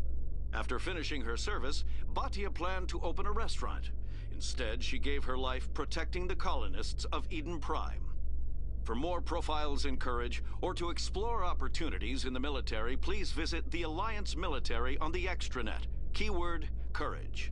After finishing her service, Bhatia planned to open a restaurant. Instead, she gave her life protecting the colonists of Eden Prime. For more profiles in courage, or to explore opportunities in the military, please visit the Alliance military on the extranet. Keyword, courage.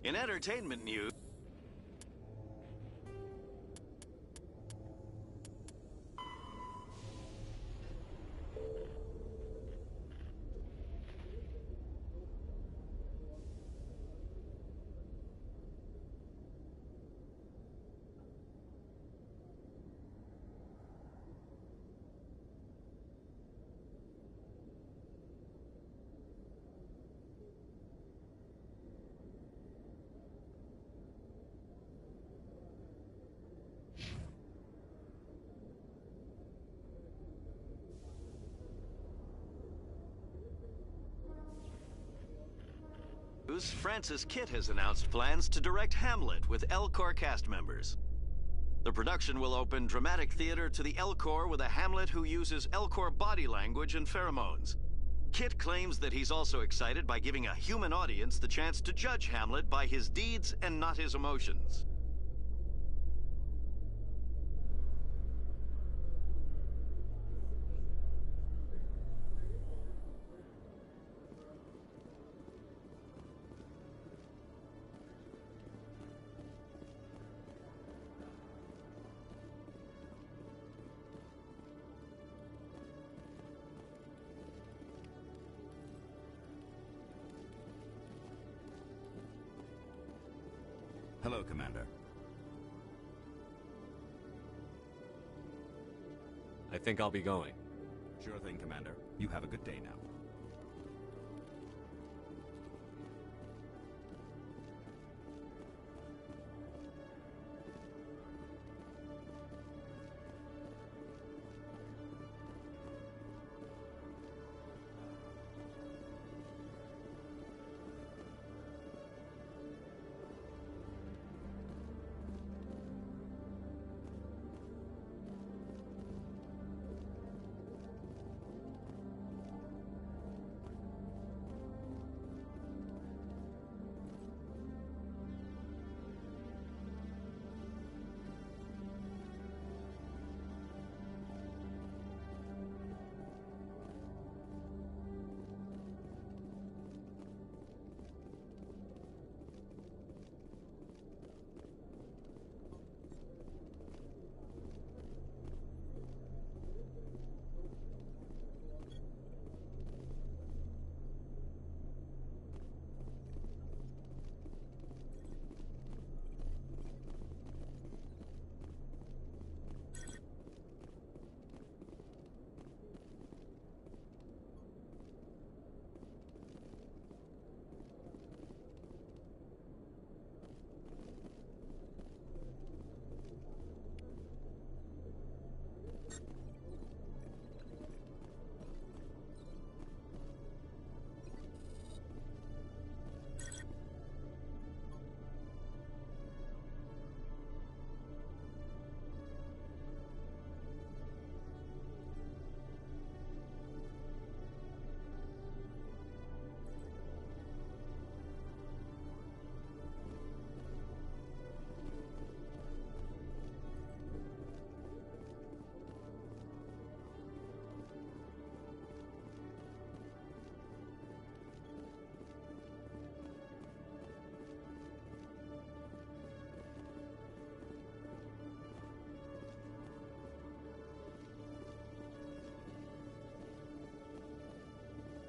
In entertainment news... Francis Kitt has announced plans to direct Hamlet with Elcor cast members. The production will open dramatic theater to the Elcor with a Hamlet who uses Elcor body language and pheromones. Kitt claims that he's also excited by giving a human audience the chance to judge Hamlet by his deeds and not his emotions.
Hello, Commander.
I think I'll be going.
Sure thing, Commander. You have a good day now.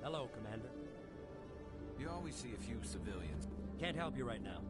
Hello, Commander.
You always see a few civilians.
Can't help you right now.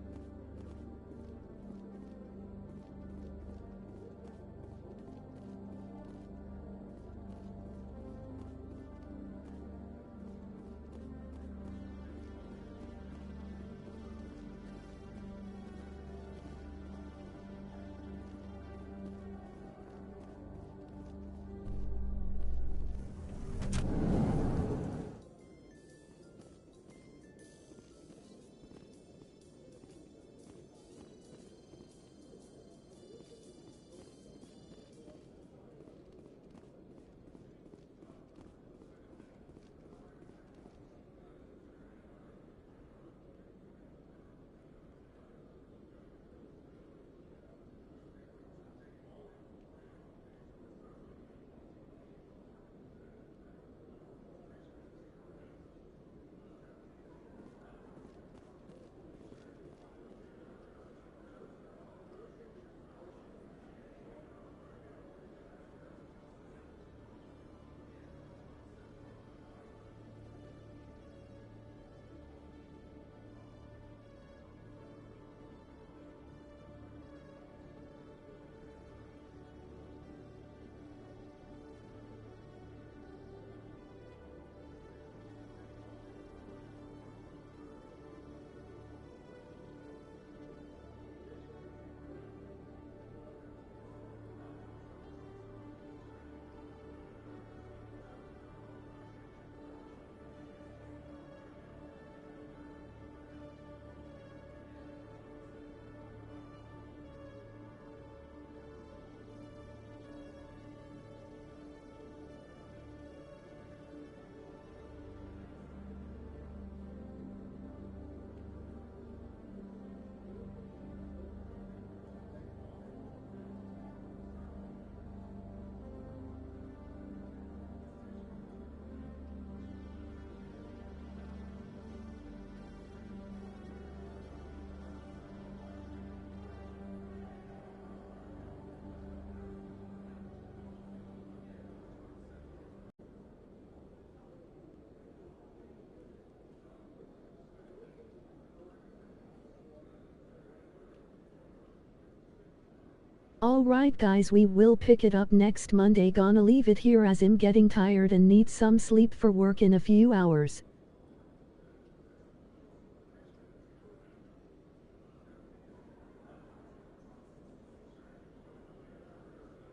Alright guys, we will pick it up next Monday. Gonna leave it here as I'm getting tired and need some sleep for work in a few hours.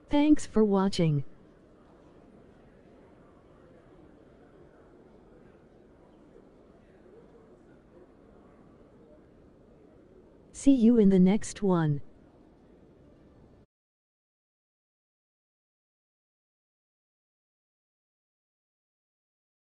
Thanks for watching. See you in the next one.